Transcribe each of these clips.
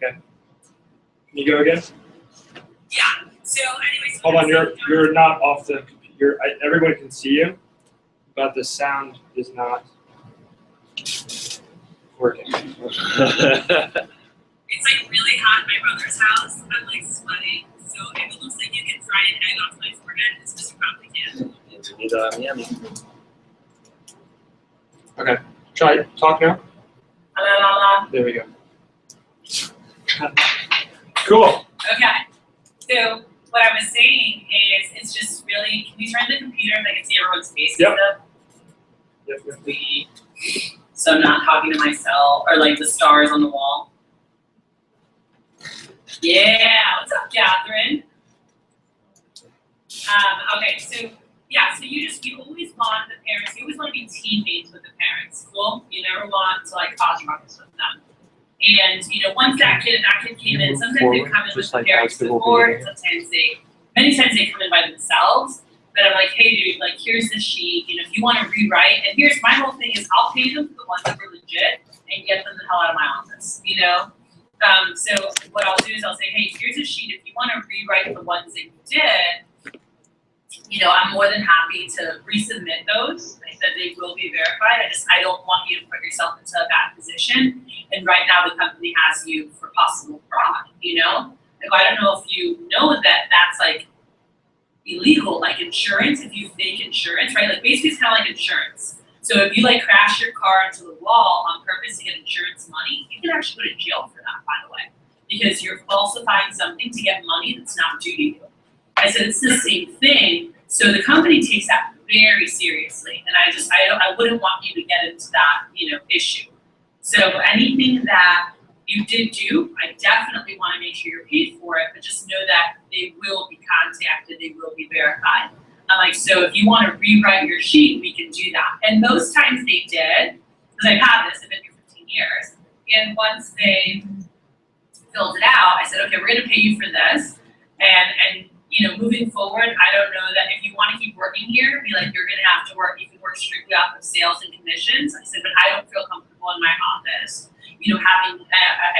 Okay. Can you go again? Yeah. So anyways. Hold on. You're not off the computer. Everyone can see you, but the sound is not working. It's like really hot in my brother's house. I'm like sweating. So if it looks like you can fry an egg off my forehead, it's just probably can. Miami. Okay. Try it. Talk now. La, la, la. There we go. Cool. Okay. So what I was saying is it's just really, can we turn the computer so I can see everyone's face Yep. and stuff? Yep. So I'm not talking to myself or like the stars on the wall. Yeah, what's up, Catherine? Okay, so yeah, so you always want the parents, you always want to be teammates with the parents. Cool? You never want to like cause ruckus with them. And once that kid came in, sometimes they come in with the parents before, many times they come in by themselves. But I'm like, hey dude, like here's the sheet, if you want to rewrite, and here's my whole thing is I'll pay them for the ones that were legit and get them the hell out of my office, So what I'll do is I'll say, hey, here's a sheet. If you want to rewrite the ones that you did, I'm more than happy to resubmit those. I said they will be verified. I don't want you to put yourself into a bad position. And right now the company has you for possible fraud, Like I don't know if you know that that's like illegal, like insurance, if you fake insurance, right? Like basically it's kind of like insurance. So if you like crash your car into the wall on purpose to get insurance money, you can actually go to jail for that, by the way, because you're falsifying something to get money that's not due to you. I said it's the same thing. So the company takes that very seriously, and I wouldn't want you to get into that, issue. So anything that you did do, I definitely want to make sure you're paid for it, but just know that they will be contacted, they will be verified. I'm like, so if you want to rewrite your sheet, we can do that. And most times they did, because I've had this, I've been here 15 years, and once they filled it out, I said, okay, we're going to pay you for this, and moving forward, I don't know that if you want to keep working here, be like, you're going to have to work, you can work strictly off of sales and commissions. I said, but I don't feel comfortable in my office, having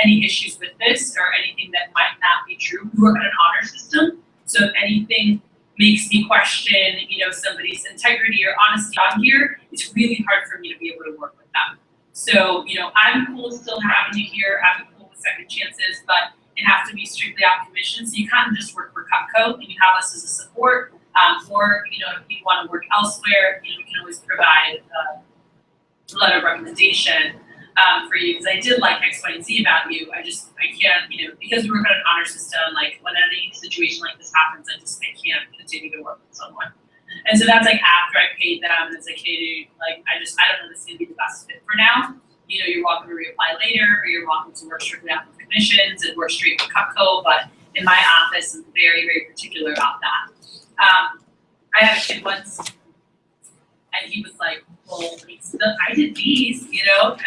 any issues with this or anything that might not be true. We work on an honor system, so if anything makes me question, somebody's integrity or honesty on here, it's really hard for me to be able to work with them. So, I'm cool still having you here, I'm cool with second chances, but it has to be strictly off commission. So you kind of just work for Cutco and you have us as a support. Or, if you want to work elsewhere, we can always provide a letter of recommendation for you. Because I did like X, Y, and Z about you. I can't, because we work on an honor system, like when any situation like this happens, I can't continue to work with someone. And so that's like after I paid them, and it's like, hey dude, like I don't know this is gonna be the best fit for now. You're welcome to reapply later, or you're welcome to work strictly off of commissions and work straight for Cutco, but in my office, I'm very, very particular about that. I had a kid once, and he was like, well, I did these, and I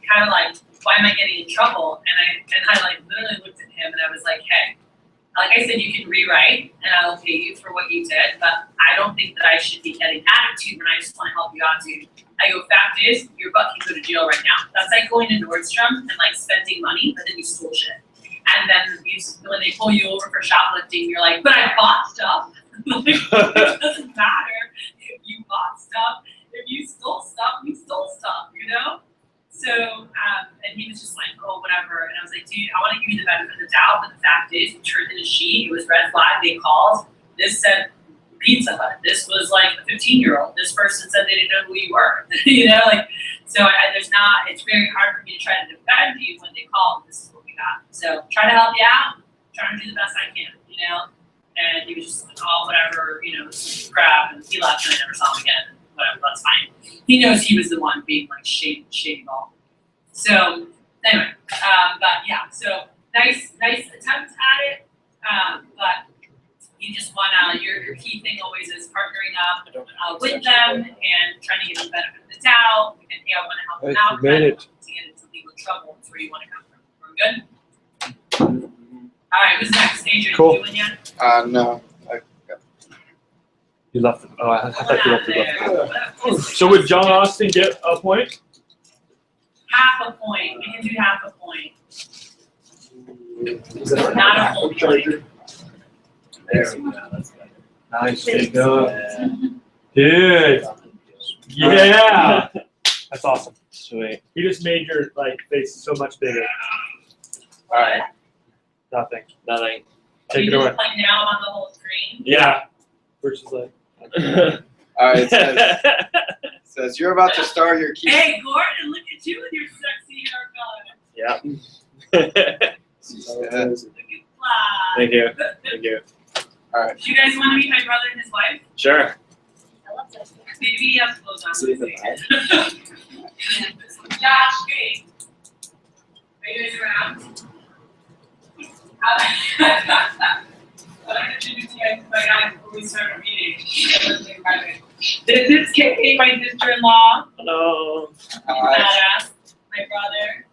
kind of like, why am I getting in trouble? And I like literally looked at him and I was like, hey, like I said, you can rewrite and I'll pay you for what you did, but I don't think that I should be getting attitude when I just want to help you out, dude. I go, fact is, your butt can go to jail right now. That's like going to Nordstrom and like spending money, but then you stole shit. And then when they pull you over for shoplifting, you're like, but I bought stuff. Like, it doesn't matter if you bought stuff. If you stole stuff, you stole stuff, So, and he was just like, oh, whatever. And I was like, dude, I want to give you the benefit of the doubt, but the fact is, you turned in a sheet, it was red flag, they called, this said Pizza Hut, this was like a 15-year-old, this person said they didn't know who you were, So it's very hard for me to try to defend you when they call, this is what we got. So, try to help you out, trying to do the best I can, And he was just like, oh, whatever, this is crap, and he left and I never saw him again. Whatever, that's fine. He knows he was the one being like shady ball. So anyway, but yeah, so nice attempt at it. But you just wanna, your key thing always is partnering up with them and trying to give them the benefit of the doubt. And hey, I wanna help them out. You made it. To get into legal trouble, that's where you wanna come from. We're good? All right, who's next? Adrian, Cool. you in yet? No. You left. Oh, I thought you left it. So would John Austin get a point? Half a point. We can do half a point. Not a whole charger. There we go. That's better. Nice, Jacob. Dude. Yeah. That's awesome. Sweet. You just made your face so much bigger. All right. Nothing. Nothing. Take You it away. just like now on the whole screen. Yeah. Versus All right, it says you're about to start your key. Hey, Gordon, look at you with your sexy haircut. Yeah. Yeah. Look at fly. Thank you. Thank you. All right. Do you guys want to meet my brother and his wife? Sure. Maybe you have to close on. See if it Josh, hey. Are you guys around? I'd like to introduce you guys to my guy before we start our meeting. This is Kate, my sister-in-law. Hello. Badass. My brother.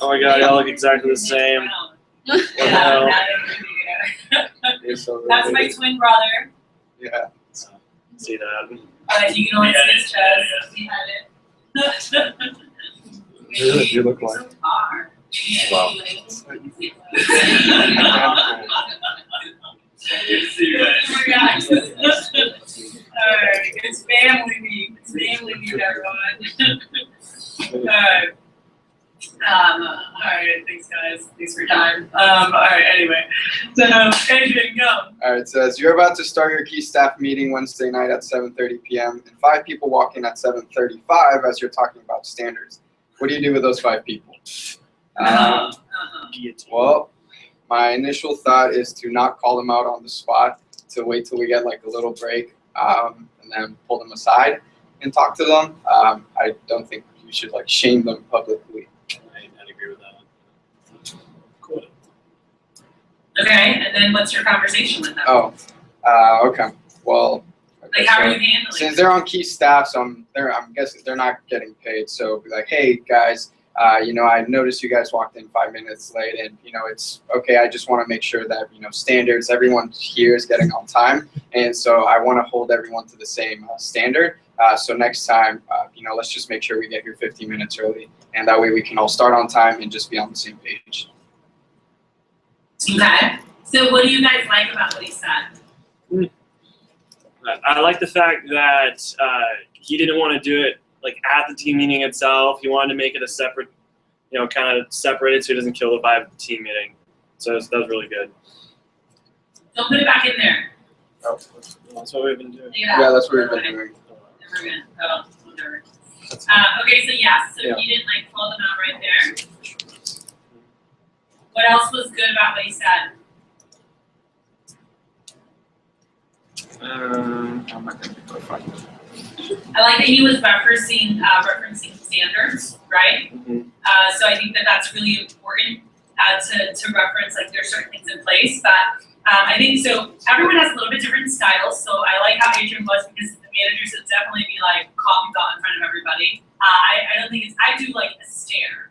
Oh my god, y'all look exactly the same. Yeah, You're so that's my related. twin brother. Yeah. See that? You can only see his chest. He had it. Really, you look like. So far. Wow. Alright, it's family meet. It's family meet, everyone. Alright, thanks guys. Thanks for your time. Alright, anyway. So, Adrian, go. All right, it says you're about to start your key staff meeting Wednesday night at 7:30 p.m. and 5 people walk in at 7:35 as you're talking about standards. What do you do with those 5 people? Well, my initial thought is to not call them out on the spot, to wait till we get like a little break, and then pull them aside and talk to them. I don't think you should like shame them publicly. I'd agree with that. Cool. Okay, and then what's your conversation with them? Oh, okay. Well, Like, how are so you handling since it? they're on key staff, so I'm guessing they're not getting paid. So be like, hey guys, I noticed you guys walked in 5 minutes late, and it's okay. I just want to make sure that standards, everyone here is getting on time, and so I want to hold everyone to the same standard. So next time, let's just make sure we get here 15 minutes early, and that way we can all start on time and just be on the same page. Okay. So what do you guys like about what he said? I like the fact that he didn't want to do it like at the team meeting itself. He wanted to make it a separate, kind of separated so he doesn't kill the vibe of the team meeting. So that was really good. Don't put it back in there. Oh, that's what we've been doing. Yeah, that's what we've been doing. Never mind. Oh, whatever. Okay, so yes, so Yeah. he didn't like call them out right there. What else was good about what he said? I'm not gonna go find it. I like that he was referencing standards, right? Mhm. So I think that that's really important to reference, like there's certain things in place, but I think so everyone has a little bit different styles, so I like how Adrian was because the managers would definitely be like coffee belt in front of everybody. I don't think I do like a stare.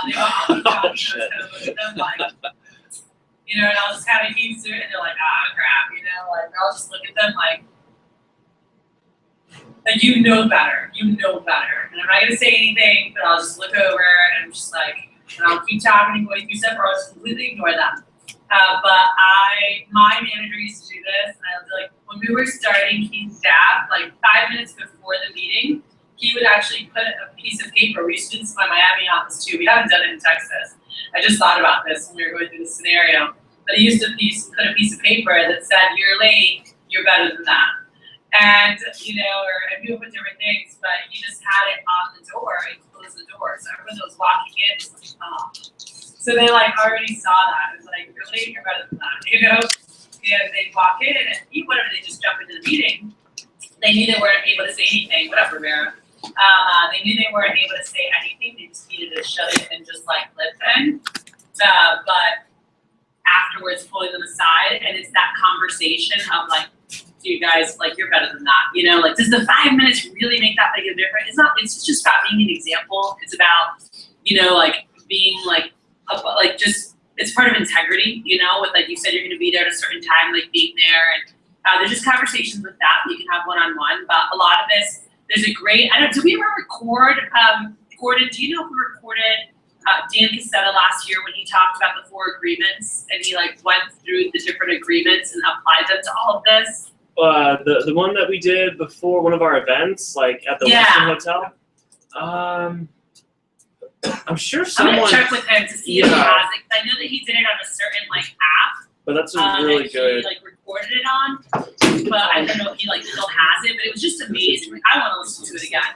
They all coffee belt, Oh, and I shit. was kind of look at them like, and I'll just kind of keep to it, and they're like, crap, like I'll just look at them like you know better, and I'm not gonna say anything, but I'll just look over and I'm just like, and I'll keep talking and going through stuff, or I'll just completely ignore them. But my manager used to do this, and I was like, when we were starting key staff, like 5 minutes before the meeting, he would actually put a piece of paper. We used to do this in my Miami office too. We haven't done it in Texas. I just thought about this when we were going through this scenario. But he used to put a piece of paper that said, "You're late. You're better than that." And and people put different things, but he just had it on the door and closed the door. So everyone that was walking in was like, oh. So they like already saw that. It was like, "You're late. You're better than that." And they walk in and whatever, they just jump into the meeting. They knew they weren't able to say anything. Whatever, Vera. They knew they weren't able to say anything. They just needed to shut it and just like listen. But afterwards, pulling them aside, and it's that conversation of like, "Do you guys like you're better than that?" Like, does the 5 minutes really make that big of a difference? It's not. It's just about being an example. It's about like being like just it's part of integrity. With like you said, you're going to be there at a certain time, like being there, and there's just conversations with that you can have one-on-one. But a lot of this. There's a great, did we ever record, Gordon, do you know if we recorded Dan Casetta last year when he talked about the 4 agreements and he like went through the different agreements and applied them to all of this? The one that we did before one of our events, like at the Western Hotel. I'm sure someone. I'm gonna check with him to see if he has it. 'Cause I know that he did it on a certain like app. But that's really that good. He like recorded it on, but I don't know if he like still has it. But it was just amazing. Like, I want to listen to it again.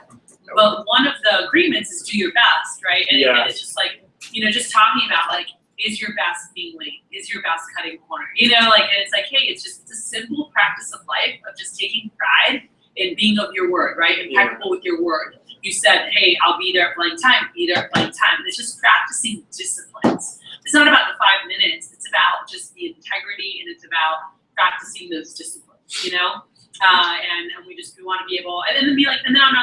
But one of the agreements is do your best, right? And it's just like, just talking about like, is your best being late? Is your best cutting corner? Like, and it's like, hey, it's a simple practice of life of just taking pride in being of your word, right? Impeccable with your word. You said, hey, I'll be there at blank time, be there at blank time. And it's just practicing disciplines. It's not about the 5 minutes. It's about just the integrity and it's about practicing those disciplines, and we want to be able, and then be like, and then on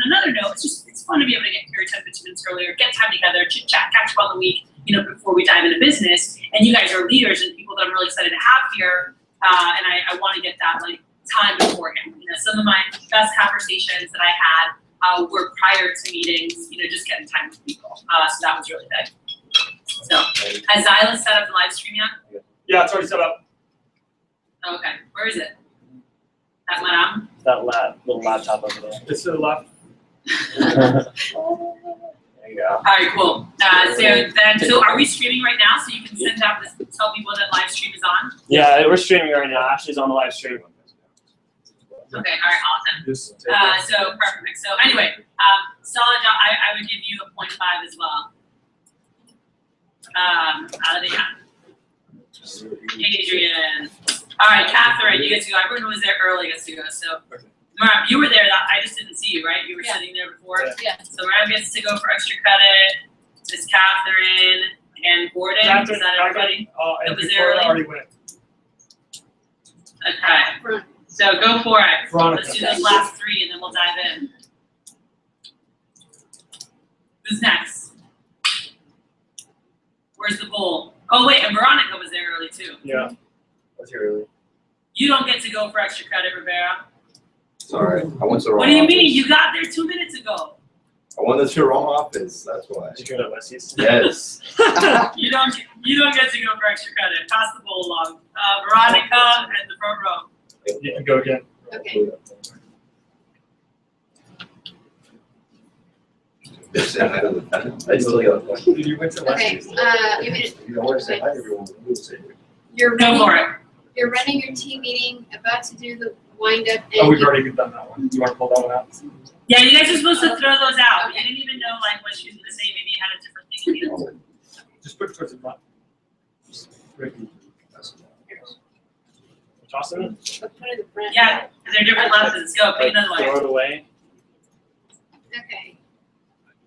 another note, it's fun to be able to get here 10, 15 minutes earlier, get time together, chit chat, catch up on the week, before we dive into business. And you guys are leaders and people that I'm really excited to have here. And I want to get that like time beforehand. Some of my best conversations that I had were prior to meetings, just getting time with people. So that was really big. So has Zyla set up the live stream yet? Yeah, it's already set up. Okay, where is it? At Madame? That little laptop over there. It's to the left. There you go. All right, cool. So are we streaming right now? So you can send out this, tell people that live stream is on? Yeah, we're streaming right now. Ashley's on the live stream. Okay, all right, awesome. So perfect. So anyway, solid job. I would give you a 0.5 as well. Out of the Adrian. All right, Catherine, you get to go. Everyone who was there early gets to go. So, Maram, you were there. I just didn't see you, right? You were sitting there before. Yeah. So Maram gets to go for extra credit. Miss Catherine and Gordon. Is that everybody? And that was Victoria there already went. Okay. So go for it. Veronica. Let's do those last 3 and then we'll dive in. Who's next? Where's the bowl? Oh wait, and Veronica was there early too. Yeah. What's here early? You don't get to go for extra credit, Rivera. Sorry, I went to the wrong What do you office. mean? You got there 2 minutes ago. I went to the wrong office, that's why. Did you go to Leslie's? Yes. You don't get to go for extra credit. Pass the bowl along. Veronica and the front row. You can go again. Okay. I totally got a question. You went to Okay, Leslie's. you mean, You don't want to say hi to everyone, you say you're Go for running, it. you're running your team meeting, about to do the wind up Oh, and we've already done that one. You want to pull that one out? Yeah, you guys are supposed to throw those out. You didn't even know like what she was gonna say. Maybe you had a different thing in the end. Just put it towards the front. Toss it. but put it in the front. Yeah, because they're different lessons. Go, pick another Throw one. it away. Okay.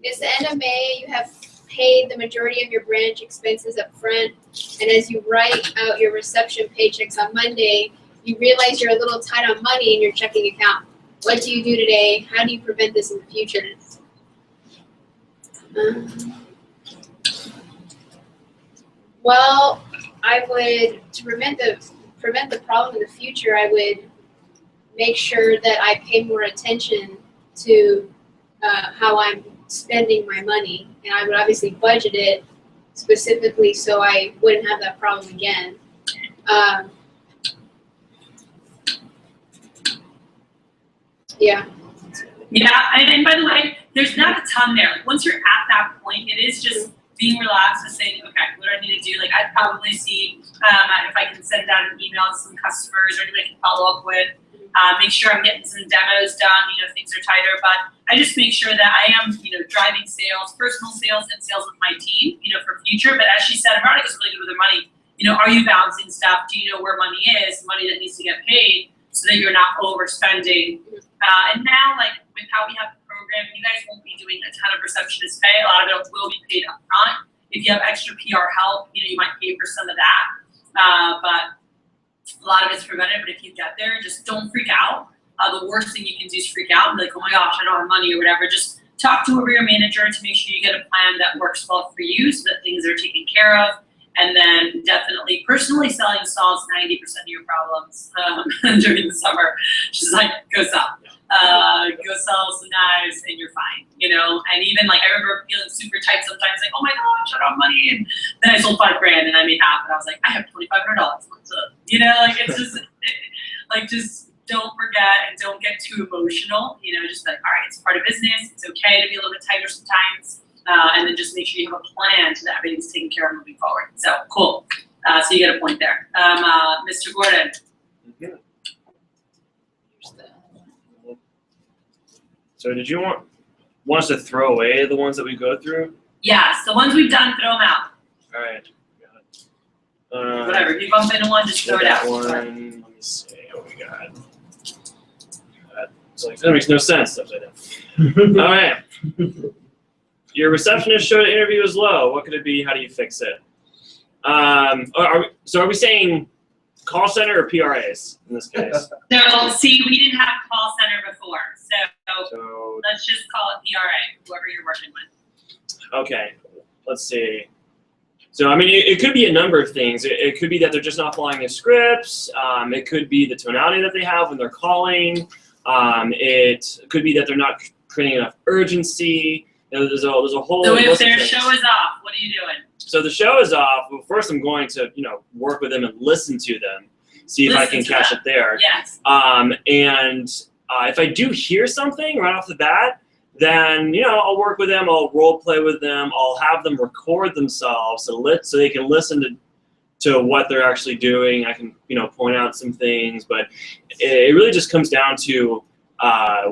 It's the end of May, you have paid the majority of your branch expenses up front, and as you write out your reception paychecks on Monday, you realize you're a little tight on money in your checking account. What do you do today? How do you prevent this in the future? Well, I would, to prevent the problem in the future, I would make sure that I pay more attention to how I'm spending my money, and I would obviously budget it specifically so I wouldn't have that problem again. Yeah. Yeah, and by the way, there's not a ton there. Like, once you're at that point, it is just being relaxed and saying, okay, what do I need to do? Like, I'd probably see if I can send out an email to some customers or anybody I can follow up with. Make sure I'm getting some demos done, if things are tighter. But I just make sure that I am, driving sales, personal sales, and sales with my team, for future. But as she said, Veronica's really good with her money. Are you balancing stuff? Do you know where money is, money that needs to get paid, so that you're not overspending? And now, like, with how we have the program, you guys won't be doing a ton of receptionist pay. A lot of it will be paid up front. If you have extra PR help, you might pay for some of that. But a lot of it's prevented. But if you get there, just don't freak out. The worst thing you can do is freak out and be like, oh my gosh, I don't have money or whatever. Just talk to your manager to make sure you get a plan that works well for you so that things are taken care of. And then definitely personally selling solves 90% of your problems during the summer. Just like goes up. go sell some knives and you're fine, you know? And even like, I remember feeling super tight sometimes, like, oh my gosh, I don't have money. And then I sold $5,000 and I made half and I was like, I have $2,500. You know, like it's just, like just don't forget and don't get too emotional, you know, just like, all right, it's part of business. It's okay to be a little bit tighter sometimes. And then just make sure you have a plan so that everything's taken care of moving forward. So cool. So you get a point there. Mr. Gordon. So did you want us to throw away the ones that we go through? Yes, the ones we've done, throw them out. All right. Got it. Whatever, if you bump into one, just throw it that out. one. Let me see what we got. It's like, that makes no sense, stuff like that. All right. Your receptionist showed interview is low. What could it be? How do you fix it? Are we saying call center or PRAs in this case? So, see, we didn't have call center before, So let's just call it PRA, whoever you're working with. okay, let's see. So I mean, it could be a number of things. It could be that they're just not following the scripts. It could be the tonality that they have when they're calling. It could be that they're not creating enough urgency. You know, there's a whole. So list if of their things. show is off, what are you doing? So the show is off. Well, first I'm going to, work with them and listen to them, see if I can catch it there. Yes. And if I do hear something right off the bat, then I'll work with them. I'll role play with them. I'll have them record themselves so they can listen to what they're actually doing. I can point out some things, but it really just comes down to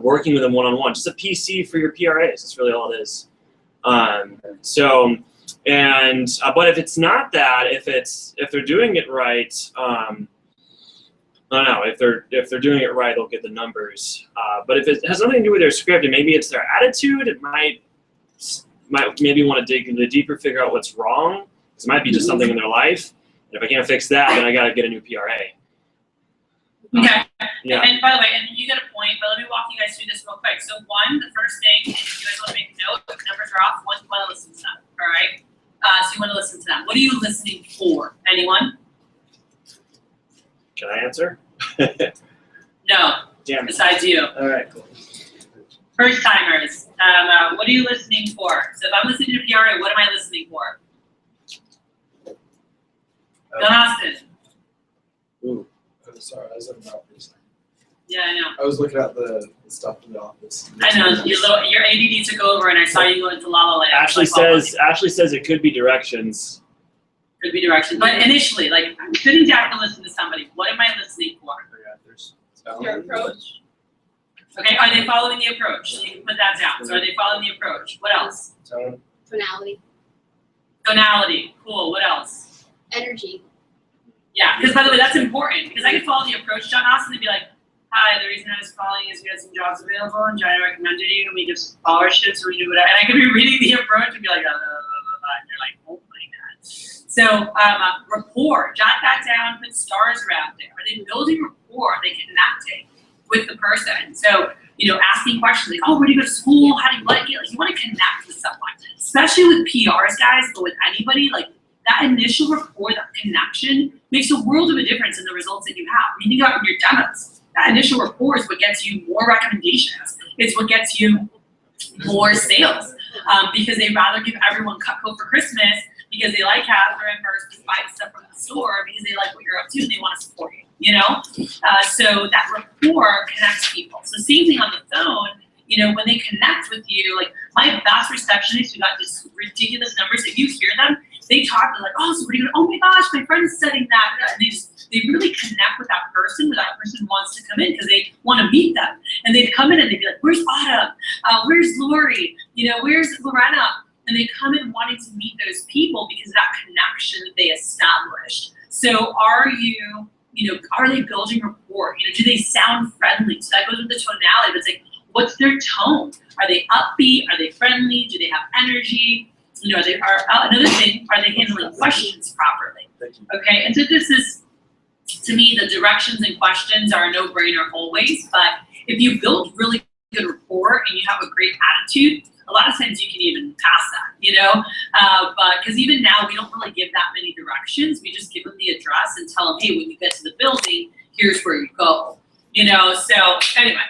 working with them one-on-one. Just a PC for your PRAs. That's really all it is. But if it's not that, if they're doing it right, I don't know. If they're doing it right, they'll get the numbers. But if it has nothing to do with their script and maybe it's their attitude, it might maybe want to dig a little deeper, figure out what's wrong. It might be just something in their life. And if I can't fix that, then I got to get a new PRA. Okay. Yeah. And by the way, and you get a point, but let me walk you guys through this real quick. So the first thing, if you guys want to make a note, if numbers are off, you want to listen to them, all right? So you want to listen to them. What are you listening for? Anyone? Can I answer? No. Damn. Besides you. All right, cool. First timers, what are you listening for? So if I'm listening to PRA, what am I listening for? John Austin. Ooh, I'm sorry, I was looking out for a second. Yeah, I know. I was looking at the stuff in the office. I know your ADD took over, and I saw you go into La La Land. Ashley says it could be directions. Could be direction, but initially, like I'm sitting down to listen to somebody. What am I listening for? Your approach. Okay, are they following the approach? So you can put that down. So are they following the approach? What else? Tonality. Tonality. Cool. What else? Energy. Yeah, because by the way, that's important because I could follow the approach, John Austin, and be like, hi, the reason I was calling is we had some jobs available and Johnny recommended you and we give scholarships or we do whatever. And I could be reading the approach and be like, and you're like, oh my God. So rapport, jot that down, put stars around it. Are they building rapport? Are they connecting with the person? So, asking questions like, oh, where do you go to school? How do you like it? Like, you want to connect with someone, especially with PRs, guys, but with anybody, like that initial rapport, that connection makes a world of a difference in the results that you have. I mean, you got in your demos. That initial rapport is what gets you more recommendations. It's what gets you more sales because they'd rather give everyone Cutco for Christmas because they like Catherine versus buy stuff from the store because they like what you're up to and they want to support you, So that rapport connects people. So same thing on the phone, when they connect with you, like my vast receptionists who got just ridiculous numbers, if you hear them, they talk, they're like, oh, so what are you doing? Oh my gosh, my friend is studying that. And they really connect with that person where that person wants to come in because they want to meet them. And they'd come in and they'd be like, where's Autumn? Where's Lori? Where's Lorena? And they come in wanting to meet those people because of that connection that they established. So are they building rapport? Do they sound friendly? So that goes with the tonality. But it's like, what's their tone? Are they upbeat? Are they friendly? Do they have energy? Another thing, are they handling questions properly? Okay, and so this is, to me, the directions and questions are a no-brainer always, but if you build really good rapport and you have a great attitude, a lot of times you can even pass that, but because even now we don't really give that many directions, we just give them the address and tell them, hey, when you get to the building, here's where you go, so anyway,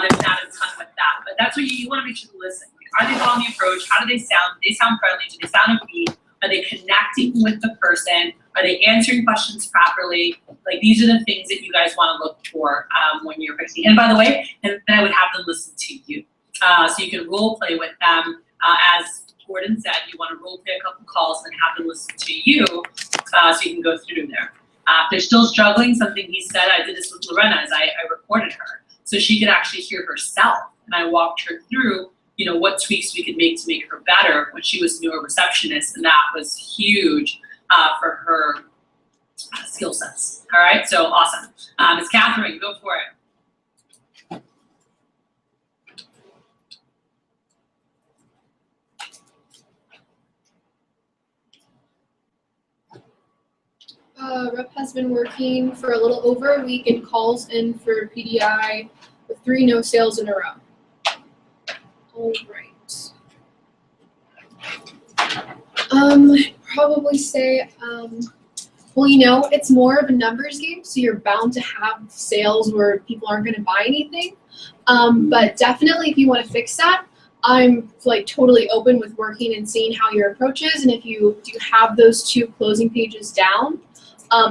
There's not a ton with that, but that's what you want to make sure to listen. Like, are they following the approach? How do they sound? Do they sound friendly? Do they sound upbeat? Are they connecting with the person? Are they answering questions properly? Like, these are the things that you guys want to look for when you're fixing. And by the way, and then I would have them listen to you. So you can role play with them. As Gordon said, you want to role play a couple calls and have them listen to you so you can go through there. If they're still struggling, something he said, I did this with Lorena, is I recorded her so she could actually hear herself. And I walked her through, you know, what tweaks we could make to make her better when she was newer receptionist, and that was huge for her skill sets. All right, so awesome. Ms. Catherine, go for it. Rep has been working for a little over a week and calls in for PDI with 3 no sales in a row. All right. Probably say, well, you know, it's more of a numbers game, so you're bound to have sales where people aren't going to buy anything. But definitely, if you want to fix that, I'm like totally open with working and seeing how your approach is, and if you do have those 2 closing pages down,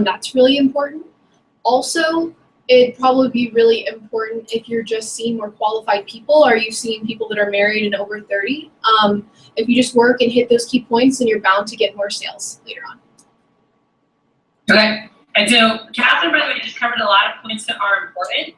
that's really important. Also, it'd probably be really important if you're just seeing more qualified people. Are you seeing people that are married and over 30? If you just work and hit those key points, then you're bound to get more sales later on. Okay, and so Catherine, by the way, just covered a lot of points that are important.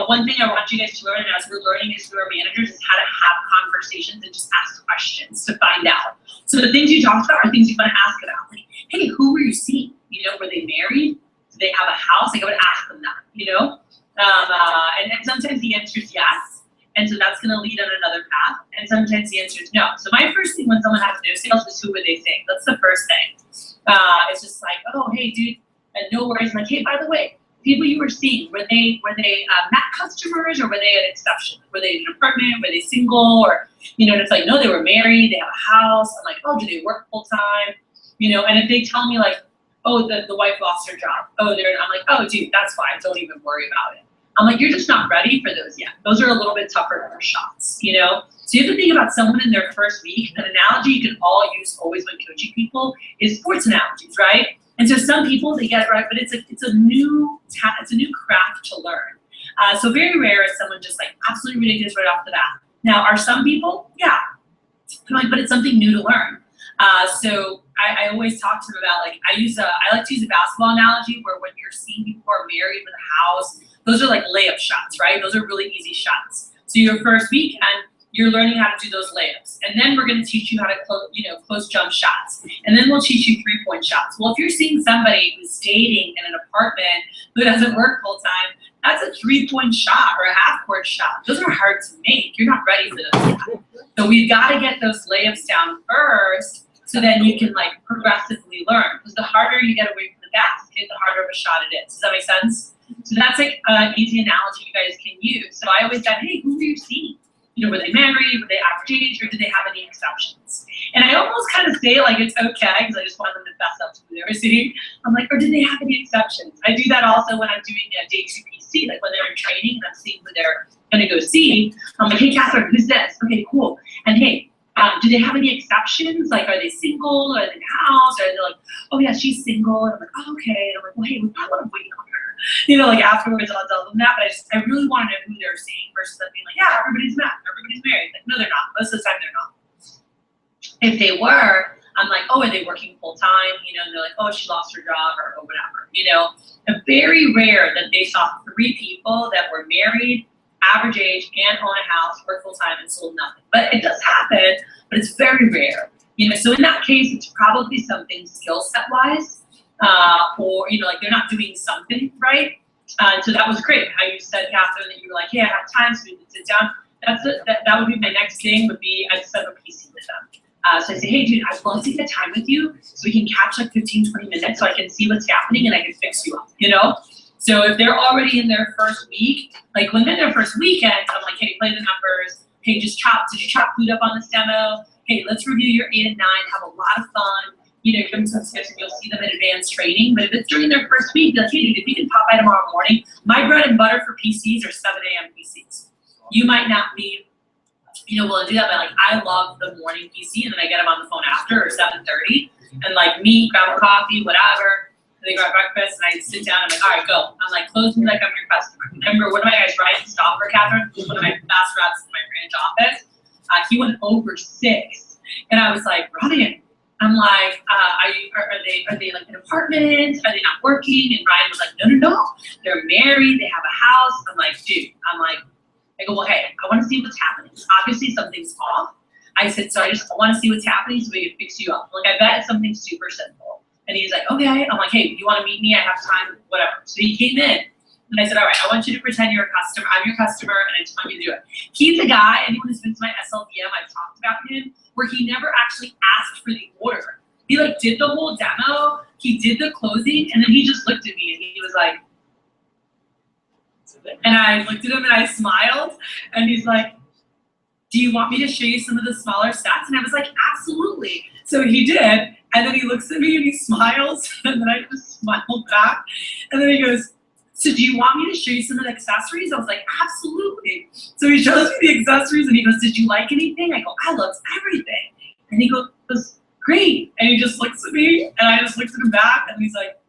One thing I want you guys to learn, and as we're learning as we're managers, is how to have conversations and just ask questions to find out. So the things you talked about are things you want to ask about. Like, hey, who were you seeing? You know, were they married? Do they have a house? Like, I would ask them that, you know? And sometimes the answer is yes. And so that's going to lead on another path. And sometimes the answer is no. So my first thing when someone has no sales is who were they seeing? That's the first thing. It's just like, oh, hey, dude, and no worries. Like, hey, by the way, people you were seeing, were they Mac customers or were they an exception? Were they in an apartment? Were they single? Or, you know, and it's like, no, they were married. They have a house. I'm like, oh, do they work full time? You know, and if they tell me like, oh, the wife lost her job. Oh, I'm like, oh, dude, that's fine. Don't even worry about it. I'm like, you're just not ready for those yet. Those are a little bit tougher for shots, you know? So you have to think about someone in their first week. An analogy you can all use always when coaching people is sports analogies, right? And so some people, they get it right, but it's a new craft to learn. So very rare is someone just like absolutely ridiculous right off the bat. Now, are some people? Yeah. I'm like, but it's something new to learn. So I always talk to them about, like, I like to use a basketball analogy where when you're seeing people who are married with a house, those are like layup shots, right? Those are really easy shots. So your first week, and you're learning how to do those layups. And then we're going to teach you how to close jump shots. And then we'll teach you 3-point shots. Well, if you're seeing somebody who's dating in an apartment who doesn't work full time, that's a 3-point shot or a half-court shot. Those are hard to make. You're not ready for those yet. So we've got to get those layups down first, so then you can like progressively learn. Because the harder you get away from the basket, the harder of a shot it is. Does that make sense? So that's like an easy analogy you guys can use. So I always said, hey, who were you seeing? You know, were they married? Were they average age? Or did they have any exceptions? And I almost kind of say like it's okay because I just want them to fess up to who they were seeing. I'm like, or did they have any exceptions? I do that also when I'm doing day 2 PC, like when they're in training and I'm seeing who they're going to go see. I'm like, hey, Catherine, who's this? Okay, cool. And hey, do they have any exceptions? Like, are they single? Are they in a house? Or are they like, oh yeah, she's single. And I'm like, oh, okay. And I'm like, well, hey, we probably want to wait on her. You know, like afterwards I'll tell them that, but I really want to know who they're seeing versus them being like, yeah, everybody's married. Like, no, they're not. Most of the time they're not. If they were, I'm like, oh, are they working full time? You know, and they're like, oh, she lost her job or whatever. You know, very rare that they saw 3 people that were married, average age, and own a house, work full time, and sold nothing. But it does happen, but it's very rare. You know, so in that case, it's probably something skill set wise. Or, you know, like they're not doing something right. So that was great. How you said, Catherine, that you were like, hey, I have time, so we can sit down. That would be my next thing, would be I'd set up a PC with them. So I say, hey, dude, I'd love to get time with you so we can catch like 15, 20 minutes so I can see what's happening and I can fix you up, you know? So if they're already in their first week, like when they're in their first weekend, I'm like, hey, play the numbers. Hey, did you chop food up on this demo? Hey, let's review your 8 and 9, have a lot of fun. You know, give them some tips and you'll see them in advanced training. But if it's during their first week, be like, hey, dude, if you can pop by tomorrow morning, my bread and butter for PCs are 7 a.m. PCs. you might not be, willing to do that, but like I love the morning PC, and then I get them on the phone after or 7:30, and like meet, grab a coffee, whatever. And they grab breakfast, and I sit down. I'm like, all right, go. I'm like, close me like I'm your customer. Remember, one of my guys, Ryan Stoffer, Catherine, one of my best reps in my branch office. He went over 6, and I was like, Ryan. I'm like, are they like in apartments? Are they not working? And Ryan was like, no, they're married, they have a house. I'm like, dude, I go, well, hey, I want to see what's happening. Obviously something's off. I said, so I just want to see what's happening so we can fix you up. Like, I bet it's something super simple. And he's like, okay. I'm like, hey, you want to meet me? I have time, whatever. So he came in, and I said, all right, I want you to pretend you're a customer. I'm your customer, and I just want you to do it. He's a guy, anyone who's been to my SLPM, I've talked about him, where he never actually asked for the order. He like did the whole demo, he did the closing, and then he just looked at me and he was like, and I looked at him and I smiled, and he's like, do you want me to show you some of the smaller stats? And I was like, absolutely. So he did, and then he looks at me and he smiles, and then I just smiled back, and then he goes, so do you want me to show you some of the accessories? I was like, absolutely. So he shows me the accessories, and he goes, did you like anything? I go, I loved everything. And he goes, great. And he just looks at me, and I just looked at him back, and he's like,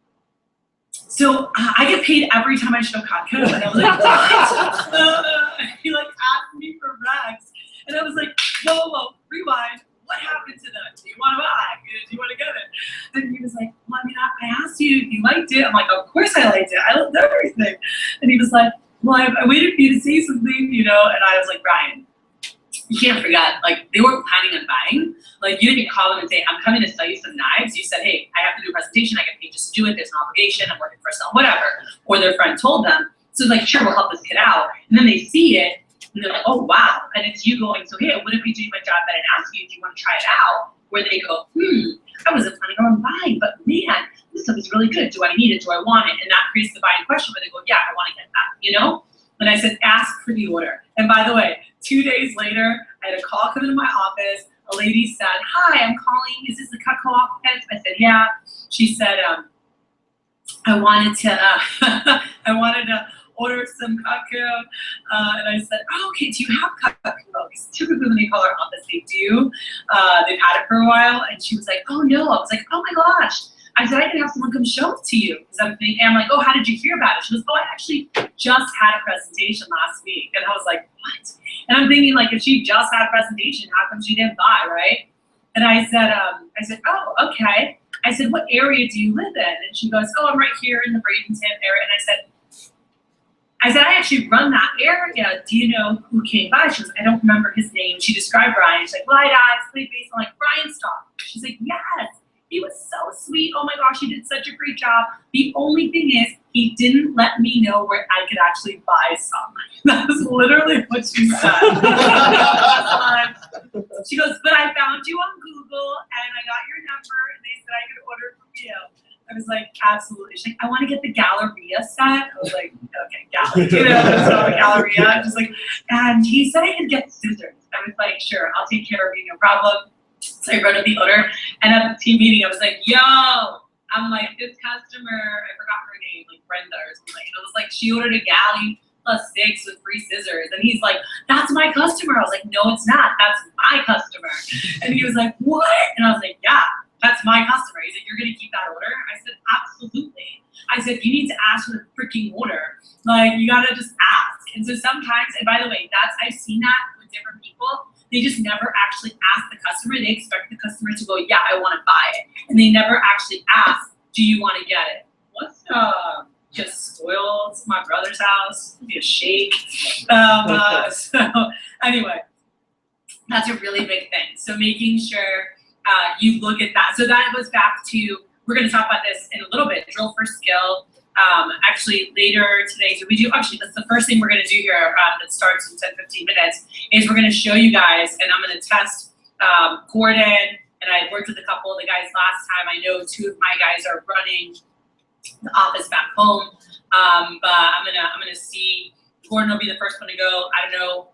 so I get paid every time I show Cotco. And I was like, what? He like asked me for Rex. And I was like, whoa, rewind. What happened to them? Do you want to buy? Do you want to get it? And he was like, well, I mean, I asked you if you liked it. I'm like, of course I liked it. I loved everything. And he was like, well, I waited for you to say something, And I was like, Brian, you can't forget, like, they weren't planning on buying. Like, you didn't call them and say, I'm coming to sell you some knives. You said, hey, I have to do a presentation. I get paid just to do it. There's an obligation. I'm working for some, whatever. Or their friend told them. So like, sure, we'll help this kid out. And then they see it, and they're like, oh, wow. And it's you going, so hey, I wouldn't be doing my job that I asked you. Do you want to try it out? Where they go, I wasn't planning on buying, but man, this stuff is really good. Do I need it? Do I want it? And that creates the buying question where they go, yeah, I want to get that, And I said, ask for the order. And by the way, 2 days later, I had a call come into my office. A lady said, hi, I'm calling. Is this the Cutco office? I said, yeah. She said, I wanted to order some Cutco. And I said, oh, okay, do you have Cutco? Because typically when they call our office, they do. They've had it for a while. And she was like, oh, no. I was like, oh, my gosh. I said, I can have someone come show it to you. Because I'm like, oh, how did you hear about it? She goes, oh, I actually just had a presentation last week. And I was like, what? And I'm thinking, like, if she just had a presentation, how come she didn't buy, right? And I said, oh, okay. I said, what area do you live in? And she goes, oh, I'm right here in the Bradenton area. And I said, I actually run that area. Do you know who came by? She goes, I don't remember his name. She described Brian. She's like, well, it's played based on like Brian stuff. She's like, yes. He was so sweet. Oh my gosh, he did such a great job. The only thing is, he didn't let me know where I could actually buy some. That was literally what she said. She goes, but I found you on Google, and I got your number, and they said I could order from you. I was like, absolutely. She's like, I want to get the Galleria set. I was like, okay, Galleria. So Galleria. Just like, and he said I could get scissors. I was like, sure, I'll take care of you, no problem. So I wrote up the order, and at the team meeting, I was like, yo, I'm like, this customer, I forgot her name, like Brenda or something. And I was like, she ordered a galley +6 with free scissors. And he's like, that's my customer. I was like, no, it's not. That's my customer. And he was like, what? And I was like, yeah, that's my customer. He said, you're going to keep that order? I said, absolutely. I said, you need to ask for the freaking order. Like, you got to just ask. And so sometimes, and by the way, I've seen that with different people. They just never actually ask the customer. They expect the customer to go, yeah, I want to buy it. And they never actually ask, do you want to get it? What's just spoiled my brother's house? Be a shake. So anyway, that's a really big thing. So making sure you look at that. So that goes back to, we're going to talk about this in a little bit, drill for skill. Actually later today, that's the first thing we're going to do here that starts in 10-15 minutes, is we're going to show you guys, and I'm going to test Gordon, and I worked with a couple of the guys last time. I know 2 of my guys are running the office back home, but I'm gonna see. Gordon will be the first one to go. I don't know,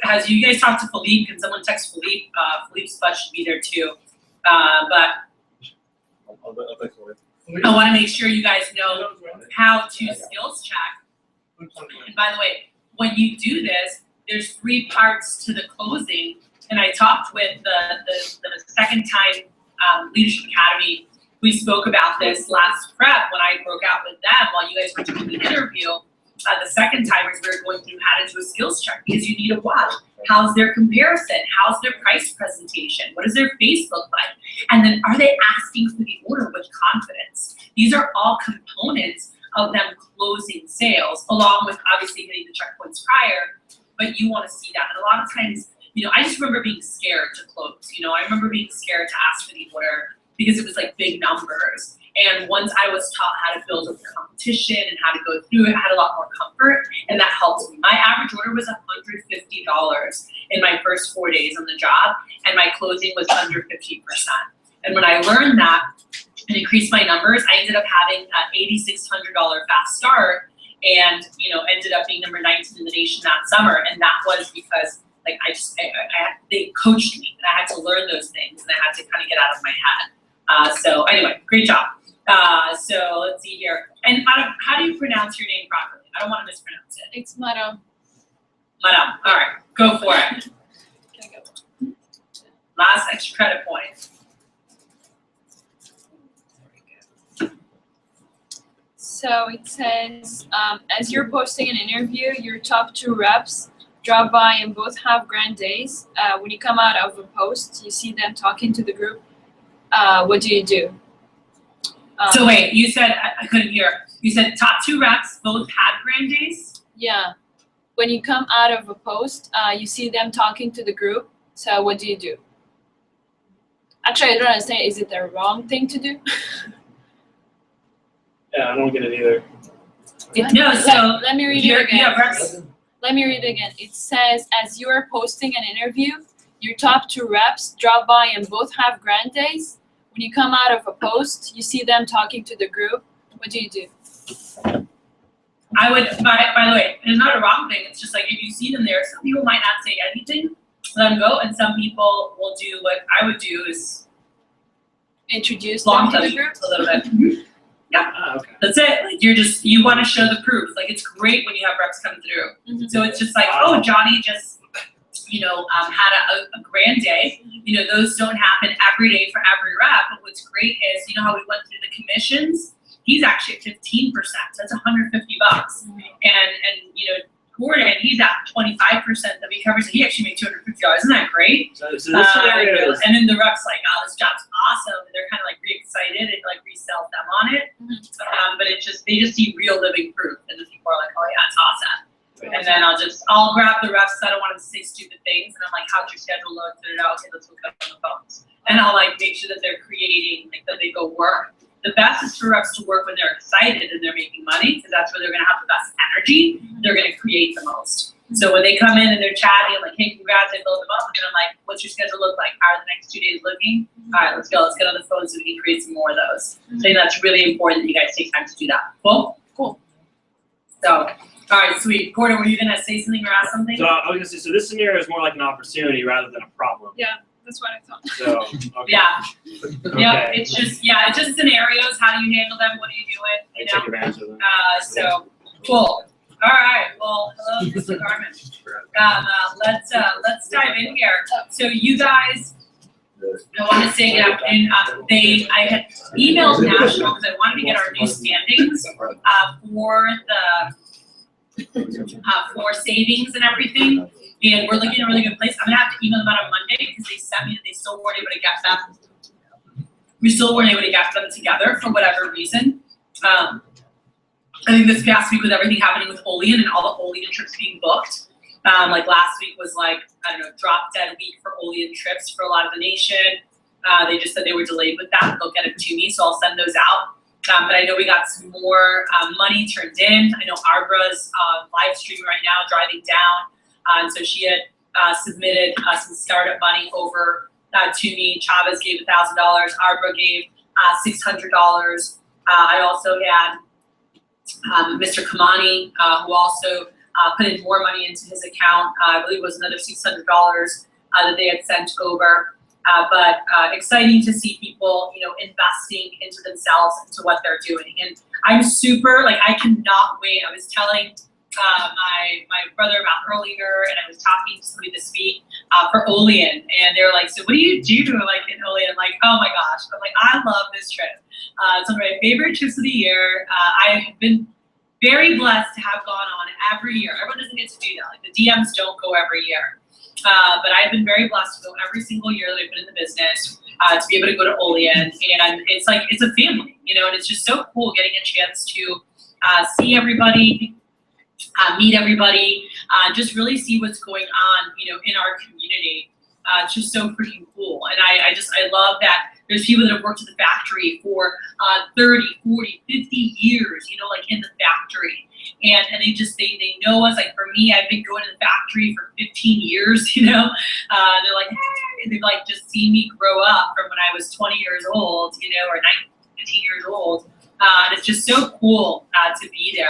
has you guys talked to Philippe? Can someone text Philippe? Philippe's butt should be there too, but I want to make sure you guys know how to skills check. And by the way, when you do this, there's 3 parts to the closing. And I talked with the second time Leadership Academy. We spoke about this last prep when I broke out with them while you guys were doing the interview. The second timers, we were going through how to do a skills check because you need to watch. How's their comparison? How's their price presentation? What does their face look like? And then are they asking for the order with confidence? These are all components of them closing sales, along with obviously hitting the checkpoints prior, but you want to see that. And a lot of times, I just remember being scared to close. I remember being scared to ask for the order because it was like big numbers. And once I was taught how to build up the competition and how to go through it, I had a lot more comfort, and that helped me. My average order was $150 in my first 4 days on the job, and my closing was under 50%. And when I learned that and increased my numbers, I ended up having an $8,600 fast start, and ended up being number 19 in the nation that summer. And that was because they coached me, and I had to learn those things, and I had to kind of get out of my head. So anyway, great job. So let's see here. And how do you pronounce your name properly? I don't want to mispronounce it. It's Madam. Madam. All right, go for it. Can I go? Last extra credit point. So it says, as you're posting an interview, your top 2 reps drop by and both have grand days. When you come out of a post, you see them talking to the group. What do you do? So wait, you said, I couldn't hear. You said top 2 reps both had grand days? Yeah. When you come out of a post, you see them talking to the group. So what do you do? Actually, I don't understand. Is it the wrong thing to do? Yeah, I don't get it either. No, so let me read it again. yeah, reps. Let me read it again. It says, as you are posting an interview, your top 2 reps drop by and both have grand days. When you come out of a post, you see them talking to the group. What do you do? I would, by the way, it's not a wrong thing. It's just like if you see them there, some people might not say anything, let them go, and some people will do what I would do is Introduce long them to touch the group? a little bit. Yeah, Okay. that's it. Like you want to show the proof. Like it's great when you have reps come through. Mhm. So it's just like, oh, Johnny just, had a grand day. Those don't happen every day for every rep. But what's great is, how we went through the commissions. He's actually at 15%. So that's $150. And Gordon, he's at 25% that he covers. He actually made $250. Isn't that great? So this scenario is, And then the reps like, oh, this job's awesome. And they're kind of like re-excited. It like resells them on it. But they just see real living proof, and the people are like, oh yeah, it's awesome. And then I'll grab the reps. I don't want them to say stupid things, and I'm like, how's your schedule look? Okay, let's look up on the phones. And I'll like make sure that they're creating, like that they go work. The best is for reps to work when they're excited and they're making money, because that's where they're going to have the best energy. They're going to create the most. So when they come in and they're chatting, I'm like, hey, congrats, I built them up. And I'm like, what's your schedule look like? How are the next 2 days looking? All right, let's go. Let's get on the phone so we can create some more of those. So I think that's really important that you guys take time to do that. Cool? Cool. So, all right, sweet. Gordon, were you going to say something or ask something? so I was gonna say, so this scenario is more like an opportunity rather than a problem. Yeah, that's what I thought. So okay. Yeah. Okay. Yeah, it's just scenarios. How do you handle them? What do you do it? I take advantage of them. So cool. All right. Well, hello, Mr. Garman. Let's dive in here. So you guys, I want to say I had emailed National because I wanted to get our new standings for savings and everything. And we're looking at a really good place. I'm gonna have to email them out on Monday because they sent me that they still weren't able to get them. We still weren't able to get them together for whatever reason. I think this past week with everything happening with Olean and all the Olean trips being booked. Like last week was like, drop dead week for Olean trips for a lot of the nation. They just said they were delayed with that. They'll get it to me, so I'll send those out. But I know we got some more money turned in. I know Arbra's live streaming right now, driving down. And so she had submitted some startup money over to me. Chavez gave $1,000. Arbra gave $600. I also had Mr. Kamani, who also put in more money into his account. I believe it was another $600 that they had sent over. But exciting to see people, investing into themselves, into what they're doing. And I'm super, I cannot wait. I was telling my brother about earlier, and I was talking to somebody this week for Olean, and they were like, "So what do you do like in Olean?" I'm like, "Oh my gosh!" I'm like, "I love this trip. It's one of my favorite trips of the year. I have been very blessed to have gone on every year. Everyone doesn't get to do that. Like the DMs don't go every year, but I've been very blessed to go every single year that I've been in the business." To be able to go to Olean, and it's like it's a family, you know, and it's just so cool getting a chance to see everybody, meet everybody, just really see what's going on, you know, in our community. It's just so freaking cool, and I love that there's people that have worked at the factory for 30, 40, 50 years, you know, like in the factory. And they know us. Like for me, I've been going to the factory for 15 years, you know. They're like, hey, they've like just seen me grow up from when I was 20 years old, you know, or 19 years old. And it's just so cool to be there.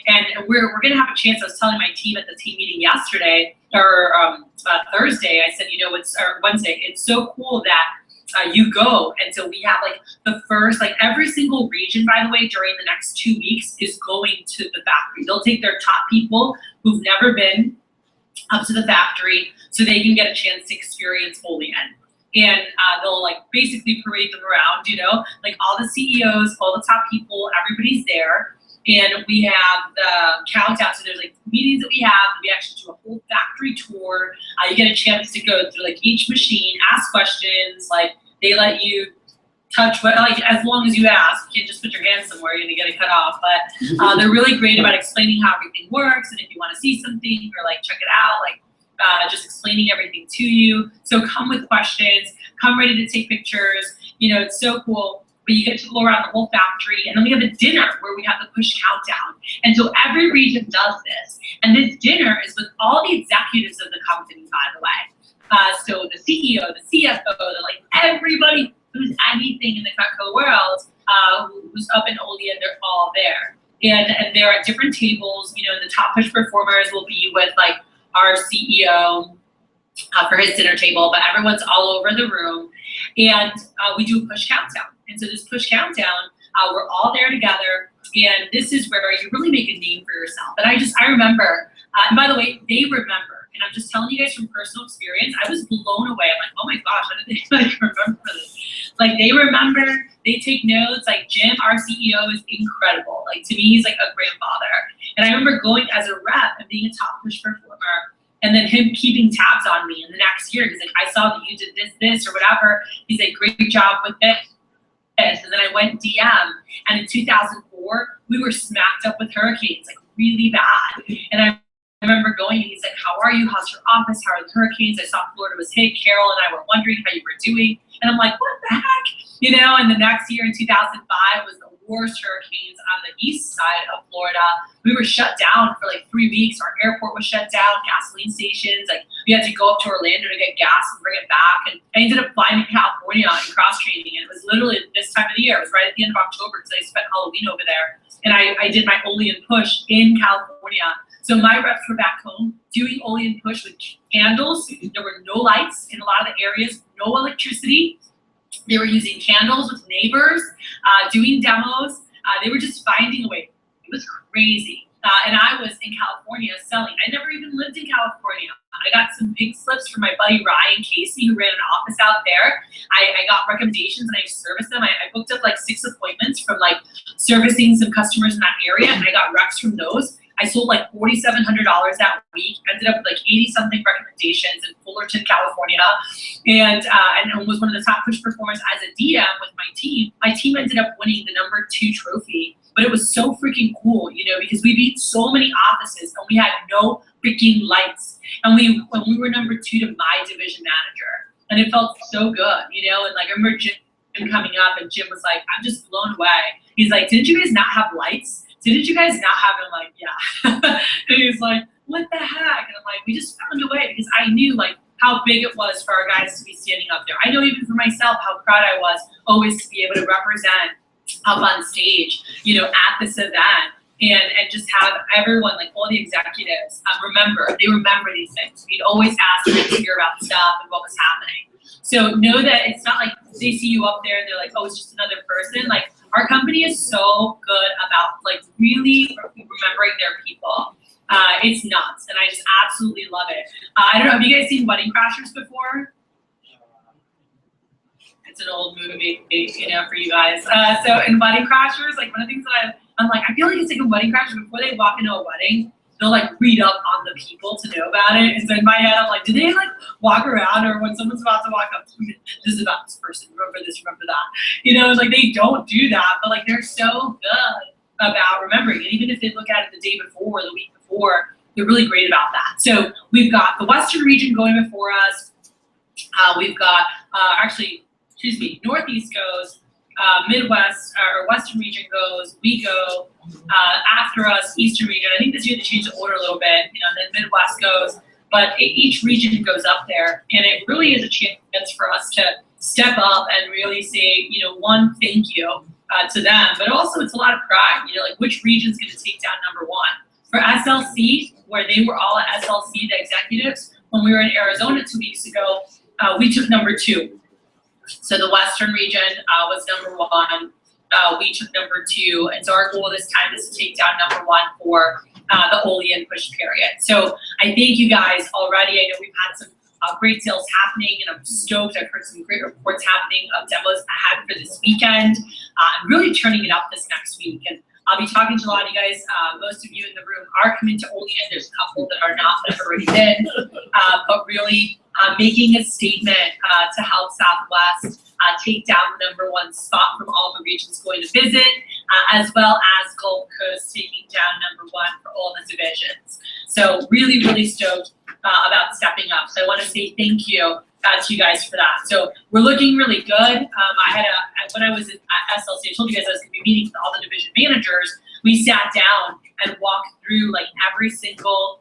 And we're gonna have a chance. I was telling my team at the team meeting yesterday or Thursday. I said, you know, or Wednesday. It's so cool that you go, and so we have like the first, like every single region, by the way, during the next 2 weeks is going to the factory. They'll take their top people who've never been up to the factory so they can get a chance to experience Olean. And they'll like basically parade them around, you know, like all the CEOs, all the top people, everybody's there. And we have the countdown. So there's like meetings that we have. We actually do a whole factory tour. You get a chance to go through like each machine, ask questions. Like they let you touch what, like as long as you ask. You can't just put your hand somewhere, you're gonna get it cut off. But they're really great about explaining how everything works. And if you want to see something or like check it out, like just explaining everything to you. So come with questions. Come ready to take pictures. You know, it's so cool. But you get to go around the whole factory, and then we have a dinner where we have the push countdown. And so every region does this. And this dinner is with all the executives of the company, by the way. So the CEO, the CFO, like everybody who's anything in the Cutco world who's up in Olean, they're all there. And they're at different tables. You know, the top push performers will be with like our CEO for his dinner table, but everyone's all over the room. And we do a push countdown. And so this push countdown, we're all there together, and this is where you really make a name for yourself. And I remember, and by the way, they remember, and I'm just telling you guys from personal experience, I was blown away. I'm like, oh my gosh, how did they like remember this? Like they remember, they take notes. Like Jim, our CEO, is incredible. Like to me, he's like a grandfather. And I remember going as a rep and being a top push performer, and then him keeping tabs on me in the next year. He's like, I saw that you did this, or whatever. He's like, great job with it. And then I went DM, and in 2004, we were smacked up with hurricanes, like really bad. And I remember going, and he's like, how are you? How's your office? How are the hurricanes? I saw Florida was hit. Carol and I were wondering how you were doing. And I'm like, what the heck? You know, and the next year in 2005 was the worst hurricanes on the east side of Florida. We were shut down for like 3 weeks. Our airport was shut down, gasoline stations. Like we had to go up to Orlando to get gas and bring it back. And I ended up flying to California and cross training. And it was literally this time of the year. It was right at the end of October because I spent Halloween over there. And I did my Olean push in California. So my reps were back home doing Olean push with candles. There were no lights in a lot of the areas, no electricity. They were using candles with neighbors, doing demos. They were just finding a way. It was crazy. And I was in California selling. I never even lived in California. I got some pink slips from my buddy Ryan Casey, who ran an office out there. I got recommendations and I serviced them. I booked up like 6 appointments from like servicing some customers in that area, and I got recs from those. I sold like $4,700 that week, ended up with like 80-something recommendations in Fullerton, California, and was one of the top push performers as a DM with my team. My team ended up winning the #2 trophy, but it was so freaking cool, you know, because we beat so many offices and we had no freaking lights. And when we were #2 to my division manager, and it felt so good, you know, and like I remember Jim coming up, and Jim was like, I'm just blown away. He's like, didn't you guys not have lights? Didn't you guys not have it? I'm like, yeah. And he was like, what the heck? And I'm like, we just found a way, because I knew like how big it was for our guys to be standing up there. I know even for myself how proud I was always to be able to represent up on stage, you know, at this event, and just have everyone, like all the executives, they remember these things. We'd always ask them to hear about stuff and what was happening. So know that it's not like they see you up there and they're like, oh, it's just another person. Like our company is so good about like really remembering their people. It's nuts, and I just absolutely love it. I don't know, have you guys seen Wedding Crashers before? It's an old movie, you know, for you guys. So in Wedding Crashers, like one of the things that I'm like, I feel like it's like a wedding crasher before they walk into a wedding, they'll like read up on the people to know about it. And so in my head, I'm like, do they like walk around, or when someone's about to walk up to me, this is about this person, remember this, remember that. You know, like they don't do that, but like they're so good about remembering it. Even if they look at it the day before or the week before, they're really great about that. So we've got the Western region going before us. We've got Northeast goes, Midwest or Western region goes, we go, after us, Eastern region. I think this year they changed the order a little bit, you know, then Midwest goes, but each region goes up there, and it really is a chance for us to step up and really say, you know, one, thank you to them, but also it's a lot of pride, you know, like which region's gonna take down number one. For SLC, where they were all at SLC, the executives, when we were in Arizona 2 weeks ago, we took number 2. So the Western region was number 1. We took number 2. And so our goal this time is to take down number 1 for the Olean push period. So I thank you guys already. I know we've had some great sales happening, and I'm stoked. I've heard some great reports happening of demos ahead for this weekend. I'm really turning it up this next week. And I'll be talking to a lot of you guys. Most of you in the room are coming to Olean. There's a couple that are not, that have already been. But really making a statement to help Southwest take down the number 1 spot from all the regions going to visit, as well as Gulf Coast taking down number 1 for all the divisions. So really, really stoked about stepping up. So I want to say thank you to you guys for that. So we're looking really good. I had when I was at SLC, I told you guys I was going to be meeting with all the division managers. We sat down and walked through like every single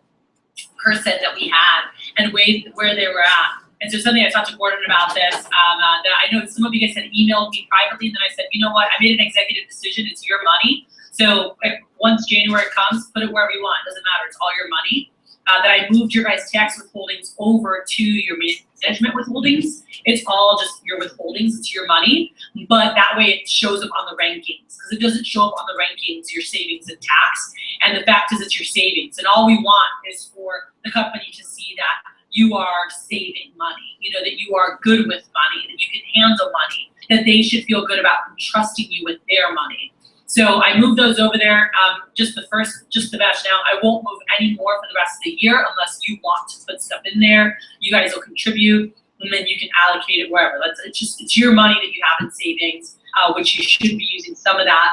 person that we had and where they were at. And so something I talked to Gordon about this, that I know some of you guys had emailed me privately, and then I said, you know what, I made an executive decision, it's your money. So once January comes, put it wherever you want, it doesn't matter, it's all your money. That I moved your guys' tax withholdings over to your management withholdings. It's all just your withholdings, it's your money, but that way it shows up on the rankings, because it doesn't show up on the rankings, your savings and tax. And the fact is it's your savings, and all we want is for the company to see that you are saving money, you know, that you are good with money, that you can handle money, that they should feel good about trusting you with their money. So I moved those over there, just the batch now. I won't move any more for the rest of the year unless you want to put stuff in there. You guys will contribute, and then you can allocate it wherever. It's your money that you have in savings, which you should be using some of that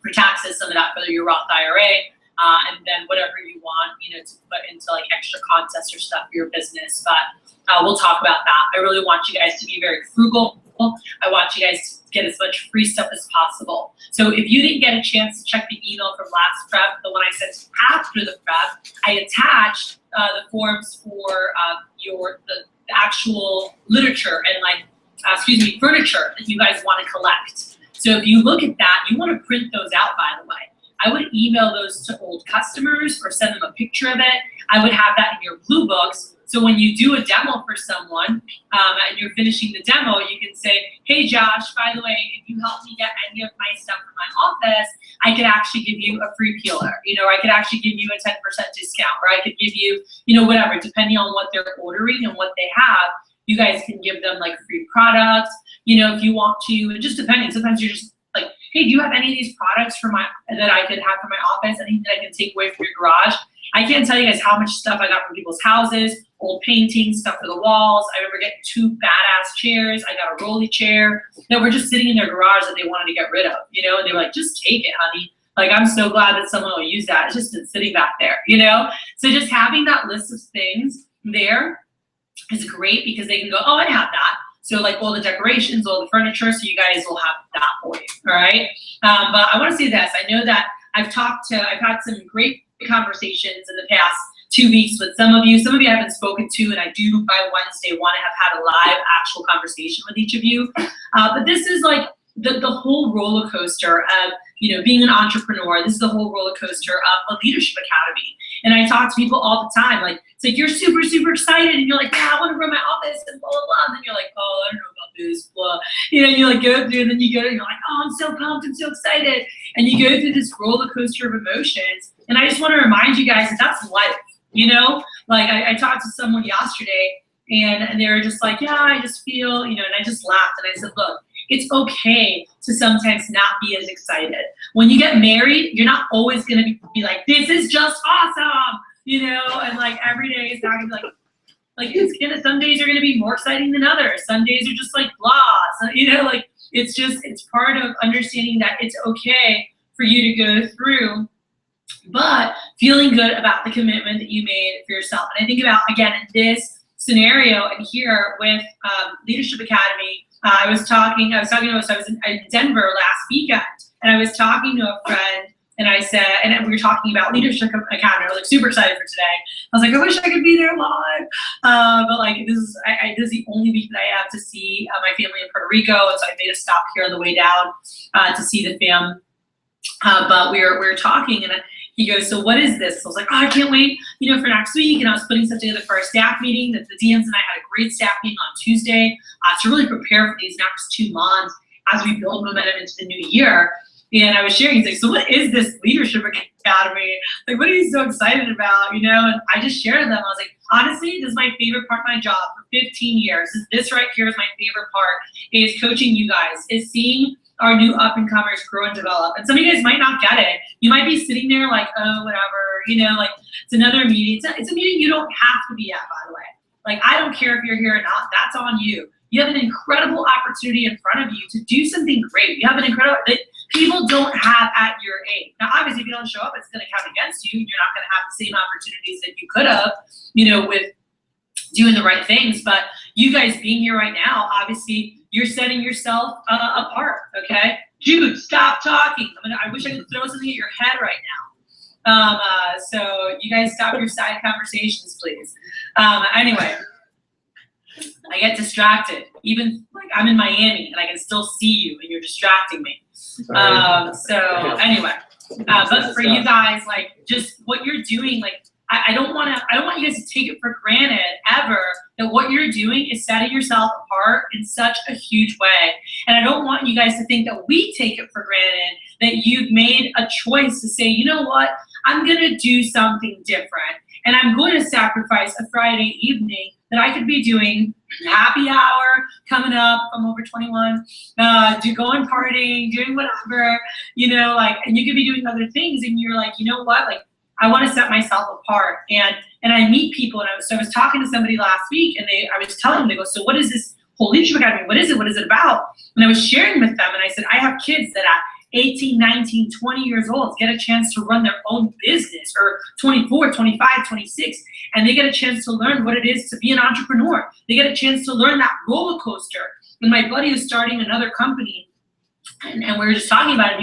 for taxes, some of that for your Roth IRA, and then whatever you want, you know, to put into like extra contests or stuff for your business. But we'll talk about that. I really want you guys to be very frugal. I want you guys to get as much free stuff as possible. So if you didn't get a chance to check the email from last prep, the one I sent after the prep, I attached the forms for the actual literature and furniture that you guys want to collect. So if you look at that, you want to print those out, by the way. I would email those to old customers or send them a picture of it. I would have that in your blue books. So when you do a demo for someone and you're finishing the demo, you can say, hey, Josh, by the way, if you help me get any of my stuff from my office, I could actually give you a free peeler. You know, I could actually give you a 10% discount, or I could give you, you know, whatever, depending on what they're ordering and what they have. You guys can give them like free products, you know, if you want to, and just depending. Sometimes you're just like, hey, do you have any of these products that I could have for my office? Anything that I can take away from your garage? I can't tell you guys how much stuff I got from people's houses, old paintings, stuff for the walls. I remember getting 2 badass chairs. I got a rolly chair that were just sitting in their garage that they wanted to get rid of, you know, and they were like, just take it, honey. Like, I'm so glad that someone will use that. It's just been sitting back there, you know? So just having that list of things there is great, because they can go, oh, I have that. So like all the decorations, all the furniture, so you guys will have that for you, all right? But I want to say this. I know that I've had some great conversations in the past 2 weeks with some of you. Some of you I haven't spoken to, and I do by Wednesday want to have had a live actual conversation with each of you. But this is like the whole roller coaster of, you know, being an entrepreneur. This is the whole roller coaster of a leadership academy. And I talk to people all the time, like, it's like you're super, super excited, and you're like, yeah, I want to run my office, and blah, blah, blah. And then you're like, oh, I don't know about this, blah. You know, you like go through, and then you go, and you're like, oh, I'm so pumped, I'm so excited. And you go through this roller coaster of emotions. And I just want to remind you guys that that's life, you know? Like I talked to someone yesterday and they were just like, yeah, I just feel, you know, and I just laughed and I said, look, it's okay to sometimes not be as excited. When you get married, you're not always gonna be like, this is just awesome, you know, and like every day is not gonna be like it's gonna, some days are gonna be more exciting than others. Some days are just like blah, so, you know, like it's part of understanding that it's okay for you to go through, but feeling good about the commitment that you made for yourself. And I think about, again, in this scenario and here with Leadership Academy, I was in Denver last weekend, and I was talking to a friend, and I said, and we were talking about Leadership Academy. I was like super excited for today. I was like, I wish I could be there live, but like this is the only week that I have to see my family in Puerto Rico, and so I made a stop here on the way down to see the fam. But we were talking, and he goes, so what is this? So I was like, oh, I can't wait, you know, for next week. And I was putting stuff together for our staff meeting. The DMs and I had a great staff meeting on Tuesday to really prepare for these next 2 months as we build momentum into the new year. And I was sharing, he's like, so what is this Leadership Academy? Like, what are you so excited about, you know? And I just shared with them. I was like, honestly, this is my favorite part of my job for 15 years. This right here is my favorite part, is coaching you guys, is seeing our new up-and-comers grow and develop. And some of you guys might not get it. You might be sitting there like, oh, whatever, you know, like it's another meeting. It's a meeting you don't have to be at, by the way. Like, I don't care if you're here or not. That's on you. You have an incredible opportunity in front of you to do something great. You have an incredible, that people don't have at your age. Now, obviously, if you don't show up, it's going to count against you. You're not going to have the same opportunities that you could have, you know, with doing the right things. But you guys being here right now, obviously, you're setting yourself apart, okay? Jude, stop talking. I wish I could throw something at your head right now. So you guys stop your side conversations, please. Anyway, I get distracted. Even like I'm in Miami and I can still see you and you're distracting me. So anyway, but for you guys, like just what you're doing, like I don't want you guys to take it for granted ever that what you're doing is setting yourself apart in such a huge way. And I don't want you guys to think that we take it for granted that you've made a choice to say, you know what, I'm gonna do something different. And I'm going to sacrifice a Friday evening that I could be doing happy hour coming up. I'm over 21, going partying, doing whatever, you know, like, and you could be doing other things. And you're like, you know what, like, I want to set myself apart. And I meet people, and I was talking to somebody last week, and I was telling them, they go, so what is this whole Leadership Academy? What is it? What is it about? And I was sharing with them, and I said, I have kids that at 18, 19, 20 years old get a chance to run their own business, or 24, 25, 26, and they get a chance to learn what it is to be an entrepreneur. They get a chance to learn that roller coaster. And my buddy is starting another company, and we were just talking about it.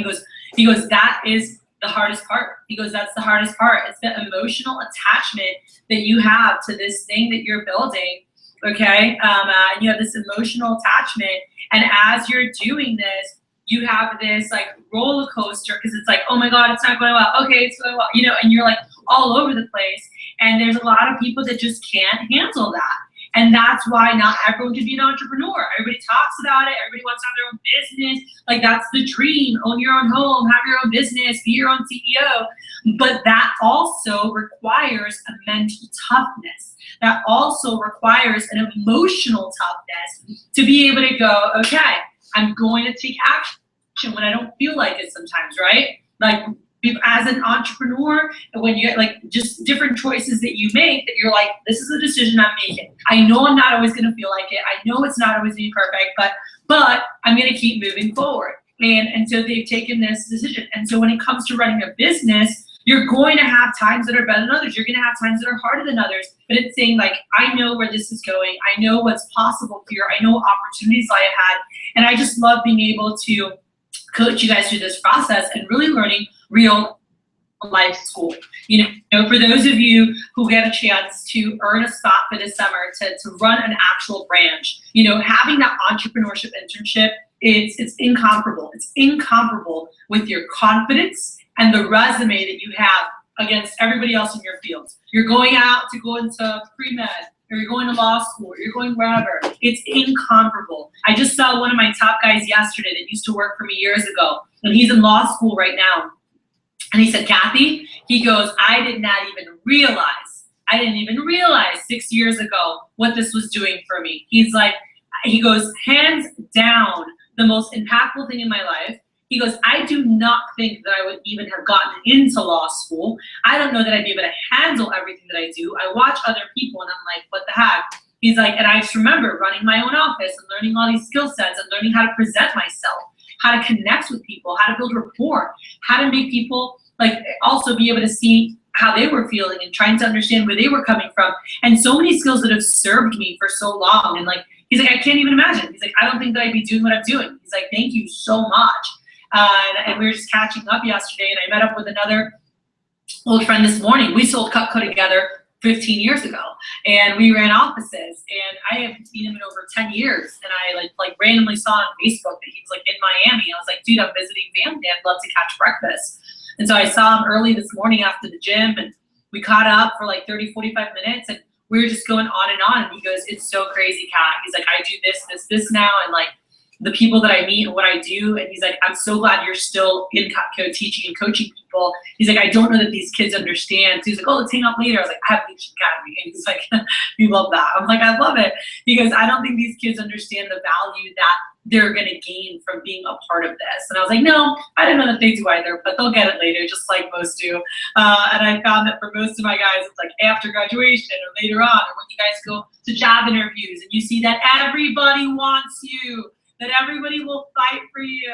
He goes, that is the hardest part. He goes, that's the hardest part. It's the emotional attachment that you have to this thing that you're building, okay? And you have this emotional attachment, and as you're doing this, you have this like roller coaster, because it's like, oh my God, it's not going well. Okay, it's going well, you know, and you're like all over the place. And there's a lot of people that just can't handle that. And that's why not everyone can be an entrepreneur. Everybody talks about it. Everybody wants to have their own business. Like, that's the dream. Own your own home, have your own business, be your own CEO. But that also requires a mental toughness. That also requires an emotional toughness to be able to go, okay, I'm going to take action when I don't feel like it sometimes, right? Like, as an entrepreneur, when you get like just different choices that you make, that you're like, this is a decision I'm making. I know I'm not always going to feel like it. I know it's not always going to be perfect, but I'm going to keep moving forward. And so they've taken this decision. And so when it comes to running a business, you're going to have times that are better than others. You're going to have times that are harder than others. But it's saying, like, I know where this is going. I know what's possible here. I know what opportunities I had. And I just love being able to coach you guys through this process and really learning real life school. You know, for those of you who get a chance to earn a spot for this summer to run an actual branch, you know, having that entrepreneurship internship, it's incomparable. It's incomparable with your confidence and the resume that you have against everybody else in your field. You're going out to go into pre-med, or you're going to law school, or you're going wherever. It's incomparable. I just saw one of my top guys yesterday that used to work for me years ago, and he's in law school right now. And he said, Kathy, he goes, I didn't even realize 6 years ago what this was doing for me. He goes, hands down, the most impactful thing in my life. He goes, I do not think that I would even have gotten into law school. I don't know that I'd be able to handle everything that I do. I watch other people and I'm like, what the heck? He's like, and I just remember running my own office and learning all these skill sets and learning how to present myself, how to connect with people, how to build rapport, how to make people like also be able to see how they were feeling and trying to understand where they were coming from. And so many skills that have served me for so long. And like, he's like, I can't even imagine. He's like, I don't think that I'd be doing what I'm doing. He's like, thank you so much. And we were just catching up yesterday, and I met up with another old friend this morning. We sold Cutco together 15 years ago, and we ran offices. And I haven't seen him in over 10 years. And I like randomly saw on Facebook that he was like in Miami. I was like, dude, I'm visiting family. I'd love to catch breakfast. And so I saw him early this morning after the gym, and we caught up for like 30, 45 minutes, and we were just going on and on. And he goes, it's so crazy, Kat. He's like, I do this now, and like the people that I meet and what I do. And he's like, I'm so glad you're still in Cutco teaching and coaching people. He's like, I don't know that these kids understand. So he's like, oh, let's hang out later. I was like, I have Leadership Academy. And he's like, you love that. I'm like, I love it. He goes, I don't think these kids understand the value that they're going to gain from being a part of this. And I was like, no, I don't know that they do either, but they'll get it later, just like most do. And I found that for most of my guys, it's like after graduation or later on, or when you guys go to job interviews and you see that everybody wants you, that everybody will fight for you,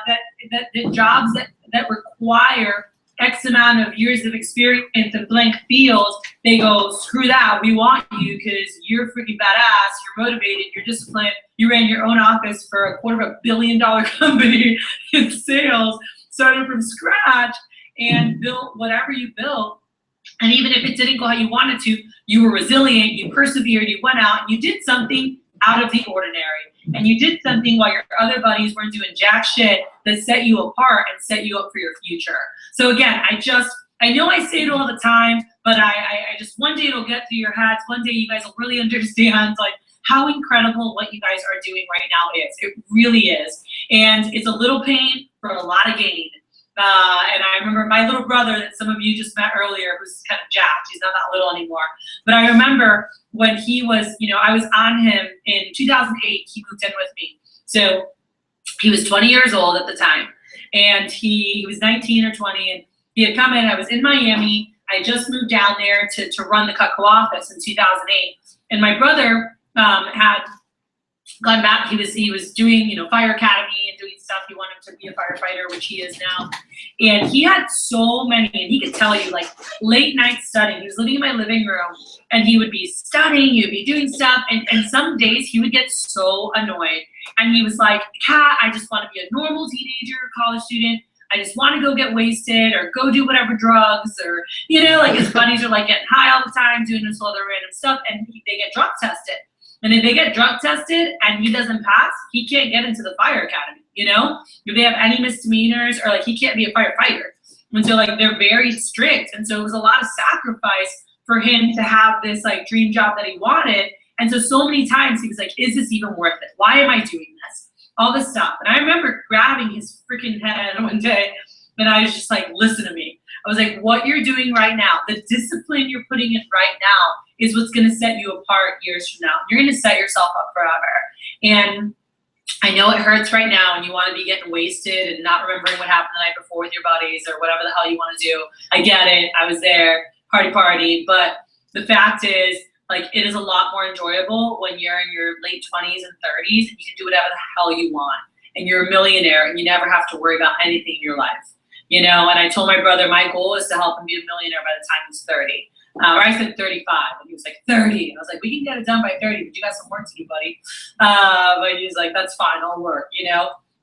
that the jobs that require X amount of years of experience in blank fields, they go, screw that, we want you because you're freaking badass, you're motivated, you're disciplined, you ran your own office for $250 million company in sales, started from scratch and built whatever you built. And even if it didn't go how you wanted to, you were resilient, you persevered, you went out and you did something out of the ordinary. And you did something while your other buddies weren't doing jack shit that set you apart and set you up for your future. So again, I know I say it all the time, but I just, one day it'll get through your heads. One day you guys will really understand like how incredible what you guys are doing right now is. It really is. And it's a little pain for a lot of gain. And I remember my little brother that some of you just met earlier, who's kind of jacked. He's not that little anymore. But I remember when he was, I was on him in 2008, he moved in with me. So he was 20 years old at the time. And he was 19 or 20, and he had come in. I was in Miami. I just moved down there to run the Cutco office in 2008. And my brother had gone back. He was doing, fire academy and doing stuff. He wanted to be a firefighter, which he is now. And he had so many, and he could tell you, like, late night studying. He was living in my living room, and he would be studying, he would be doing stuff, and some days he would get so annoyed. And he was like, Kat, I just want to be a normal teenager, college student. I just want to go get wasted or go do whatever drugs or, like his buddies are like getting high all the time, doing this other random stuff, and they get drug tested. And if they get drug tested and he doesn't pass, he can't get into the fire academy, If they have any misdemeanors or, like, he can't be a firefighter. And so, like, they're very strict. And so it was a lot of sacrifice for him to have this, like, dream job that he wanted. And so many times he was like, is this even worth it? Why am I doing this? All this stuff. And I remember grabbing his freaking head one day, and I was just like, listen to me. I was like, what you're doing right now, the discipline you're putting in right now is what's going to set you apart years from now. You're going to set yourself up forever. And I know it hurts right now, and you want to be getting wasted and not remembering what happened the night before with your buddies or whatever the hell you want to do. I get it. I was there, party. But the fact is, like, it is a lot more enjoyable when you're in your late 20s and 30s and you can do whatever the hell you want. And you're a millionaire and you never have to worry about anything in your life. And I told my brother my goal is to help him be a millionaire by the time he's 30. Or I said 35, and he was like, 30. And I was like, we can get it done by 30, but you got some work to do, buddy. But he was like, that's fine, I'll work,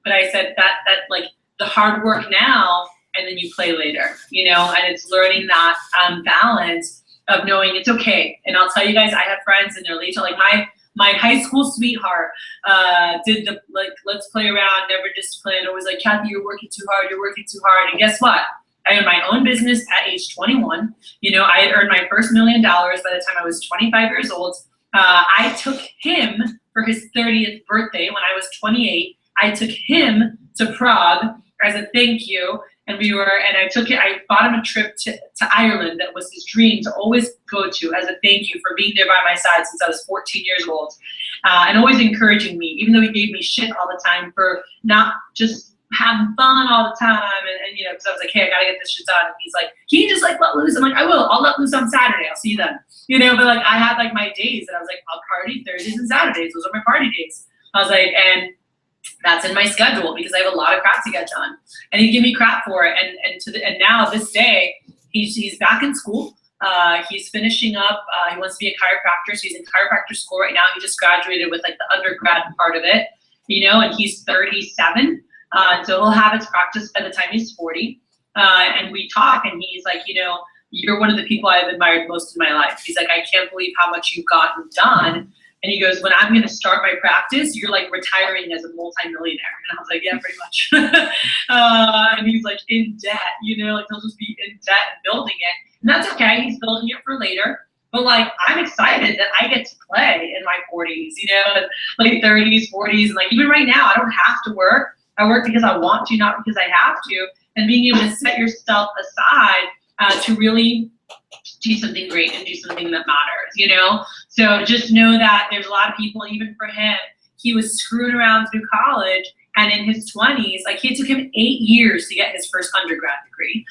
But I said that like the hard work now, and then you play later, and it's learning that balance of knowing it's okay. And I'll tell you guys, I have friends in their late, like my high school sweetheart did the, like, let's play around, never disciplined, always like, Kathy, you're working too hard. And guess what? I owned my own business at age 21. I had earned my first $1 million by the time I was 25 years old. I took him for his 30th birthday when I was 28. I took him to Prague as a thank you. and I bought him a trip to Ireland that was his dream to always go to as a thank you for being there by my side since I was 14 years old, and always encouraging me, even though he gave me shit all the time for not just having fun all the time, and you know, because I was like, hey, I gotta get this shit done. And he's like, can you just like let loose? I'm like, I will. I'll let loose on Saturday. I'll see you then. You know, but like I had like my days, and I was like, I'll party Thursdays and Saturdays. Those are my party days. I was like, and that's in my schedule because I have a lot of crap to get done. And he'd give me crap for it. And now this day, he's back in school. He's finishing up. He wants to be a chiropractor, so he's in chiropractor school right now. He just graduated with like the undergrad part of it, you know, and he's 37. So he'll have his practice by the time he's 40. And we talk, and he's like, you know, you're one of the people I've admired most in my life. He's like, I can't believe how much you've gotten done. And he goes, when I'm going to start my practice, you're like retiring as a multimillionaire. And I was like, yeah, pretty much. And he's like in debt, you know, like he'll just be in debt and building it. And that's okay. He's building it for later. But like, I'm excited that I get to play in my 40s, you know, and late 30s, 40s. And like, even right now, I don't have to work. I work because I want to, not because I have to. And being able to set yourself aside to really do something great and do something that matters, you know? So just know that there's a lot of people, even for him, he was screwing around through college, and in his 20s, like it took him 8 years to get his first undergrad degree.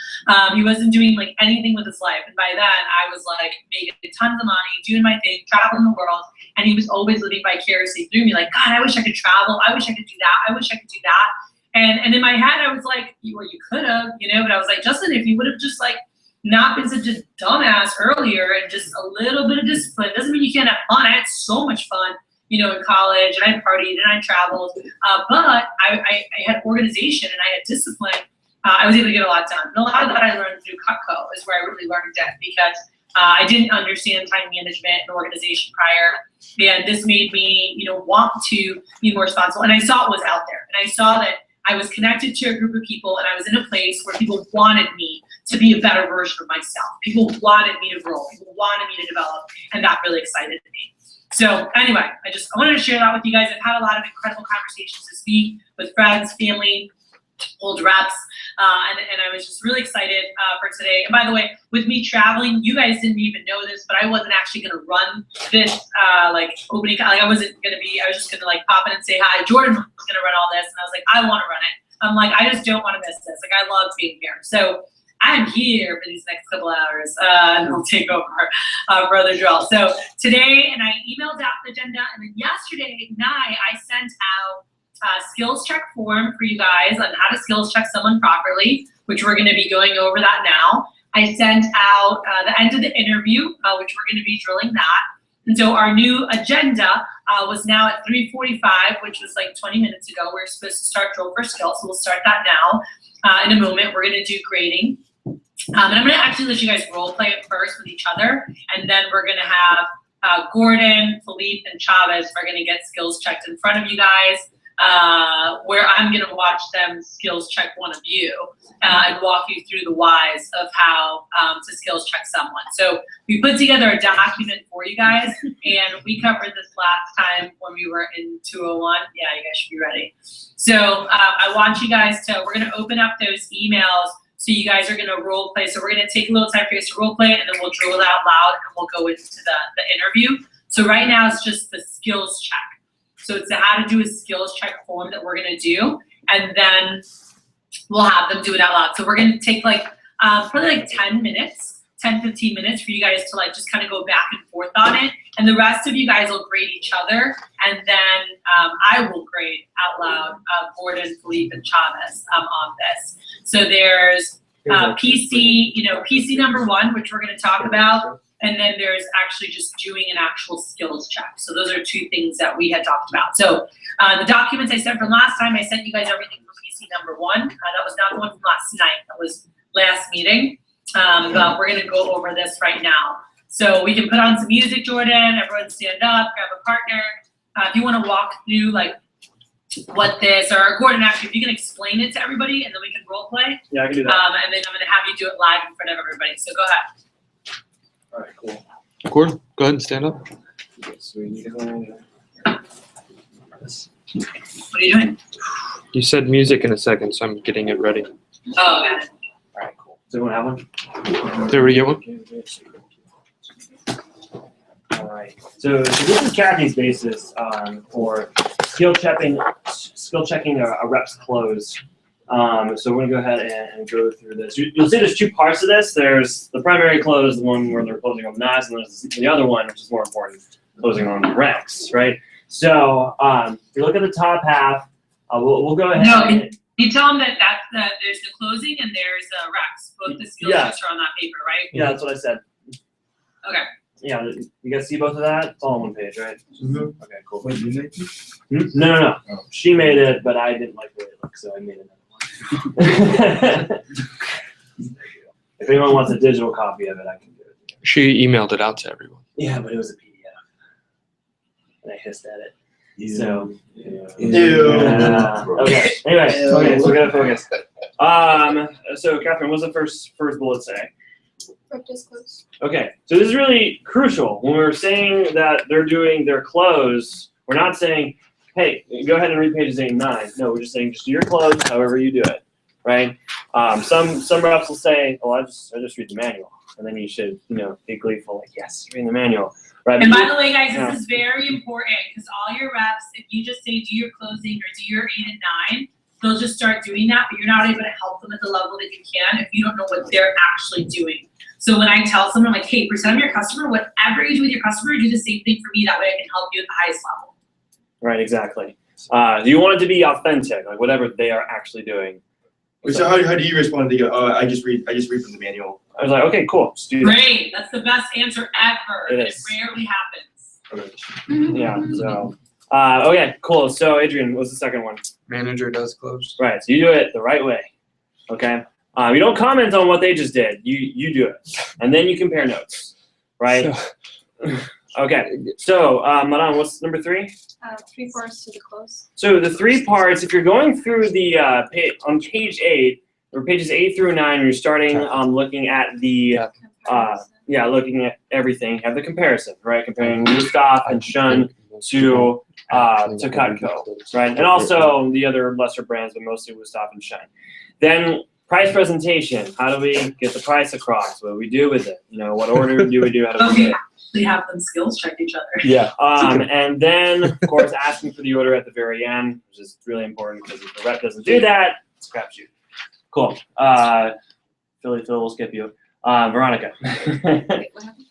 He wasn't doing like anything with his life. And by then I was like making tons of money, doing my thing, traveling the world. And he was always living vicariously through me. Like, God, I wish I could travel. I wish I could do that. I wish I could do that. And in my head, I was like, well, you could have, you know, but I was like, Justin, if you would have just like not been such a dumbass earlier and just a little bit of discipline, doesn't mean you can't have fun. I had so much fun, you know, in college, and I partied and I traveled, but I had organization and I had discipline. I was able to get a lot done. And a lot of that I learned through Cutco is where I really learned it, because I didn't understand time management and organization prior. And this made me, you know, want to be more responsible. And I saw it was out there. And I saw that I was connected to a group of people, and I was in a place where people wanted me to be a better version of myself. People wanted me to grow. People wanted me to develop. And that really excited me. So anyway, I wanted to share that with you guys. I've had a lot of incredible conversations this week with friends, family, old reps, and I was just really excited for today. And by the way, with me traveling, you guys didn't even know this, but I wasn't actually going to run this like opening. Like I was just going to like pop in and say hi. Jordan was going to run all this, and I was like, I want to run it. I'm like, I just don't want to miss this. Like I love being here. So I'm here for these next couple hours, and we'll take over for other drill. So today, and I emailed out the agenda, and then yesterday night I sent out skills check form for you guys on how to skills check someone properly, which we're going to be going over that now. I sent out the end of the interview, which we're going to be drilling that. And so our new agenda was now at 3:45, which was like 20 minutes ago. We're supposed to start drill for skills, so we'll start that now. In a moment, we're going to do grading. And I'm going to actually let you guys role play it first with each other, and then we're going to have Gordon, Philippe, and Chavez are going to get skills checked in front of you guys. Where I'm going to watch them skills check one of you and walk you through the whys of how to skills check someone. So we put together a document for you guys, and we covered this last time when we were in 201. Yeah, you guys should be ready. So I want you guys to, we're going to open up those emails. So you guys are going to role play. So we're going to take a little time for you guys to role play, and then we'll drill it out loud, and we'll go into the interview. So right now it's just the skills check. So it's how to do a skills check form that we're going to do, and then we'll have them do it out loud. So we're going to take like probably like 10 minutes, 10, 15 minutes for you guys to like just kind of go back and forth on it. And the rest of you guys will grade each other, and then I will grade out loud Gordon, Philippe, and Chavez on this. So there's PC, you know, PC number 1, which we're going to talk about. And then there's actually just doing an actual skills check. So those are 2 things that we had talked about. So the documents I sent from last time, I sent you guys everything for PC number 1. That was not the one from last night. That was last meeting. But we're going to go over this right now. So we can put on some music, Jordan. Everyone stand up, grab a partner. If you want to walk through like what this, or Gordon, actually, if you can explain it to everybody, and then we can role play. Yeah, I can do that. And then I'm going to have you do it live in front of everybody. So go ahead. All right, cool. Gordon, go ahead and stand up. So we need What are you doing? You said music in a second, so I'm getting it ready. Oh, got it. All right, cool. Does everyone have one? There we go. All right. So this is Kathy's basis for skill checking a rep's close. So we're gonna go ahead and go through this. You'll see there's two parts to this. There's the primary close, the one where they're closing on knives, and there's the other one, which is more important, closing on recs, right? So if you look at the top half, we'll go ahead. No, you tell them that there's the closing and there's recs. Both the skills Yeah. checks are on that paper, right? Yeah, that's what I said. Okay. Yeah, you guys see both of that? It's all on one page, right? Mhm. Okay, cool. Wait, you make it? No. Oh. She made it, but I didn't like the way it looked, so I made another one. If anyone wants a digital copy of it, I can do it. She emailed it out to everyone. Yeah, but it was a PDF, and I hissed at it. So. Ew. Okay. Anyway. Okay. So we gotta focus. So Catherine, what's the first bullet say? Rep disclose. Okay, so this is really crucial. When we're saying that they're doing their close, we're not saying, hey, go ahead and read pages 8 and 9. No, we're just saying just do your close however you do it, right? Some reps will say, oh, I just read the manual. And then you should, be gleeful, like, yes, read the manual. Right? And by the way, guys, Yeah. this is very important because all your reps, if you just say do your closing or do your 8 and 9, they'll just start doing that, but you're not able to help them at the level that you can if you don't know what they're actually doing. So when I tell someone, like, hey, present your customer, whatever you do with your customer, do the same thing for me. That way I can help you at the highest level. Right, exactly. You want it to be authentic, like whatever they are actually doing. So how do you respond to the, I just read from the manual? I was like, okay, cool, just do that. Great. That's the best answer ever. It It is. rarely happens. Yeah, so, okay, cool. So Adrian, what's the second one? Manager does close. Right, so you do it the right way, okay? You don't comment on what they just did. You do it, and then you compare notes, right? Okay. So, Madan, what's number 3? 3 parts to the close. So the 3 parts, if you're going through the on page 8 or pages 8 through 9, you're starting looking at the looking at everything. You have the comparison, right? Comparing Gustav and Shun to Cutco, right? And also the other lesser brands, but mostly Gustav and Shun. Then price presentation. How do we get the price across? What do we do with it? What order do we do? How do we do it? We have them skills check each other. Yeah. And then, of course, asking for the order at the very end, which is really important because if the rep doesn't do that, it's a crapshoot. Cool. Phil will skip you. Veronica. Wait, what happened?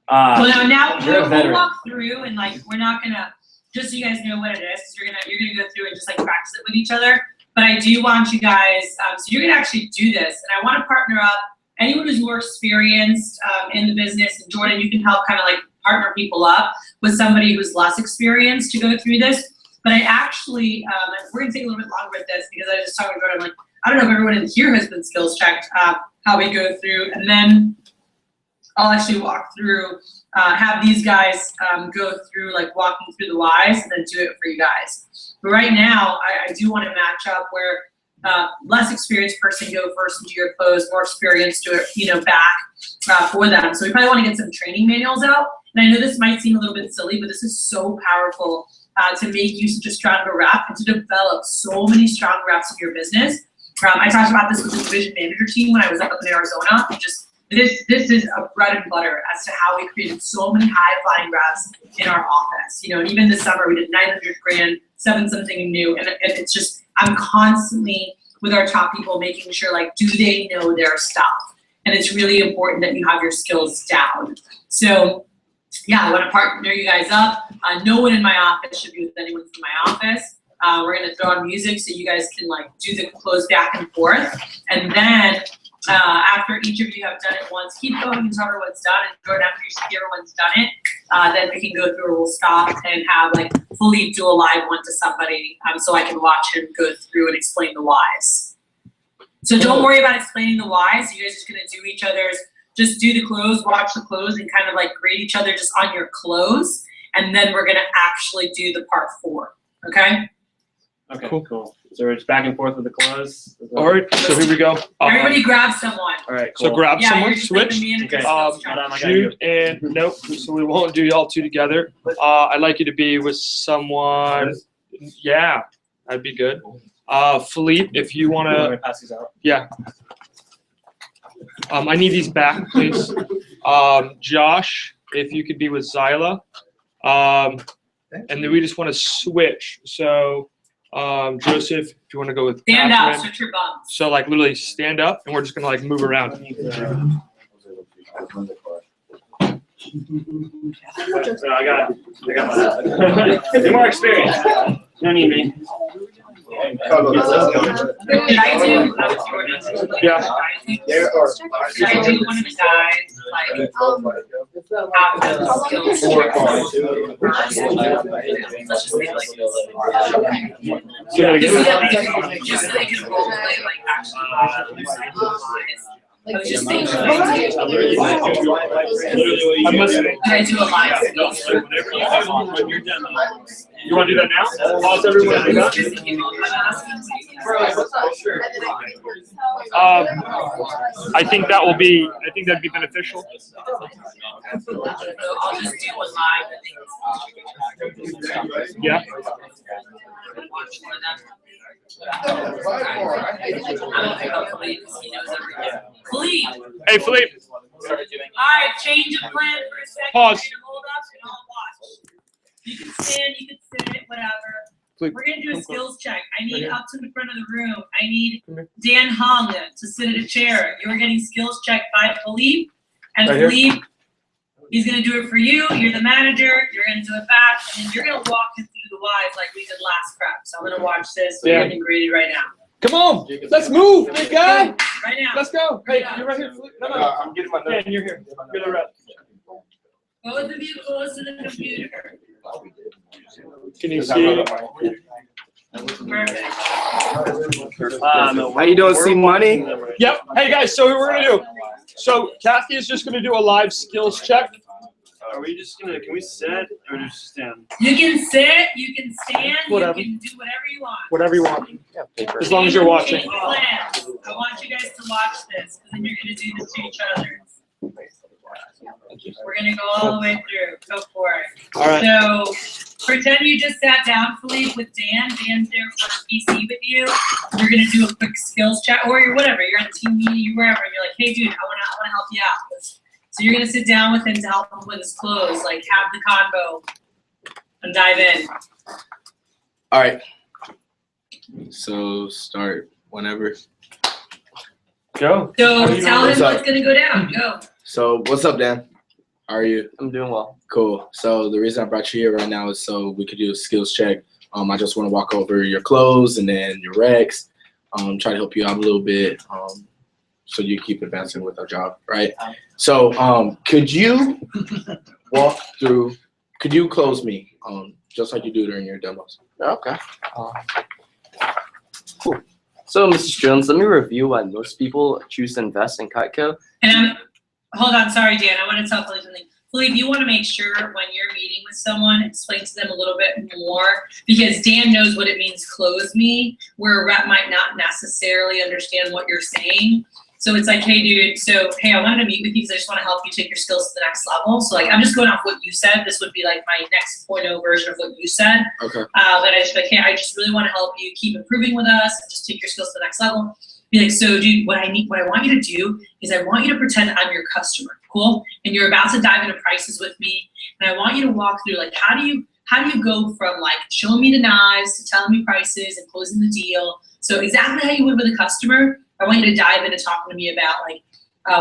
Well, now you're a we'll veteran. walk through and we're not gonna, just so you guys know what it is, you're gonna go through and just practice it with each other. But I do want you guys, so you're gonna actually do this, and I want to partner up. Anyone who's more experienced in the business, and Jordan, you can help partner people up with somebody who's less experienced to go through this. But I actually, we're gonna take a little bit longer with this because I was just talking to Jordan, I don't know if everyone in here has been skills checked, how we go through, and then I'll actually walk through, have these guys go through walking through the whys and then do it for you guys. But right now, I do want to match up where less experienced person go first and do your close, more experienced do it, back for them. So we probably want to get some training manuals out. And I know this might seem a little bit silly, but this is so powerful to make you such a stronger rep and to develop so many strong reps in your business. I talked about this with the division manager team when I was up in Arizona. This is a bread and butter as to how we created so many high-flying reps in our office. And even this summer we did 900 grand, 7 something new, and it's just, I'm constantly with our top people making sure do they know their stuff? And it's really important that you have your skills down. So yeah, I want to partner you guys up. No one in my office should be with anyone from my office. We're gonna throw on music so you guys can do the close back and forth, and then after each of you have done it once, keep going until everyone's done. And Jordan, after you see everyone's done it, then we can go through. We'll stop and have fully do a live one to somebody, so I can watch him go through and explain the whys. So don't worry about explaining the whys. You guys are just gonna do each other's. Just do the close, watch the close, and kind of grade each other just on your close, and then we're gonna actually do the part 4. Okay. Okay, Cool. cool. So we're just back and forth with the close. All right, so here we go. Everybody grab someone. All right, cool. So grab Yeah, someone, you're just like the switch. manager Okay. skills check. Madam, I got you. Jude and nope, so we won't do y'all 2 together. I'd like you to be with someone. Yeah, that'd be good. Philippe, if you want to pass these out. Yeah. I need these back, please. Josh, if you could be with Zyla. And then we just want to switch. So, Joseph, if you want to go with Stand up, Catherine. switch your bums. So, like, literally stand up, and we're just going to, like, move around. So I got my more experience. You don't need me. Did I do? Yeah. Did I do one of the guys like have the skills Let's just make like Say that just so they can role play like actually I was just thinking. I'm listening. Can I do a live skills? You want to do that now? Pause everyone. Are done? I think that'd be beneficial. I'll just do a live. Yeah. Watch for them. I don't think I'll believe he knows everything. Philippe. Hey, Philippe. Alright, change of plan for a second. Pause. You're gonna hold up and I'll watch. You can stand, you can sit, whatever. Philippe, We're gonna do a come skills check. I need Right up to the front of the room. I need Come here. Dan Hong to sit at a chair. You're getting skills checked by Philippe. And Right here. Philippe, he's gonna do it for you. You're the manager. You're gonna do it back, and then you're gonna walk him through the whys like we did last prep. So I'm gonna watch this. We're Yeah. getting greedy right now. Come on. Let's move, big guy. Right now. Let's go. Hey, you're right here, Philippe. No. I'm getting my Dan, you're here. You're the rep. Both of you close to the computer. Can you see? Perfect. How you doing, see money? Yep. Hey, guys, so what we're going to do. So Kathy is just going to do a live skills check. Are we just gonna? Can we sit or just stand? You can sit, you can stand, Whatever. you can do whatever you want. Whatever you want. As long as you're watching. Change plans. I want you guys to watch this, because then you're gonna do this to each other. We're gonna go all the way through. Go for it. All right. So pretend you just sat down, Philippe, with Dan. Dan's there for a PC with you. You're gonna do a quick skills chat, or you're whatever. You're at a team meeting, you're wherever, and you're like, hey, dude, I wanna help you out. So you're gonna sit down with him to help him with his clothes, like have the convo and dive in. All right. So start whenever. Go. So tell him What's up? what's gonna go down. Go. So what's up, Dan? How are you? I'm doing well. Cool. So the reason I brought you here right now is so we could do a skills check. I just want to walk over your clothes and then your recs. Try to help you out a little bit. So you keep advancing with our job, right? So could you walk through? Could you close me? Just like you do during your demos. Okay. Cool. So, Mrs. Jones, let me review why most people choose to invest in Cutco. And hold on, sorry, Dan. I want to tell Philippe something. Philippe, you want to make sure when you're meeting with someone, explain to them a little bit more, because Dan knows what it means, close me, where a rep might not necessarily understand what you're saying. So it's like, hey, dude, so, hey, I wanted to meet with you because I just want to help you take your skills to the next level. So, like, I'm just going off what you said. This would be, like, my next 0.0 version of what you said. Okay. But I just like, hey, I just really want to help you keep improving with us and just take your skills to the next level. Be like, so, dude, what I want you to do is I want you to pretend I'm your customer, cool? And you're about to dive into prices with me. And I want you to walk through, like, how do you go from, like, showing me the knives to telling me prices and closing the deal? So exactly how you would with a customer. I want you to dive into talking to me about like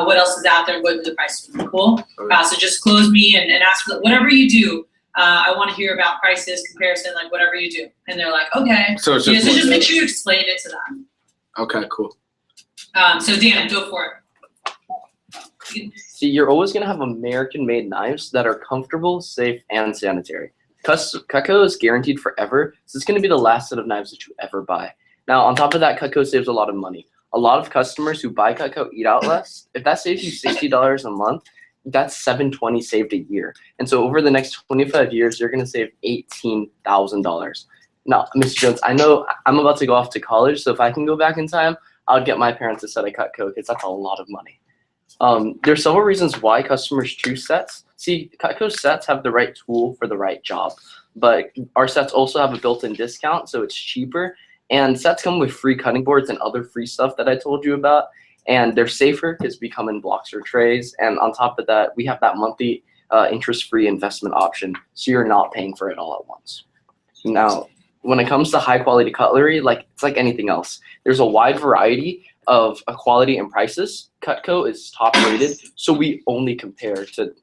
what else is out there and what the prices are. Cool. So just close me and ask for whatever you do. I want to hear about prices, comparison, like whatever you do. And they're like, okay. So it's So just just make sure you explain it to them. Okay, cool. So Dan, go for it. See, you're always going to have American-made knives that are comfortable, safe, and sanitary. Cutco is guaranteed forever, so it's going to be the last set of knives that you ever buy. Now, on top of that, Cutco saves a lot of money. A lot of customers who buy Cutco eat out less. If that saves you $60 a month, that's $720 saved a year. And so over the next 25 years, you're going to save $18,000. Now, Mr. Jones, I know I'm about to go off to college, so if I can go back in time, I'll get my parents a set of Cutco because that's a lot of money. There's several reasons why customers choose sets. See, Cutco sets have the right tool for the right job. but our sets also have a built-in discount, so it's cheaper. And sets come with free cutting boards and other free stuff that I told you about. And they're safer because we come in blocks or trays. And on top of that, we have that monthly interest-free investment option, so you're not paying for it all at once. Now, when it comes to high-quality cutlery, it's like anything else. There's a wide variety of quality and prices. Cutco is top-rated, so we only compare to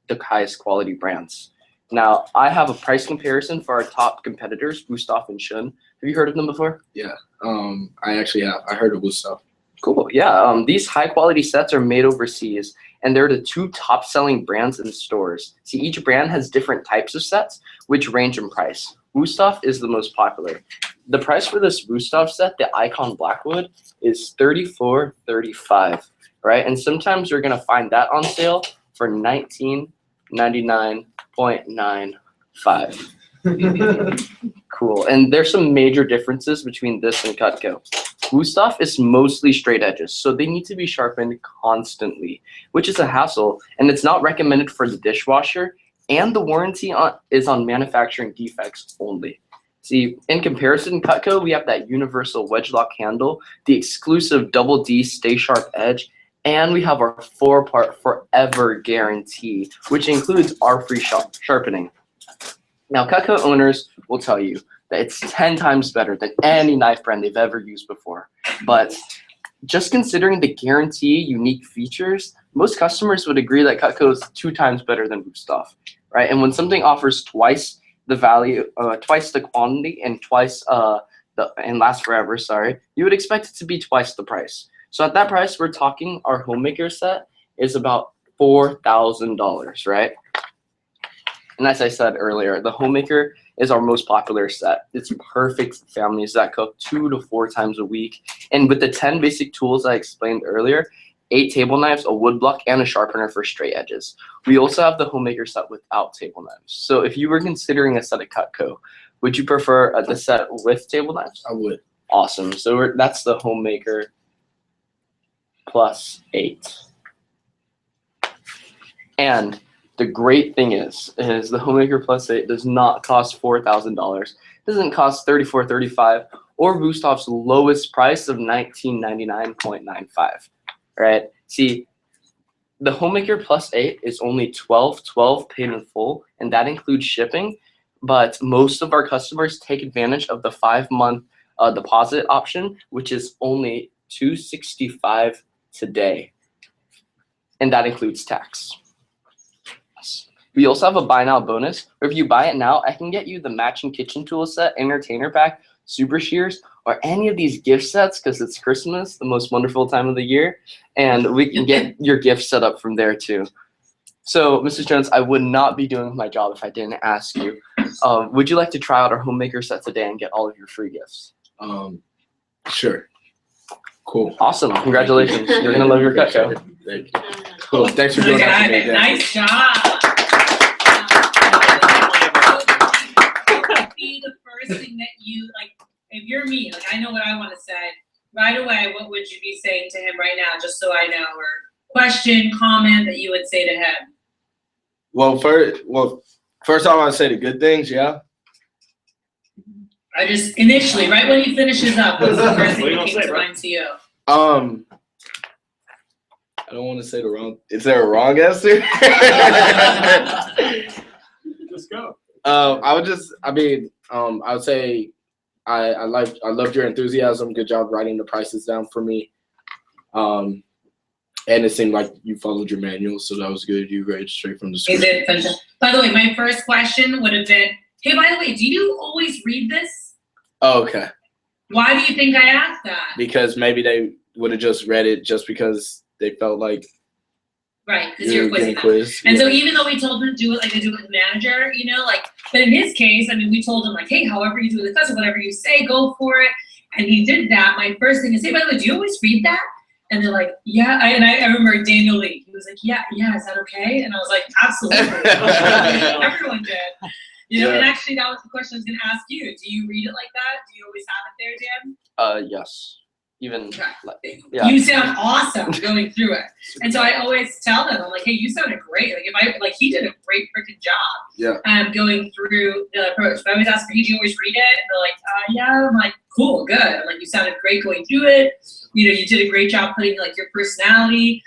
the highest quality brands. Now, I have a price comparison for our top competitors, Wusthof and Shun. Have you heard of them before? Yeah, I actually have. I heard of Wusthof. Cool. Yeah. These high quality sets are made overseas, and they're the 2 top selling brands in stores. See, each brand has different types of sets, which range in price. Wusthof is the most popular. The price for this Wusthof set, the Icon Blackwood, is $34.35, right? And sometimes you're gonna find that on sale for $19.99.95. Cool. And there's some major differences between this and Cutco. Wusthof is mostly straight edges, so they need to be sharpened constantly, which is a hassle, and it's not recommended for the dishwasher, and the warranty is on manufacturing defects only. See, in comparison, Cutco, we have that universal wedge lock handle, the exclusive double D stay sharp edge, and we have our 4-part forever guarantee, which includes our free sharpening. Now, Cutco owners will tell you that it's 10 times better than any knife brand they've ever used before. But just considering the guarantee unique features, most customers would agree that Cutco is 2 times better than Wusthof, right? And when something offers twice the value, twice the quantity, and and lasts forever, you would expect it to be twice the price. So at that price, we're talking our homemaker set is about $4,000, right? And as I said earlier, the homemaker is our most popular set. It's perfect for families that cook 2 to 4 times a week. And with the 10 basic tools I explained earlier, 8 table knives, a wood block, and a sharpener for straight edges. We also have the homemaker set without table knives. So if you were considering a set at Cutco, would you prefer the set with table knives? I would. Awesome. So that's the homemaker plus 8. And the great thing is the homemaker plus 8 does not cost $4,000. It doesn't cost $34.35 or Wustof's lowest price of $19.99.95. Right? See, the homemaker plus 8 is only $12.12 paid in full, and that includes shipping. But most of our customers take advantage of the 5-month deposit option, which is only $265 today, and that includes tax. We also have a buy now bonus, where if you buy it now, I can get you the matching kitchen tool set, entertainer pack, super shears, or any of these gift sets because it's Christmas, the most wonderful time of the year, and we can get your gift set up from there too. So, Mrs. Jones, I would not be doing my job if I didn't ask you, would you like to try out our homemaker set today and get all of your free gifts? Sure. Cool. Awesome. Congratulations. You're going to love your Cutco. Thank you. Cool. Thanks for doing that for me. Nice job. Be the first thing that you like. If you're me, like I know what I want to say right away. What would you be saying to him right now, just so I know, or question, comment that you would say to him? Well, first I want to say the good things. Yeah. I just initially, right when he finishes up, what's the first thing that came to mind to you? I don't want to say the wrong. Is there a wrong answer? Just go. I would say I loved your enthusiasm. Good job writing the prices down for me. And it seemed like you followed your manual, so that was good. You read straight from the script. By the way, my first question would have been, hey, by the way, do you always read this? Oh, okay. Why do you think I asked that? Because maybe they would have just read it just because they felt like right, because you're quizzing them. And so even though we told him to do it like they do with the manager, you know, like, but in his case, I mean, we told him like, hey, however you do the class, or whatever you say, go for it. And he did that. My first thing is, hey, by the way, do you always read that? And they're like, yeah. I remember Daniel Lee. He was like, yeah, is that okay? And I was like, absolutely. Everyone did. You know, and actually that was the question I was going to ask you. Do you read it like that? Do you always have it there, Dan? Yes. even Yeah. like, yeah. You sound awesome going through it. And so I always tell them, I'm like, hey, you sounded great. Like he did a great freaking job. Yeah. Going through the approach. But I always ask, hey, do you always read it? And they're like, yeah. I'm like, cool, good. I'm like, you sounded great going through it. You know, you did a great job putting like your personality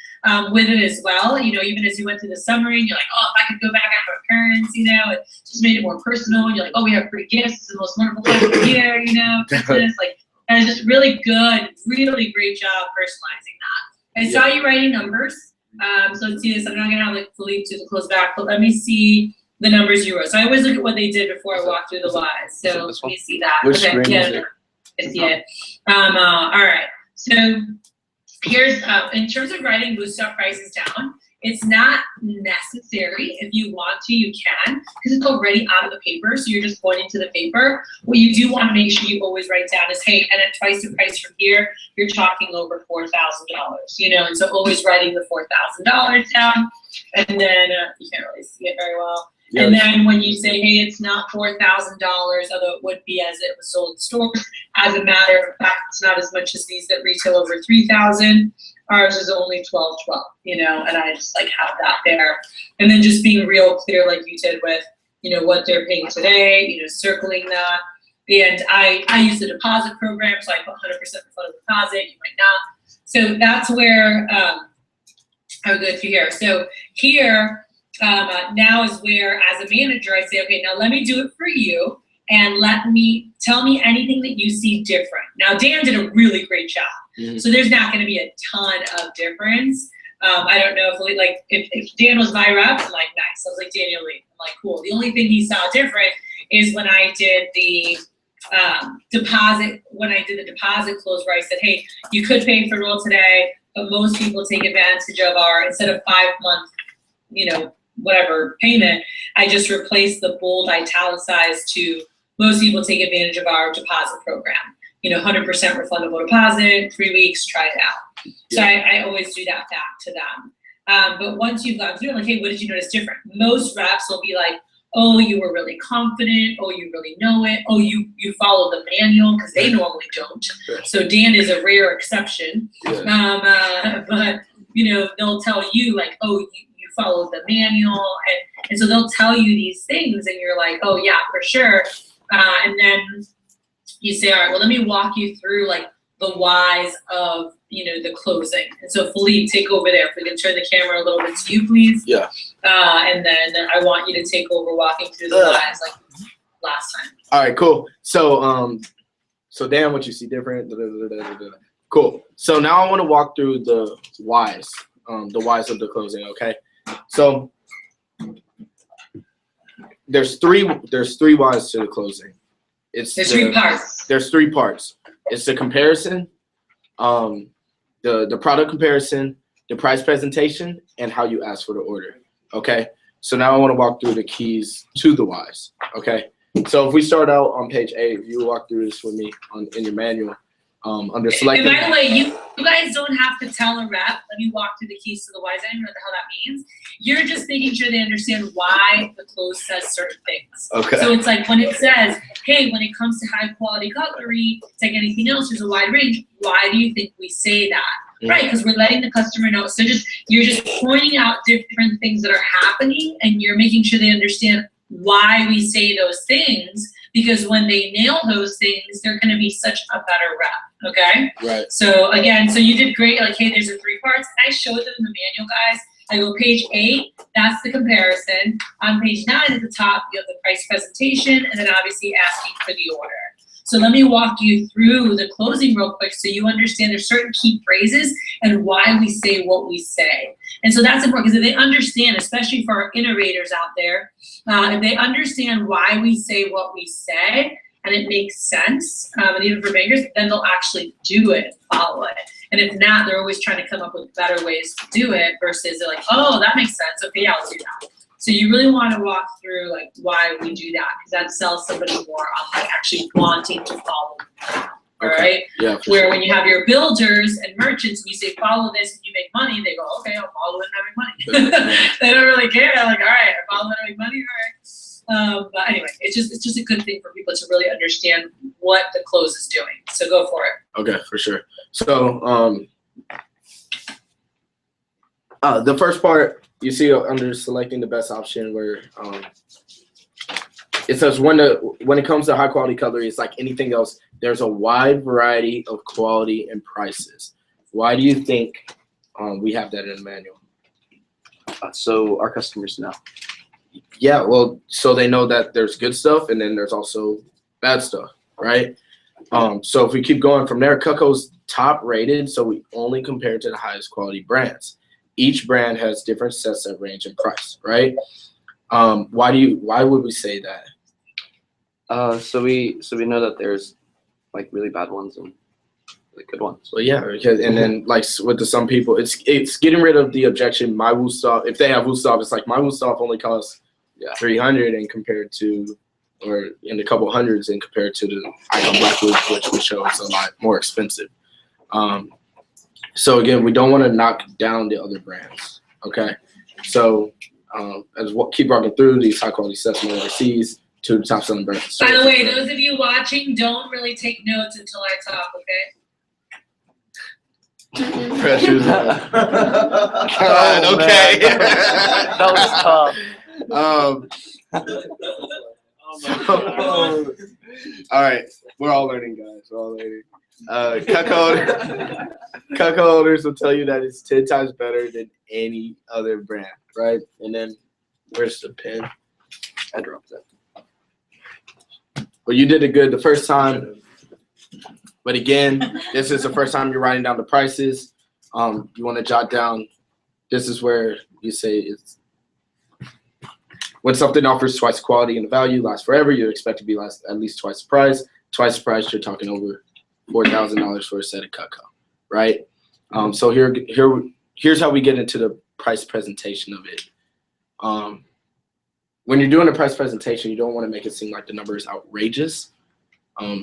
with it as well. You know, even as you went through the summary, and you're like, oh, if I could go back after my parents, you know, it just made it more personal. And you're like, oh, we have free gifts. It's the most wonderful time of the year, you know, Christmas. Like, and it's just really good, really great job personalizing that. I saw you writing numbers. So let's see this. I'm not gonna have like Philippe do the close back, but let me see the numbers you wrote. So I always look at what they did before I walk through the whys. So let me see that. Which Okay, screen yeah, is it? I see it. All right. So here's in terms of writing boost up prices down, it's not necessary. If you want to, you can, because it's already out of the paper, so you're just pointing to the paper. What you do want to make sure you always write down is, hey, and at twice the price from here, you're talking over $4,000, you know, and so always writing the $4,000 down, and then you can't really see it very well. Yeah. And then when you say, hey, it's not $4,000, although it would be as it was sold in stores, as a matter of fact, it's not as much as these that retail over $3,000. Ours is only $1,212, you know, and I just like have that there. And then just being real clear, like you did with, you know, what they're paying today, you know, circling that. And I use the deposit program, so I put 100% refundable deposit, you might not. So that's where I would go through here. So here, now is where, as a manager, I say, okay, now let me do it for you, and tell me anything that you see different. Now, Dan did a really great job, so there's not going to be a ton of difference. I don't know if Dan was my rep, I'm like, nice. I was like, Daniel Lee. I'm like, cool. The only thing he saw different is when I did the deposit close where I said, hey, you could pay for roll today, but most people take advantage of our, instead of 5-month, you know, whatever payment, I just replaced the bold italicized to most people take advantage of our deposit program. You know, 100% refundable deposit, 3 weeks, try it out. So I always do that back to them. But once you've gone through, like, hey, what did you notice different? Most reps will be like, oh, you were really confident. Oh, you really know it. Oh, you follow the manual, because they normally don't. So Dan is a rare exception. But, you know, they'll tell you like, oh, you follow the manual, and so they'll tell you these things, and you're like, oh yeah, for sure. And then you say, all right, well, let me walk you through like the whys of, you know, the closing. And so Philippe, take over there. If we can turn the camera a little bit to you, please. Yeah. And then I want you to take over walking through the whys like last time. All right, cool. So so Dan, what you see different? Cool. So now I want to walk through the whys of the closing. Okay. So there's three whys to the closing. There's 3 parts. There's 3 parts. It's the comparison, the product comparison, the price presentation, and how you ask for the order. Okay. So now I want to walk through the keys to the whys. Okay. So if we start out on page 8, if you walk through this with me in your manual, under selecting. And by the way, you guys don't have to tell a rep, let me walk through the keys to the whys. I don't know what the hell that means. You're just making sure they understand why the close says certain things. Okay. So it's like when it says, hey, when it comes to high quality cutlery, it's like anything else, there's a wide range. Why do you think we say that? Right, because we're letting the customer know. So you're just pointing out different things that are happening, and you're making sure they understand why we say those things, because when they nail those things, they're going to be such a better rep. Okay. Right. So again, so you did great. Like, hey, there's the 3 parts. I showed them in the manual, guys. I go page 8. That's the comparison. On page 9 at the top, you have the price presentation, and then obviously asking for the order. So let me walk you through the closing real quick so you understand there's certain key phrases and why we say what we say. And so that's important, because if they understand, especially for our innovators out there, if they understand why we say what we say and it makes sense, and even for bankers, then they'll actually do it, follow it. And if not, they're always trying to come up with better ways to do it versus they're like, oh, that makes sense. Okay, yeah, I'll do that. So you really want to walk through like why we do that, because that sells somebody more on like actually wanting to follow them. All right. Yeah. Where when you have your builders and merchants, and you say follow this and you make money, they go, okay, I'll follow it and I make money. They don't really care. They're like, all right, I follow it and I make money. But anyway, it's just a good thing for people to really understand what the close is doing. So go for it. Okay, for sure. So the first part you see under selecting the best option where it says when it comes to high quality cutlery, it's like anything else. There's a wide variety of quality and prices. Why do you think we have that in the manual? So our customers know. Yeah, well, so they know that there's good stuff and then there's also bad stuff, right? So if we keep going from there, Cutco's top rated, so we only compare to the highest quality brands. Each brand has different sets that range in price, right? Why would we say that? So we know that there's like really bad ones and really good ones. Well, yeah, because and then like with some people, it's getting rid of the objection. My Wusthof, if they have Wusthof, it's like my Wusthof only costs $300 and compared to, or in a couple hundreds and compared to the Icon Blackwood, which we show is a lot more expensive. So again, we don't want to knock down the other brands. Okay, so as what keep walking through these high quality sets from overseas to the top selling brands. By the way, those of you watching, don't really take notes until I talk, okay? Pressures. Oh, okay. That was tough. All right, we're all learning, guys. We're all learning. Cutco owners will tell you that it's 10 times better than any other brand, right? And then where's the pen? I dropped that. Well, you did it good the first time, but again, this is the first time you're writing down the prices. You want to jot down. This is where you say it's when something offers twice the quality and the value, lasts forever. You expect to be at least twice the price. Twice the price, you're talking over $4,000 for a set of Cutco, right? So here's how we get into the price presentation of it. When you're doing a price presentation, you don't want to make it seem like the number is outrageous,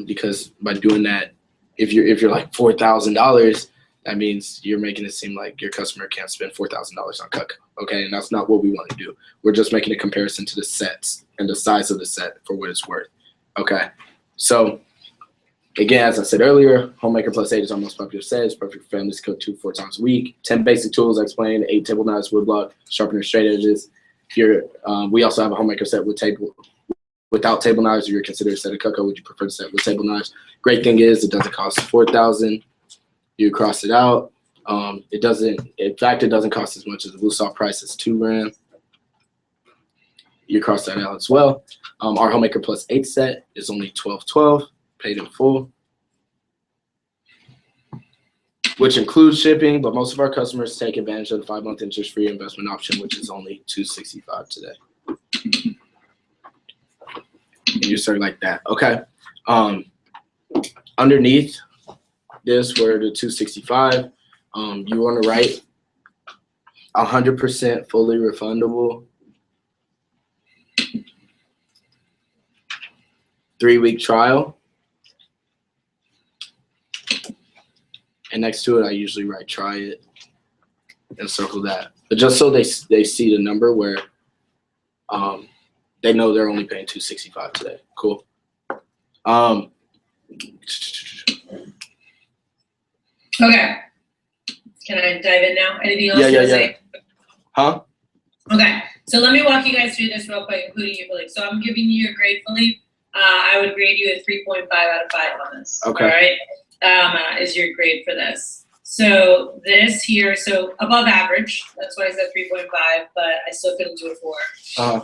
because by doing that, if you're like $4,000, that means you're making it seem like your customer can't spend $4,000 on Cutco, okay? And that's not what we want to do. We're just making a comparison to the sets and the size of the set for what it's worth, okay? So again, as I said earlier, Homemaker Plus 8 is our most popular set. It's perfect for families to cook 2 to 4 times a week. 10 basic tools I explained, 8 table knives, woodblock, sharpener, straight edges. We also have a Homemaker set without table knives. If you're considered a set of Cutco, would you prefer to set with table knives? Great thing is it doesn't cost $4,000. You cross it out. It doesn't cost as much as the Wusthof price. It's $2,000. You cross that out as well. Our Homemaker Plus 8 set is only $1,212, paid in full, which includes shipping, but most of our customers take advantage of the 5-month interest-free investment option, which is only $265 today. And you start like that, okay? Underneath this, where the $265, you want to write 100% fully refundable, 3-week trial. And next to it, I usually write try it and circle that. But just so they see the number where they know they're only paying $265 today. Cool. Okay. Can I dive in now? Anything else you want to say? Huh? Okay. So let me walk you guys through this real quick, including you, Philippe. So I'm giving you your grade, Philippe. I would grade you a 3.5 out of 5 on this. Okay. All right. Is your grade for this. So this here, so above average. That's why I said 3.5, but I still couldn't do a 4.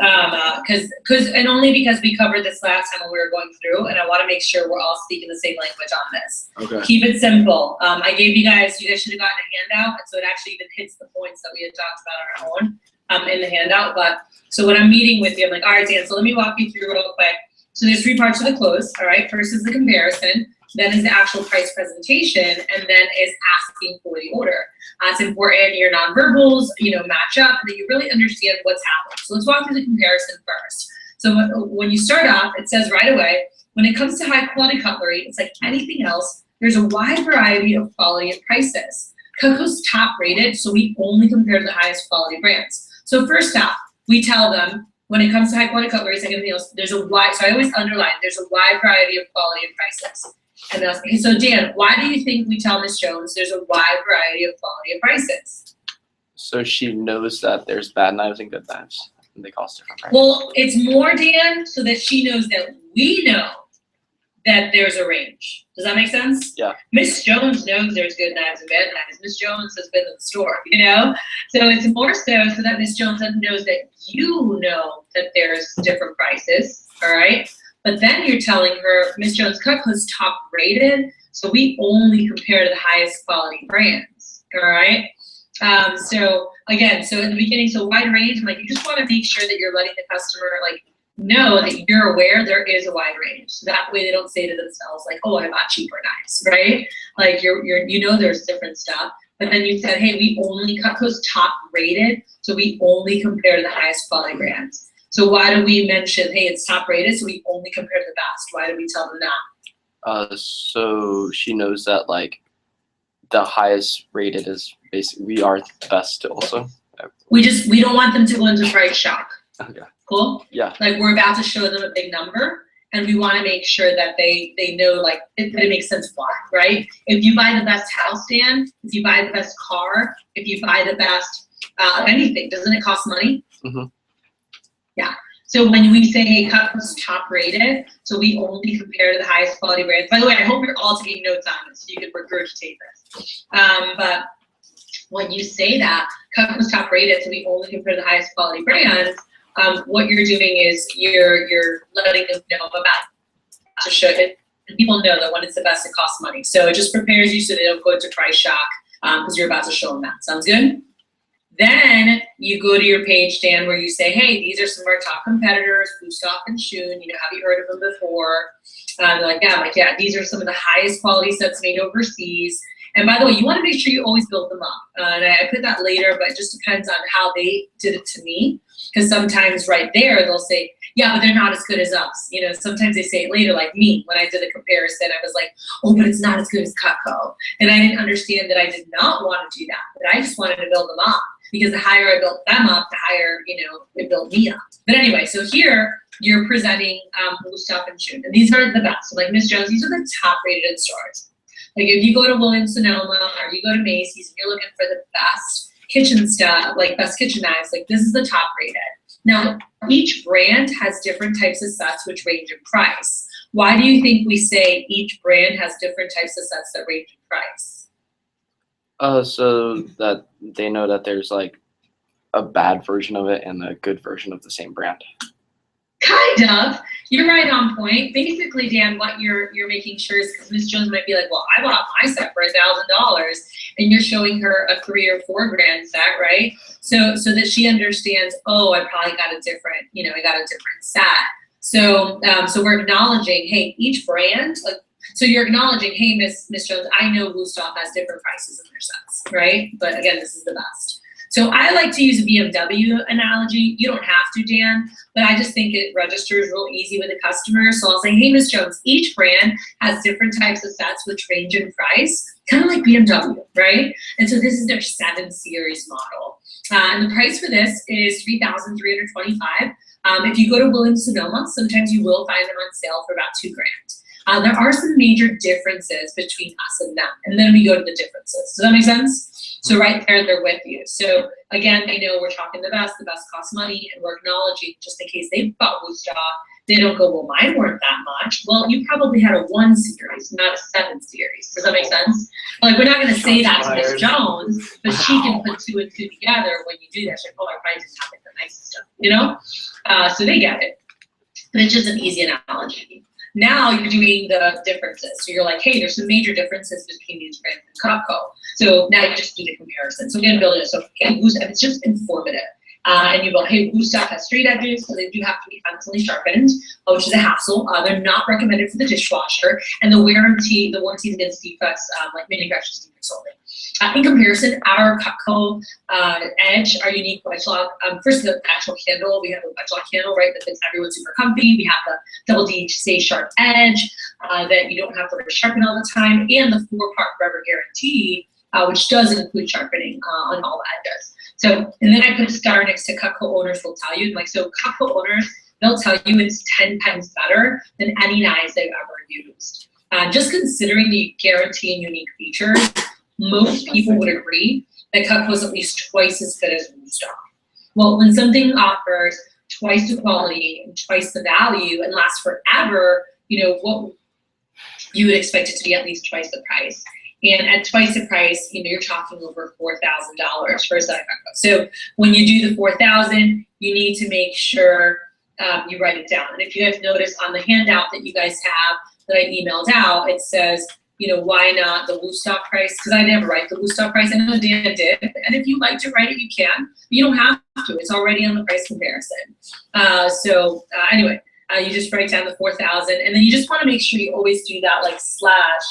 And only because we covered this last time when we were going through, and I want to make sure we're all speaking the same language on this. Okay. Keep it simple. I gave you guys should have gotten a handout, and so it actually even hits the points that we had talked about on our own in the handout. But so when I'm meeting with you, I'm like, all right, Dan, so let me walk you through real quick. So there's 3 parts to the close, all right? First is the comparison, then is the actual price presentation, and then is asking for the order. It's important your nonverbals, match up, and that you really understand what's happening. So let's walk through the comparison first. So when you start off, it says right away, when it comes to high quality cutlery, it's like anything else, there's a wide variety of quality and prices. Cutco's top rated, so we only compare to the highest quality brands. So first off, we tell them when it comes to high quality cutlery, like anything else, there's a wide, so I always underline, there's a wide variety of quality and prices. And that's, okay, so Dan, why do you think we tell Miss Jones there's a wide variety of quality and prices? So she knows that there's bad knives and good knives, and they cost different prices. Well, it's more, Dan, so that she knows that we know that there's a range. Does that make sense? Yeah. Miss Jones knows there's good knives and bad knives. Miss Jones has been to the store, you know? So it's more so that Miss Jones knows that you know that there's different prices, all right? But then you're telling her, Miss Jones Cutco's top rated, so we only compare to the highest quality brands, all right? So again, so in the beginning, so wide range, I'm like, you just want to make sure that you're letting the customer like know that you're aware there is a wide range. So that way they don't say to themselves like, oh, I bought cheaper knives, right? Like you know there's different stuff. But then you said, hey, we only Cutco's top rated, so we only compare to the highest quality brands. So why do we mention, hey, it's top rated, so we only compare to the best? Why do we tell them that? So she knows that like the highest rated is basically we are the best also. We don't want them to go into price shock. Okay. Cool? Yeah. Like we're about to show them a big number and we want to make sure that they know like that it makes sense why, right? If you buy the best house stand, if you buy the best car, if you buy the best anything, doesn't it cost money? Mm-hmm. Yeah. So when we say, hey, Cutco's top rated, so we only compare to the highest quality brands. By the way, I hope you're all taking notes on this so you can regurgitate this. But when you say that, Cutco's top rated, so we only compare to the highest quality brands, what you're doing is you're letting them know about to show it. And people know that when it's the best, it costs money. So it just prepares you so they don't go into price shock because you're about to show them that. Sounds good? Then you go to your page, Dan, where you say, hey, these are some of our top competitors, Gustav and Schön, you know, have you heard of them before? They're like, yeah, I'm like, yeah, these are some of the highest quality sets made overseas. And by the way, you want to make sure you always build them up. And I put that later, but it just depends on how they did it to me. Because sometimes right there, they'll say, yeah, but they're not as good as us. You know, sometimes they say it later, like me, when I did the comparison, I was like, oh, but it's not as good as Cutco. And I didn't understand that I did not want to do that, but I just wanted to build them up. Because the higher I built them up, the higher, you know, it built me up. But anyway, so here you're presenting Gustav and Schön. And these are the best. So like Miss Jones, these are the top rated stores. Like if you go to Williams-Sonoma or you go to Macy's and you're looking for the best kitchen stuff, like best kitchen knives, like this is the top rated. Now, each brand has different types of sets which range in price. Why do you think we say each brand has different types of sets that range in price? So that they know that there's like a bad version of it and a good version of the same brand. Kind of. You're right on point. Basically, Dan, what you're making sure is because Miss Jones might be like, well, I bought my set for $1,000, and you're showing her a $3 or $4 grand set, right? So that she understands, oh, I probably got a different, you know, I got a different set. So we're acknowledging, hey, each brand, like, so you're acknowledging, hey, Miss Jones, I know Gustav has different prices in their sets, right? But again, this is the best. So I like to use a BMW analogy. You don't have to, Dan, but I just think it registers real easy with a customer. So I'll say, hey, Miss Jones, each brand has different types of sets which range in price, kind of like BMW, right? And so this is their 7 Series model. And the price for this is $3,325. If you go to Williams-Sonoma, sometimes you will find them on sale for about $2 grand. There are some major differences between us and them, and then we go to the differences. Does that make sense? So right there, they're with you. So again, they know we're talking the best costs money, and we're acknowledging just in case they bought Gustav, they don't go, well, mine weren't that much. Well, you probably had a 1 series, not a 7 series. Does that make sense? Like, we're not gonna say that to Miss Jones, but she can put 2 and 2 together when you do that. She's like, oh, I probably didn't have like the nicest stuff, you know? So they get it. But it's just an easy analogy. Now you're doing the differences. So you're like, hey, there's some major differences between these brands and Cutco. So now you just do the comparison. So again, build it. So okay, Gustav, it's just informative. And you go, hey, Gustav has straight edges, so they do have to be constantly sharpened, which is a hassle. They're not recommended for the dishwasher. And the warranties against defects, like manufacturer's defects only. In comparison, our Cutco Edge, our unique wedge lock, first the actual handle, we have a wedge lock handle, right, that fits everyone super comfy. We have the double DHC sharp edge that you don't have to sharpen all the time, and the 4-part rubber guarantee which does include sharpening on all the edges. So, and then I put a star next to Cutco owners will tell you, like, so Cutco owners, they'll tell you it's 10 times better than any knives they've ever used. Just considering the guarantee and unique features, most people would agree that Cutco is at least twice as good as Woodstock. Well, when something offers twice the quality and twice the value and lasts forever, you know, what you would expect it to be at least twice the price. And at twice the price, you know, you're talking over $4,000 for a set of Cutco. So when you do the $4,000, you need to make sure you write it down. And if you guys notice on the handout that you guys have that I emailed out, it says, you know, why not the Woodstock price? Because I never write the Woodstock price. I know Dan did. And if you like to write it, you can. But you don't have to. It's already on the price comparison. Anyway, you just write down the 4,000, and then you just want to make sure you always do that like slash.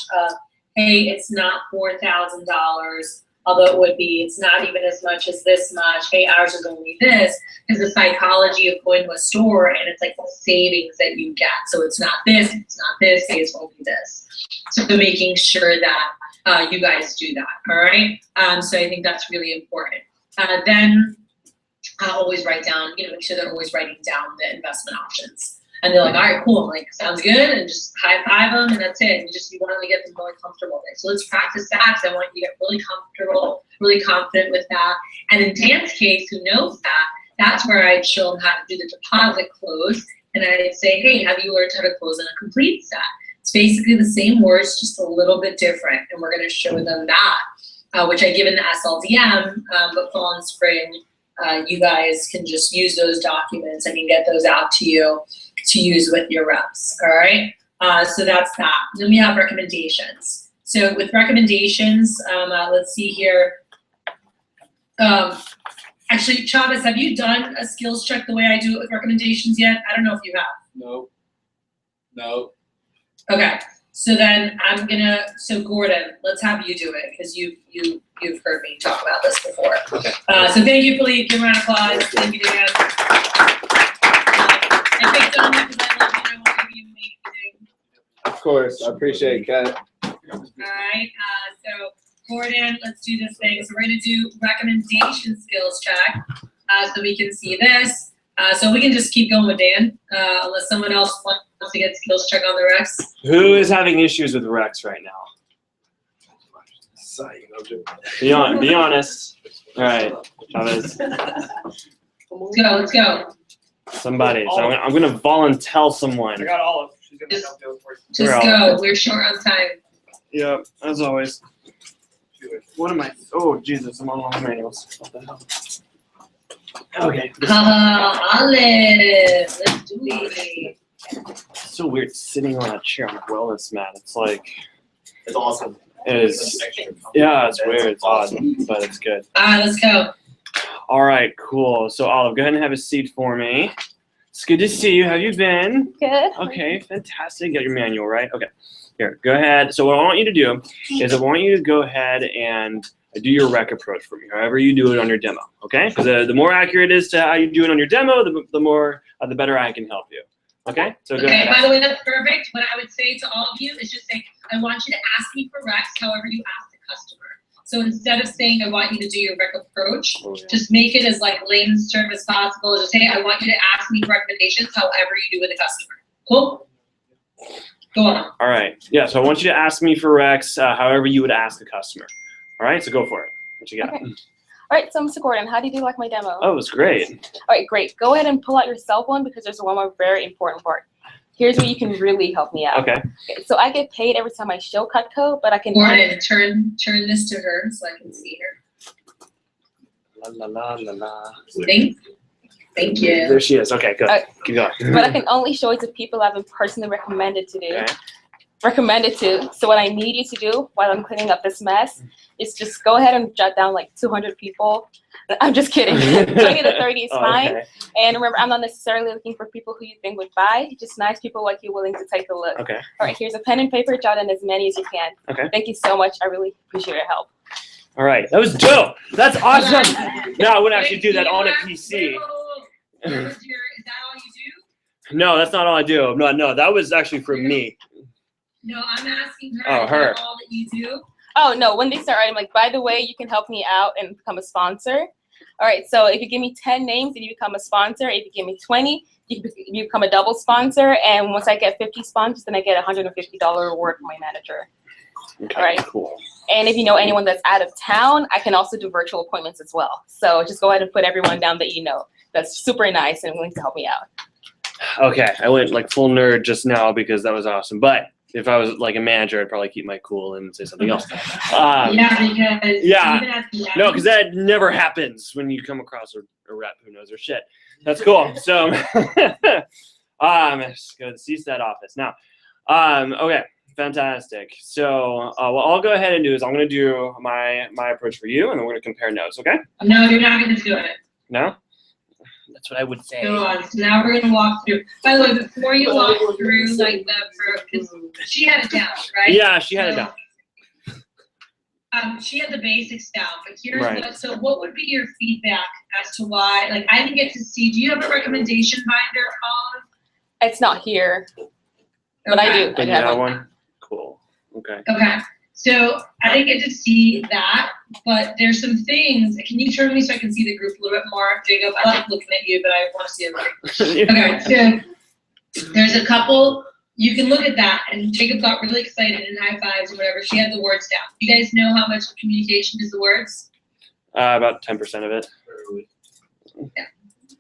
Hey, it's not $4,000, although it would be. It's not even as much as this much. Hey, ours is only this. Because the psychology of going to a store and it's like the savings that you get. So it's not this, it's not this, hey, it's only this. So making sure that you guys do that, all right? So I think that's really important. Then always write down, you know, make sure they're always writing down the investment options. And they're like, all right, cool. I'm like, sounds good. And just high five them, and that's it. And you want to get them really comfortable there. So let's practice that. So I want you to get really comfortable, really confident with that. And in Dan's case, who knows that, that's where I'd show them how to do the deposit close. And I'd say, hey, have you learned how to close in a complete set? It's basically the same words, just a little bit different. And we're going to show them that, which I give in the SLDM, but fall and spring, you guys can just use those documents. I can get those out to you to use with your reps, all right? So that's that. Then we have recommendations. So with recommendations, let's see here. Actually, Chavez, have you done a skills check the way I do it with recommendations yet? I don't know if you have. No. No. Okay, so then so Gordon, let's have you do it, because you've heard me talk about this before. Okay. So thank you, Philippe. Give him a round of applause. Thank you, Dan. I picked on you because I love you and I want to be amazing. Of course, I appreciate it, Kat. All right, so Gordon, let's do this thing. So we're gonna do recommendation skills check, so we can see this. So we can just keep going with Dan, unless someone else wants to get skills check on the Rex. Who is having issues with Rex right now? Be honest. All right, Chavez. Let's go. Somebody. So I'm gonna volunteer someone. I got Olive. She's gonna help you for you. Just go. We're short on time. Yeah, as always. What am I? Oh, Jesus, I'm on all the manuals. What the hell? Okay. Olive, let's do it. It's so weird sitting on a chair on a wellness mat. It's like, It's awesome. it is. Yeah, it's weird. It's odd, but it's good. Let's go. All right, cool. So Olive, go ahead and have a seat for me. It's good to see you. How you been? Good. Okay, fantastic. You got your manual, right? Okay. Here, go ahead. So what I want you to do is I want you to go ahead and do your rec approach for me, however you do it on your demo, okay? Because the more accurate it is to how you do it on your demo, the better I can help you. Okay? So go ahead. By the way, that's perfect. What I would say to all of you is just say, I want you to ask me for recs however you ask the customer. So instead of saying, I want you to do your rec approach, just make it as like layman's term as possible. Just say, I want you to ask me for recommendations however you do with the customer. Cool? Go on. All right. Yeah, so I want you to ask me for recs however you would ask a customer. All right, so go for it. What you got? Okay. All right, so Mr. Gordon, how did you like my demo? Oh, it was great. All right, great. Go ahead and pull out your cell phone because there's one more very important part. Here's where you can really help me out. Okay. So I get paid every time I show Cutco, but I can. Gordon, turn this to her so I can see her. La la la la la. Thank you. There she is. Okay, good. Keep going. But I can only show it to people I've been personally recommended to do. Okay. Recommended to. So what I need you to do while I'm cleaning up this mess is just go ahead and jot down like 200 people. I'm just kidding. 20 to 30 is fine. Okay. And remember, I'm not necessarily looking for people who you think would buy. Just nice people like you willing to take a look. Okay. All right, here's a pen and paper. Jot in as many as you can. Okay. Thank you so much. I really appreciate your help. All right, that was dope. That's awesome. No, I wouldn't actually do that on a PC. Is that all you do? No, that's not all I do. No, that was actually for me. No, I'm asking her. Oh, is her. that all that you do? Oh no, when they start writing, I'm like, by the way, you can help me out and become a sponsor. All right, so if you give me 10 names, then you become a sponsor. If you give me 20, you become a double sponsor. And once I get 50 sponsors, then I get a $150 reward from my manager. Okay, All right. cool. And if you know anyone that's out of town, I can also do virtual appointments as well. So just go ahead and put everyone down that you know that's super nice and willing to help me out. Okay, I went like full nerd just now because that was awesome. But if I was like a manager, I'd probably keep my cool and say something else. Yeah, because yeah. even at the end, No, because that never happens when you come across a rep who knows their shit. That's cool. So, let's go to the CSTAT office now. Okay, fantastic. So, what I'll go ahead and do is I'm going to do my approach for you, and then we're going to compare notes. Okay? No, you're not going to do it. No. That's what I would say. Go on. So now we're gonna walk through. By the way, before you walk through like because she had it down, right? Yeah, she had it down. She had the basics down, but here's Right. what would be your feedback as to why? Like, I didn't get to see. Do you have a recommendation binder, Olive? It's not here, but I do. But I you have have one. one? Cool. Okay. Okay. So I didn't get to see that, but there's some things. Can you turn me so I can see the group a little bit more, Jacob? I like looking at you, but I want to see everything. Okay, so there's a couple. You can look at that, and Jacob got really excited and high fives and whatever. She had the words down. You guys know how much communication is the words? About 10% of it.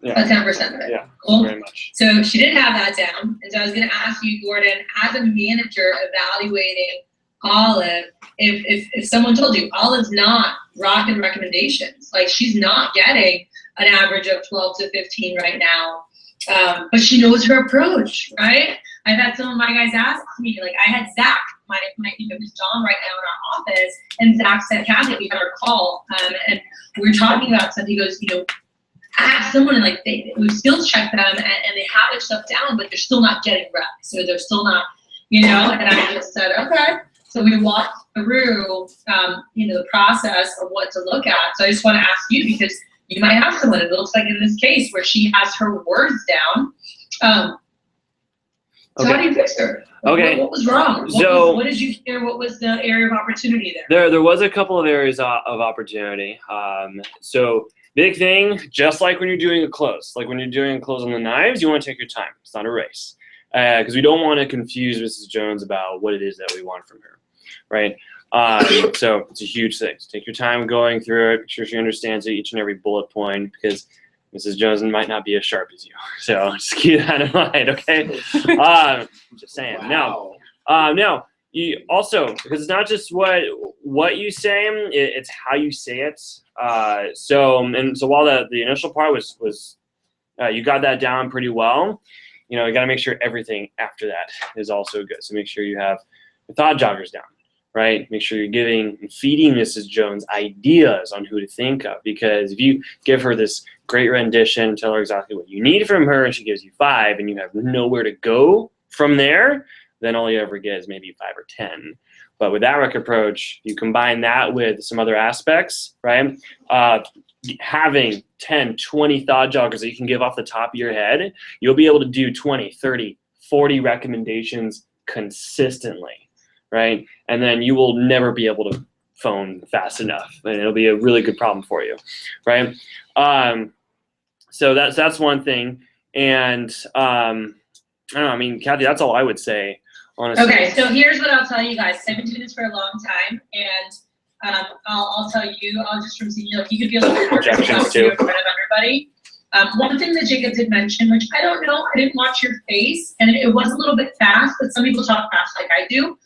Yeah. About 10% of it. Yeah. Cool. Very much. So she did have that down, and so I was going to ask you, Gordon, as a manager evaluating Olive, if someone told you Olive's not rocking recommendations, like she's not getting an average of 12 to 15 right now, but she knows her approach, right? I've had some of my guys ask me, like I had Zach, my who's John right now in our office, and Zach said, Kathy, we had our call, and we were talking about something. He goes, I have someone like we skills check them and they have their stuff down, but they're still not getting reps, or they're still not, and I just said, okay. So we walked through, the process of what to look at. So I just want to ask you, because you might have someone, it looks like in this case, where she has her words down. So how do you fix her? Okay. What was wrong? What did you hear? What was the area of opportunity there? There was a couple of areas of opportunity. So big thing, just like when you're doing a close, like when you're doing a close on the knives, you want to take your time. It's not a race. Because we don't want to confuse Mrs. Jones about what it is that we want from her, right? So it's a huge thing. So take your time going through it. Make sure she understands each and every bullet point, because Mrs. Jones might not be as sharp as you. So just keep that in mind, okay? Just saying. Wow. Now, you also, because it's not just what you say, it's how you say it. So while the initial part was you got that down pretty well, you got to make sure everything after that is also good. So make sure you have the thought joggers down, right? Make sure you're giving and feeding Mrs. Jones ideas on who to think of, because if you give her this great rendition, tell her exactly what you need from her, and she gives you 5, and you have nowhere to go from there, then all you ever get is maybe 5 or 10. But with that rec approach, you combine that with some other aspects, right? Having 10, 20 thought joggers that you can give off the top of your head, you'll be able to do 20, 30, 40 recommendations consistently, right? And then you will never be able to phone fast enough, and it'll be a really good problem for you, right? So that's one thing. And I don't know, I mean, Kathy, that's all I would say, honestly. Okay, so here's what I'll tell you guys. I've been doing this for a long time, and I'll tell you, I'll just from seeing you, you could be a little bit nervous about you in front of everybody. One thing that Jacob did mention, which I don't know, I didn't watch your face, and it was a little bit fast, but some people talk fast like I do.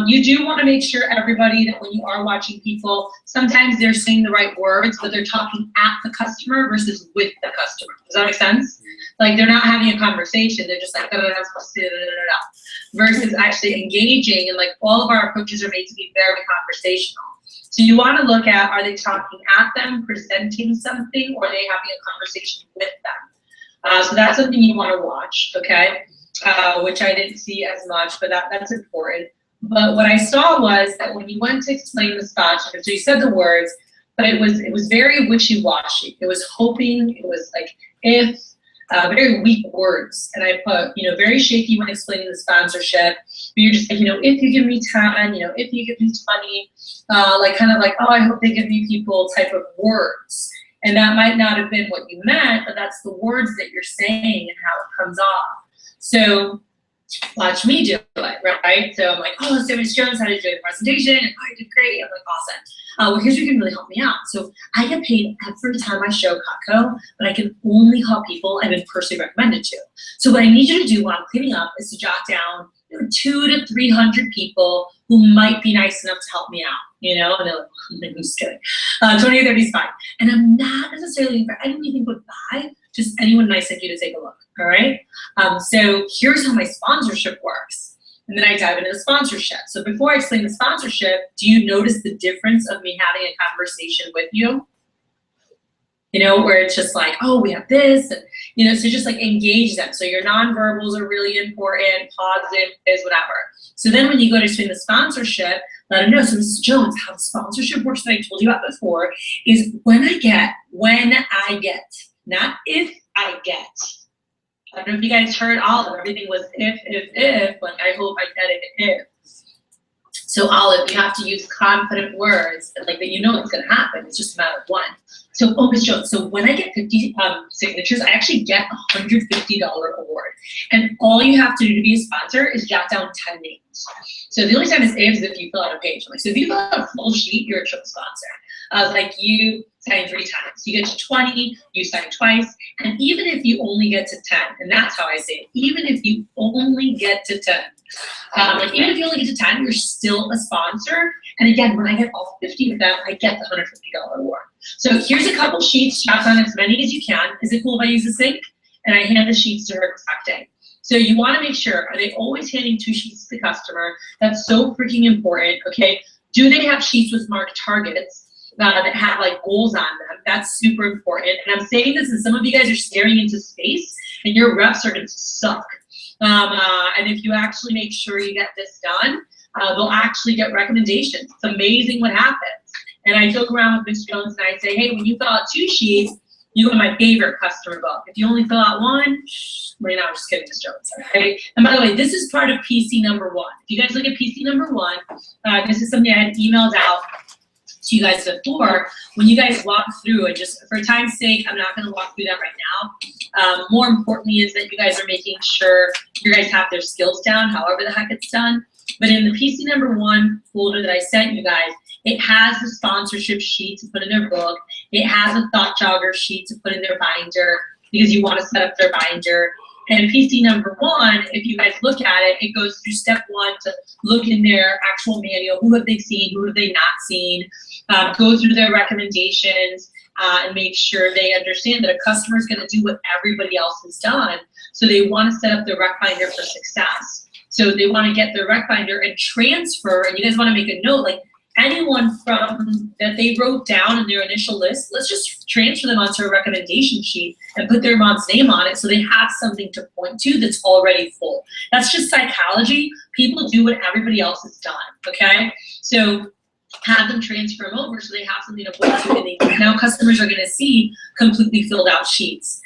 You do want to make sure, everybody, that when you are watching people, sometimes they're saying the right words, but they're talking at the customer versus with the customer. Does that make sense? Like, they're not having a conversation. They're just like, versus actually engaging. And like, all of our approaches are made to be very conversational. So you want to look at, are they talking at them, presenting something, or are they having a conversation with them? So that's something you want to watch, okay? Which I didn't see as much, but that's important. But what I saw was that when you went to explain the spot checker, so you said the words, but it was very wishy-washy. It was hoping, it was like if, very weak words. And I put, very shaky when explaining the sponsorship. But you're just like, if you give me 10, if you give me 20, like kind of like, oh, I hope they give me people type of words. And that might not have been what you meant, but that's the words that you're saying and how it comes off. So watch me do it, right? So I'm like, oh, so Ms. Jones, how did you do the presentation? And I did great. I'm like, awesome. Well, here's who can really help me out. So I get paid every time I show Cutco, but I can only call people I've been personally recommended to. So what I need you to do while I'm cleaning up is to jot down 200 to 300 people who might be nice enough to help me out, and they're like, I'm just kidding. 20 or 30 is fine. And I'm not necessarily looking for anything but buy, just anyone nice like you to take a look, all right? So here's how my sponsorship works. And then I dive into the sponsorship. So before I explain the sponsorship, do you notice the difference of me having a conversation with you? Where it's just like, oh, we have this, and, so just like engage them. So your nonverbals are really important, positive is whatever. So then when you go to explain the sponsorship, let them know. So Mrs. Jones, how the sponsorship works that I told you about before is when I get, not if I get. I don't know if you guys heard Olive. Everything was if. Like I hope I get it if. So Olive, you have to use confident words like that. It's going to happen. It's just a matter of one. So Miss Jones. So when I get 50 signatures, I actually get a $150 award. And all you have to do to be a sponsor is jot down 10 names. So the only time it's if is if you fill out a page. So if you fill out a full sheet, you're a triple sponsor. Like you sign 3 times. You get to 20, you sign twice. And even if you only get to 10, and that's how I say it, even if you only get to 10, even if you only get to 10, you're still a sponsor. And again, when I get all 50 of them, I get the $150 award. So here's a couple sheets, jot down as many as you can. Is it cool if I use the sink? And I hand the sheets to her expecting. So you want to make sure, are they always handing 2 sheets to the customer? That's so freaking important, okay? Do they have sheets with marked targets that have like goals on them? That's super important. And I'm saying this, and some of you guys are staring into space, and your reps are going to suck. And if you actually make sure you get this done, they'll actually get recommendations. It's amazing what happens. And I joke around with Ms. Jones and I say, hey, when you fill out 2 sheets, you go to my favorite customer book. If you only fill out 1, I'm just kidding, Ms. Jones. Okay? And by the way, this is part of PC number 1. If you guys look at PC number 1, this is something I had emailed out to you guys before. When you guys walk through, and just for time's sake, I'm not going to walk through that right now. More importantly is that you guys are making sure you guys have their skills down, however the heck it's done. But in the PC number 1 folder that I sent you guys, it has the sponsorship sheet to put in their book. It has a thought jogger sheet to put in their binder because you want to set up their binder. And in PC number 1, if you guys look at it, it goes through step 1 to look in their actual manual. Who have they seen? Who have they not seen? Go through their recommendations and make sure they understand that a customer is going to do what everybody else has done. So they want to set up their rec binder for success. So they want to get their rec binder and transfer, and you guys want to make a note, like anyone from that they wrote down in their initial list, let's just transfer them onto a recommendation sheet and put their mom's name on it so they have something to point to that's already full. That's just psychology. People do what everybody else has done, okay? So have them transfer them over so they have something to point to, and now customers are going to see completely filled out sheets.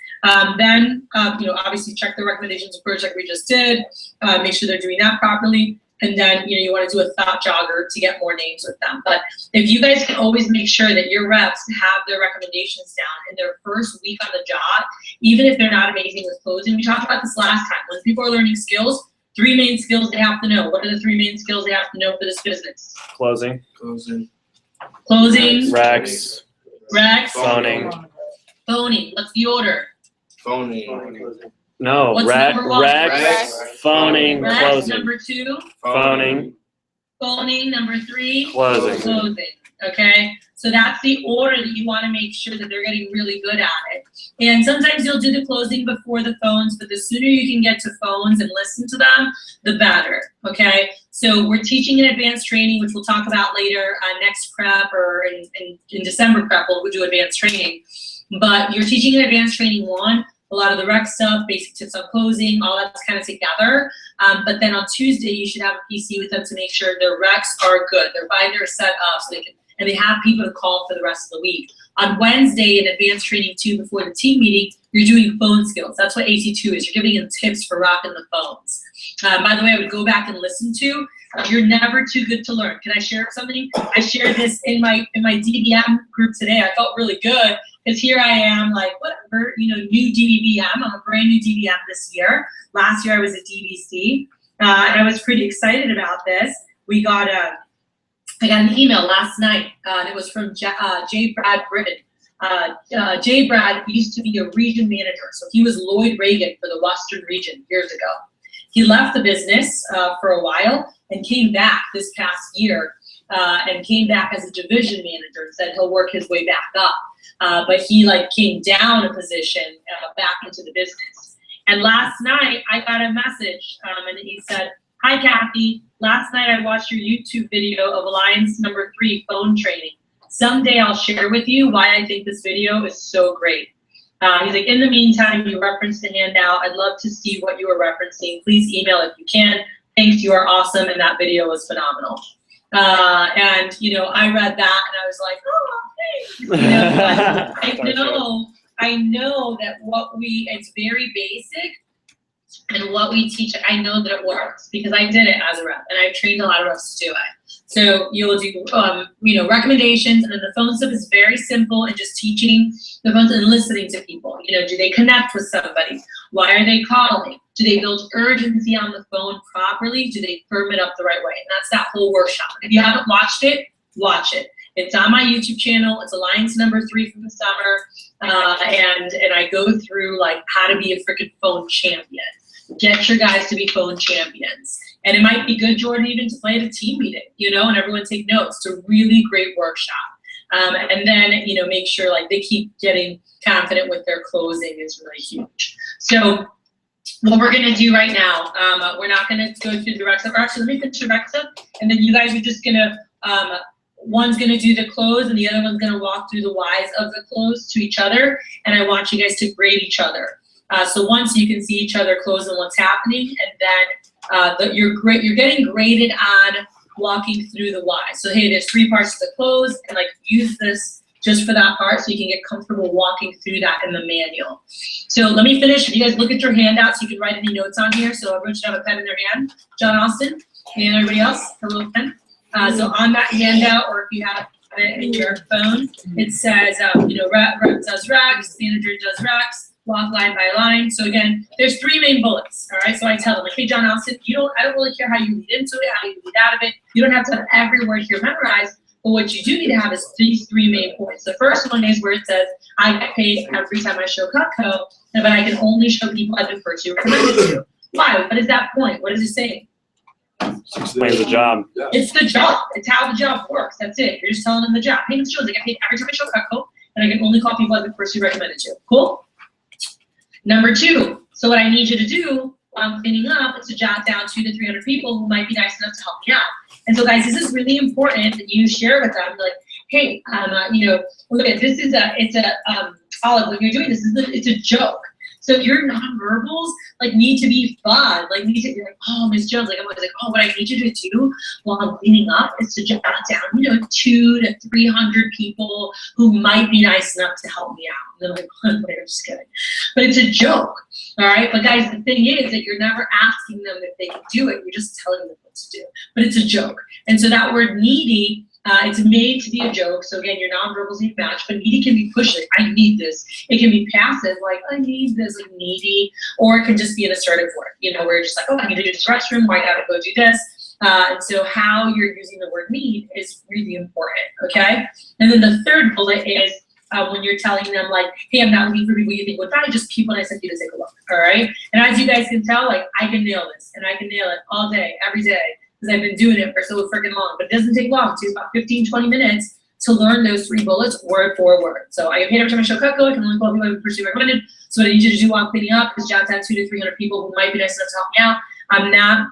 Then, obviously check the recommendations first like we just did, make sure they're doing that properly. And then, you want to do a thought jogger to get more names with them. But if you guys can always make sure that your reps have their recommendations down in their first week on the job, even if they're not amazing with closing. We talked about this last time. When people are learning skills, 3 main skills they have to know. What are the 3 main skills they have to know for this business? Closing. Recs. Phoning. Phoning. What's the order? No, What's number 1? Recs, phoning, Recs, closing. number 2. Phoning. Phoning, number 3. Closing. Okay, so that's the order that you want to make sure that they're getting really good at it. And sometimes you'll do the closing before the phones, but the sooner you can get to phones and listen to them, the better, okay? So we're teaching in advanced training, which we'll talk about later next prep, or in December prep, we'll do advanced training. But you're teaching in advanced training 1, a lot of the rec stuff, basic tips on closing, all that's kind of together. But then on Tuesday, you should have a PC with them to make sure their recs are good. Their binder is set up so they can, and they have people to call for the rest of the week. On Wednesday, in advanced training 2 before the team meeting, you're doing phone skills. That's what AC2 is. You're giving them tips for rocking the phones. By the way, I would go back and listen to. You're never too good to learn. Can I share something? I shared this in my DBM group today. I felt really good because here I am, like, whatever, you know, new DBM. I'm a brand new DBM this year. Last year I was a DBC, and I was pretty excited about this. I got an email last night, and it was from J. Brad Britton. J. Brad used to be a region manager, so he was Lloyd Reagan for the Western region years ago. He left the business for a while and came back this past year and came back as a division manager and said he'll work his way back up. But he came down a position back into the business. And last night I got a message and he said, "Hi Kathy, last night I watched your YouTube video of Alliance number 3 phone training. Someday I'll share with you why I think this video is so great." He's like, "In the meantime, you referenced the handout. I'd love to see what you were referencing. Please email if you can. Thanks, you are awesome, and that video was phenomenal." And you know, I read that and I was like, "Oh, thanks." You know, I know that it's very basic, and what we teach, I know that it works because I did it as a rep, and I've trained a lot of reps to do it. So you'll do, you know, recommendations, and then the phone stuff is very simple and just teaching the phones and listening to people. You know, do they connect with somebody? Why are they calling? Do they build urgency on the phone properly? Do they firm it up the right way? And that's that whole workshop. If you haven't watched it, watch it. It's on my YouTube channel. It's Alliance number 3 from the summer, and I go through like how to be a freaking phone champion. Get your guys to be phone champions. And it might be good, Jordan, even to play at a team meeting, you know, and everyone take notes. It's a really great workshop. And then, you know, make sure like they keep getting confident with their closing is really huge. So what we're gonna do right now, we're not gonna go through the rec stuff. Actually, let me finish the rec stuff, and then you guys are just gonna, one's gonna do the close and the other one's gonna walk through the whys of the close to each other, and I want you guys to grade each other. So once you can see each other close and what's happening, and then you're getting graded on walking through the why. So hey, there's 3 parts to the close, and like use this just for that part so you can get comfortable walking through that in the manual. So let me finish. If you guys look at your handouts, you can write any notes on here. So everyone should have a pen in their hand. John Austin and everybody else, a little pen. So on that handout, or if you have it in your phone, it says, you know, rep does recs, manager does recs, walk line by line. So again, there's 3 main bullets. All right. So I tell them, like, hey, John Austin, I don't really care how you lead into it, how you lead out of it. You don't have to have every word here memorized. But what you do need to have is these 3 main points. The first one is where it says, I get paid every time I show Cutco, but I can only show people I've been personally recommended to. Why? What is that point? What is it saying? Explain the job. It's the job. It's how the job works. That's it. You're just telling them the job. Hey, Mr. Jones, I get paid every time I show Cutco, and I can only call people I've been personally recommended to. Cool? Number 2, so what I need you to do while I'm cleaning up is to jot down 200 to 300 people who might be nice enough to help me out. And so guys, this is really important that you share with them, like, hey, you know, look at this Olive, when you're doing this, it's a joke. So your nonverbals like need to be fun, like need to be like, oh, Miss Jones, like I'm always like, oh, what I need you to do while I'm cleaning up is to jot down, you know, 200 to 300 people who might be nice enough to help me out. And they're like, I'm just kidding. But it's a joke, all right? But guys, the thing is that you're never asking them if they can do it. You're just telling them what to do. But it's a joke. And so that word needy, it's made to be a joke. So again, your nonverbals need match, but needy can be pushing. I need this. It can be passive, like I need this, like needy, or it can just be an assertive word. You know, where you're just like, oh, I need to do this restroom. Why gotta go do this? And so how you're using the word need is really important. Okay. And then the third bullet is when you're telling them like, hey, I'm not looking for people you think would buy, just people I sent you to take a look. All right. And as you guys can tell, like I can nail this, and I can nail it all day, every day, because I've been doing it for so freaking long. But it doesn't take long. It takes about 15, 20 minutes to learn those 3 bullets word for word. So I get paid every time I show Cutco. I can only call people I've personally recommended. So what I need you to do while cleaning up is jot down 200 to 300 people who might be nice enough to help me out. I'm not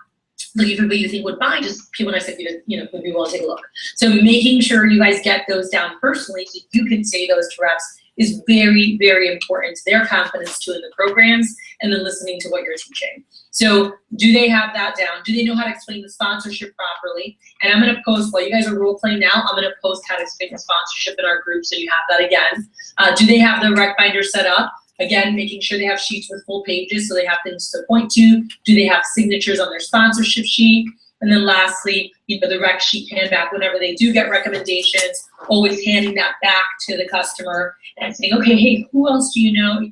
looking for people you think would buy, just people I said you know, would be willing to take a look. So making sure you guys get those down personally so you can say those to reps is very, very important to their confidence too in the programs, and then listening to what you're teaching. So do they have that down? Do they know how to explain the sponsorship properly? And I'm gonna post, while you guys are role playing now, I'm gonna post how to explain the sponsorship in our group so you have that again. Do they have the rec binder set up? Again, making sure they have sheets with full pages so they have things to point to. Do they have signatures on their sponsorship sheet? And then lastly, the rec sheet handback, whenever they do get recommendations, always handing that back to the customer and saying, okay, hey, who else do you know?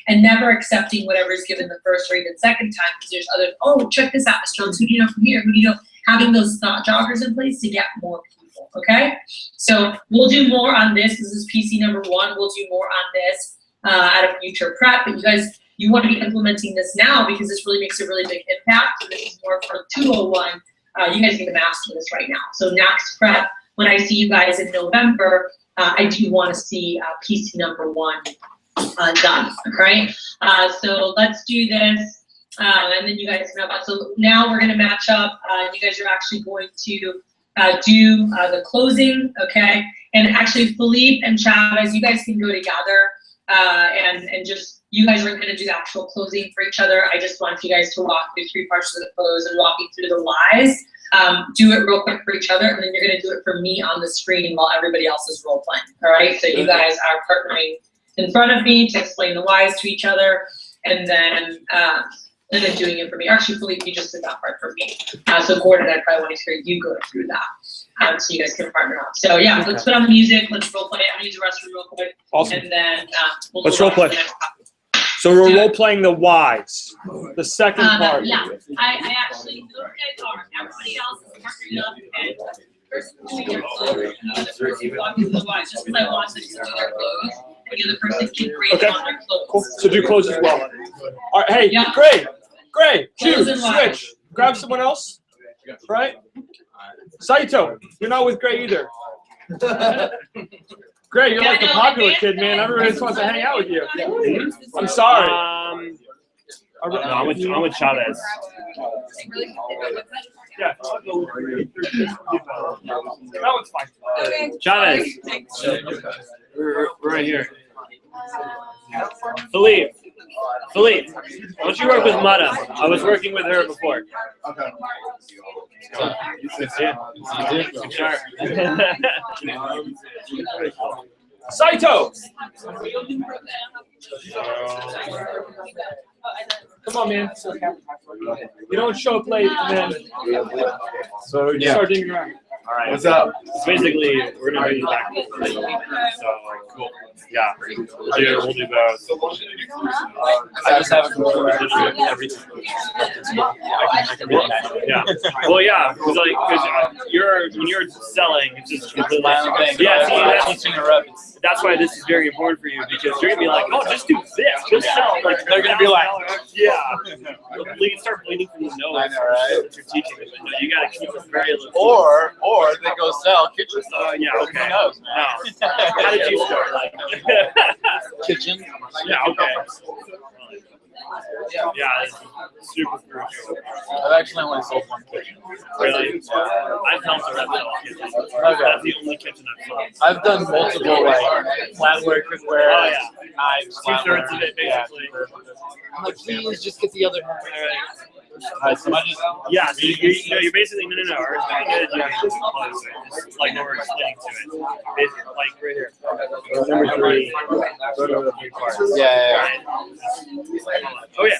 And never accepting whatever's given the first or even second time, because there's other, oh, check this out, Ms. Jones, who do you know from here? Who do you know? Having those thought joggers in place to get more people, okay? So we'll do more on this. This is PC number 1. We'll do more on this at a future prep, but you guys, you want to be implementing this now because this really makes a really big impact. This is more for 201. You guys need to master this right now. So next prep, when I see you guys in November, I do want to see PC number 1 done, okay? So let's do this, and then you guys can have that. So now we're gonna match up. You guys are actually going to do the closing, okay? And actually, Philippe and Chavez, you guys can go together and just, you guys are gonna do the actual closing for each other. I just want you guys to walk through 3 parts of the close and walking through the whys. Do it real quick for each other, and then you're gonna do it for me on the screen while everybody else is role playing, all right? So you guys are partnering in front of me to explain the whys to each other, and then doing it for me. Actually, Philippe, you just did that part for me. So Gordon, I probably want to hear you go through that, so you guys can partner up. So yeah, let's put on the music, let's role play. I'm gonna use the restroom real quick. Awesome. And then we'll Let's move role on to play. the next topic. So we're role playing the whys. The second part. Yeah, I actually, those guys are, everybody else is partnering up, and first doing their clothes, and the other person walking the whys, just because I want them to do their clothes, and the other person can grade Okay. on their clothes. Cool. So do close as well. All right. Hey, Yeah. Gray, choose, Close and whys. switch. Grab someone else. Right? Saito, you're not with Gray either. Gray, you're like the popular kid, man. Everybody just wants to hang out with you. I'm sorry. No, I'm with Chavez. Yeah. That one's fine. Chavez. We're right here. Philippe, why don't you work with Mata? I was working with her before. Okay. Sure. Saito! Come on, man. You don't show up late and then So you start digging around. All right. What's up? So basically, we're gonna bring you back. So cool. Yeah, we'll do both. I just haven't completed everything. I can read that. Yeah. Well, yeah, because when you're selling, it's just completely. Yeah. See, that's why this is very important for you, because you're gonna be like, oh, just do this, just sell. Like They're gonna be like, yeah. You can start bleeding from the nose. I know, right? That you're teaching them. No, you gotta keep it very little. Or they go sell kitchen stuff. Yeah. Okay. Who knows, man? No. How did you start? Like, Kitchen. yeah. Okay. Yeah, it's super crucial. I've actually only sold one kitchen. Really? I've helped the rest of the kitchen. Okay. That's the only kitchen I've sold. I've done multiple like flatware, cookware, Oh, yeah. knives, 2/3 of it, yeah. basically. I'm like, please just get the other half. Alright, so I just Yeah, so you're basically no. Our thing is just like what we're explaining to it. It's like right here. Number 3. Go to the 3 parts. Yeah. Right. Oh yeah.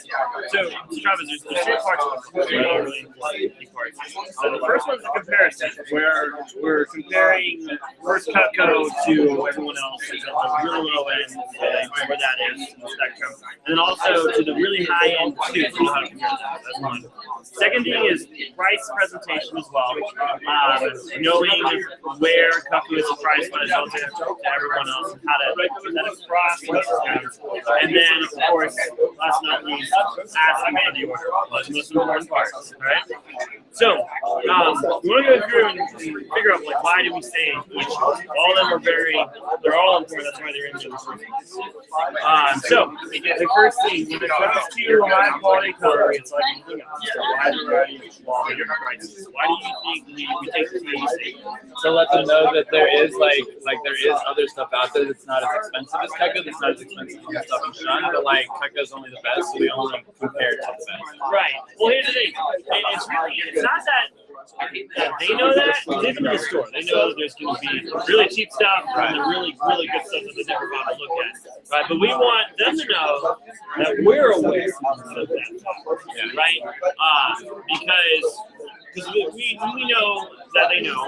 So Travis, there's 3 parts of it. Really important 3 parts. So the first one's the comparison, where we're comparing first Cutco to everyone else at the really low end, where that is in the spectrum, and then also to the really high end too. So you know how to compare that. That's one. Second thing is price presentation as well. Knowing where Cutco is priced relative to everyone else, and how to put that across. And then, of course, last but not least, asking for the order. That's the most important part, right? So, we want to go through and figure out like why do we say each. All of them are they're all important. That's why they're in the so the first thing when it comes to high quality coloring, it's like anything else. So why do you prices? Why do you think we take the time to say that? So let them know that there is there is other stuff out there that's not as expensive as Keko, that's not as expensive as stuff in Shun, but like Keko's only the best, so we only compare it to the best. Right. Well, here's the thing. It's not that they know that. They've been in the store. They know that there's going to be really cheap stuff and the really good stuff that they never bother to look at. Right. But we want them to know that we're aware of that. Right. Because we know that they know,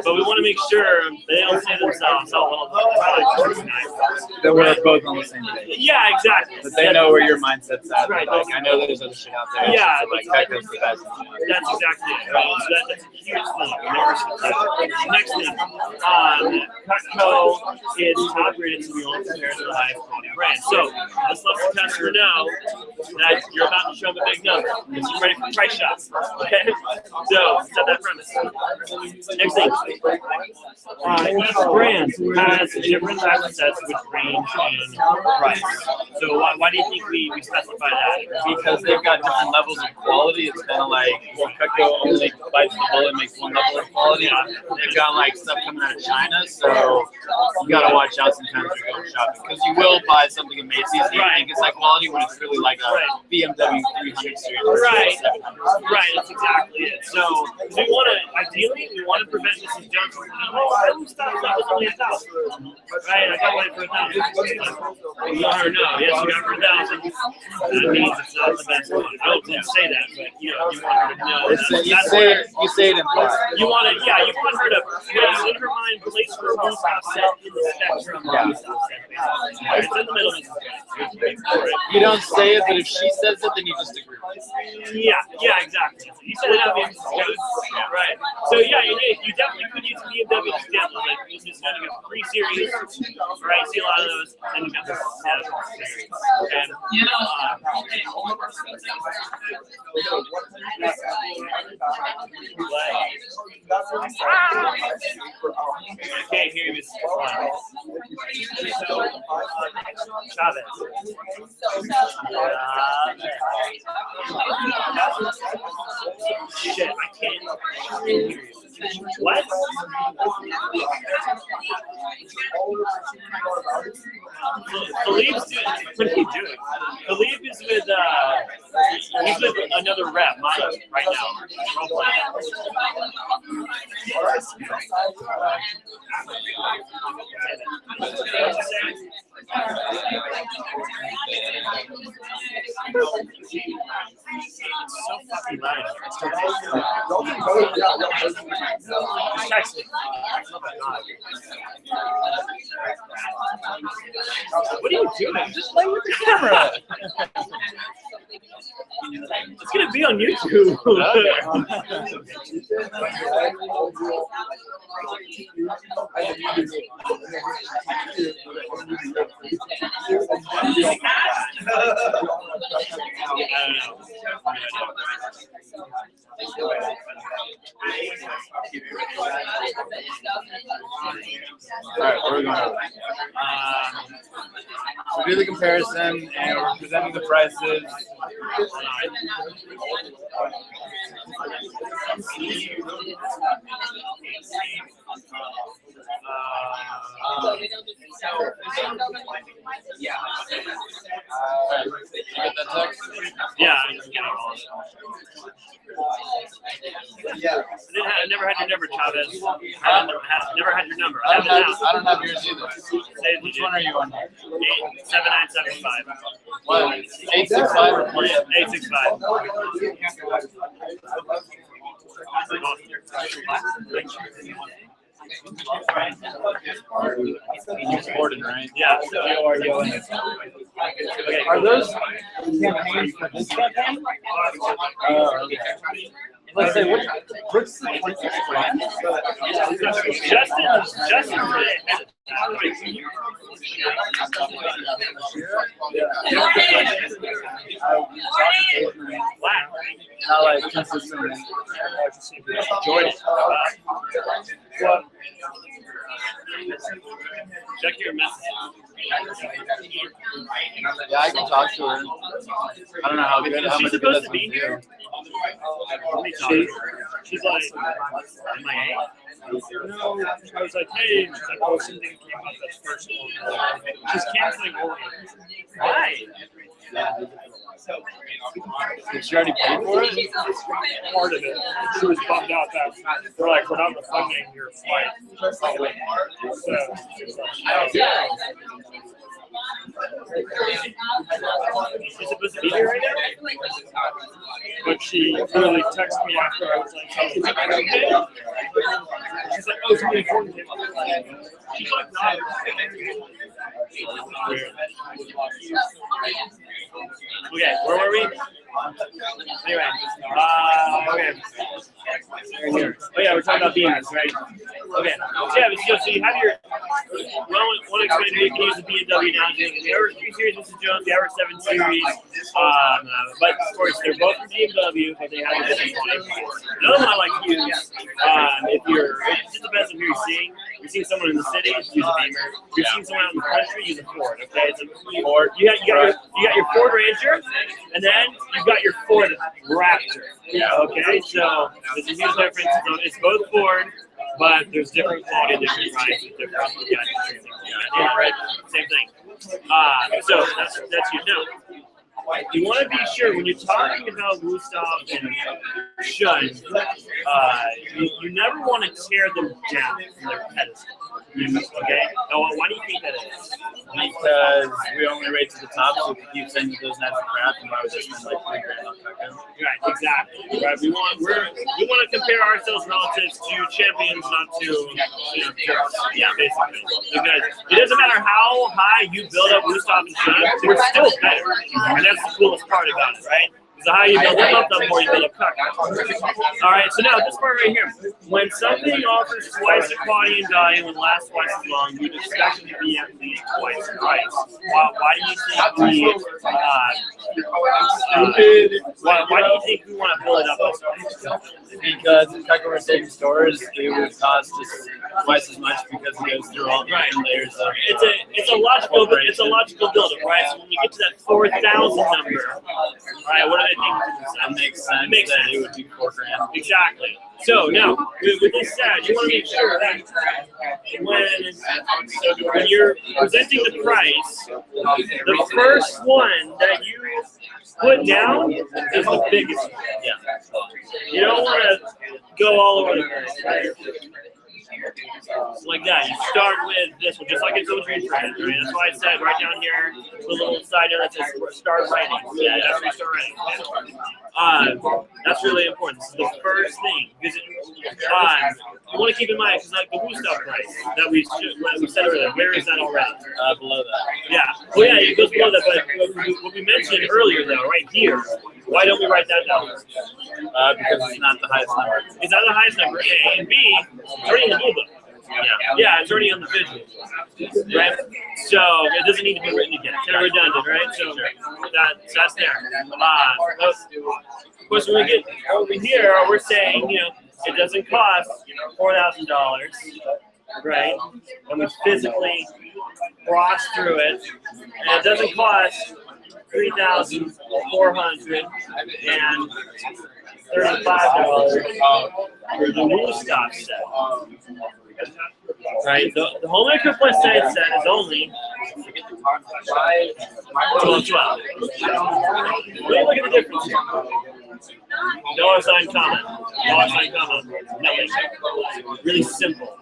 but we want to make sure they don't say to themselves, "Oh, well, it's nice." That we're both on the same page. Yeah, exactly. That they know where your mindset's at. Right. Like, I know there's other shit out there. Yeah. So, like Keko's the best. That's exactly it. Right? So that's a huge thing. Next thing, Cutco is top rated, so we only compare to the highest quality brand. So this lets the customer know that you're about to show them a big number. Because you're ready for price shots. Okay? So set that premise. Next thing, each brand has different types of sets which range in price. So why do you think we specify that? Because they've got different levels of quality. It's kind of like Keko only bites the bullet and makes one level of quality. They've got like stuff coming out of China, so you gotta watch out sometimes when you're going shopping because you will buy something in Macy's and you think it's like quality when it's really like a BMW 300 series. Right. That's exactly it. So we want to ideally prevent Mrs. Jones from saying, "Oh, I only stopped. That was only 1,000." Right? I got mine for 1,000. You let her know. Yes, you got for 1,000. That means it's not the best one. I don't say that, but you want her to know. You say it in part. You want her to in her mind place her blue stop set in the spectrum of blue stop set. It's in the middle. You don't say it, but if she says it, then you just agree. Yeah, exactly. You said it up, it's good. Right. So you definitely could use BMW example. Like you just got to get 3 series, right? See a lot of those, and you got the series. And I can't hear you, Mr. Chavez. Shit, I can't hear you. What? Philippe's doing, what are you doing? Philippe is with, he's with another rep, Maya, right now. It's so fucking loud. Text me. What are you doing? Just play with the camera. It's gonna be on YouTube. Alright, where are we going? We do the comparison and we're presenting the prices. Yeah, I never had your number, Chavez. Never had your number. I don't have yours either. Which one are you on? 7975. What? 865 or 865. Jordan, right? Yeah. Are those campaigns for this campaign? Let's say what's the brand? Justin. Wow. not like consistently. Jordan. Check your message. Yeah, I can talk to her. I don't know how good. How She's much good supposed that's to be gonna here. do. Let me talk to her. She's like, am I A? No, I was like, hey, she's like, oh, something came up that's personal. She's canceling early. Why? Did she already pay for it? Part of it. She was bummed out that they're like, we're not refunding your flight. So, She's supposed to be here right now? but she literally texted me after I was like, hey, is it okay? She's like, oh, something important came up. She's like, no. Okay, where were we? Anyway, okay. Oh yeah, we're talking about beans, right? Okay, so yeah, so you have your, well, one explain you can use the BMW now, the Ever 3 Series, Mrs. Jones, the Ever 7 Series, but of course, they're both from BMW, but they have a different one. Another one I like to use, it just depends on who you're seeing. You're seeing someone in the city, use a Beamer. You're seeing someone out in the country, use a Ford, okay? So Ford, you got your Ford Ranger, and then you got your Ford Raptor. Okay, so there's a huge difference. So it's both Ford, but there's different quality, different prices, different same thing. So that's you know. You want to be sure when you're talking about Gustav and Shun, you never want to tear them down from their pedestal. Okay? Now, why do you think that is? Because we only rate to the top, so we keep sending those nights of crap, and why would they spend like $3,000 on Kakko? Right, exactly. Right. We want to compare ourselves relative to champions, not to basically. Because it doesn't matter how high you build up Gustav and Shun, we're still better. And that's the coolest part about it, right? So how you build them up, the more you build up Kakko. All right, so now this part right here. When something offers twice the quantity and value and lasts twice as long, you'd expect it to be at least twice the price. Why do you think why do you think we want to build it up this way? Because if Kakko were saving stores, it would cost us twice as much because it goes through all the different layers of it's a logical buildup, right? So when we get to that 4,000 number, right? What do they think? That makes sense that it would be $4,000. Exactly. So now, with this said, you want to make sure that when you're presenting the price, the first one that you put down is the biggest one. Yeah. You don't want to go all over the place, right? Like that. You start with this one, just like it's OG trend, right? That's why I said right down here, the little side note that says start writing. Yeah, that's where you start writing. That's really important. This is the first thing. Because you want to keep in mind, because like the Gustav price that we said earlier, where is that already? Below that. Yeah. Well, yeah, it goes below that, but what we mentioned earlier, though, right here, why don't we write that down? Because it's not the highest number. It's not the highest number, A, and B, it's already in the rule book. Yeah, it's already on the visual, right? So it doesn't need to be written again. It's kind of redundant, right? So that's there. Of course, when we get over here, we're saying, it doesn't cost $4,000, right? And we physically cross through it, and it doesn't cost $3,435 for the new stock set. Right, the homemaker plus side set is only $12.12. Look at the difference here. Dollar sign comma, nothing. Really simple,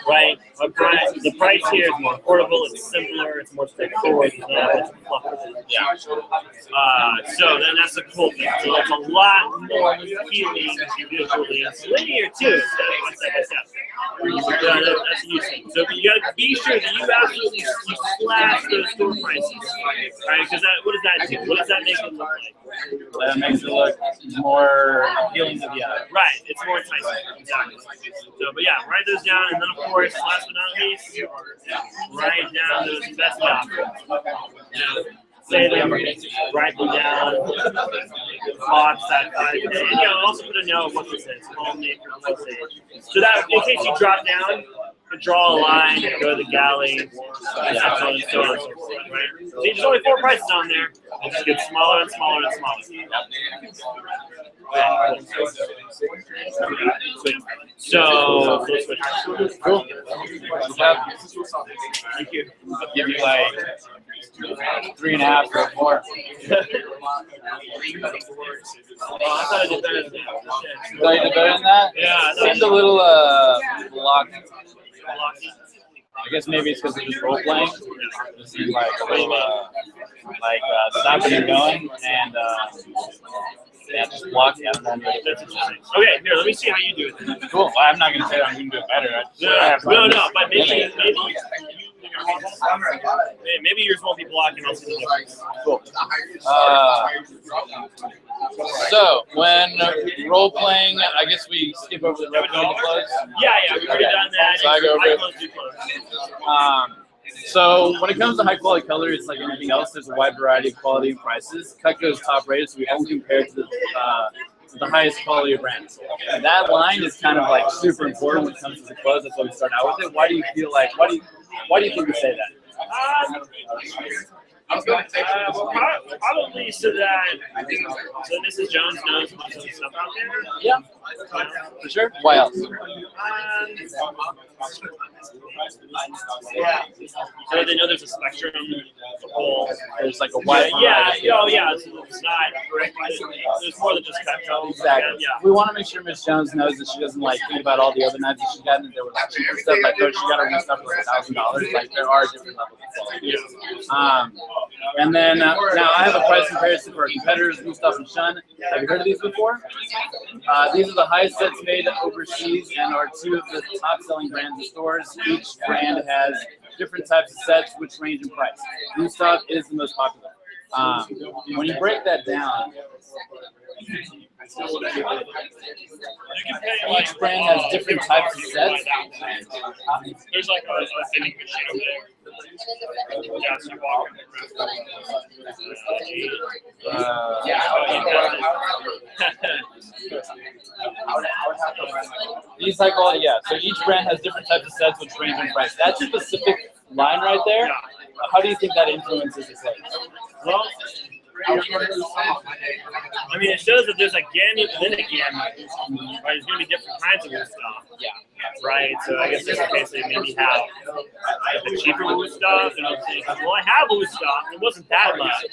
right? The price here is more affordable, it's simpler, it's more straightforward, it's not as fluffy. Yeah. So then that's the cool thing. So it's a lot more appealing visually. It's linear too, instead of step by step. That's a huge thing. So you got to be sure that you absolutely slash those store prices, right? Because what does that do? What does that make it look like? That makes it look more appealing to the eye. Right, it's more enticing. Exactly. So, but yeah, write those down, and then of course, last but not least, write down those investment options. say them, write them down, box that 5K, and also put a note of what this is, homemade for postage. So that in case you drop down, you draw a line, go to the galley, and so on and so on. Right? So there's only 4 prices on there. It just gets smaller and smaller and smaller. So, cool. Thank you. I'll give you like 3.5 or 4. I thought I did better than that. You thought you did better than that? Yeah. It seemed a little blocky. I guess maybe it's because of just role playing. It seemed like a little stopping and going, and yeah, just blocking. I don't know. Okay, here, let me see how you do it. Cool. Well, I'm not gonna say I'm gonna do it better. No, but maybe yours won't be blocking. I'll see the difference. Cool. So when role playing, I guess we skip over the red close. Yeah, we've already done that. So I go over it. Close. So when it comes to high quality color, it's like anything else. There's a wide variety of quality and prices. Cutco's top rated, so we only compare to the highest quality of brands. And that line is kind of like super important when it comes to the clothes. That's why we start out with it. Why do you feel like? Why do you think we say that? Probably so that Mrs. Jones knows most of the stuff out there. Yeah, for sure. Why else? So they know there's a spectrum. There's like a wide. Yeah. So it's not. There's more than just Cutco. Exactly. Yeah. We want to make sure Miss Jones knows that she doesn't like think about all the other knives that she got, and there was like cheaper stuff. Like she got her stuff for $1,000. Like there are different levels of quality. And then now I have a price comparison for our competitors, Gustav and Shun. Have you heard of these before? These are the highest sets made overseas and are 2 of the top-selling brands in stores. Each brand has different types of sets which range in price. Gustav is the most popular. When you break that down, each brand has different types of sets. There's like a vending machine over there. These high quality, yeah. So each brand has different types of sets which range in price. That specific line right there, how do you think that influences the sales? Well, I mean, it shows that there's a gamut within a gamut. Right? There's going to be different kinds of wood stuff. Yeah. Right? So I guess in this case, they maybe have the cheaper wood stuff. And I'm saying, well, I have wood stuff. It wasn't that much.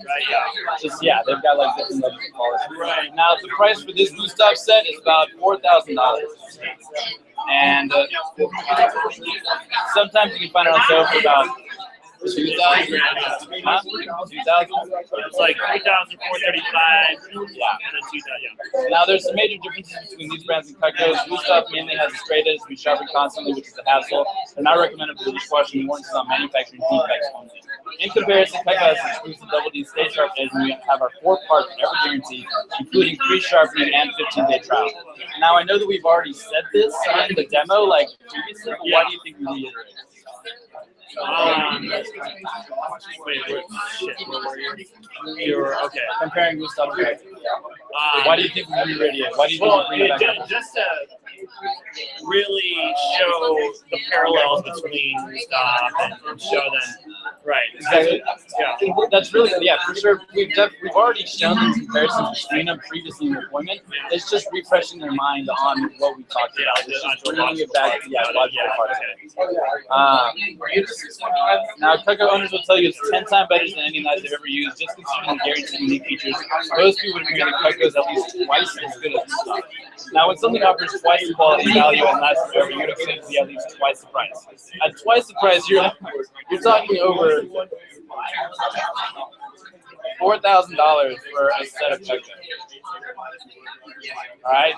Right? Yeah. Just, yeah, they've got like different levels of quality. Right. Now, the price for this Gustav set is about $4,000. And sometimes you can find it on sale for about 2,000. Huh? 2,000. It's like 3,435. Yeah, and then 2,000. Yeah. Now there's some major differences between these brands and Cutco's. Gustav mainly has a straight edge to be sharpened constantly, which is a hassle. They're not recommended for dishwashing, warranties on manufacturing defects only. In comparison, Cutco has an exclusive double D stay sharp edge, and we have our 4-part forever guarantee, including free sharpening and 15-day trial. Now I know that we've already said this in the demo, like previously, but why do you think we reiterate it? You're okay. Comparing Gustav and Cutco. Why do you think we reread it? Why do you think we bring it back up? Just to really show the parallels between Gustav and show them. Right. Exactly. Yeah. That's really, yeah, for sure. We've already shown these comparisons between them previously in the appointment. It's just refreshing their mind on what we talked about. It's just bringing it back to the logical part of it. Now, Cutco owners will tell you it's 10 times better than any knife they've ever used, just considering the guaranteed unique features. Most people would agree that Cutco is at least twice as good as Gustav. Now, when something offers twice the quality, value, and lasts forever, you would expect it to be at least twice the price. At twice the price, you're talking over $4,000 for a set of Cutco. All right.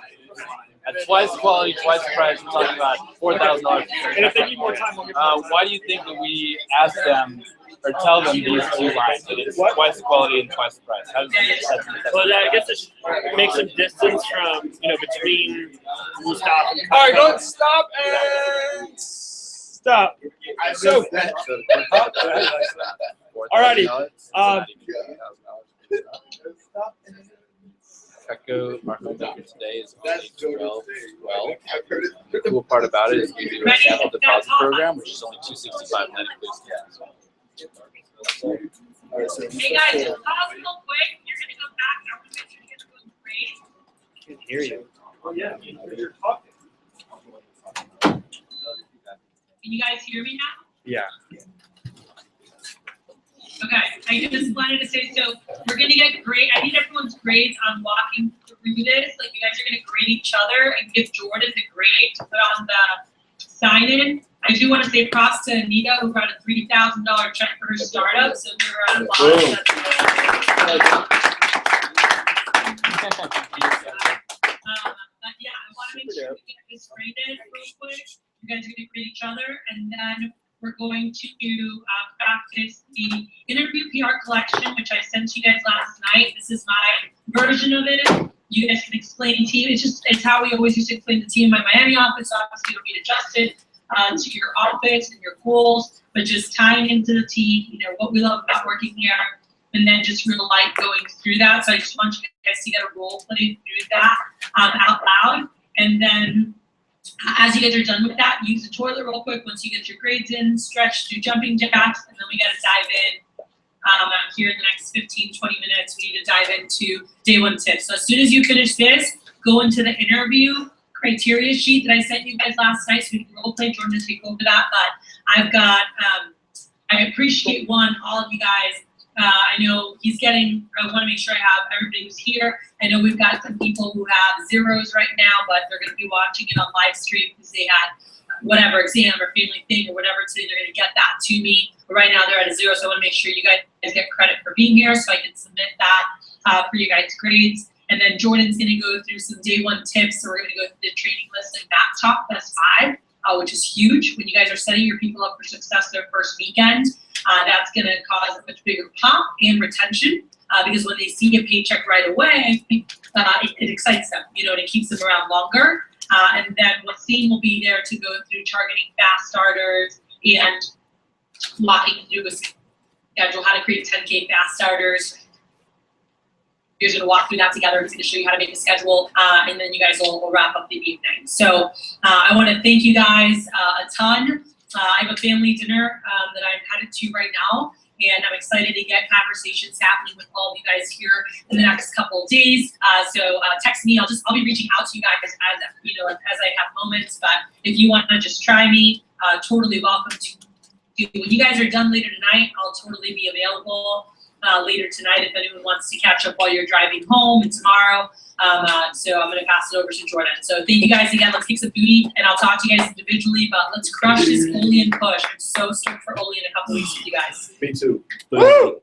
At twice the quality, twice the price, we're talking about $4,000. And if they need more time, why do you think that we ask them or tell them these 2 lines? That it's twice the quality and twice the price. How does that well, I guess it makes some distance from between Gustav and Cutco. All right, don't stop and stop. So, Alrighty. Cutco, our home maker today is only 12. The cool part about it is we do a channel deposit program, which is only $265, and that includes tax. Hey guys, just pause real quick. You're gonna go back. I want to make sure you guys are going great. I can hear you. Oh, yeah. You're talking. Can you guys hear me now? Yeah. Okay, I just wanted to say, so we're gonna get grade, I need everyone's grades on walking through this. Like, you guys are gonna grade each other and give Jordan the grade to put on the sign-in. I do want to say props to Anita, who got a $3,000 check for her startup, so give her a applause. But yeah, I want to make sure we get this graded real quick. You guys are gonna grade each other, and then we're going to practice the interview PR collection, which I sent you guys last night. This is my version of it. You guys can explain to you. It's how we always used to explain the team in my Miami office. Obviously, it'll be adjusted to your office and your goals, but just tying into the team, you know, what we love about working here, and then just real light going through that. So I just want you guys to get a role play through that out loud. And then as you guys are done with that, use the toilet real quick once you get your grades in, stretch, do jumping jacks, and then we got to dive in. Here in the next 15, 20 minutes, we need to dive into day one tips. So as soon as you finish this, go into the interview criteria sheet that I sent you guys last night, so we can role play. Jordan to take over that. But I've got, I appreciate all of you guys. I know he's getting, I want to make sure I have everybody who's here. I know we've got some people who have zeros right now, but they're going to be watching it on live stream because they had whatever exam or family thing or whatever today. They're going to get that to me. But right now they're at a 0, so I want to make sure you guys get credit for being here so I can submit that for you guys' grades. And then Jordan's going to go through some day one tips. So we're going to go through the training list and back talk. That's 5, which is huge. When you guys are setting your people up for success their first weekend, that's going to cause a much bigger pop and retention because when they see a paycheck right away, it excites them, you know, and it keeps them around longer. And then Wasim will be there to go through targeting fast starters and walking through a schedule, how to create 10K fast starters. You're going to walk through that together. It's going to show you how to make a schedule, and then you guys will wrap up the evening. So I want to thank you guys a ton. I have a family dinner that I'm headed to right now, and I'm excited to get conversations happening with all of you guys here in the next couple of days. So text me. I'll be reaching out to you guys as you know, as I have moments. But if you want to just try me, totally welcome to. When you guys are done later tonight, I'll totally be available later tonight if anyone wants to catch up while you're driving home and tomorrow. So I'm going to pass it over to Jordan. So thank you guys again. Let's kick some booty, and I'll talk to you guys individually, but let's crush this Olean push. I'm so stoked for Olean in a couple weeks with you guys. Me too. Woo!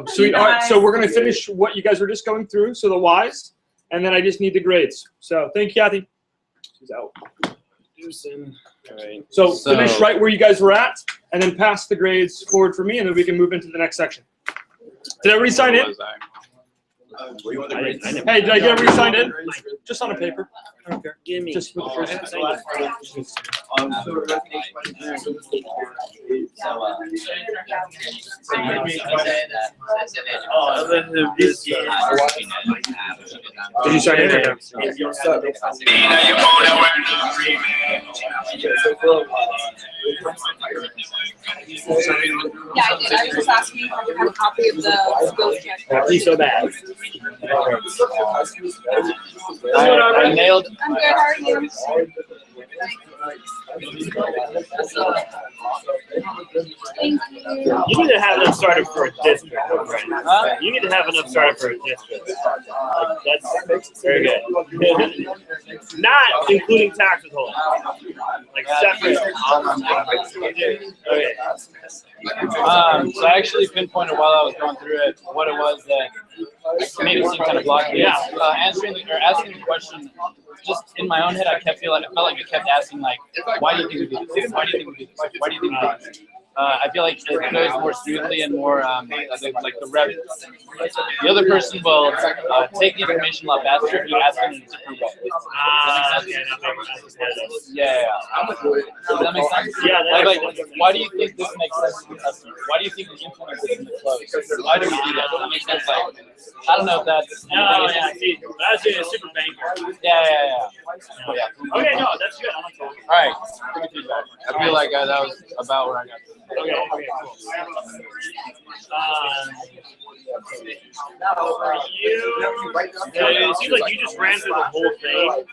Sweet. All right, so we're going to finish what you guys were just going through, so the whys, and then I just need the grades. So thank you, Kathy. She's out. All right. So finish right where you guys were at, and then pass the grades forward for me, and then we can move into the next section. Did everybody sign in? Hey, did I get everybody signed in? Just on a paper. I don't care. Give me. Just with the first. Did you sign in? Yeah, I did. I was just asking if I could have a copy of the skills check. He's so bad. I nailed. I'm good. How are you? Thank you. You need to have enough started for a district, right? Huh? You need to have enough started for a district. That's very good. Not including tax withholding. Like separate. Okay. So I actually pinpointed while I was going through it what it was that made it seem kind of blocky. Yeah. Asking the question, just in my own head, I felt like I kept asking, like, why do you think we do this? Why do you think we do this? Why do you think we do this? I feel like it goes more smoothly and more like the rep. The other person will take the information a lot faster if you ask them in a different way. Yeah. Does that make sense? Yeah. Like, why do you think this makes sense to the customer? Why do you think we implement this in the close? Why do we do that? Does that make sense? Like, I don't know if that's. No, yeah. See, I was doing a super banker. Yeah. Okay, no, that's good. I like that. All right. Good feedback. I feel like that was about where I got to. Okay, cool. For you, it seems like you just ran through the whole thing,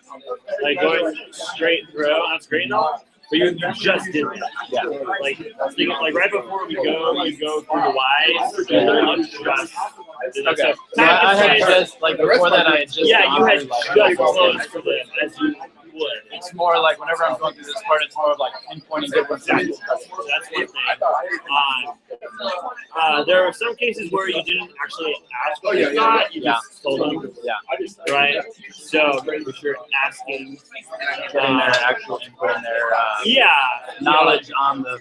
like going straight through. That's great and all, but you just did that. Yeah. Like right before we go, you go through the whys. You just did that. Okay. So I had just like before that. I had just. Yeah, you had like, just closed for them as you would. It's more like whenever I'm going through this part, it's more of like pinpointing different things. That's one thing. There are some cases where you didn't actually ask what they thought, you just told them. Yeah. Right? So if you're asking Getting their actual input and their knowledge on the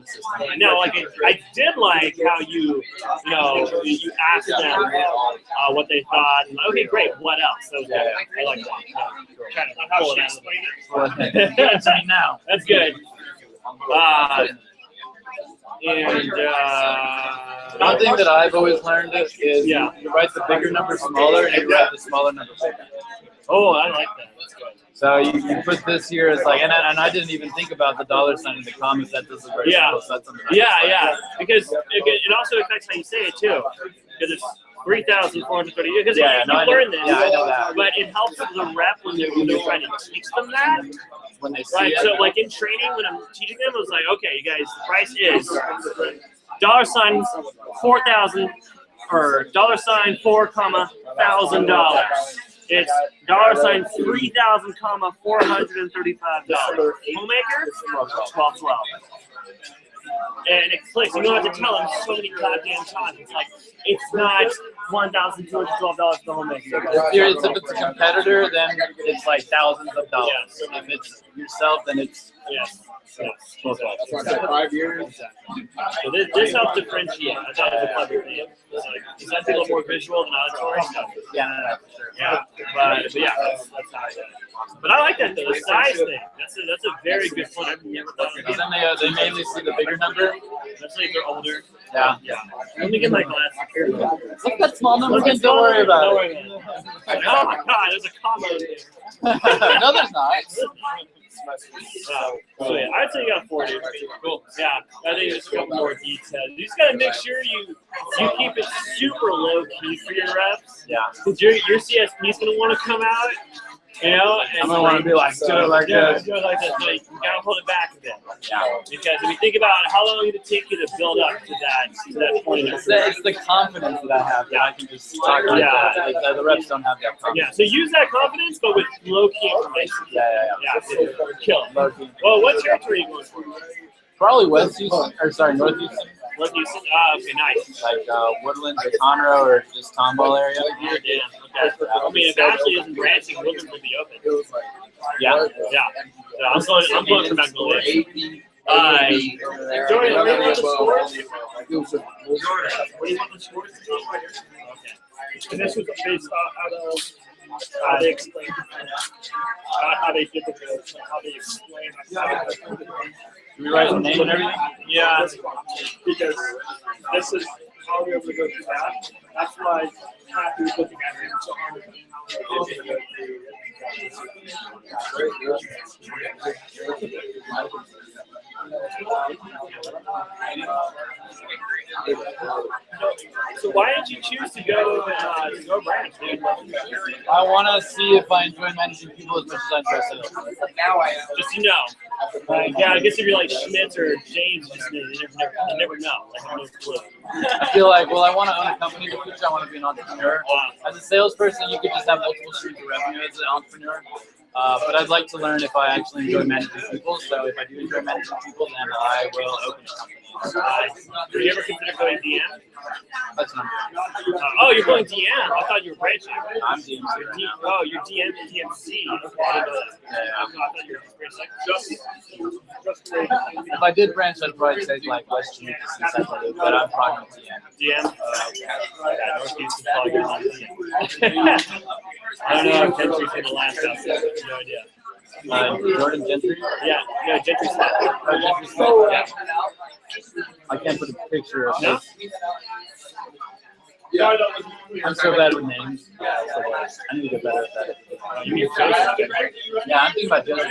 system. No, like I did like how you asked them what they thought. And, okay, great. What else? So I like that. Kind of how she explained it. Now. That's good. One thing that I've always learned is you write the bigger number smaller and you write the smaller number bigger. Oh, I like that. That's good. So you put this here as like, and I didn't even think about the dollar sign in the comments. That does a very simple. So that's something because it also affects how you say it too. Because it's 3,430. Because you learn this. Yeah, I know that. But it helps the rep when they're trying to teach them that. When they see right, it. so like in training, when I'm teaching them, I was like, okay, you guys, the price is $4,000 or $4,000. It's $3,000, $435. Homemaker, 12. And it clicks. You don't have to tell them so many goddamn times. It's like it's not $1,212 for the homemaker. If it's a competitor, then it's like thousands of dollars. If it's yourself, then it's 5 years. So this helps differentiate. I thought it was a clever thing. It's like a little more visual than auditory stuff. Yeah, for sure. Yeah, but yeah, that's how I did it. But I like that though, the size thing. That's a very good point. I've never thought of Because then they mainly see the bigger number. Especially if they're older. Yeah. Let me get my glasses here. Look at that small number. Don't worry about it. Oh my god, there's a comma in there. No, there's not. So yeah, I'd say you got 40. Cool. Yeah, I think there's a couple more details. You just gotta make sure you keep it super low key for your reps. Yeah. Because your CSP is gonna want to come out, and I'm gonna want to be like, do it like this. Do it like this. So you gotta hold it back a bit. Yeah. Because if you think about how long did it take you to build up to that point. It's the confidence that I have that I can just talk like that. Like, the reps don't have that confidence. Yeah. So use that confidence, but with low key information. Yeah. Kill it. Low key. Well, what territory are you going for? Probably West Houston, or sorry, North Houston. North Houston? Okay, nice. Like Woodlands or Conroe or just Tomball area. Yeah, okay. I mean, if Ashley isn't branching, Woodlands will be open. Yeah. So I'm going for Magnolia. Jordan, what do you want the scores? Jordan, what do you want the scores to be? Okay. And this was based on how they explain, not how they did the videos, but how they explain. Do we write the name and everything? Yeah, because this is how we're able to go through that. That's why I'm happy with looking at it so hard. So why did you choose to go branch? I want to see if I enjoy managing people as much as I enjoy sales. Just to know. Yeah, I guess if you're like Schmitz or James, you never know. Like, I have no clue. I feel like, well, I want to own a company in the future. I want to be an entrepreneur. As a salesperson, you could just have multiple streams of revenue as an entrepreneur. But I'd like to learn if I actually enjoy managing people. So if I do enjoy managing people, then I will open a company. Were you ever considered going DM? That's not Oh, you're going DM. I thought you were branching. I'm DMC right now. Oh, you're DM DMC. Okay, I didn't know that. I thought you were just If I did branch, I'd probably take like West Georgia since I did it, but I'm probably DM. Northeast is probably going DM. I don't know if Gentry's in the last episode. No idea. Jordan Gentry? Yeah, no, Gentry's left. Gentry's left, yeah. I can't put a picture of his. I'm so bad with names. I need to get better at that. You mean Joseph? Yeah, I'm thinking about Joseph.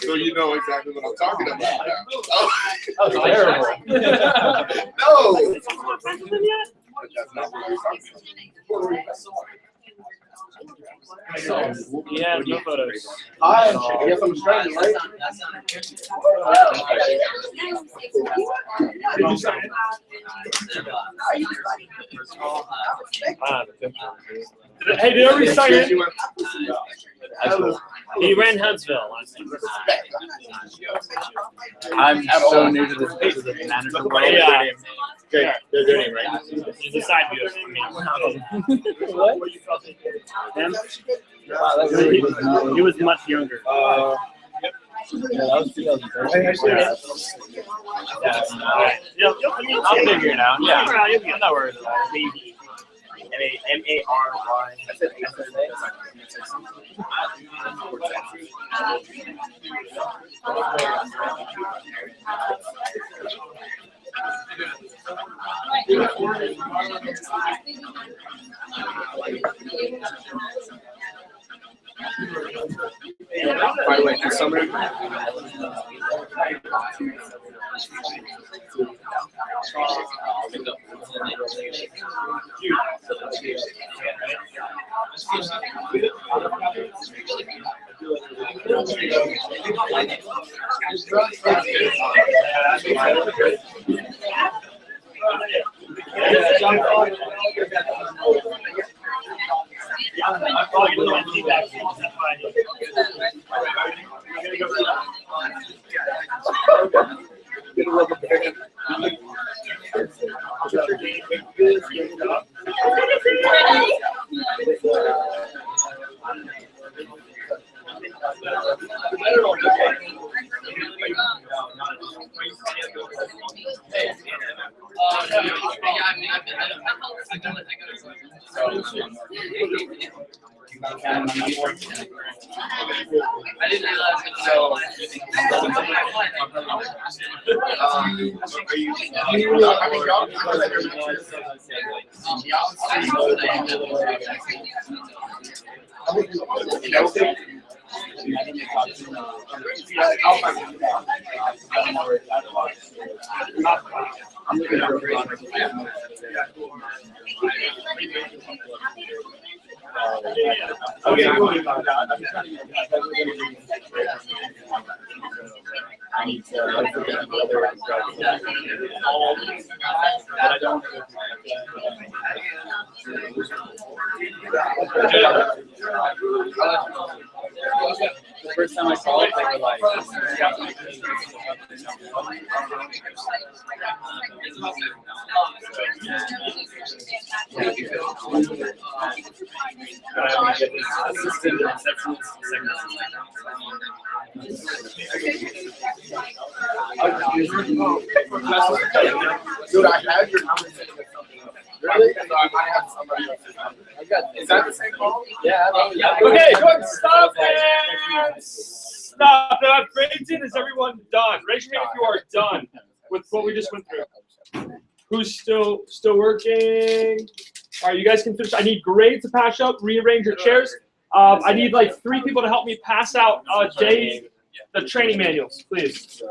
So you know exactly what I'm talking about now. Oh, terrible. No. But that's not what I'm talking about. Yeah, no photos. Hi, I guess I'm stranded, right? Did you sign it? Hey, did everybody sign it? He ran Huntsville last time. I'm so new to this manager role. Yeah. Good. They're doing it right. He's a side view of me. What? Him? Wow, that's He was much younger. Yeah, that was 2013. Yeah, I'll figure it out. Yeah, I'm not worried about it. M-A-R-Y. By the way, next summer. The first time I saw it, they were like, Dude, I had your number. Really? So I might have somebody else's number. Is that the same call? Yeah. Okay, good. Stop it. Stop it. Brandon, is everyone done? Raise your hand if you are done with what we just went through. Who's still working? All right, you guys can finish. I need grades to pass up. Rearrange your chairs. I need like 3 people to help me pass out the training manuals, please.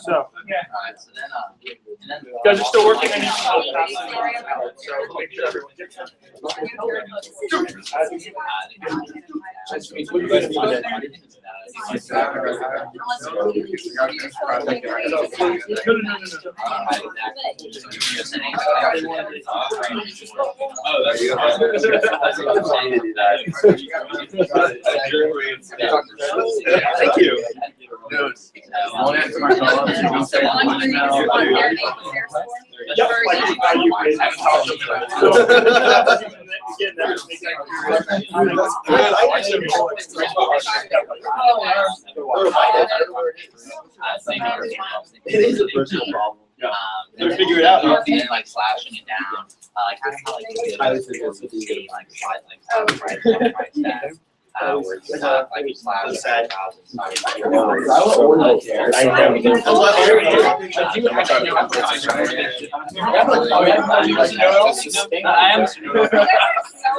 So, you guys are still working. I need some help passing out. So make sure everyone gets them. Thank you. One after my It is a personal problem. They're figuring it out. And like slashing it down. Kind of how like you get like slide where it's not like you slash I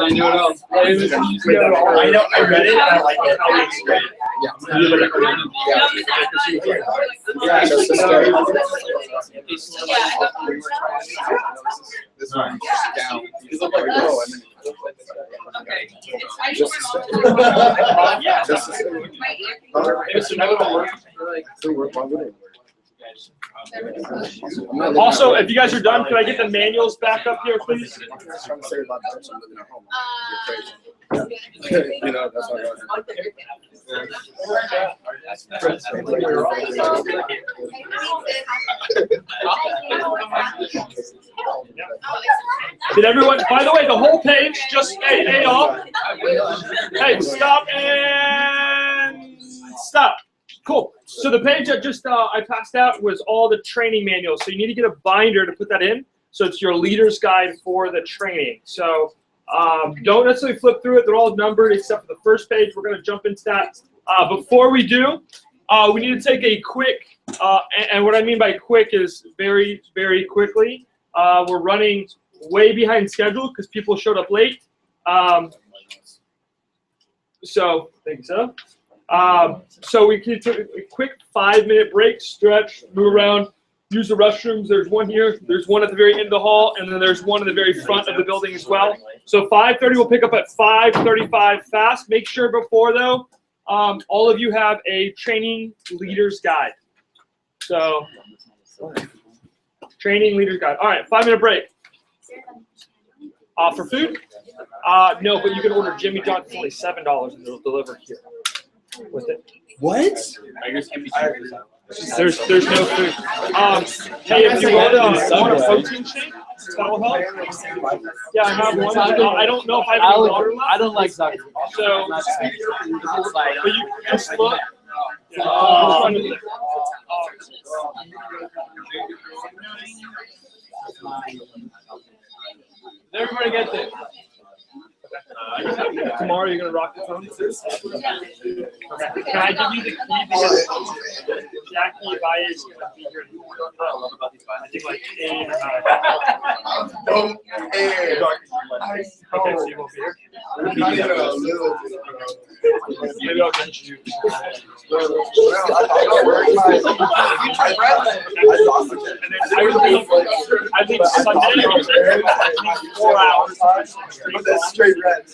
knew it all. I know. I read it. And I like it. It's great. This one down. Okay. Also, if you guys are done, can I get the manuals back up here, please? You know, that's not Did everyone, by the way, the whole page, just, hey, off. Hey, stop and stop. Cool. So the page that just I passed out was all the training manuals. So you need to get a binder to put that in. So it's your leader's guide for the training. So don't necessarily flip through it. They're all numbered except for the first page. We're going to jump into that. Before we do, we need to take a quick, and what I mean by quick is very, very quickly. We're running way behind schedule because people showed up late. So, thank you, sir. So we can take a quick 5-minute break, stretch, move around, use the restrooms. There's one here, there's one at the very end of the hall, and then there's one in the very front of the building as well. So 5:30, we'll pick up at 5:35 fast. Make sure before, though, all of you have a training leader's guide. So, training leader's guide. All right, 5-minute break. For food? No, but you can order Jimmy John's. It's only $7 and they'll deliver here with it. What? There's no food. Hey, if you want a protein shake, that'll help. Yeah, I have one. I don't know if I have any water left. I don't like soccer. So, but you just look. Everybody get this. Tomorrow you're gonna rock the phone. Okay. Can I give you the key because Jackie Valle is gonna be here. I think like 8 or 9. Okay, so you won't be here. Maybe I'll get you. I think Sunday 4 hours. That's straight red.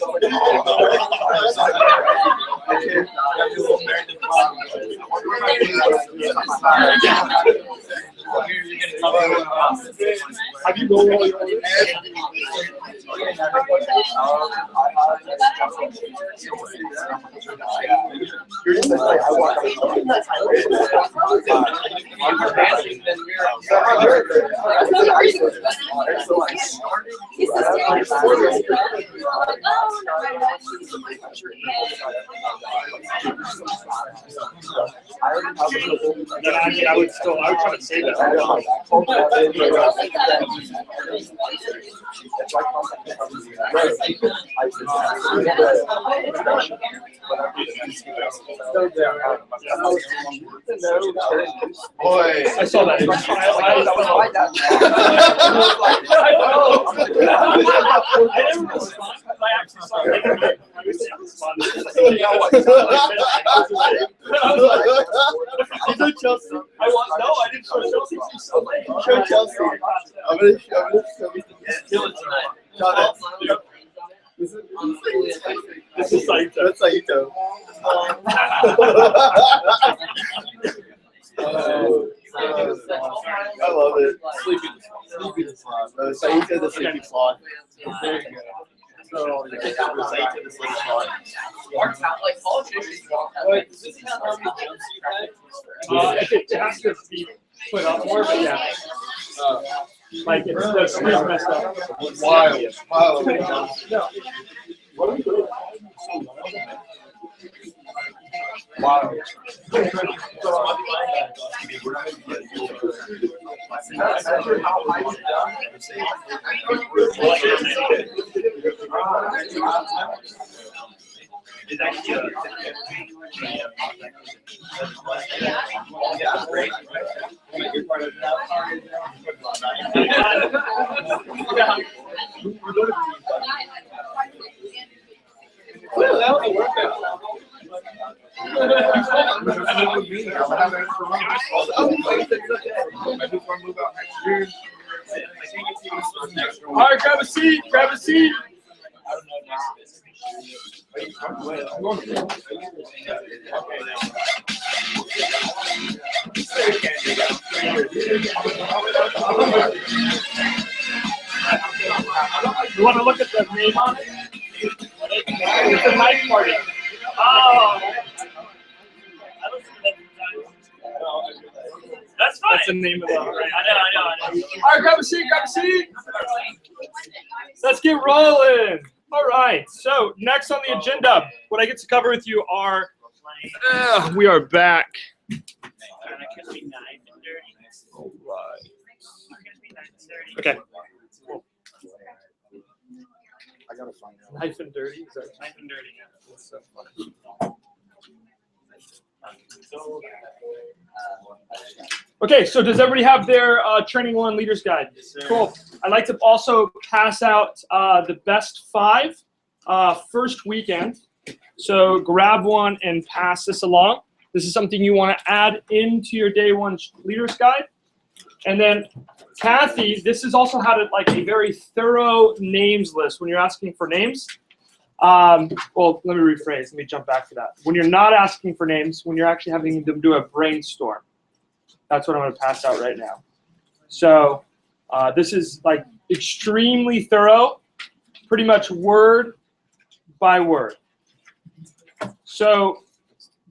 Have you rolled all your I would try to say that. Boy, I saw that. Chelsea. I didn't show Chelsea. She's so late. Show Chelsea. I'm gonna kill it tonight. This is Saito. That's Saito. I love it. Sleeping sloth. Saito the sleeping sloth. There you go. Saito the sleeping sloth. If it has to be put up more, but yeah. Like it's the screen's messed up. Wild. Wow. All right, grab a seat. Grab a seat. You want to look at the name on it? It's a night party. Oh. That's fine. That's the name of the brand. I know. All right, grab a seat. Let's get rolling. All right. So next on the agenda, what I get to cover with you are. We are back. All right. Okay. I gotta find out. Knife and dirty. Is that knife and dirty? Yeah. That's so funny. Okay, so does everybody have their Training 1 Leaders Guide? Yes, sir. Cool. I'd like to also pass out the best 5 first weekend. So grab one and pass this along. This is something you want to add into your day 1 Leaders Guide. And then Kathy, this is also how to like a very thorough names list when you're asking for names. Well, let me rephrase. Let me jump back to that. When you're not asking for names, when you're actually having them do a brainstorm, that's what I'm going to pass out right now. So this is like extremely thorough, pretty much word by word. So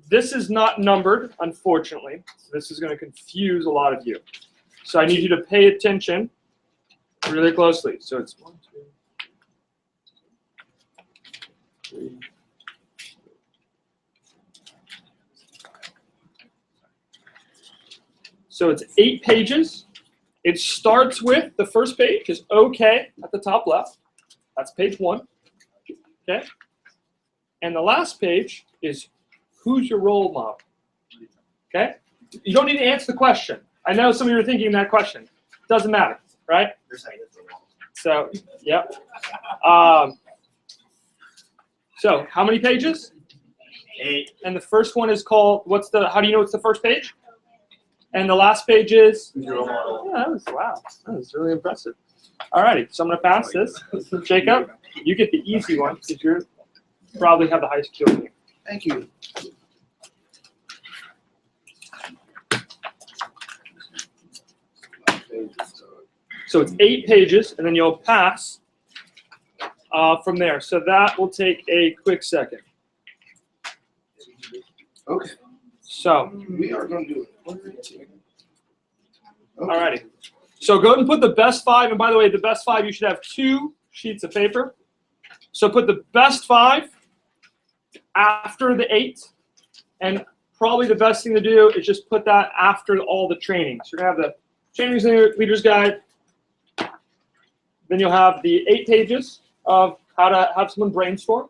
this is not numbered, unfortunately. So this is going to confuse a lot of you. So I need you to pay attention really closely. So it's 1, 2, 3. So it's 8 pages. It starts with the first page is OK at the top left. That's page 1. Okay. And the last page is who's your role model. Okay. You don't need to answer the question. I know some of you are thinking that question. Doesn't matter, right? So, yep. So, how many pages? 8. And the first one is called, how do you know it's the first page? And the last page is? Yeah, wow, that was really impressive. All righty, so I'm going to pass this. Jacob, you get the easy one because you probably have the highest QA. Thank you. So it's 8 pages, and then you'll pass from there. So that will take a quick second. Okay. So. We are going to do it. Okay. Alrighty. So go ahead and put the best 5. And by the way, the best 5, you should have 2 sheets of paper. So put the best 5 after the 8. And probably the best thing to do is just put that after all the trainings. You're going to have the Trainings Leaders Guide. Then you'll have the 8 pages of how to have someone brainstorm.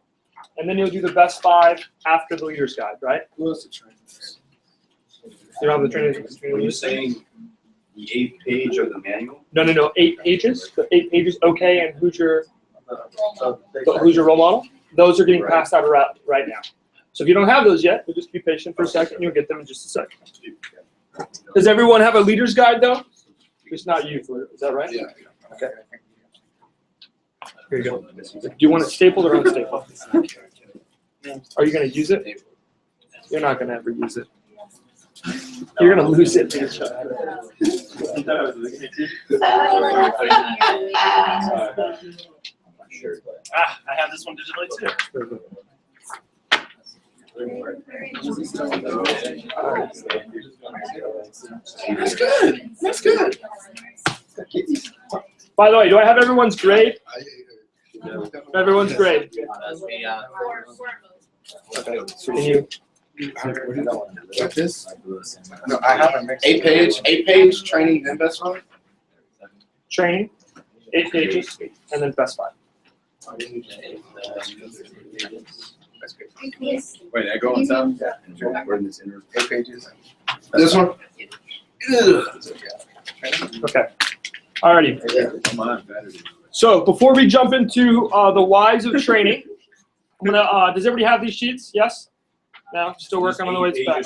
And then you'll do the best 5 after the Leaders Guide, right? What's the trainings? You don't have the trainings. Are you saying the 8th page of the manual? No. 8 pages. The 8 pages, okay, and who's your role model? Those are getting passed out right now. So if you don't have those yet, you'll just be patient for a second. You'll get them in just a second. Does everyone have a Leaders Guide, though? Just not you, is that right? Yeah. Okay. Here you go. Do you want it stapled or unstapled? Are you going to use it? You're not going to ever use it. You're going to lose it. I have this one digitally too. That's good. That's good. By the way, do I have everyone's grade? Everyone's grade. Okay. Can you? Like this? No, I have a mix. 8-page training investment. Training, 8 pages, and then best 5. Wait, I go on top? Yeah. Where in this inner 8 pages. This one? Okay. Alrighty. So before we jump into the whys of training, I'm gonna. Does everybody have these sheets? Yes. No. Still working on the way it's back.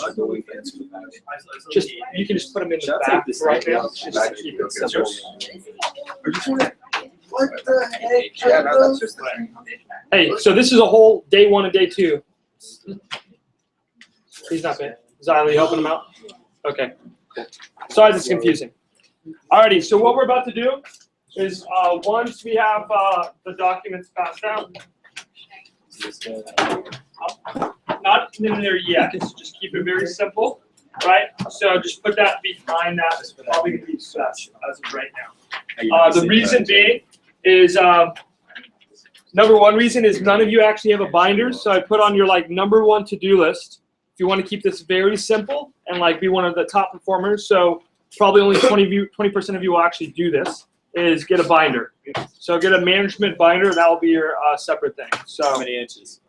Just you can just put them in the back right now. Just keep it simple. What the heck? Yeah, no, that's just Hey, so this is a whole day 1 and day 2. He's not paying. Zyla, you helping him out? Okay. Cool. Sorry, this is confusing. Alrighty, so what we're about to do is once we have the documents passed out, not in there yet, just keep it very simple, right? So just put that behind that. It's probably going to be best as of right now. The reason being is, number one reason is none of you actually have a binder, so I put on your number 1 to-do list. If you want to keep this very simple and be one of the top performers, so probably only 20% of you will actually do this, is get a binder. So get a management binder, and that will be your separate thing. So How many inches?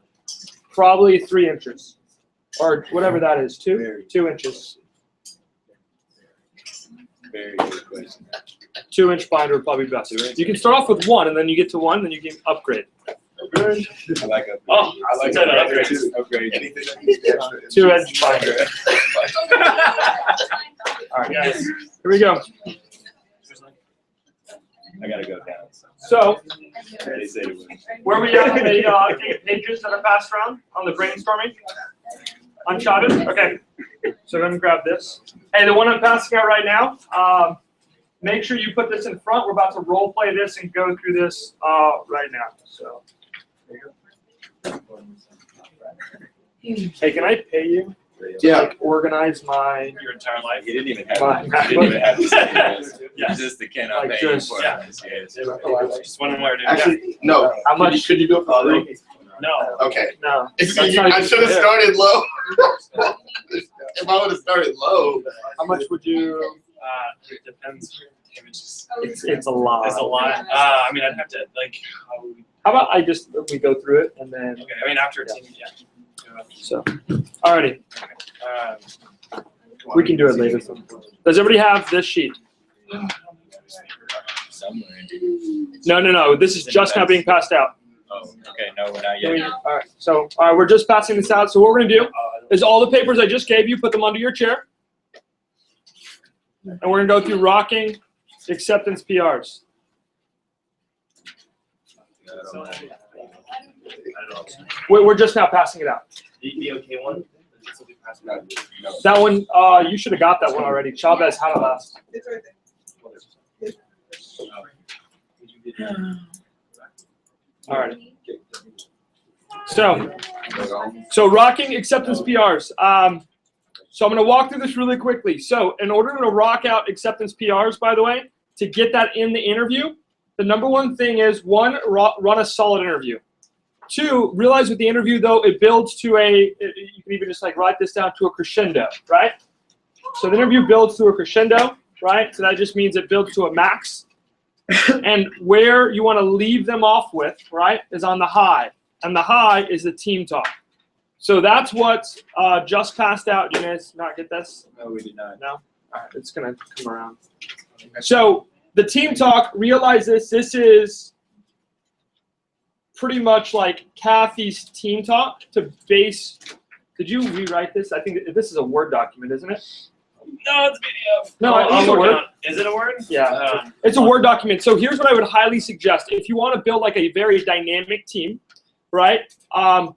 probably 3 inches, or whatever that is, 2 inches. Very good question. 2-inch binder would probably be best. You can start off with 1, and then you get to 1, then you can upgrade. I like upgrade. Oh, I like upgrade. upgrade. anything that needs extra. 2-inch binder. All right, guys. Here we go. I gotta go down. So, They say to win. where we at on the 8 pages that are passed around on the brainstorming? Uncharted? Okay. So I'm going to grab this. Hey, the one I'm passing out right now, make sure you put this in front. We're about to role play this and go through this right now. So, there you go. Hey, can I pay you? Yeah. Organize my Your entire life. He didn't even have My- it. He didn't even have it. Yeah. Just the cannot Like pay you just- for yeah. it. Yes. Just one more, dude. Actually, no. How much? Could you do it for free? No. Okay. No. If That's you, not I even should have fair. started low. If I would have started low. How much would you? It depends. It's a lot. It's a lot. I mean, I'd have to How about we go through it and then. Okay. I mean, after a team, yeah. So, alrighty. We can do it later. Does everybody have this sheet? Somewhere. No. This is just now being passed out. Oh, okay. No, we're not yet. All right. So, we're just passing this out. So what we're gonna do is all the papers I just gave you, put them under your chair, and we're gonna go through rocking acceptance PRs. We're just now passing it out. The okay one? That one, you should have got that one already. Chavez had it last. All right. So rocking acceptance PRs. So I'm going to walk through this really quickly. So in order to rock out acceptance PRs, by the way, to get that in the interview, the number one thing is, 1, run a solid interview. 2, realize with the interview, though, it builds to you can even just write this down to a crescendo, right? So the interview builds to a crescendo, right? So that just means it builds to a max. And where you want to leave them off with, right, is on the high. And the high is the team talk. So that's what just passed out. Did you guys not get this? No, we did not. No? All right, it's going to come around. So the team talk, realize this is pretty much like Kathy's team talk to base. Did you rewrite this? I think this is a Word document, isn't it? No, it's video. No, it's a Word. Is it a Word? Yeah, it's a Word document. So here's what I would highly suggest. If you want to build a very dynamic team, right,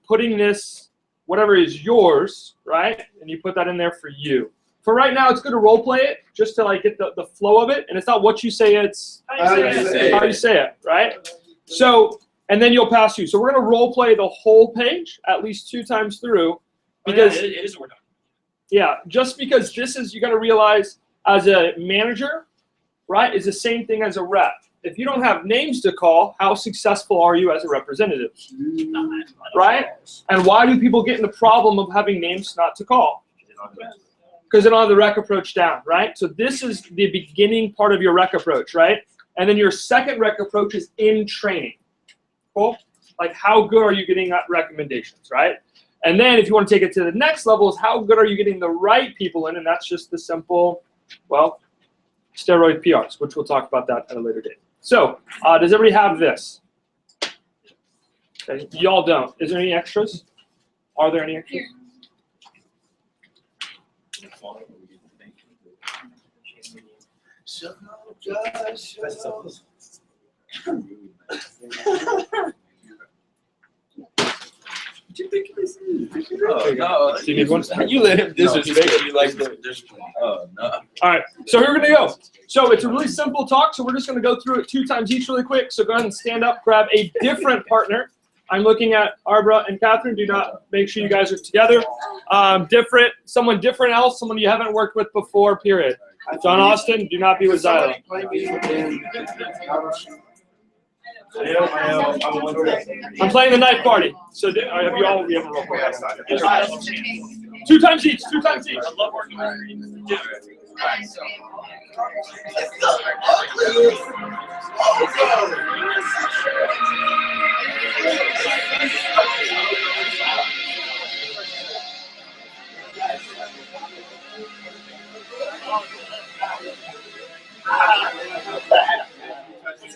putting this whatever is yours, right? And you put that in there for you. For right now, it's good to role play it just to like get the flow of it. And it's not what you say, it's how you say it, right? So, and then you'll pass you. So we're going to role play the whole page at least 2 times through. Because it is what we're doing. Yeah, just because this is, you got to realize as a manager, right, is the same thing as a rep. If you don't have names to call, how successful are you as a representative? Right? And why do people get in the problem of having names not to call? Because they don't have the rec approach down, right? So this is the beginning part of your rec approach, right? And then your second rec approach is in training. Cool? Like how good are you getting recommendations, right? And then if you want to take it to the next level is how good are you getting the right people in? And that's just the simple, well, steroid PRs, which we'll talk about that at a later date. So does everybody have this? Okay. Y'all don't. Is there any extras? Are there any extras? Oh, no. Do you need one? You let him disrespect you like the. Oh, no. All right, so here we're going to go. So it's a really simple talk, so we're just going to go through it 2 times each really quick. So go ahead and stand up, grab a different partner. I'm looking at Arbra and Catherine. Do not make sure you guys are together. Someone different else, someone you haven't worked with before, period. John Austin, do not be with Zyla. I'm playing the night party. So have you all? We have a roll call. 2 times each. 2 times each. I love working with you.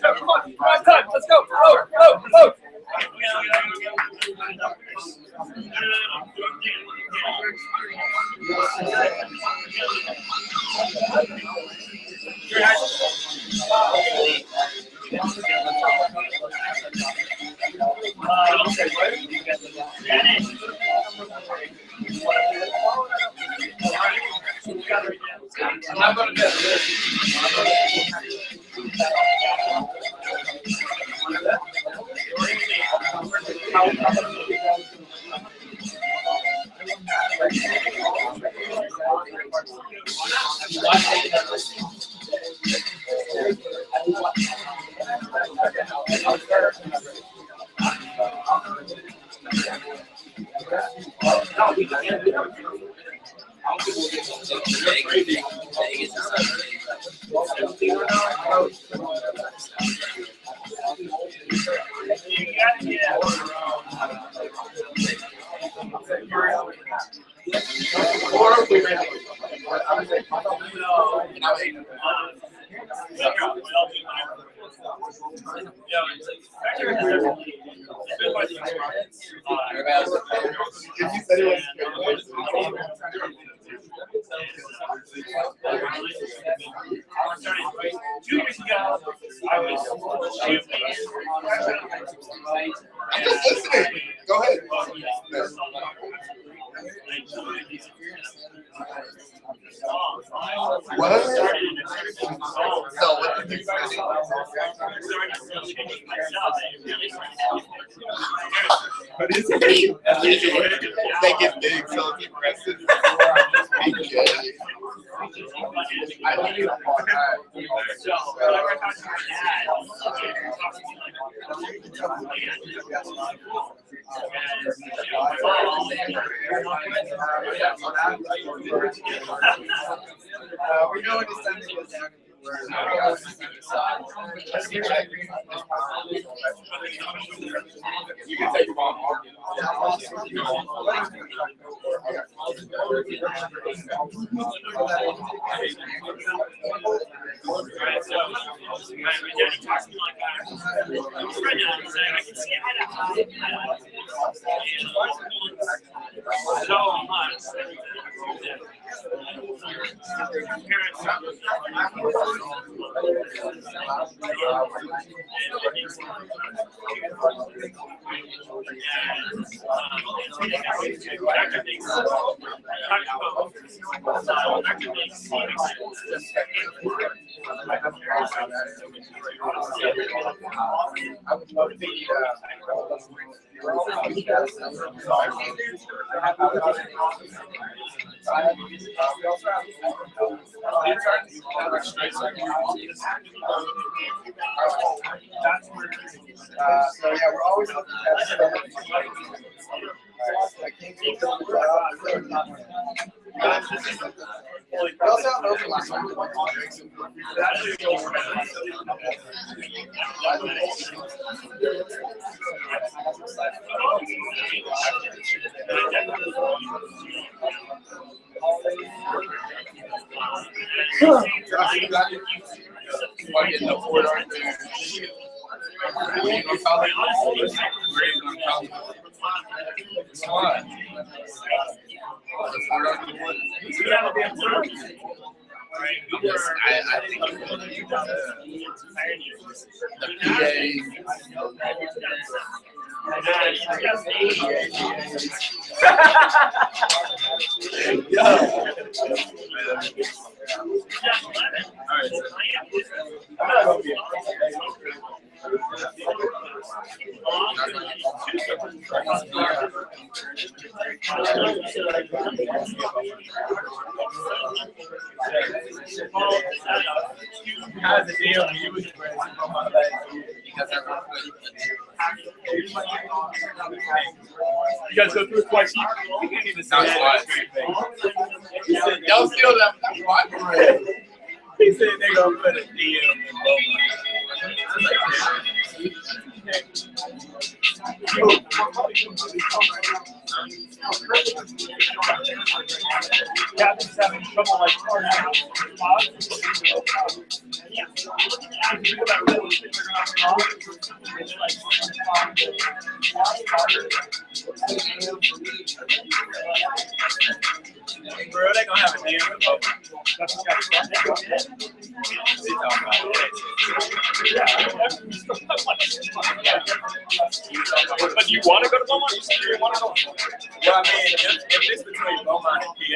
Come on, prime time. Let's go. Go. I'm going to I'm just listening. Go ahead. What? No, what did you say? What is it? Make it big so it's impressive. I don't even want we know when it's time to go down. You can take your mom off. So yeah, we're always looking at stuff. I can't keep we also have open Yes, I think it's going to be How's the deal? You was you guys go through it twice. You can't even say that. Y'all still that one? He said they gonna put a DM in Captain's having trouble like bro, they gonna have a DM in both. But do you want to go to Beaumont? You want to go? Well, I mean, if it's between Beaumont and PA, then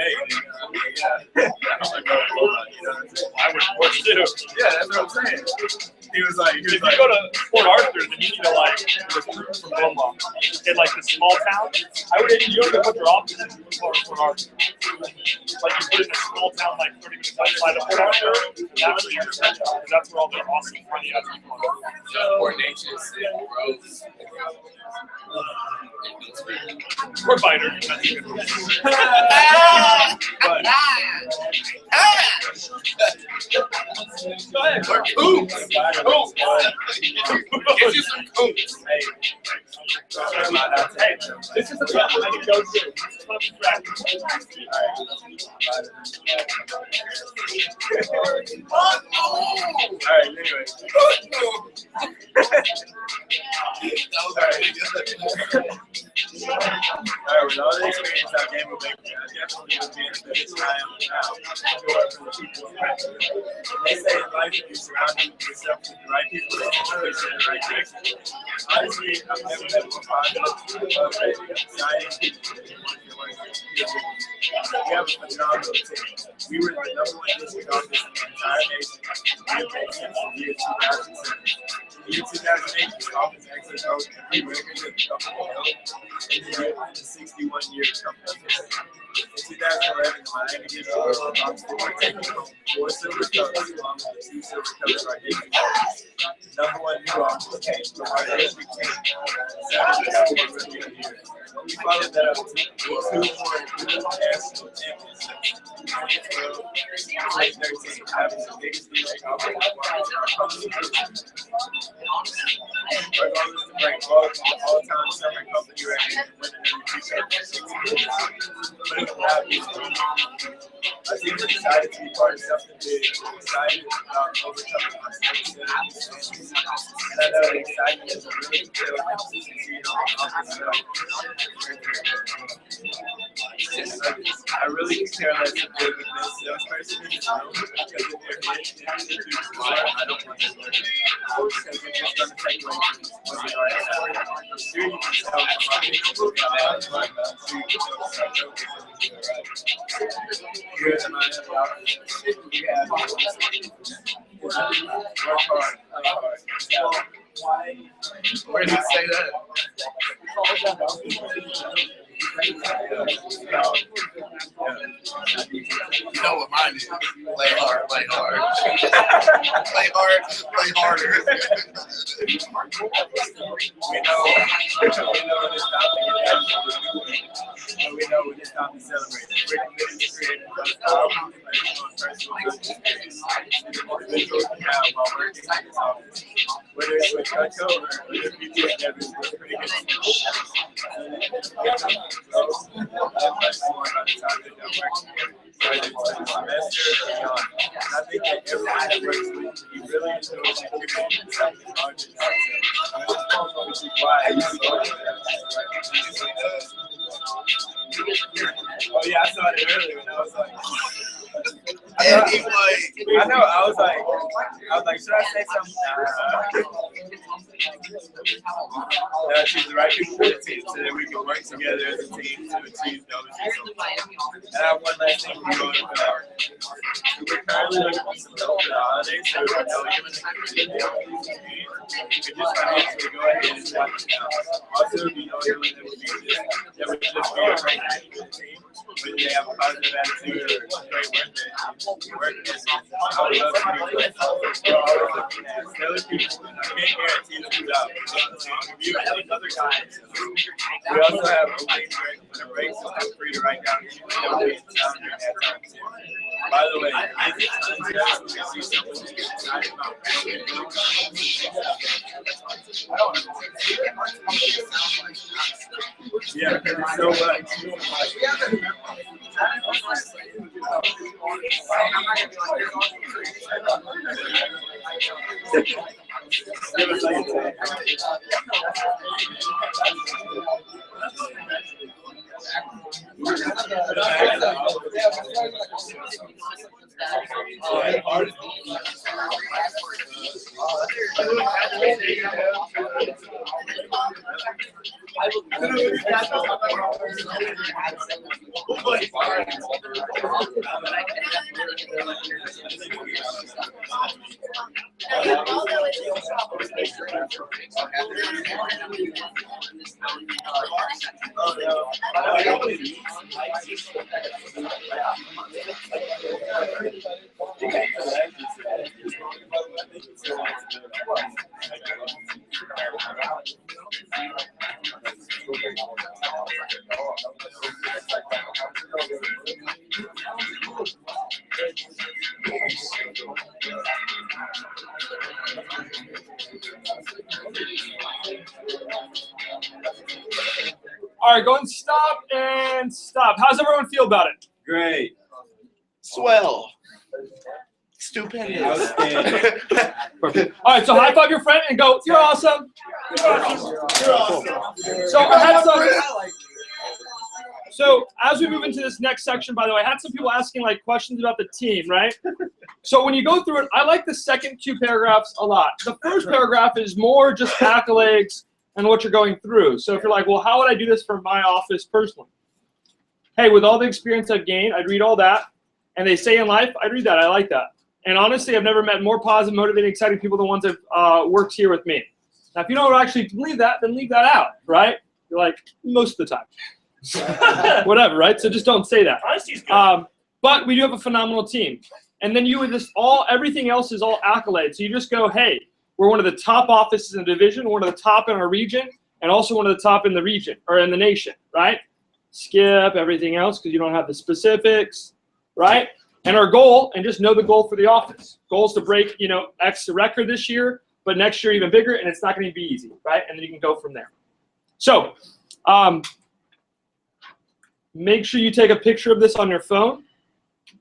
I mean, yeah, I'm gonna go to Beaumont. You know what I'm saying? I would, of course, too. Yeah, that's what I'm saying. He was like, if you go to Port Arthur, then you need to like recruit from Beaumont in like the small town. I would. You don't even put your office in Port Arthur. Like you put it in a small town like 30 minutes outside of Port Arthur. That's where you're because that's where all the awesome funny ass people are. Coordination, growth. Or Biter. Go ahead. Get you some coots. Hey, this is the time I can go to. Alright, anyway. Alright, with all the experience I gained with Baker, I definitely would be in this I am now. They say in life, if you surround yourself with the right people, you push in the right direction. Honestly, I've never met one positive, exciting people. We have a phenomenal team. We were the #1 district office in the entire nation. We have been since the year 2007. In the year 2008, the office actually held 3 records at the company held in the 61-year company history. In 2011, the Miami District World Office were taking home 4 silver cups along with 2 silver cups for our district office. The #1 new office came from our district team. Saturday, that was really good year. We followed that up with 2 more national championships. 2012, 2013, having the biggest district office in our company. Our goal is to break all-time summer company records and win another 2 championships. But it's not easy. Our team is excited to be part of something big. We're excited about overcoming our mistakes. And I know the excitement is a really good succeed on the office level. I really care less if they're the best salesperson person in this room because if they're too smart, I don't want to learn. Because it's just going to take away from what you already have. I'm sure you can tell from my people that I'm sure you can tell from my jokes that we do it right. Good in my head, we have work hard, play hard. Where did he say that? You know what mine is. Play hard, play hard. Play hard, play harder. We know when it's time to get action. And we know when it's time to celebrate. We're committed to creating a powerful personal individuals we have while working in this office. Whether it's with Cutco or the people that we're pretty good at. I think that everyone that works with you really enjoys contributing something larger than ourselves. Which is why oh yeah, I saw it earlier and I was like, I was like, should I say something? No, choose the right people for the team so that we can work together as a team to achieve those results. And I have one last thing we're going to we're currently looking for some help for the holidays, so we're going to just financially go ahead and watch it out. Also, if you know anyone that would be that would just be a great team, whether they have a positive attitude or a great work ethic, I would love to be with them. We're always looking at stellar people, and I can't guarantee them without interviewing other guys. We also have a link for the break, so feel free to write down anything that would be down during that time too. By the way, is it tons of see someone who gets excited about yeah, because it's so much. Give us like All right, go and stop and stop. How's everyone feel about it? Great. Swell. Stupendous. Perfect. All right, so high five your friend and go, you're awesome. You're awesome. You're awesome. So I had some. So as we move into this next section, by the way, I had some people asking like questions about the team, right? So when you go through it, I like the second 2 paragraphs a lot. The first paragraph is more just accolades and what you're going through. So if you're like, well, how would I do this for my office personally? Hey, with all the experience I've gained, I'd read all that. And they say in life, I'd read that. I like that. And honestly, I've never met more positive, motivating, exciting people than ones that worked here with me. Now, if you don't actually believe that, then leave that out, right? You're like, most of the time. Whatever, right? So just don't say that. But we do have a phenomenal team. And then you would just everything else is all accolades. So you just go, hey, we're one of the top offices in the division, one of the top in our region, and also one of the top in the region or in the nation, right? Skip everything else because you don't have the specifics, right? And our goal, and just know the goal for the office. Goal is to break, X record this year, but next year even bigger, and it's not going to be easy, right? And then you can go from there. So make sure you take a picture of this on your phone.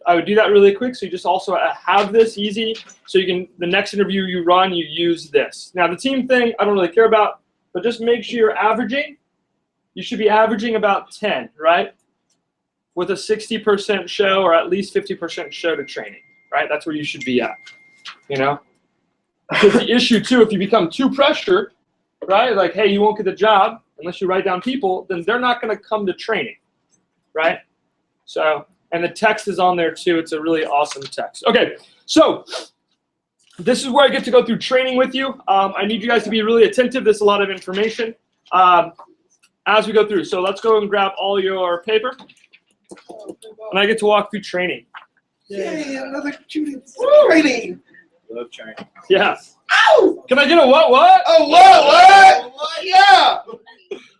I would do that really quick, so you just also have this easy, so you can, the next interview you run, you use this. Now, the team thing, I don't really care about, but just make sure you're averaging. You should be averaging about 10, right? with a 60% show or at least 50% show to training, right? That's where you should be at, you know? Because the issue too, if you become too pressured, right? Like, hey, you won't get the job unless you write down people, then they're not going to come to training, right? So, and the text is on there too. It's a really awesome text. Okay, so this is where I get to go through training with you. I need you guys to be really attentive. There's a lot of information as we go through. So let's go and grab all your paper. And I get to walk through training. Yay, another training. Love training. Yeah. Ow! Can I get a what? Oh, what? Yeah.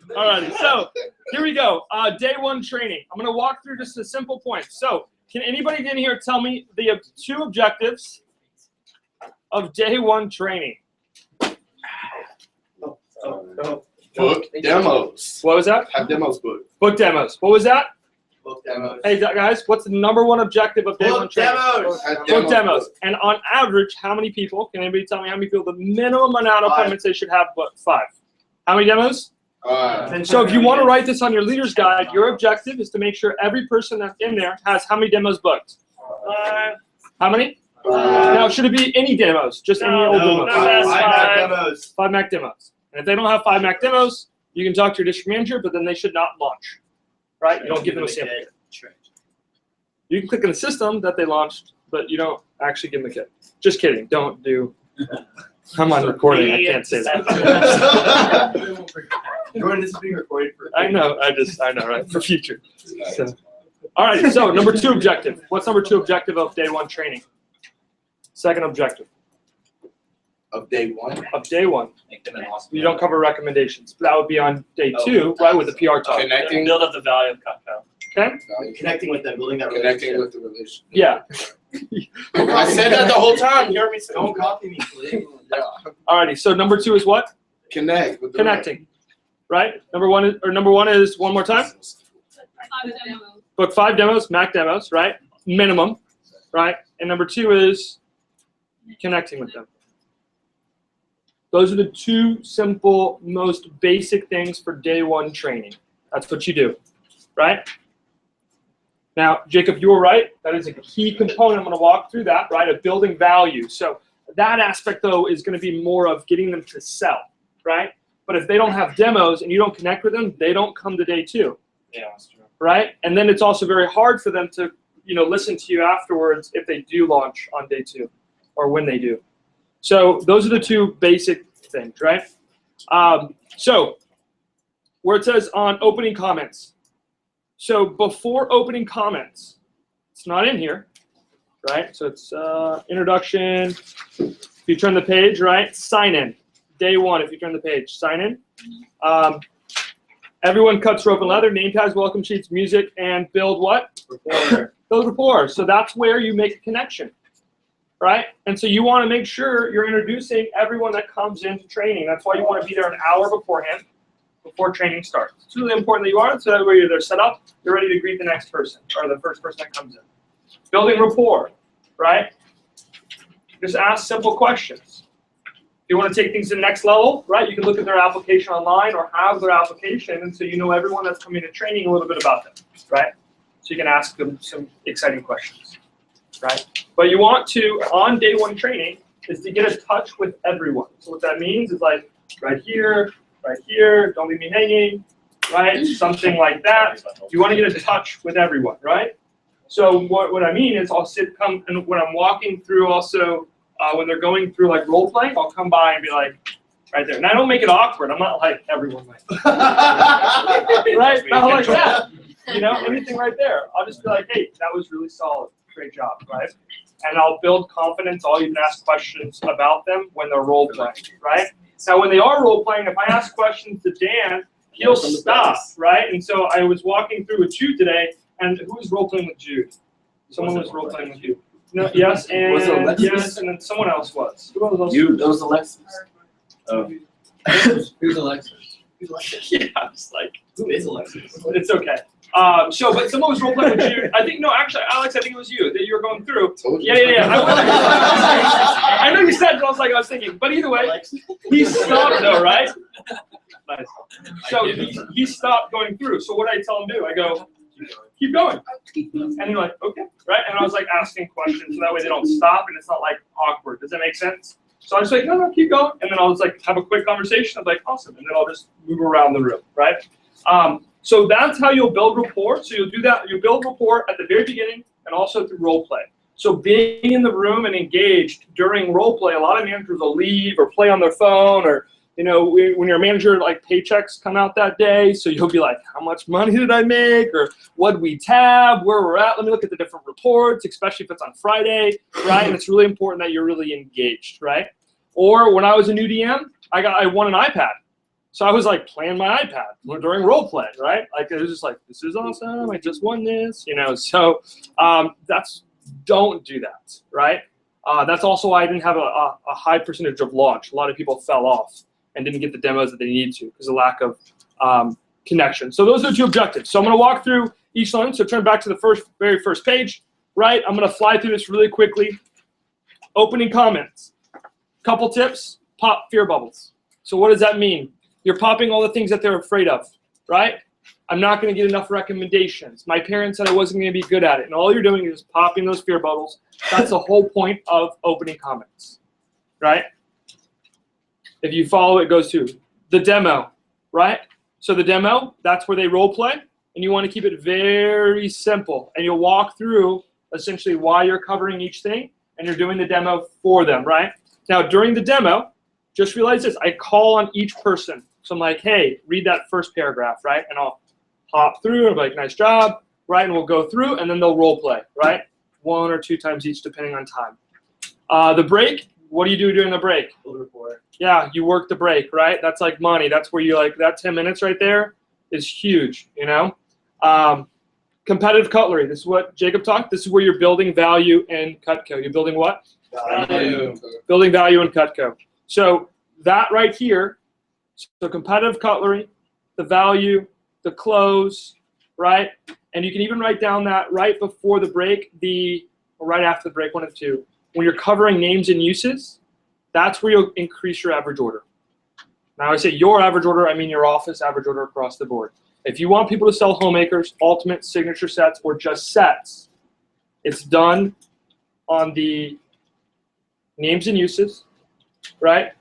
Alrighty, so here we go. Day one training. I'm going to walk through just a simple point. So can anybody in here tell me the 2 objectives of day one training? Book demos. What was that? Have demos booked. Book demos. What was that? Book demos. Hey guys, what's the #1 objective of day one training? Book demos. And on average, how many people? Can anybody tell me how many people? The minimum amount of appointments they should have, but 5. How many demos? So if you want to write this on your leader's guide, your objective is to make sure every person that's in there has how many demos booked? How many? Now, should it be any demos? Just any old demos? 5 demos. 5 Mac demos. And if they don't have 5 Mac demos, you can talk to your district manager, but then they should not launch. Right? You don't give them a sample kit. You can click in the system that they launched, but you don't actually give them a kit. Just kidding. Don't do. I'm on recording. I can't say that. Jordan, this is being recorded for. I know, right? For future. So, all right. So #2 objective. What's #2 objective of day one training? Second objective. Of day one. Of day one. You don't cover recommendations. That would be on day 2, right, with the PR talk. Connecting. Build up the value of Cutco. Okay. Connecting with them, building that Connecting relationship. with the relationship. Yeah. I said that the whole time. You heard me say. Don't copy me, please. Alrighty. So #2 is what? Connect. With the Connecting. Right. #1 is one more time. Book 5 demos, Mac demos, right? Minimum, right? And #2 is connecting with them. Those are the 2 simple, most basic things for day one training. That's what you do, right? Now, Jacob, you were right. That is a key component. I'm going to walk through that, right, of building value. So that aspect, though, is going to be more of getting them to sell, right? But if they don't have demos and you don't connect with them, they don't come to day 2. Yeah, that's true. Right? And then it's also very hard for them to, listen to you afterwards if they do launch on day 2 or when they do. So those are the 2 basic things, right? So where it says on opening comments. So before opening comments, it's not in here, right? So it's introduction. If you turn the page, right? Sign in. Day 1, if you turn the page, sign in. Everyone cuts rope and leather, name tags, welcome sheets, music, and build what? Rapport. Build rapport. So that's where you make a connection. Right? And so you want to make sure you're introducing everyone that comes into training. That's why you want to be there an hour beforehand, before training starts. It's really important that you are, so that way you're set up, you're ready to greet the next person, or the first person that comes in. Building rapport, right? Just ask simple questions. If you want to take things to the next level, right, you can look at their application online or have their application, and so you know everyone that's coming to training a little bit about them, right? So you can ask them some exciting questions. Right? But you want to, on day 1 training, is to get in touch with everyone. So what that means is like right here, don't leave me hanging, right? Something like that. You want to get in touch with everyone, right? So what I mean is I'll come and when I'm walking through also, when they're going through like role playing, I'll come by and be like, right there. And I don't make it awkward. I'm not like everyone like, right? Not like that. Anything right there. I'll just be like, hey, that was really solid. Great job, right? And I'll build confidence. I'll even ask questions about them when they're role playing, right? Now, when they are role playing, if I ask questions to Dan, he'll stop, right? And so I was walking through with Jude today, and who was role playing with Jude? Someone was role playing with you. No, yes, and yes, and then someone else was. Who else? You. That was Alexis. Oh. Who's Alexis? Yeah, I was like, Who is Alexis? It's okay. But someone was role playing with you. I think actually, Alex, I think it was you that you were going through. Yeah. I know you said it. I was thinking, but either way, he stopped though, right? Nice. So he stopped going through. So what I tell him to do, I go, keep going. And you're like, okay, right? And I was like asking questions so that way they don't stop and it's not like awkward. Does that make sense? So I was like, no, keep going. And then I'll just like have a quick conversation. I'm like, awesome. And then I'll just move around the room, right? So that's how you'll build rapport. So you'll do that. You build rapport at the very beginning and also through role play. So being in the room and engaged during role play, a lot of managers will leave or play on their phone, or you know, when you're a manager, like paychecks come out that day, so you'll be like, how much money did I make, or what we tab, where we're at. Let me look at the different reports, especially if it's on Friday, right? And it's really important that you're really engaged, right? Or when I was a new DM, I won an iPad. So I was like playing my iPad during role play, right? Like it was just like, this is awesome. I just won this, you know. So don't do that, right? That's also why I didn't have a high percentage of launch. A lot of people fell off and didn't get the demos that they needed to because of lack of connection. So those are the two objectives. So I'm going to walk through each one. So turn back to the very first page, right? I'm going to fly through this really quickly. Opening comments. Couple tips, pop fear bubbles. So what does that mean? You're popping all the things that they're afraid of, right? I'm not going to get enough recommendations. My parents said I wasn't going to be good at it. And all you're doing is popping those fear bubbles. That's the whole point of opening comments, right? If you follow, it goes to the demo, right? So the demo, that's where they role play. And you want to keep it very simple. And you'll walk through essentially why you're covering each thing. And you're doing the demo for them, right? Now, during the demo, just realize this. I call on each person. So I'm like, hey, read that first paragraph, right? And I'll hop through and be like, nice job, right? And we'll go through, and then they'll role play, right? 1 or 2 times each, depending on time. The break, what do you do during the break? Yeah, you work the break, right? That's like money. That's where you like, that 10 minutes right there is huge, you know? Competitive cutlery, this is what Jacob talked. This is where you're building value in Cutco. You're building what? Value. Building value in Cutco. So that right here, so competitive cutlery, the value, the close, right? And you can even write down that right before the break, or right after the break, 1 of 2. When you're covering names and uses, that's where you'll increase your average order. Now I say your average order, I mean your office average order across the board. If you want people to sell homemakers, ultimate, signature sets, or just sets, it's done on the names and uses, right?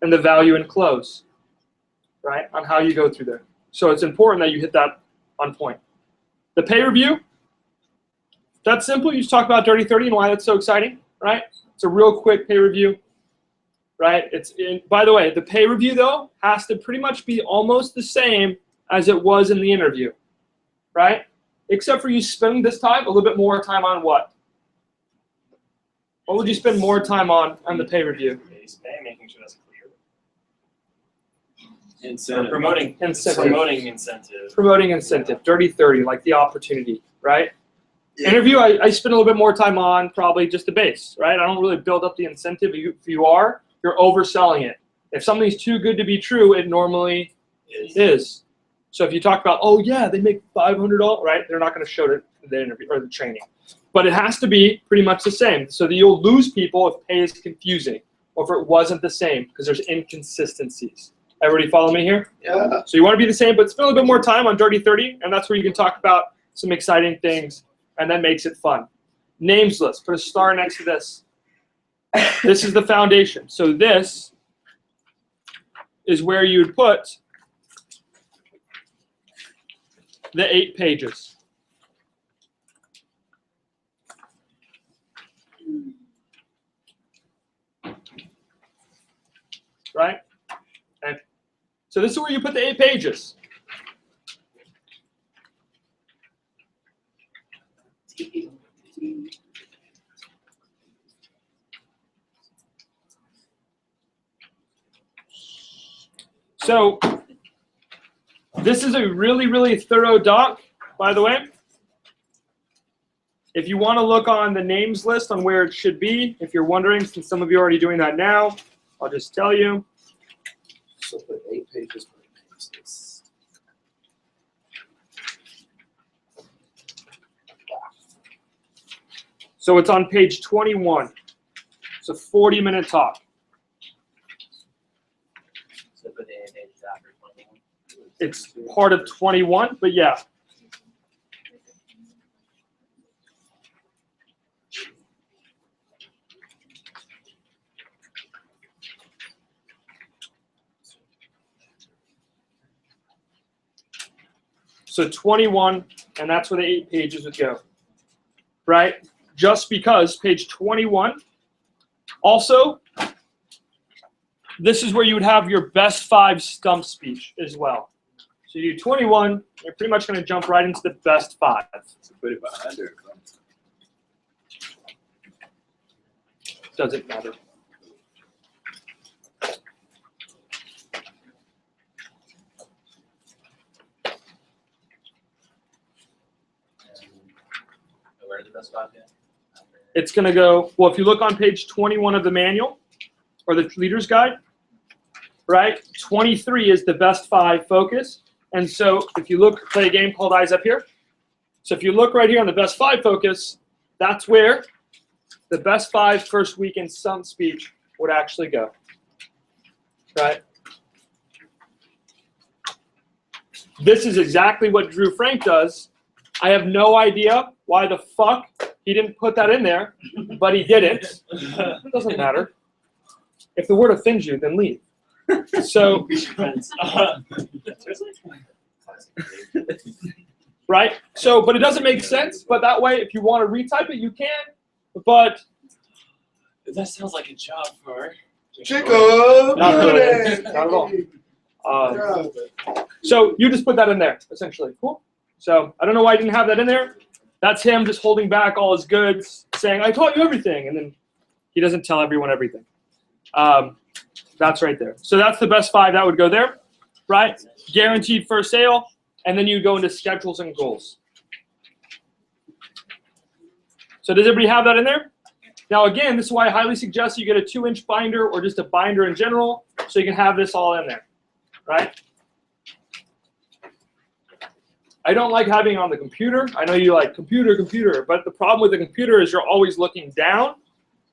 And the value and close, right? On how you go through there. So it's important that you hit that on point. The pay review, that's simple. You just talk about Dirty 30 and why that's so exciting, right? It's a real quick pay review, right? By the way, the pay review, though, has to pretty much be almost the same as it was in the interview, right? Except for you spending this time, a little bit more time on what? What would you spend more time on the pay review? Base pay, making sure that's clear. Incentive. Promoting incentive. Promoting incentive. Dirty 30, like the opportunity, right? Yeah. Interview, I spend a little bit more time on probably just the base, right? I don't really build up the incentive. If you are, you're overselling it. If something's too good to be true, it normally is. So if you talk about, oh yeah, they make $500, right? They're not going to show it in the interview or the training. But it has to be pretty much the same. So that you'll lose people if pay is confusing or if it wasn't the same because there's inconsistencies. Everybody follow me here? Yeah. So you want to be the same, but spend a little bit more time on Dirty 30, and that's where you can talk about some exciting things, and that makes it fun. Names list. Put a star next to this. This is the foundation. So this is where you would put the 8 pages. Right? Okay. So this is where you put the 8 pages. So this is a really, really thorough doc, by the way. If you want to look on the names list on where it should be, if you're wondering, since some of you are already doing that now, I'll just tell you. So put 8 pages per names list. So it's on page 21. It's a 40-minute talk. So put the 8 pages after 21. It's part of 21, but yeah. So 21, and that's where the 8 pages would go, right? Just because page 21. Also, this is where you would have your best 5 stump speech as well. So you do 21, you're pretty much going to jump right into the best 5. Put it behind her. Doesn't matter. Where are the best 5 yet? It's going to go, well, if you look on page 21 of the manual or the leader's guide, right, 23 is the best 5 focus. And so if you look, play a game called Eyes Up Here. So if you look right here on the best 5 focus, that's where the best 5 first weekend stump speech would actually go, right? This is exactly what Drew Frank does. I have no idea why the fuck he didn't put that in there, but he didn't. It doesn't matter. If the word offends you, then leave. So, right? So, but it doesn't make sense. But that way, if you want to retype it, you can. But that sounds like a job for Chico. not really. Not at all. So you just put that in there, essentially. Cool. So I don't know why I didn't have that in there. That's him just holding back all his goods, saying, I taught you everything. And then he doesn't tell everyone everything. That's right there. So that's the best 5. That would go there, right? Guaranteed first sale. And then you go into schedules and goals. So does everybody have that in there? Now, again, this is why I highly suggest you get a 2-inch binder or just a binder in general so you can have this all in there, right? I don't like having it on the computer. I know you like computer, but the problem with the computer is you're always looking down.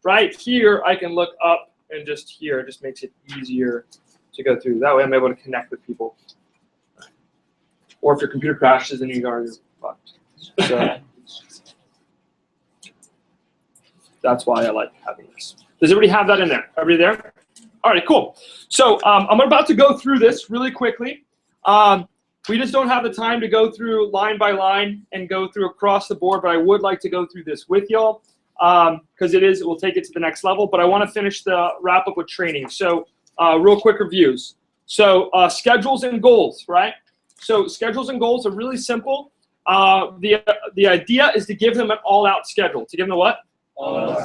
Right here, I can look up and just here. It just makes it easier to go through. That way I'm able to connect with people. Or if your computer crashes, then you're fucked. So that's why I like having this. Does everybody have that in there? Everybody there? All right, cool. So I'm about to go through this really quickly. We just don't have the time to go through line by line and go through across the board, but I would like to go through this with y'all because it will take it to the next level. But I want to finish the wrap up with training. So real quick reviews. So schedules and goals, right? So schedules and goals are really simple. The idea is to give them an all-out schedule. To give them a what?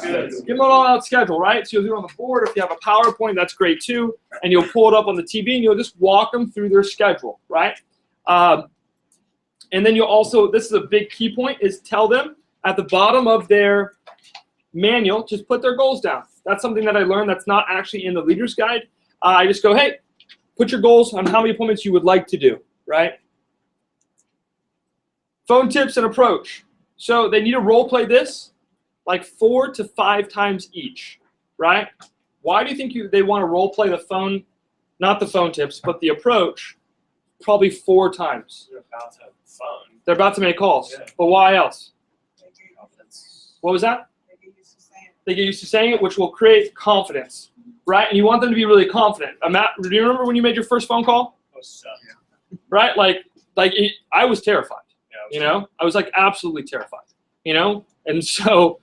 Give them an all-out schedule, right? So you'll do it on the board. If you have a PowerPoint, that's great too. And you'll pull it up on the TV and you'll just walk them through their schedule, right? And then you'll also, this is a big key point, is tell them at the bottom of their manual, just put their goals down. That's something that I learned that's not actually in the leader's guide. I just go, hey, put your goals on how many appointments you would like to do, right? Phone tips and approach. So they need to role play this like 4 to 5 times each, right? Why do you think they want to role play the phone, not the phone tips, but the approach? Probably 4 times. They're about to have fun. They're about to make calls. Yeah. But why else? What was that? They get used to saying it, which will create confidence, right? And you want them to be really confident. Do you remember when you made your first phone call? Oh, stuff. Yeah. Right? I was terrified. Yeah, I was like absolutely terrified. And so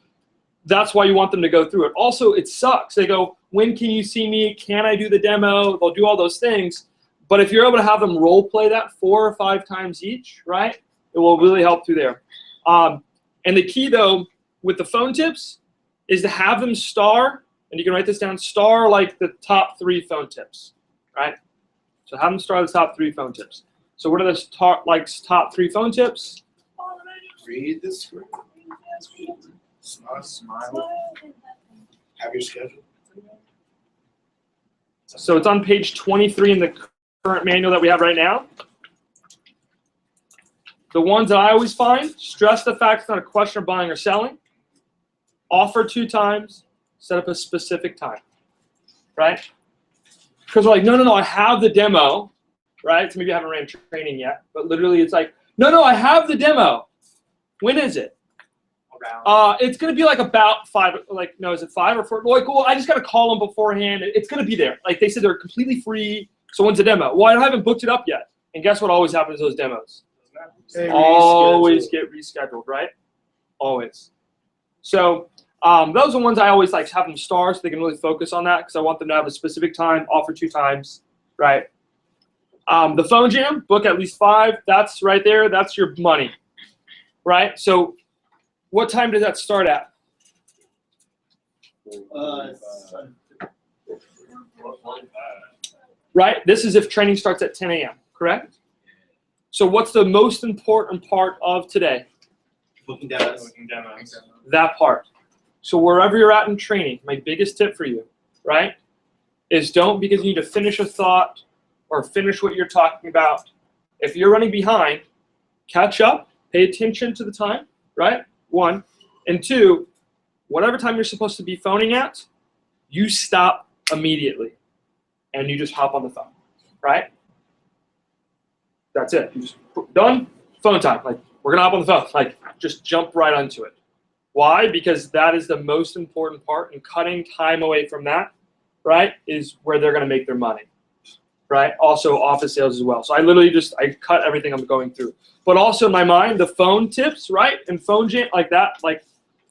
that's why you want them to go through it. Also, it sucks. They go, when can you see me? Can I do the demo? They'll do all those things. But if you're able to have them role play that 4 or 5 times each, right, it will really help through there. And the key, though, with the phone tips is to have them star, and you can write this down, star like the top 3 phone tips, right? So have them star the top 3 phone tips. So what are the top 3 phone tips? Read the script. Smile. Have your schedule. So it's on page 23 in the current manual that we have right now. The ones that I always find, stress the fact it's not a question of buying or selling. Offer 2 times, set up a specific time, right? Because we're like, no, I have the demo, right? So maybe I haven't ran training yet, but literally it's like, no, I have the demo. When is it? It's going to be like about 5, is it 5 or 4? Like, well, I just got to call them beforehand. It's going to be there. Like they said, they're completely free. So when's the demo? Well, I haven't booked it up yet. And guess what always happens to those demos? Always get rescheduled, right? Always. So those are ones I always like to have them star so they can really focus on that because I want them to have a specific time, offer 2 times, right? The phone jam, book at least 5. That's right there. That's your money, right? So what time does that start at? Right? This is if training starts at 10 a.m., correct? So what's the most important part of today? Booking demos. That part. So wherever you're at in training, my biggest tip for you, right, is don't because you need to finish a thought or finish what you're talking about. If you're running behind, catch up, pay attention to the time, right? 1. And 2, whatever time you're supposed to be phoning at, you stop immediately and you just hop on the phone, right? That's it. You just done, phone time. Like, we're gonna hop on the phone. Like, just jump right onto it. Why? Because that is the most important part, and cutting time away from that, right, is where they're gonna make their money, right? Also, office sales as well. So I literally I cut everything I'm going through. But also in my mind, the phone tips, right, and phone jam like that, like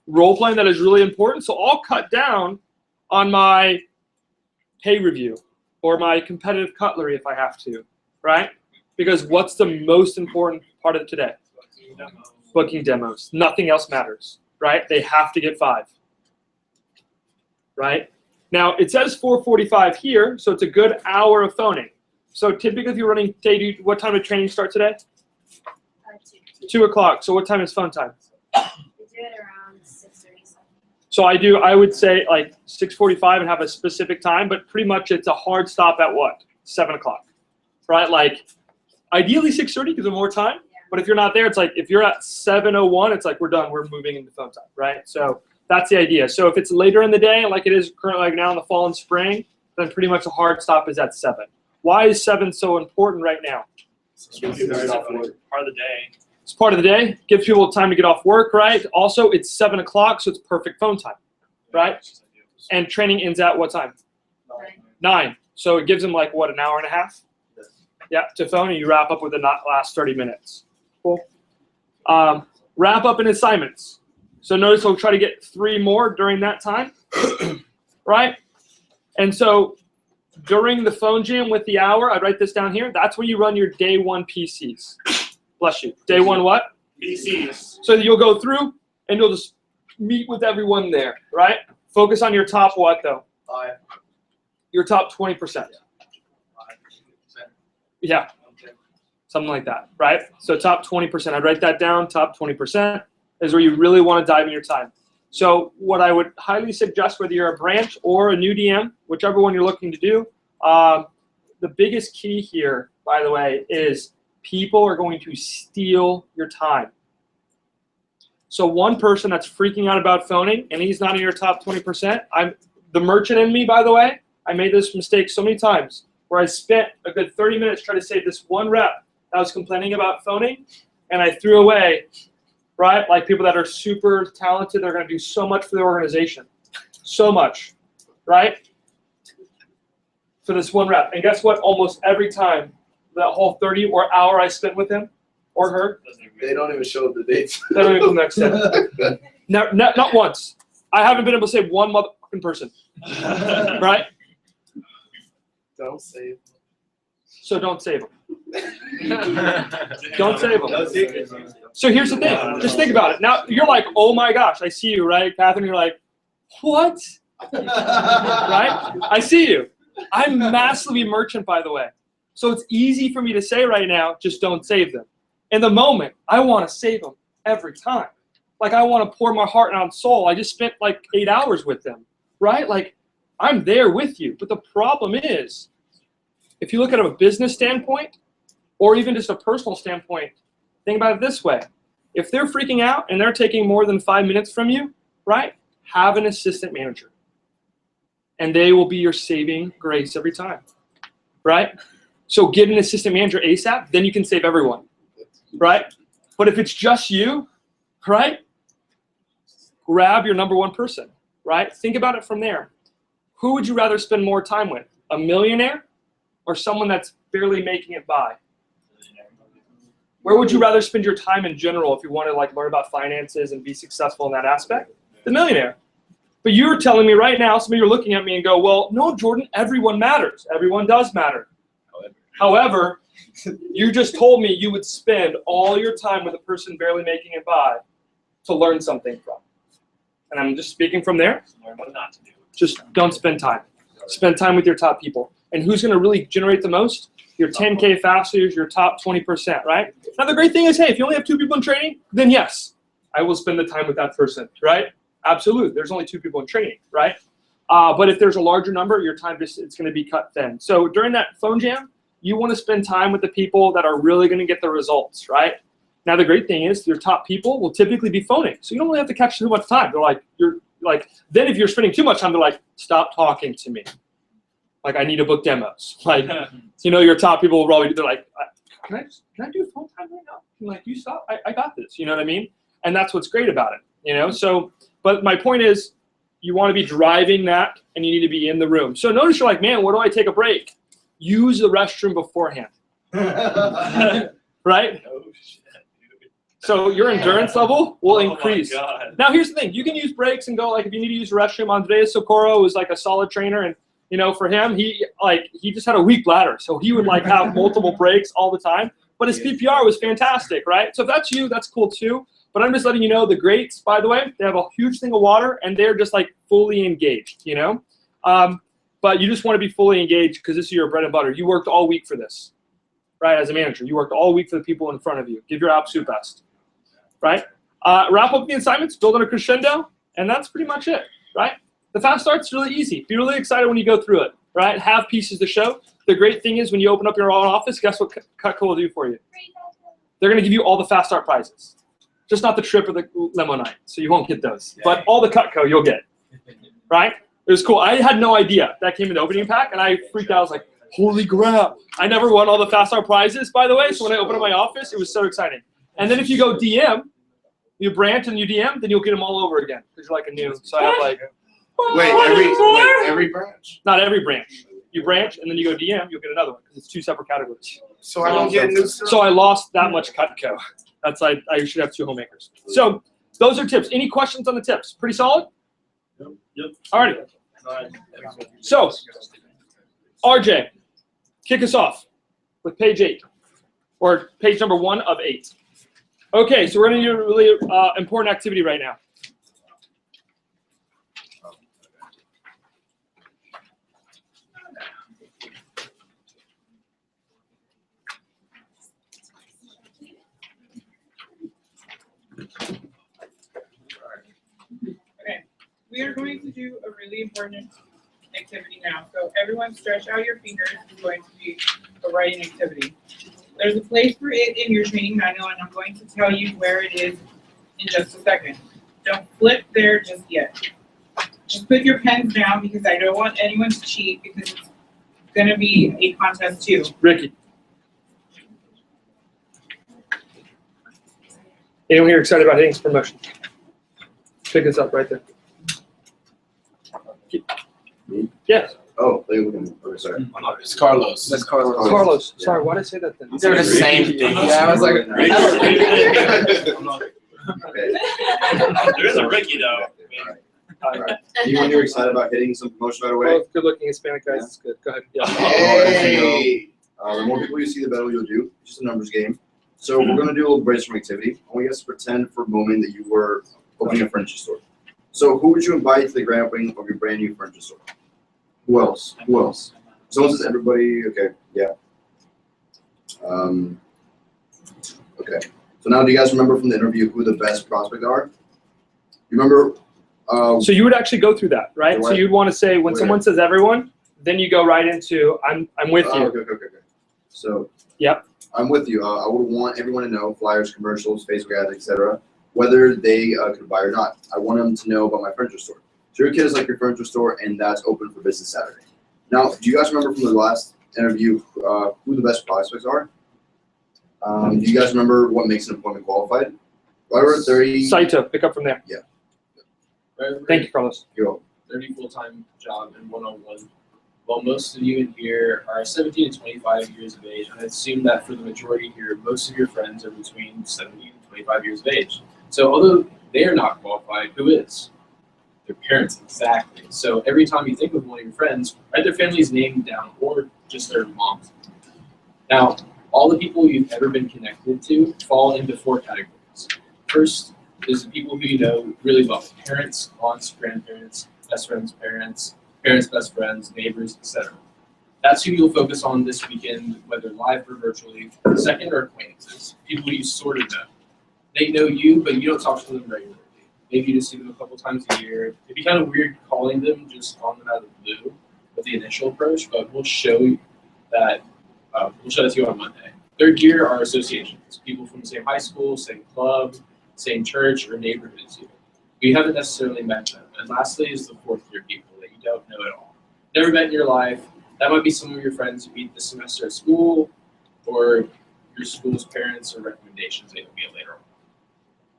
role playing, that is really important. So I'll cut down on my pay review or my competitive cutlery if I have to, right? Because what's the most important part of today? Booking demos. Nothing else matters, right? They have to get 5, right? Now, it says 4:45 here, so it's a good hour of phoning. So typically if you're running, what time did training start today? 2 o'clock. So what time is phone time? We do it around 6:30. So I would say like 6:45 and have a specific time, but pretty much it's a hard stop at what? 7 o'clock, right? Like ideally 6:30 because of more time. But if you're not there, it's like if you're at 7:01, it's like we're done. We're moving into phone time, right? So that's the idea. So if it's later in the day, like it is currently like now in the fall and spring, then pretty much a hard stop is at 7. Why is 7 so important right now? Part of the day. It's part of the day. Gives people time to get off work, right? Also, it's 7 o'clock, so it's perfect phone time, right? And training ends at what time? 9. So it gives them like what, an hour and a half? Yeah, to phone, and you wrap up with the last 30 minutes. Cool. Wrap up in assignments. So notice we'll try to get 3 more during that time, right? And so during the phone jam with the hour, I'd write this down here. That's when you run your day 1 PCs. Bless you. Day 1 what? PCs. So you'll go through and you'll just meet with everyone there, right? Focus on your top what though? 5. Your top 20%. Yeah. Something like that, right? So top 20%. I'd write that down. Top 20% is where you really want to dive in your time. So what I would highly suggest, whether you're a branch or a new DM, whichever one you're looking to do, the biggest key here, by the way, is people are going to steal your time. So one person that's freaking out about phoning and he's not in your top 20%, I'm the merchant in me, by the way, I made this mistake so many times where I spent a good 30 minutes trying to save this one rep that was complaining about phoning, and I threw away, right? Like people that are super talented, they're going to do so much for the organization. So much, right? For this one rep. And guess what? Almost every time, that whole 30 or hour I spent with him or her, They don't even show the dates. they don't even come next day. Not once. I haven't been able to save one motherfucking person, right? Don't save. So don't save them. Don't save them. So here's the thing. Just think about it. Now, you're like, oh my gosh, I see you, right? Catherine, you're like, what? Right? I see you. I'm massively merchant, by the way. So it's easy for me to say right now, just don't save them. In the moment, I want to save them every time. Like I want to pour my heart and soul. I just spent like 8 hours with them, right? Like I'm there with you. But the problem is, if you look at it from a business standpoint, or even just a personal standpoint, think about it this way. If they're freaking out and they're taking more than 5 minutes from you, right, have an assistant manager. And they will be your saving grace every time, right? So get an assistant manager ASAP, then you can save everyone, right? But if it's just you, right, grab your number 1 person, right? Think about it from there. Who would you rather spend more time with, a millionaire or someone that's barely making it by? Where would you rather spend your time in general if you want to like learn about finances and be successful in that aspect? The Millionaire. But you're telling me right now, some of you are looking at me and go, well, no, Jordan, everyone matters. Everyone does matter. However, you just told me you would spend all your time with a person barely making it by to learn something from. And I'm just speaking from there. Learn what not to do. Just don't spend time. Spend time with your top people. And who's going to really generate the most? Your 10K fasters, your top 20%, right? Now, the great thing is, hey, if you only have 2 people in training, then yes, I will spend the time with that person, right? Absolutely. There's only 2 people in training, right? But if there's a larger number, your time just it's going to be cut thin. So during that phone jam, you want to spend time with the people that are really going to get the results, right? Now, the great thing is your top people will typically be phoning. So you don't really have to catch too much time. They're like, then if you're spending too much time, they're like, stop talking to me. Like, I need to book demos. Like, your top people will probably, they're like, can I do phone time right now? Like, you stop? I got this. You know what I mean? And that's what's great about it, So, but my point is, you want to be driving that, and you need to be in the room. So notice you're like, man, where do I take a break? Use the restroom beforehand. Right? Oh, shit, dude. So your endurance level will increase. My God. Now here's the thing. You can use breaks and go, like, if you need to use the restroom. Andreas Socorro was like a solid trainer, and for him, he just had a weak bladder. So he would like have multiple breaks all the time. But his PPR was fantastic, right? So if that's you, that's cool too. But I'm just letting you know the greats, by the way, they have a huge thing of water, and they're just like fully engaged, But you just want to be fully engaged because this is your bread and butter. You worked all week for this, right? As a manager, you worked all week for the people in front of you. Give your absolute best, right? Wrap up the assignments, build on a crescendo, and that's pretty much it, right? The fast start's really easy. Be really excited when you go through it, right? Have pieces to show. The great thing is when you open up your own office, guess what Cutco will do for you? They're going to give you all the fast start prizes. Just not the trip or the limo night, so you won't get those. But all the Cutco you'll get, right? It was cool. I had no idea that came in the opening pack, and I freaked out. I was like, holy crap. I never won all the fast start prizes, by the way, so when I opened up my office, it was so exciting. And then if you go DM, you branch and you DM, then you'll get them all over again because you're like a new. So I have like... every branch? Not every branch. You branch, and then you go DM, you'll get another one because it's 2 separate categories. So I don't get new stuff? So I lost that much Cutco. That's like I should have 2 homemakers. So those are tips. Any questions on the tips? Pretty solid? Yep. Alrighty. So, RJ, kick us off with page 8, or page number 1 of 8. Okay, so we're going to do a really important activity right now. Okay, we are going to do a really important activity now. So everyone stretch out your fingers. It's going to be a writing activity. There's a place for it in your training manual, and I'm going to tell you where it is in just a second. Don't flip there just yet. Just put your pens down because I don't want anyone to cheat because it's going to be a contest too. Ricky. Anyone here excited about hitting some promotion? Pick this up right there. Yes. Oh, sorry. It's Carlos. That's Carlos. Carlos. Sorry, why did I say that then? They're the same thing. Yeah, I was like, There is a Ricky, though. All right. Anyone here excited about hitting some promotion right away? Both good-looking Hispanic guys. It's good. Go ahead. Yeah. Hey! The more people you see, the better you'll do. It's just a numbers game. So we're going to do a little brainstorming activity. I want you guys to pretend for a moment that you were opening a furniture store. So who would you invite to the grand opening of your brand new furniture store? Who else? Who else? Someone says everybody. Okay, yeah. Okay. So now, do you guys remember from the interview who the best prospects are? You remember? So you would actually go through that, right? Do So I? you'd want to say when someone says everyone, then you go right into I'm with you. Okay. So. Yep. I'm with you. I would want everyone to know flyers, commercials, Facebook ads, etc. Whether they could buy or not. I want them to know about my furniture store. So your kid is like your furniture store, and that's open for business Saturday. Now, do you guys remember from the last interview who the best prospects are? Do you guys remember what makes an employment qualified? Whatever, 30. Saito, pick up from there. Yeah. Thank you, Carlos. Go. 30 full-time job and 101 Well, most of you in here are 17 to 25 years of age, and I assume that for the majority here, most of your friends are between 17 and 25 years of age. So although they are not qualified, who is? Their parents, exactly. So every time you think of one of your friends, write their family's name down or just their mom's. Now, all the people you've ever been connected to fall into 4 categories. First is the people who you know really well: parents, aunts, grandparents, best friends' parents, parents' best friends, neighbors, etc. That's who you'll focus on this weekend, whether live or virtually. Second are acquaintances, people you sort of know. They know you, but you don't talk to them regularly. Maybe you just see them a couple times a year. It'd be kind of weird calling them, just calling them out of the blue with the initial approach, but we'll show you that. We'll show that to you on Monday. Third gear are associations, people from the same high school, same club, same church, or neighborhood as you. You haven't necessarily met them. And lastly is the 4th year people that you don't know at all. Never met in your life. That might be some of your friends you meet this semester at school, or your school's parents or recommendations that you'll get later on.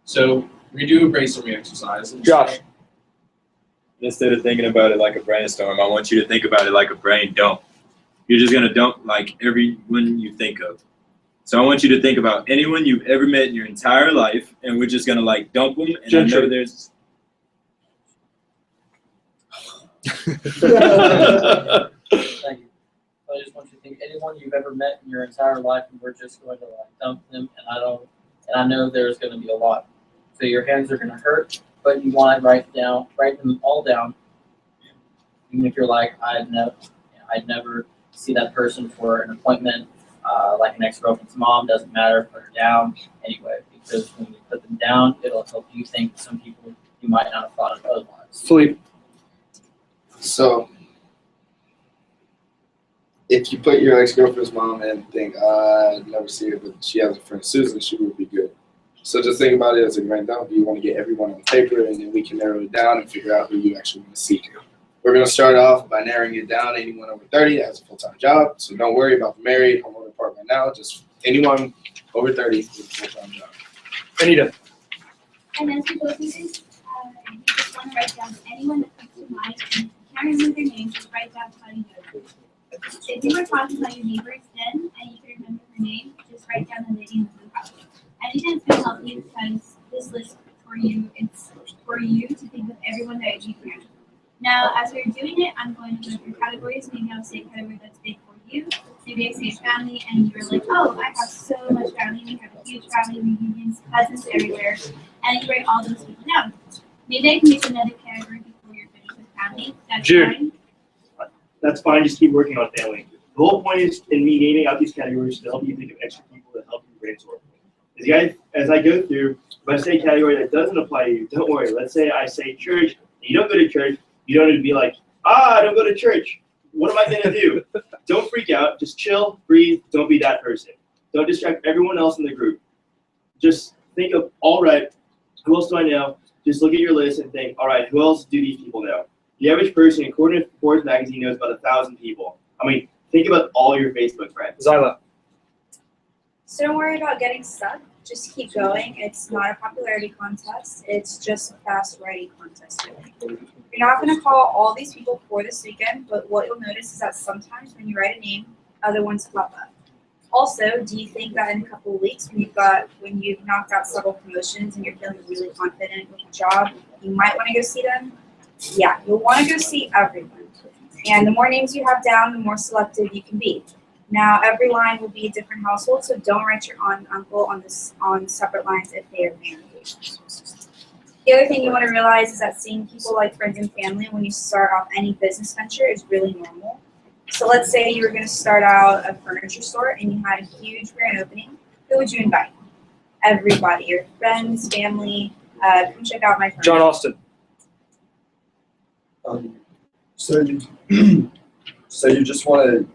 So we're going to do a brainstorming exercise. Josh. Instead of thinking about it like a brainstorm, I want you to think about it like a brain dump. You're just going to dump like everyone you think of. So I want you to think about anyone you've ever met in your entire life, and we're just going to like dump them. And I know there's... Thank you. I just want you to think anyone you've ever met in your entire life, and we're just going to like dump them. And I know there's going to be a lot. So your hands are going to hurt, but you want to write them all down. Even if you're like, I'd never see that person for an appointment, like an ex-girlfriend's mom, doesn't matter, put her down anyway, because when you put them down, it'll help you think of some people you might not have thought of otherwise. Philippe. So, if you put your ex-girlfriend's mom and think, I'd never see her, but she has a friend Susan, she would be good. So just think about it as a grand dump. You want to get everyone on the paper, and then we can narrow it down and figure out who you actually want to see. We're going to start off by narrowing it down. Anyone over 30 that has a full-time job. So don't worry about the married, homeowner part right now. Just anyone over 30 with a full-time job. Anita. And as we go through this, you just want to write down anyone that comes to mind. And if you can't remember their name, just write down how you know them. If you were talking about your neighbors then and you could remember her name, just write down the lady in the blue house. I think that's going to help you because this list for you, it's for you to think of everyone that you can. Now, as we're doing it, I'm going to go through categories. Maybe I'll say a category that's big for you. Maybe I say family, and you're like, oh, I have so much family. We have a huge family, reunions, cousins everywhere. And you write all those people down. Maybe I can make another category before you're finished with family. That's fine. That's fine. Just keep working on family. The whole point is in me naming out these categories to help you think of extra people that help you brainstorm. As I go through, if I say a category that doesn't apply to you, don't worry. Let's say I say church, and you don't go to church. You don't need to be like, I don't go to church. What am I going to do? Don't freak out. Just chill, breathe. Don't be that person. Don't distract everyone else in the group. Just think of, all right, who else do I know? Just look at your list and think, all right, who else do these people know? The average person, according to Forbes magazine, knows about 1,000 people. I mean, think about all your Facebook friends. Zyla. So don't worry about getting stuck. Just keep going. It's not a popularity contest. It's just a fast writing contest, really. You're not going to call all these people for this weekend, but what you'll notice is that sometimes when you write a name, other ones pop up. Also, do you think that in a couple of weeks, when you've knocked out several promotions and you're feeling really confident with your job, you might want to go see them? Yeah, you'll want to go see everyone. And the more names you have down, the more selective you can be. Now, every line will be a different household, so don't write your aunt and uncle on separate lines if they are married. The other thing you want to realize is that seeing people like friends and family when you start off any business venture is really normal. So let's say you were going to start out a furniture store and you had a huge grand opening. Who would you invite? Everybody, your friends, family. Come check out my furniture. John Austin. So you just want to,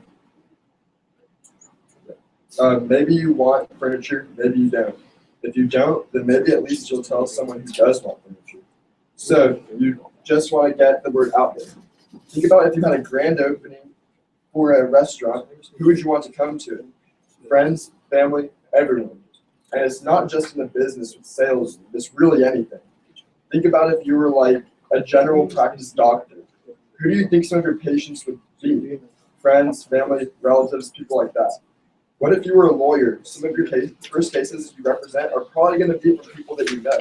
maybe you want furniture, maybe you don't. If you don't, then maybe at least you'll tell someone who does want furniture. So you just want to get the word out there. Think about if you had a grand opening for a restaurant, who would you want to come to it? Friends, family, everyone. And it's not just in the business with sales, it's really anything. Think about if you were like a general practice doctor. Who do you think some of your patients would B, friends, family, relatives, people like that. What if you were a lawyer? Some of your first cases you represent are probably going to be from people that you know.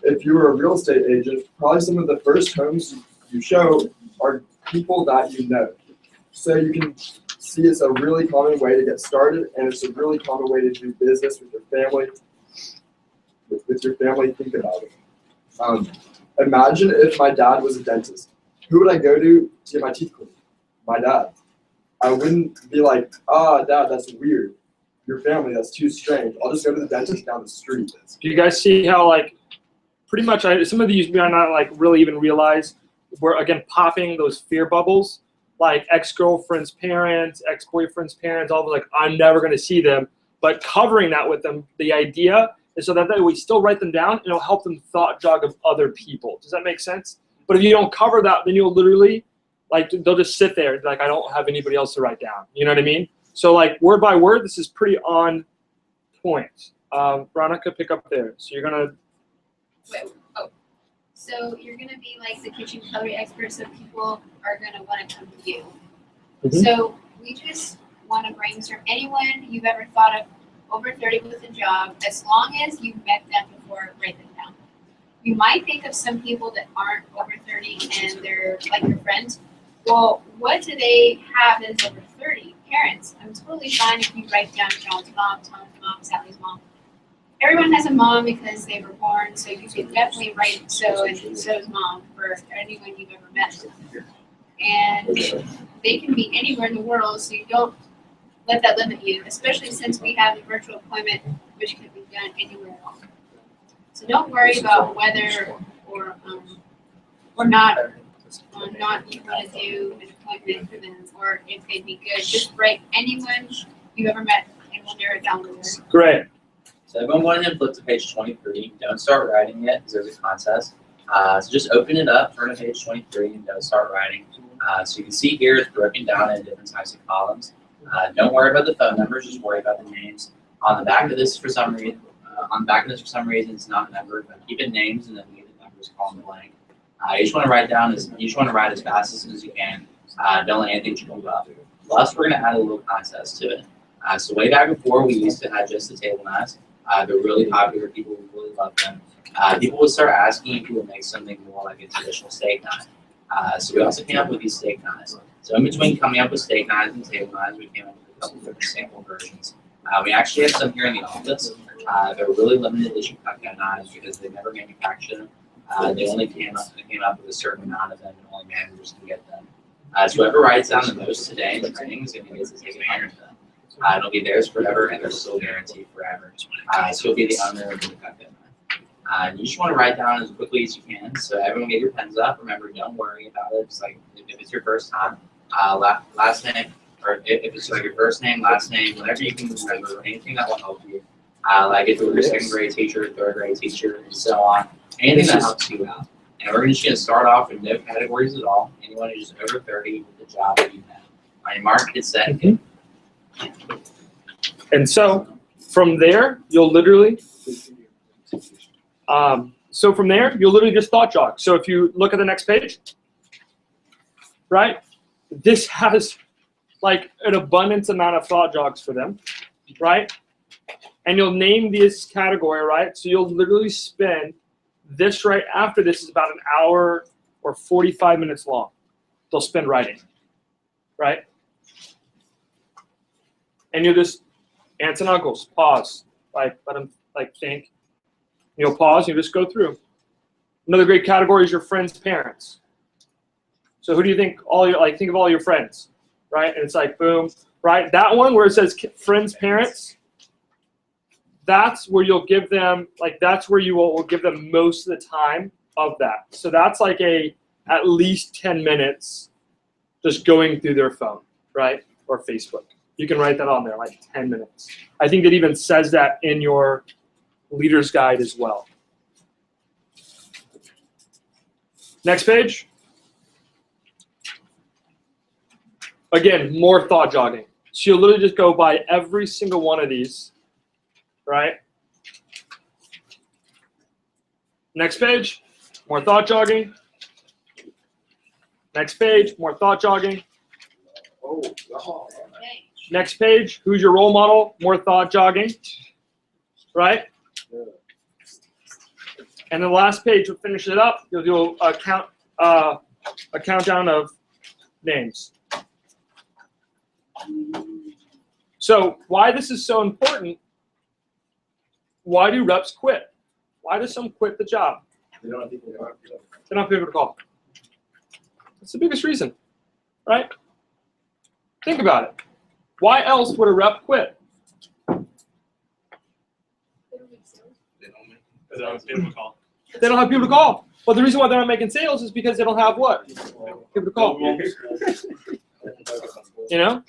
If you were a real estate agent, probably some of the first homes you show are people that you know. So you can see it's a really common way to get started, and it's a really common way to do business with your family. Think about it. Imagine if my dad was a dentist. Who would I go to get my teeth cleaned? My dad. I wouldn't be like, Dad, that's weird. Your family, that's too strange. I'll just go to the dentist down the street. Do you guys see how, like, pretty much some of these we are not, like, really even realize we're, again, popping those fear bubbles, like ex-girlfriend's parents, ex-boyfriend's parents, all the, like, I'm never going to see them, but covering that with them, the idea is so that we still write them down, and it'll help them thought jog of other people. Does that make sense? But if you don't cover that, then you'll literally, like, they'll just sit there, like, I don't have anybody else to write down. You know what I mean? So, like, word by word, this is pretty on point. Veronica, pick up there. So you're going to... Wait, oh. So you're going to be like the kitchen cutlery expert, so people are going to want to come to you. Mhm. So we just want to brainstorm anyone you've ever thought of over 30 with a job, as long as you've met them before, write them down. You might think of some people that aren't over 30 and they're like your friends. Well, what do they have that's over 30? Parents. I'm totally fine if you write down John's mom, Tom's mom, Sally's mom. Everyone has a mom because they were born, so you can definitely write so and so's mom for anyone you've ever met. And they can be anywhere in the world, so you don't let that limit you, especially since we have the virtual appointment, which can be done anywhere else. So don't worry about whether or not you want to do an appointment for them or if they'd be good. Just write anyone you ever met and we'll narrow it down to this. Great. So everyone go ahead and flip to page 23. Don't start writing yet because there's a contest. So just open it up, turn to page 23, and don't start writing. So you can see here it's broken down into different types of columns. Don't worry about the phone numbers, just worry about the names. On the back of this, for some reason, it's not numbered, but keep it names and then leave the numbers column blank. You just want to write as fast as you can. Don't let anything jump up. Plus, we're going to add a little contest to it. So way back before, we used to have just the table knives. They're really popular. People really love them. People would start asking if you would make something more like a traditional steak knife. So we also came up with these steak knives. So in between coming up with steak knives and table knives, we came up with a couple different sample versions. We actually have some here in the office. They're really limited edition cut-down knives because they never manufactured them. They only came up with a certain amount of them, and only managers can get them. So whoever writes down the most today in the training is going to get to take advantage of them. It'll be theirs forever, and they're still guaranteed forever. So you'll be the owner of the cut-down knife. You just want to write down as quickly as you can. So everyone get your pens up. Remember, don't worry about it. It's like if it's your first time, last name, or if it's like your first name, last name, whatever you can remember, anything that will help you. Like if you were a second grade teacher, third grade teacher, and so on. Anything that helps you out. And we're just going to start off with no categories at all. Anyone who's over 30 with the job that you have. On your mark, get set, and And so from there, you'll literally, just thought jog. So if you look at the next page, right, this has like an abundance amount of thought jogs for them, right? And you'll name this category, right? So you'll literally spend this right after this is about an hour or 45 minutes long. They'll spend writing, right? And you'll just aunts and uncles, pause, like let them like think. You'll pause, you just go through. Another great category is your friends' parents. So who do you think think of all your friends, right? And it's like boom, right? That one where it says friends' parents, that's where you'll give them, that's where you will give them most of the time of that. So that's like at least 10 minutes just going through their phone, right? Or Facebook. You can write that on there, like 10 minutes. I think it even says that in your leader's guide as well. Next page. Again, more thought jogging. So you'll literally just go by every single one of these, right? Next page, more thought jogging. Next page, more thought jogging. Oh, Okay. Next page, who's your role model? More thought jogging, right? And the last page, we'll finish it up. You'll do a countdown of names. So why this is so important, why do reps quit? Why does some quit the job? They don't have people to call. They don't have people to call. That's the biggest reason, right? Think about it. Why else would a rep quit? They don't have people to call. They don't have people to call. But the reason why they're not making sales is because they don't have what? People to call. You know?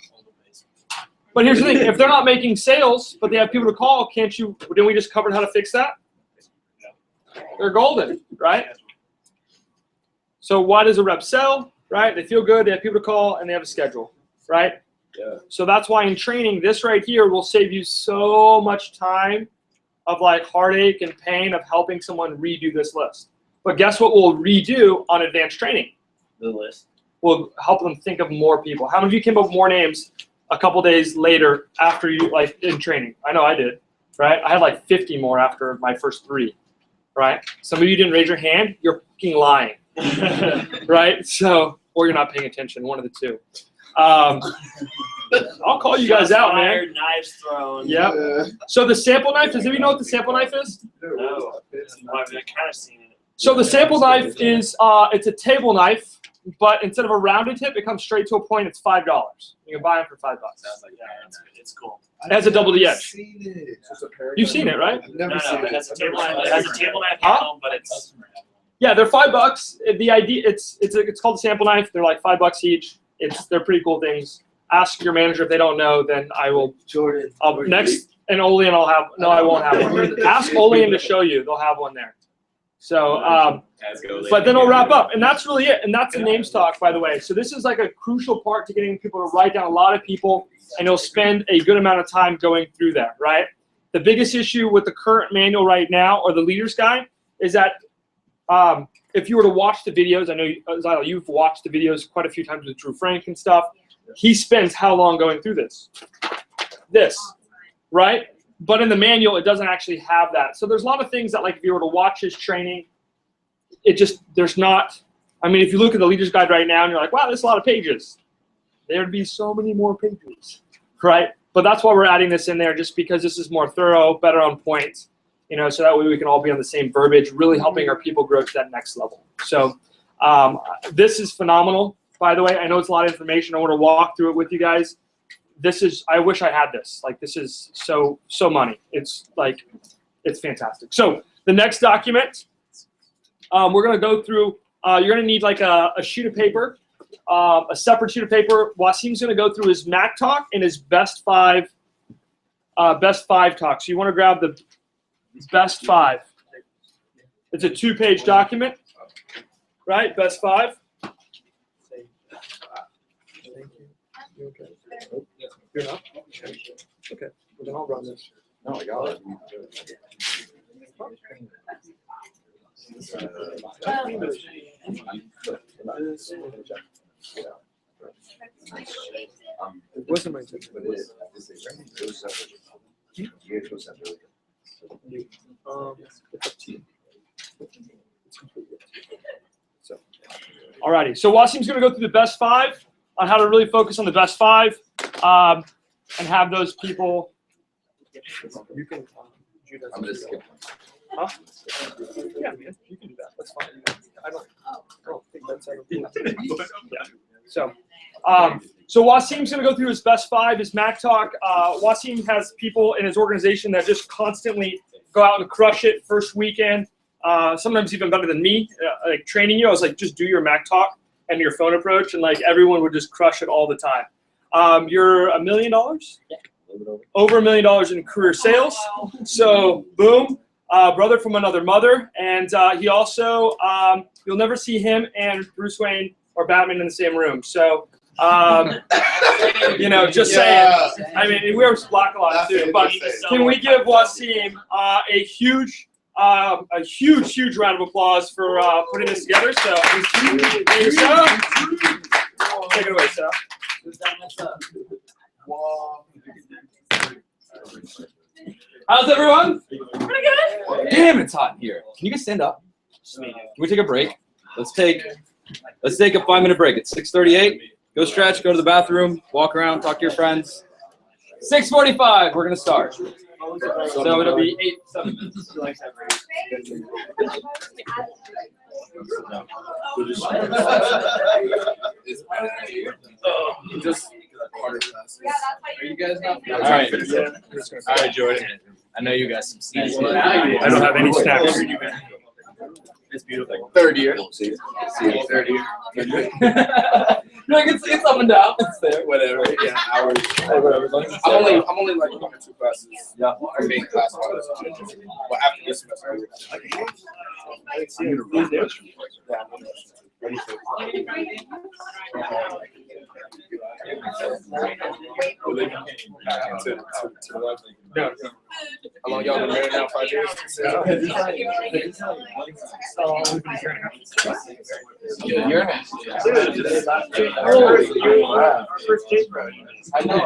But here's the thing. If they're not making sales, but they have people to call, didn't we just cover how to fix that? They're golden, right? So why does a rep sell, right? They feel good, they have people to call, and they have a schedule, right? Yeah. So that's why in training, this right here will save you so much time of like heartache and pain of helping someone redo this list. But guess what we'll redo on advanced training? The list. We'll help them think of more people. How many of you came up with more names a couple days later after you, like in training? I know I did, right? I had like 50 more after my first 3, right? Some of you didn't raise your hand. You're fucking lying, right? So, or you're not paying attention, one of the two. I'll call you guys out, man. Fired, knives thrown. Yep. So the sample knife, does anybody know what the sample knife is? No. I've kind of seen it. So the sample knife is, it's a table knife, but instead of a rounded tip, it comes straight to a point. It's $5. You can buy them for $5. Sounds like it's cool. It has a double D edge. It. You've seen it, right? I've never No, seen it has a it. table knife. It has a table knife Huh? handle, but it's Yeah, they're $5. The idea, it's called a sample knife. They're like $5 each. They're pretty cool things. Ask your manager if they don't know, then I will. Jordan. Next, and Olean I'll have. No, I won't have one. Ask Olean to show you. They'll have one there. So, but then I'll wrap up, and that's really it. And that's the names talk, by the way. So this is like a crucial part to getting people to write down a lot of people, and you'll spend a good amount of time going through that, right? The biggest issue with the current manual right now, or the leader's guide, is that if you were to watch the videos, I know, Zyla, you've watched the videos quite a few times with Drew Frank and stuff. He spends how long going through this? Right? But in the manual, it doesn't actually have that. So there's a lot of things that, like, if you were to watch his training, there's not, I mean, if you look at the leader's guide right now and you're like, wow, there's a lot of pages. There'd be so many more pages, right? But that's why we're adding this in there, just because this is more thorough, better on point, you know, so that way we can all be on the same verbiage, really helping our people grow to that next level. So this is phenomenal, by the way. I know it's a lot of information. I want to walk through it with you guys. I wish I had this. Like, this is so money. It's fantastic. So the next document, we're going to go through, you're going to need like a sheet of paper, a separate sheet of paper. Wasim's going to go through his MAC talk and his best five talk. So you want to grab the best 5. It's a 2-page document, right? Best 5. Okay. You're not? Okay. Well, then I'll run this. No, I got it. It wasn't my intention. It's up to you. So, alrighty. So Wasim's going to go through the best 5 on how to really focus on the best 5, and have those people. You can. I'm just skipping. Huh? Yeah, man, you can do that. That's fine. I don't think that's yeah. So Wasim's going to go through his best 5, his MAC talk. Wasim has people in his organization that just constantly go out and crush it first weekend. Sometimes even better than me, like training you. I was like, just do your MAC talk and your phone approach, and like everyone would just crush it all the time. You're $1 million? Yeah. Over $1 million in career sales. So boom, brother from another mother. And he also, you'll never see him and Bruce Wayne or Batman in the same room. So, you know, just saying. I mean, we wear black a lot too. But can we give Wasim a huge a huge round of applause for putting this together. So, thank you, Sarah. Take it away, Sarah. How's everyone? Pretty good. Damn, it's hot in here. Can you guys stand up? Can we take a break? Let's take a 5-minute break. It's 6:38. Go stretch, go to the bathroom, walk around, talk to your friends. 6:45, we're gonna start. So it'll be 7 minutes. Are you guys not? All right, Jordan. I know you got some snacks. I don't have any snacks. It's beautiful. Third year. Third year. Like it's up and down. It's there. Whatever. Yeah, hours. Whatever. I'm only like 1 or 2 classes. Yeah. I'm being class wise. Well, after this semester. How long y'all been married now? 5 years? Our first date, bro. I know.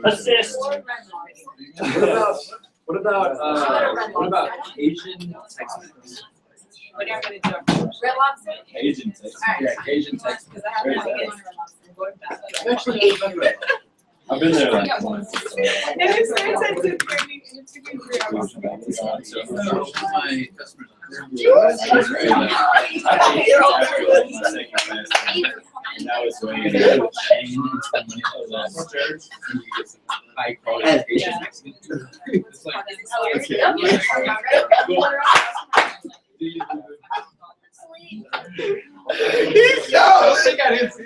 Assist. What about Asian Texans? What are you gonna do? Red Lobster? Asian Texans. Alright. Yeah, Asian Texans. Because I have no idea on Red Lobster. I've been there like once. And it starts at 2:30 and it took me 3 hours. My customers. That was when you change high quality Asian Mexican. It's like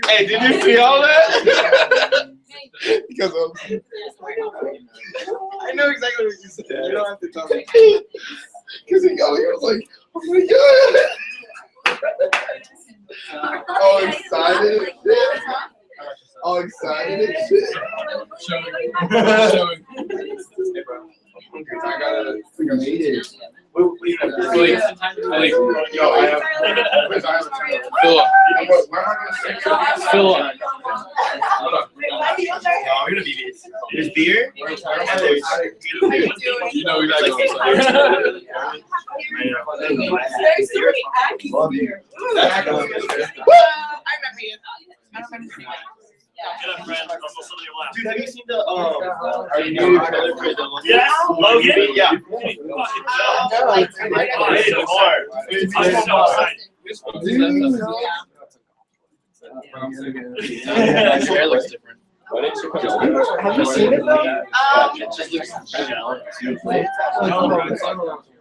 Hey, did you see all that? Because I know exactly what you said. You don't have to tell me. Because he was like, oh my god. All excited and shit. All excited and shit. Showing. I gotta figure it. Fill up. There's beer? You know we gotta go. Dude, have you seen the our new trailer for the Yes, Logan? Yeah. Hair looks different. Have you seen it though? It just looks.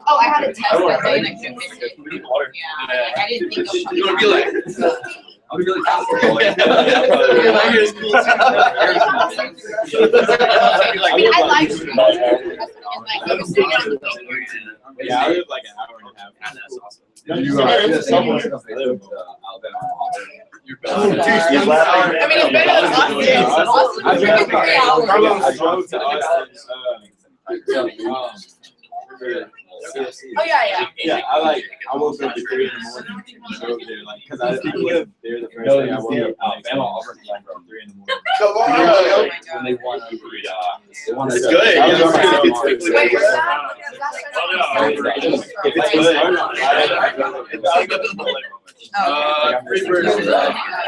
Oh, I had a test that day and I couldn't make it. Yeah, I didn't think of You want to be like. I'll be really comfortable. I mean, I like it. Yeah, I live like an hour and a half. That's awesome. You I mean, it's better than Austin. I drove to Austin. Oh yeah. Yeah, I woke up at 3 in the morning and drove there, like, because I didn't live there the first day I woke up. Alabama, Auburn, like, around 3 in the morning. Come on. When they won over, they won. It's good. Wait, where's that? If it's good,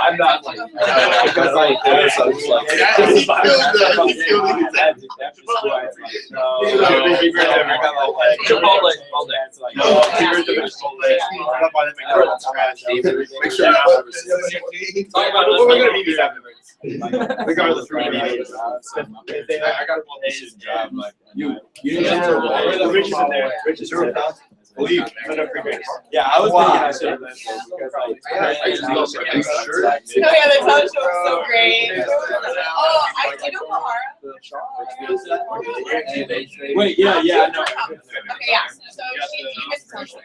I'm not like, because like, there's so much like, Chipotle. Regardless, we're gonna be I got a job like you didn't have to Rich is in there. Rich is in there. Believe. Yeah, I was thinking I should have been because I just go for it. Sure. Oh yeah, the talent show was so great. Oh, you know Mahara? Wait, yeah, no. Okay, yeah. So she was talent show.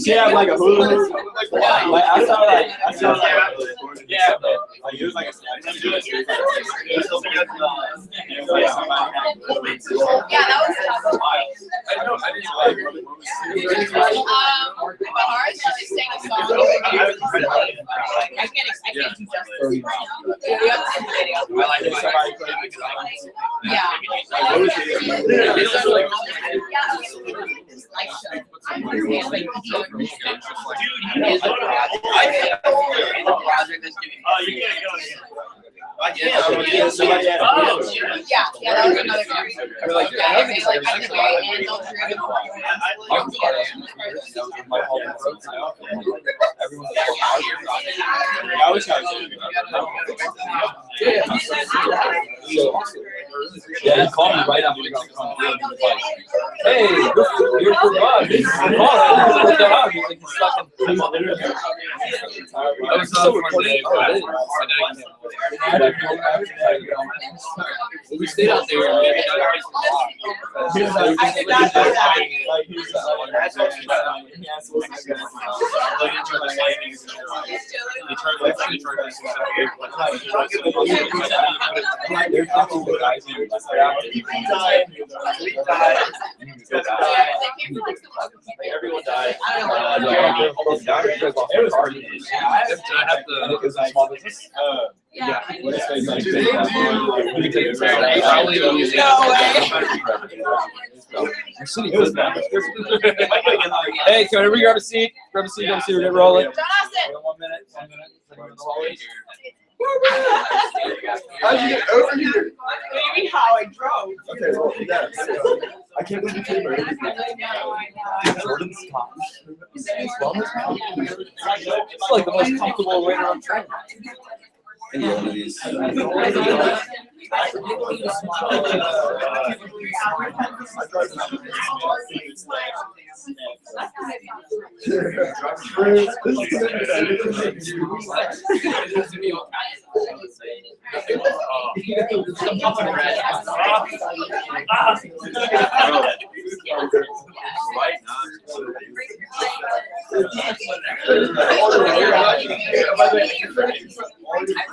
She had like a hula hoop. Like I saw like yeah. Like it was like a Yeah, that was tough. But ours just sang a song. I can't do justice. Yeah. Yeah, that was another guy. Yeah, they like at the very end, they'll drip. Yeah, he called me right after we got on the field. Hey, you're for bud. He's like, that was so recording. We stayed out there. Everyone died. Yeah. Hey, can everybody grab a seat? Grab a seat, we're getting rolling. 1 minute. How'd you get over here? Maybe how I drove. Okay, well, yeah. I can't believe you came over. Jordan's top. It's like the most comfortable way around train. I need one of these.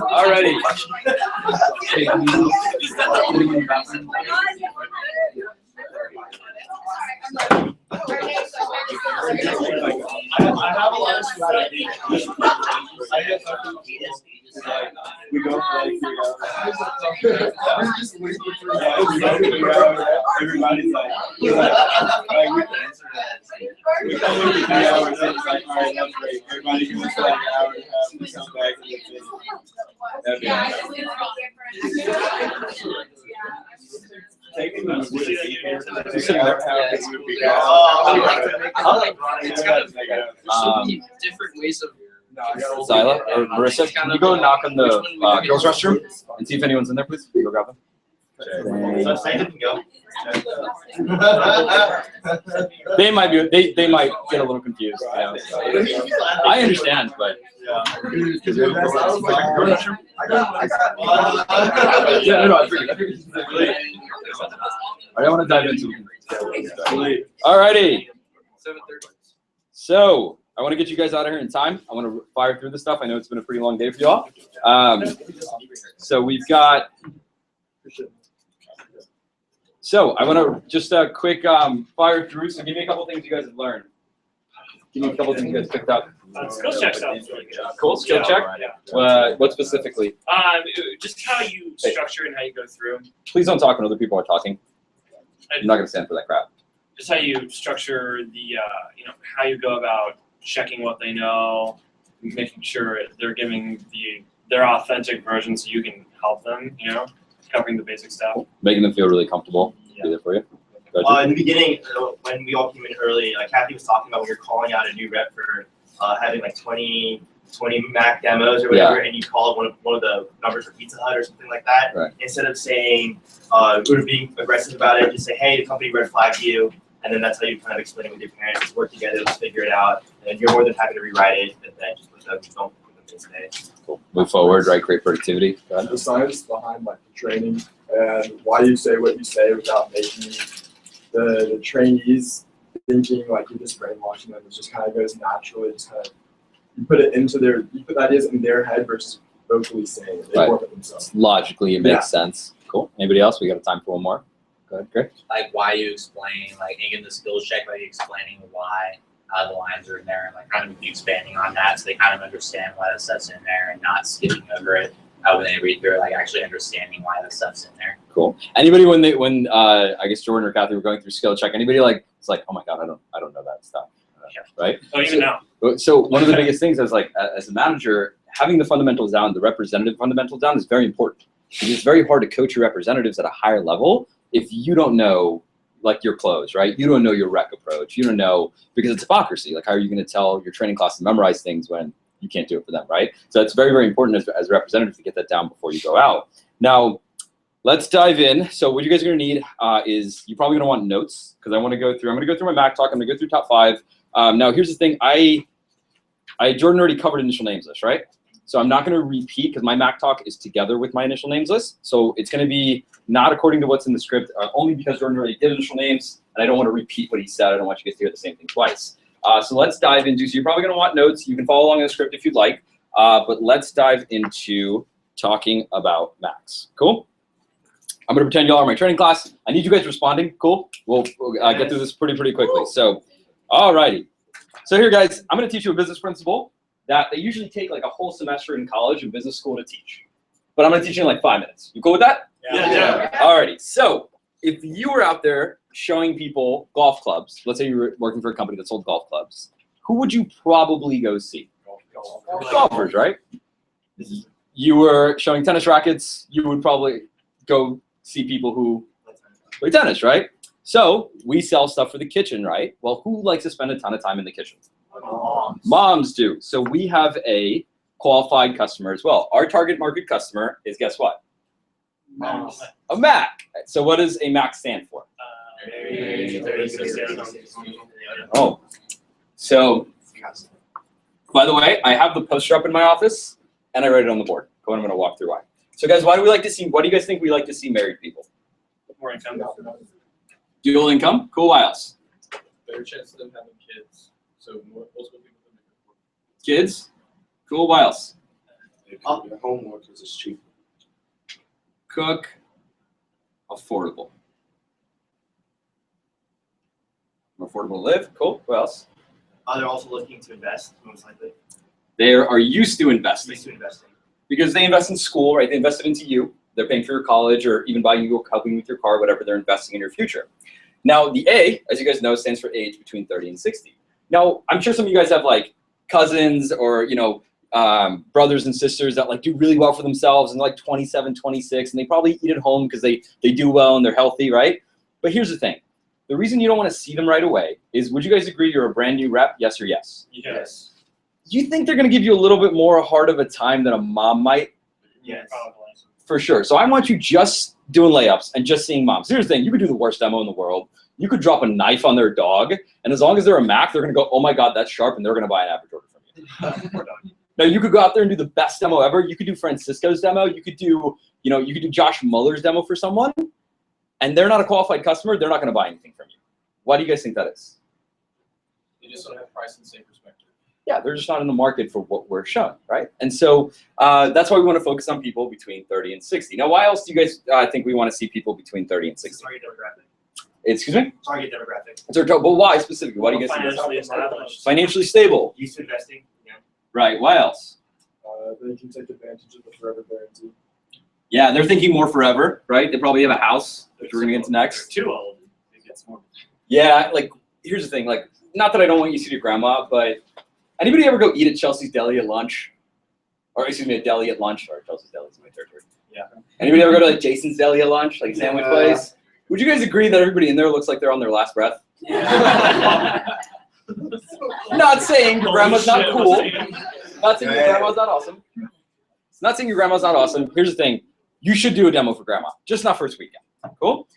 Alrighty. I have a lot of strategy. We go for like 3 hours. Just wait for 3 hours. We go for 3 hours. Everybody's like we come in for 3 hours and it's like, all right, that's great. Everybody can just like an hour and a half. We come back and it's that'd be Different ways of. Zyla or Marissa, can you go knock on the girls' restroom and see if anyone's in there, please? Go grab them. They might be. They might get a little confused. Yeah. I understand, but. Yeah, no, I figured. I don't want to dive into it. Alrighty. So I want to get you guys out of here in time. I want to fire through this stuff. I know it's been a pretty long day for y'all. So we've got. So I want to just a quick fire through. So give me a couple things you guys have learned. Give me a couple things you guys picked up. Skill check sounds really good. Cool. Skill check. What specifically? Just how you structure and how you go through. Please don't talk when other people are talking. I'm not going to stand for that crap. Just how you structure the, how you go about checking what they know, making sure they're giving their authentic version so you can help them, covering the basic stuff. Making them feel really comfortable. Yeah. Be there for you. In the beginning, when we all came in early, Kathy was talking about when you're calling out a new rep for having like 20 Mac demos or whatever, and you call it one of the numbers for Pizza Hut or something like that. Right. Instead of saying, being aggressive about it, just say, hey, the company red flagged you, and then that's how you kind of explain it with your parents. Just work together, let's figure it out, and you're more than happy to rewrite it, and then just put them, don't put them today. Cool. Move forward, right? Great productivity. Go ahead. The science behind like the training and why you say what you say without making the trainees thinking like you're just brainwashing them. It just kind of goes naturally. Just kind of you put ideas in their head versus vocally saying it. They Right. work with themselves. Logically, it makes sense. Cool. Anybody else? We got time for one more. Go ahead, Greg. Like why you explain, like in the skills check, like explaining why the lines are in there, and like kind of expanding on that, so they kind of understand why the stuff's in there and not skipping over it when they read through it, like actually understanding why the stuff's in there. Cool. Anybody when I guess Jordan or Kathy were going through skill check, anybody like it's like, oh my god, I don't know that stuff. Right? Oh, even now. So one of the biggest things is like as a manager, having the fundamentals down, the representative fundamentals down is very important. Because it's very hard to coach your representatives at a higher level if you don't know like your close, right? You don't know your rec approach. You don't know, because it's hypocrisy. Like how are you going to tell your training class to memorize things when you can't do it for them, right? So it's very, very important as a representative to get that down before you go out. Now, let's dive in. So what you guys are going to need is you're probably going to want notes because I'm going to go through my Mac talk. I'm going to go through top 5. Now, here's the thing. Jordan already covered initial names list, right? So I'm not going to repeat because my Mac talk is together with my initial names list. So it's going to be not according to what's in the script, only because Jordan already did initial names, and I don't want to repeat what he said. I don't want you guys to hear the same thing twice. So let's dive into, so you're probably going to want notes. You can follow along in the script if you'd like, but let's dive into talking about Macs. Cool? I'm going to pretend y'all are my training class. I need you guys responding. Cool? We'll get through this pretty quickly. So, alrighty. So here, guys, I'm going to teach you a business principle that they usually take like a whole semester in college and business school to teach. But I'm going to teach you in like 5 minutes. You cool with that? Yeah. Alrighty. So if you were out there showing people golf clubs, let's say you were working for a company that sold golf clubs, who would you probably go see? Golfers, right? You were showing tennis rackets, you would probably go see people who play tennis, right? So we sell stuff for the kitchen, right? Well, who likes to spend a ton of time in the kitchen? Moms do. So we have a qualified customer as well. Our target market customer is, guess what? Moms. A Mac. So what does a Mac stand for? Oh, so by the way, I have the poster up in my office and I wrote it on the board. I'm going to walk through why. So guys, why do we like to see, what do you guys think we like to see married people? More income. Dual income? Cool. Why else? Better chance of them having kids. So multiple people can make it work. Kids? Cool. Why else? Homework because it's cheap. Cook. Affordable. Affordable to live. Cool. What else? They're also looking to invest, most likely. They are used to investing. Used to investing. Because they invest in school, right? They invested into you. They're paying for your college or even buying you, helping with your car, whatever. They're investing in your future. Now, the A, as you guys know, stands for age between 30 and 60. Now, I'm sure some of you guys have like cousins or, you know, brothers and sisters that like do really well for themselves and they're like 27, 26, and they probably eat at home because they do well and they're healthy, right? But here's the thing. The reason you don't want to see them right away is, would you guys agree you're a brand new rep? Yes or yes? Yes. You think they're going to give you a little bit more hard of a time than a mom might? Yes. For sure. So I want you just doing layups and just seeing moms. Here's the thing. You could do the worst demo in the world. You could drop a knife on their dog, and as long as they're a Mac, they're going to go, oh my God, that's sharp, and they're going to buy an average order from you. Now, you could go out there and do the best demo ever. You could do Francisco's demo. You could do, you know, you could do Josh Muller's demo for someone, and they're not a qualified customer. They're not going to buy anything from you. Why do you guys think that is? They just don't have price and same perspective. Yeah, they're just not in the market for what we're showing, right? And so that's why we want to focus on people between 30 and 60. Now, why else do you guys think we want to see people between 30 and 60? Target demographic. Excuse me? Target demographic. But why specifically? Why do you guys think Financially that's? established. Financially stable. Used to investing. Yeah. Right. Why else? They can take advantage of the forever guarantee. Yeah, they're thinking more forever, right? They probably have a house, which we're going to get to next. Too old. It gets more. Yeah, like, here's the thing. Like, not that I don't want you to see your grandma, but anybody ever go eat at Chelsea's Deli at lunch? Or, excuse me, a deli at lunch? Sorry, Chelsea's Deli is my territory. Yeah. Anybody ever go to like Jason's Deli at lunch, like a sandwich place? Would you guys agree that everybody in there looks like they're on their last breath? Not saying your grandma's not cool. Not saying your grandma's not awesome. It's not saying your grandma's not awesome. Here's the thing. You should do a demo for grandma, just not first weekend. Cool?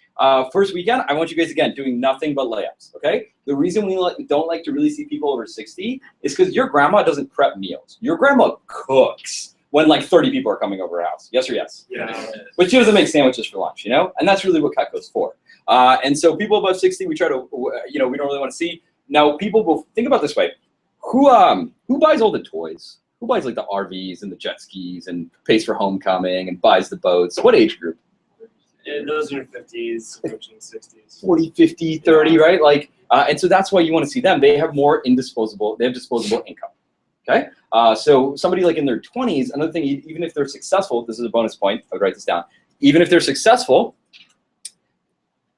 First weekend, I want you guys, again, doing nothing but layups, okay? The reason we don't like to really see people over 60 is because your grandma doesn't prep meals. Your grandma cooks when like 30 people are coming over her house. Yes or yes? Yeah. But she doesn't make sandwiches for lunch, you know? And that's really what Cutco's for. And so people above 60, we try to, you know, we don't really want to see. Now, people will think about this way. Who buys all the toys? Who buys like the RVs and the jet skis and pays for homecoming and buys the boats? What age group? Yeah, those are 50s, approaching 60s. 40, 50, 30, right? Like, and so that's why you want to see them. They have more disposable income, okay? So somebody like in their 20s, another thing, even if they're successful, this is a bonus point, I would write this down. Even if they're successful,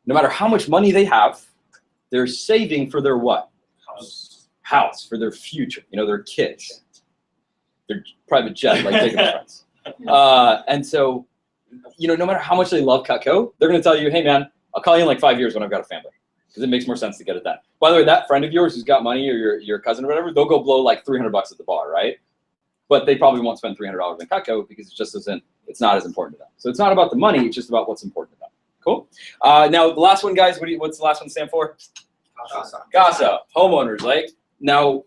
no matter how much money they have, they're saving for their what? House, for their future, you know, their kids, their private jet, like Jacob's friends. And so, you know, no matter how much they love Cutco, they're going to tell you, hey, man, I'll call you in like 5 years when I've got a family, because it makes more sense to get it then. By the way, that friend of yours who's got money, or your cousin or whatever, they'll go blow like $300 at the bar, right? But they probably won't spend $300 in Cutco because it just isn't, it's not as important to them. So it's not about the money, it's just about what's important to them. Cool? Now, the last one, guys, what's the last one stand for? CASA, homeowners, like. Now,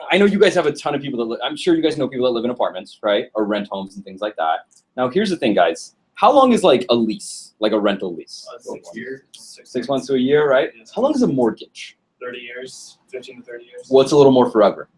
I know you guys have a ton of people that I'm sure you guys know people that live in apartments, right? Or rent homes and things like that. Now, here's the thing, guys. How long is like a lease, like a rental lease? 6 years. 6 months to a year, right? How long is a mortgage? 30 years, 15 to 30 years. What's a little more forever?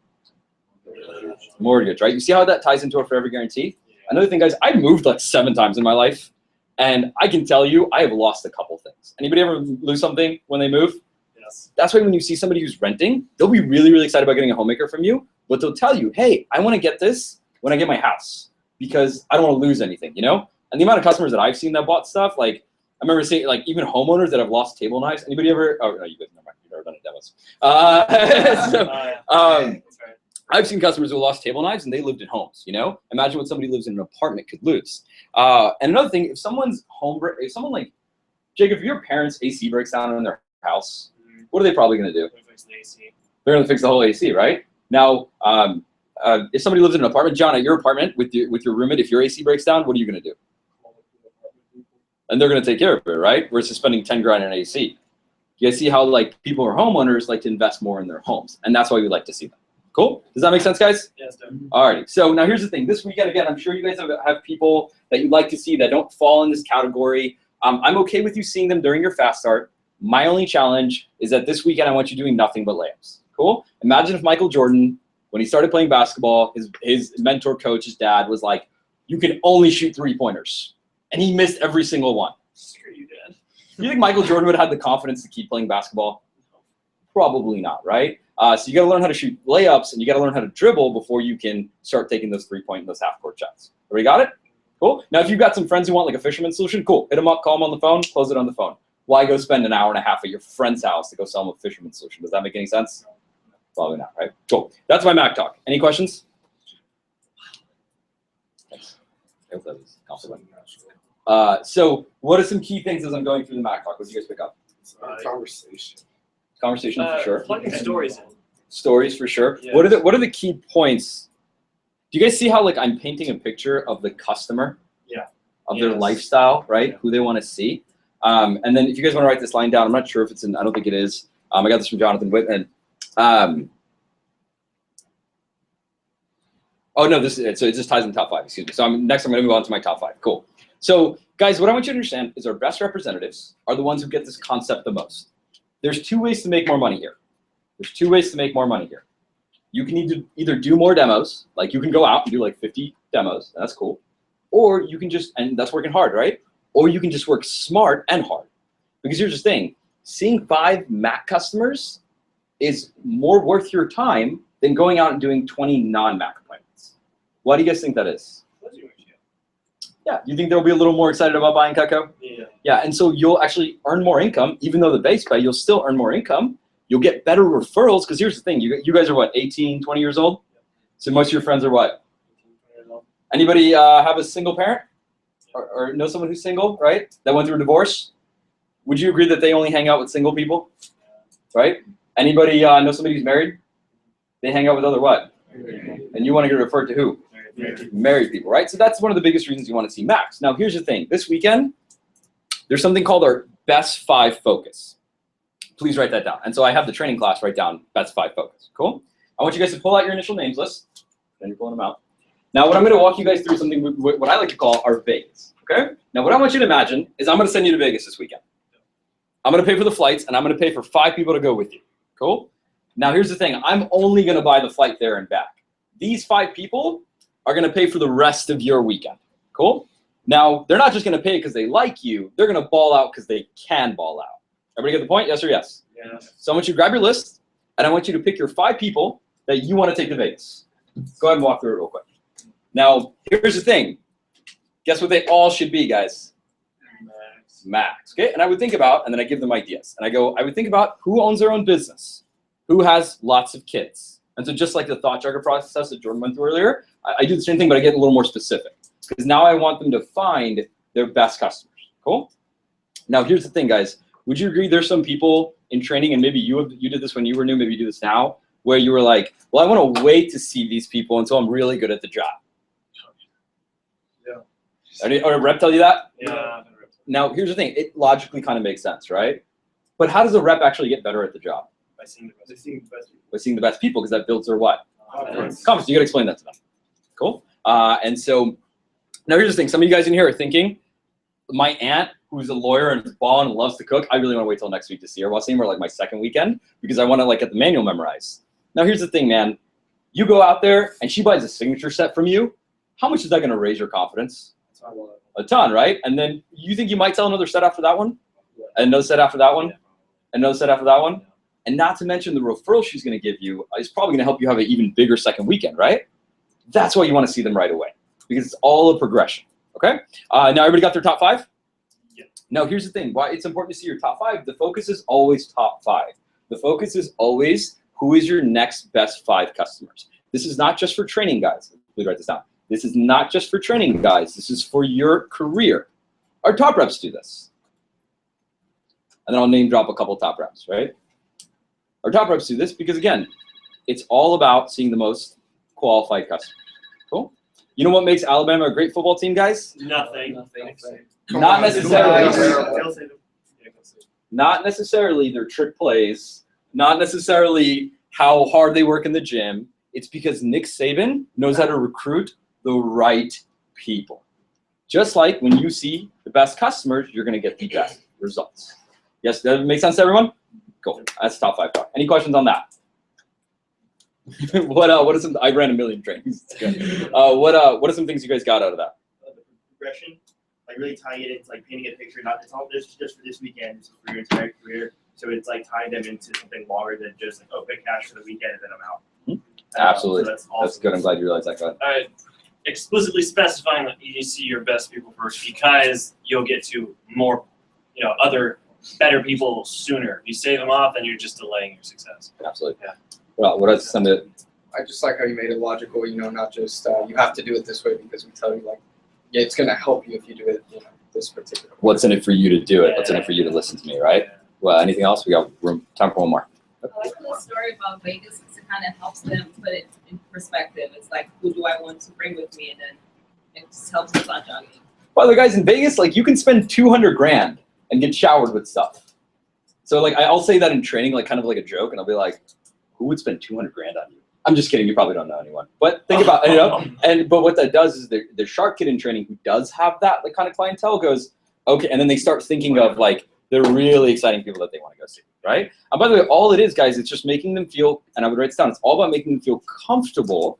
Mortgage, right? You see how that ties into a forever guarantee? Another thing, guys, I've moved like 7 times in my life, and I can tell you I have lost a couple things. Anybody ever lose something when they move? Yes. That's why when you see somebody who's renting, they'll be really, really excited about getting a homemaker from you, but they'll tell you, hey, I want to get this when I get my house because I don't want to lose anything, you know? And the amount of customers that I've seen that bought stuff, like I remember seeing like even homeowners that have lost table knives. Anybody ever? Oh no, you guys never mind. You've never done a demos. I've seen customers who lost table knives and they lived in homes. You know, imagine what somebody lives in an apartment could lose. And another thing, if someone's if someone like Jacob, if your parents' AC breaks down in their house, what are they probably going to do? They're going to fix the whole AC, right? Now, if somebody lives in an apartment, John, at your apartment with your roommate, if your AC breaks down, what are you going to do? And they're going to take care of it, right? Versus spending 10 grand on AC. You guys see how like people who are homeowners like to invest more in their homes, and that's why we like to see them. Cool? Does that make sense, guys? Yes, definitely. Alrighty. So now here's the thing. This weekend, again, I'm sure you guys have people that you'd like to see that don't fall in this category. I'm okay with you seeing them during your fast start. My only challenge is that this weekend I want you doing nothing but layups. Cool? Imagine if Michael Jordan, when he started playing basketball, his mentor coach, his dad, was like, you can only shoot 3-pointers. And he missed every single one. Screw you, Dad. You think Michael Jordan would have had the confidence to keep playing basketball? Probably not, right? So you got to learn how to shoot layups, and you got to learn how to dribble before you can start taking those 3-point and those half-court shots. Everybody got it? Cool. Now, if you've got some friends who want like a fisherman solution, cool. Hit them up, call them on the phone, close it on the phone. Why go spend an hour and a half at your friend's house to go sell them a fisherman solution? Does that make any sense? Probably not, right? Cool. That's my Mac talk. Any questions? Thanks. I hope that was compliment. So what are some key things as I'm going through the Mac talk? What did you guys pick up? Conversation. Conversation for sure. Plugging stories in. Stories for sure. Yes. What are the key points? Do you guys see how like I'm painting a picture of the customer? Yeah. Of their lifestyle, right? Who they want to see. And then if you guys want to write this line down, I'm not sure if it's in, I don't think it is. I got this from Jonathan Whitman. Oh no, this is it. So it just ties in top 5, excuse me. So next I'm gonna move on to my top 5. Cool. So guys, what I want you to understand is our best representatives are the ones who get this concept the most. There's 2 ways to make more money here. There's 2 ways to make more money here. You can either do more demos, like you can go out and do like 50 demos, that's cool. Or you can just, and that's working hard, right? Or you can just work smart and hard. Because here's the thing, seeing 5 Mac customers is more worth your time than going out and doing 20 non-Mac appointments. Why do you guys think that is? Yeah, you think they'll be a little more excited about buying Cutco? Yeah. Yeah, and so you'll actually earn more income, even though the base pay, you'll still earn more income. You'll get better referrals, because here's the thing, you guys are what, 18, 20 years old? So most of your friends are what? Anybody have a single parent? Or know someone who's single, right? That went through a divorce? Would you agree that they only hang out with single people? Right? Anybody know somebody who's married? They hang out with other what? And you want to get referred to who? Married people, right? So that's one of the biggest reasons you want to see Max. Now, here's the thing. This weekend, there's something called our best 5 focus. Please write that down. And so I have the training class write down best 5 focus. Cool? I want you guys to pull out your initial names list. Then you're pulling them out. Now, what I'm going to walk you guys through something what I like to call our Vegas. Okay? Now, what I want you to imagine is I'm going to send you to Vegas this weekend. I'm going to pay for the flights, and I'm going to pay for 5 people to go with you. Cool? Now, here's the thing. I'm only going to buy the flight there and back. These 5 people are going to pay for the rest of your weekend. Cool? Now, they're not just going to pay because they like you. They're going to ball out because they can ball out. Everybody get the point? Yes or yes? Yes. So I want you to grab your list, and I want you to pick your 5 people that you want to take to Vegas. Go ahead and walk through it real quick. Now, here's the thing. Guess what they all should be, guys? Max. Okay? And I would think about, and then I give them ideas. And I would think about who owns their own business, who has lots of kids. And so just like the thought jogger process that Jordan went through earlier, I do the same thing, but I get a little more specific. Because now I want them to find their best customers. Cool? Now, here's the thing, guys. Would you agree there's some people in training, and maybe you did this when you were new, maybe you do this now, where you were like, well, I want to wait to see these people until I'm really good at the job. Yeah. Or a rep tell you that? Yeah. Now, here's the thing. It logically kind of makes sense, right? But how does a rep actually get better at the job? By seeing the best people. By seeing the best people, because that builds their what? Confidence. You got to explain that to them. Cool? And so now here's the thing. Some of you guys in here are thinking, my aunt, who's a lawyer and is balling and loves to cook, I really want to wait till next week to see her. Well, I'll see her like my second weekend because I want to like get the manual memorized. Now, here's the thing, man. You go out there and she buys a signature set from you. How much is that going to raise your confidence? A ton, right? And then you think you might sell another set after that one? Another set after that one? Another set after that one? And not to mention the referral she's going to give you is probably going to help you have an even bigger second weekend, right? That's why you want to see them right away because it's all a progression, okay? Now, everybody got their top 5? Yeah. Now, here's the thing. Why it's important to see your top 5. The focus is always top 5. The focus is always who is your next best 5 customers. This is not just for training guys. Please write this down. This is not just for training guys. This is for your career. Our top reps do this. And then I'll name drop a couple top reps, right? Our top reps do this because, again, it's all about seeing the most qualified customers. Cool? You know what makes Alabama a great football team, guys? Nothing. Not necessarily. Not necessarily their trick plays. Not necessarily how hard they work in the gym. It's because Nick Saban knows how to recruit the right people. Just like when you see the best customers, you're going to get the best results. Yes, does that make sense to everyone? Cool. That's top 5 talk. Any questions on that? What are some? I ran a million trainings. What are some things you guys got out of that? The progression, like really tying it into like painting a picture. Not it's all just for this weekend. It's for your entire career. So it's like tying them into something longer than just like pay cash for the weekend and then I'm out. Absolutely. So that's awesome. That's good. I'm glad you realized that. Go ahead. Explicitly specifying that you see your best people first because you'll get to more, other better people sooner. If you save them off, then you're just delaying your success. Absolutely. Yeah. Well, what else? I just like how you made it logical. Not just you have to do it this way because we tell you yeah, it's gonna help you if you do it. This particular. What's in it for you to do it? What's in it for you to listen to me, right? Well, anything else? We got time for one more. I like the story about Vegas because it kind of helps them put it in perspective. It's like, who do I want to bring with me? And then it just helps with thought jogging. By the way, guys, in Vegas, you can spend $200,000 and get showered with stuff. So, I'll say that in training, kind of like a joke, and I'll be like, who would spend $200,000 on you? I'm just kidding. You probably don't know anyone. But think about but what that does is the shark kid in training who does have that kind of clientele goes, okay, and then they start thinking of the really exciting people that they want to go see, right? And by the way, all it is, guys, it's just making them feel, and I would write this down, it's all about making them feel comfortable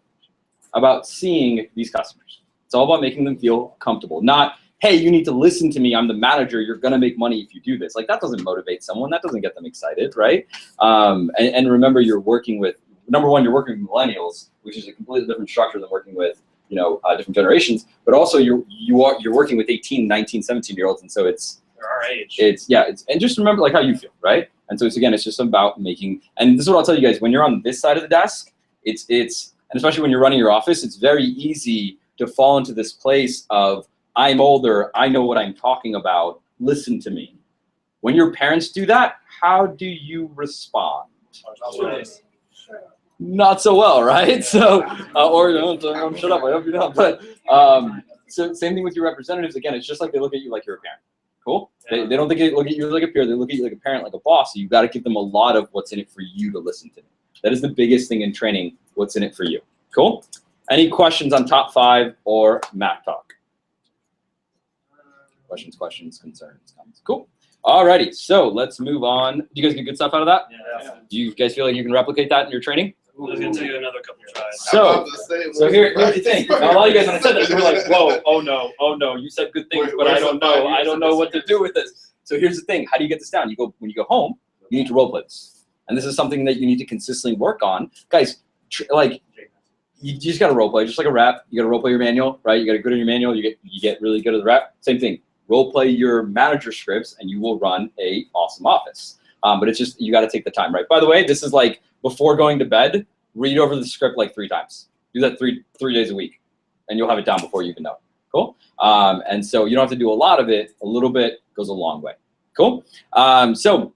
about seeing these customers. It's all about making them feel comfortable. Not, hey, you need to listen to me, I'm the manager, you're gonna make money if you do this. That doesn't motivate someone, that doesn't get them excited, right? And remember, you're working with, number one, you're working with millennials, which is a completely different structure than working with, different generations, but also you're working with 18, 19, 17-year-olds, and so it's, our age. And just remember how you feel, right? And so it's just about making, and this is what I'll tell you guys, when you're on this side of the desk, it's and especially when you're running your office, it's very easy to fall into this place of, I'm older, I know what I'm talking about, listen to me. When your parents do that, how do you respond? Not so well, right? So, or shut up, I hope you don't. But so same thing with your representatives. Again, it's just like they look at you like you're a parent. Cool. They don't think they look at you like a peer. They look at you like a parent, like a boss. So you got to give them a lot of what's in it for you to listen to. That is the biggest thing in training. What's in it for you? Cool. Any questions on top 5 or Mac Talk? Questions, concerns, comments. Cool. Alrighty, so let's move on. Do you guys get good stuff out of that? Yeah. Do you guys feel like you can replicate that in your training? I was gonna take it another couple tries. So here's the thing. Now, a lot of you guys, when I said that, you were like, whoa, oh no, you said good things, but I don't know what to do with this. So here's the thing. How do you get this down? When you go home, you need to role play this. And this is something that you need to consistently work on. Guys, you just got to role play, just like a rep. You got to role play your manual, right? You got to good at your manual. You get really good at the rep. Same thing. Role play your manager scripts, and you will run a awesome office. But it's just you got to take the time, right? By the way, this is like before going to bed. Read over the script like 3 times. Do that three days a week, and you'll have it down before you even know it. Cool. And so you don't have to do a lot of it. A little bit goes a long way. Cool. So,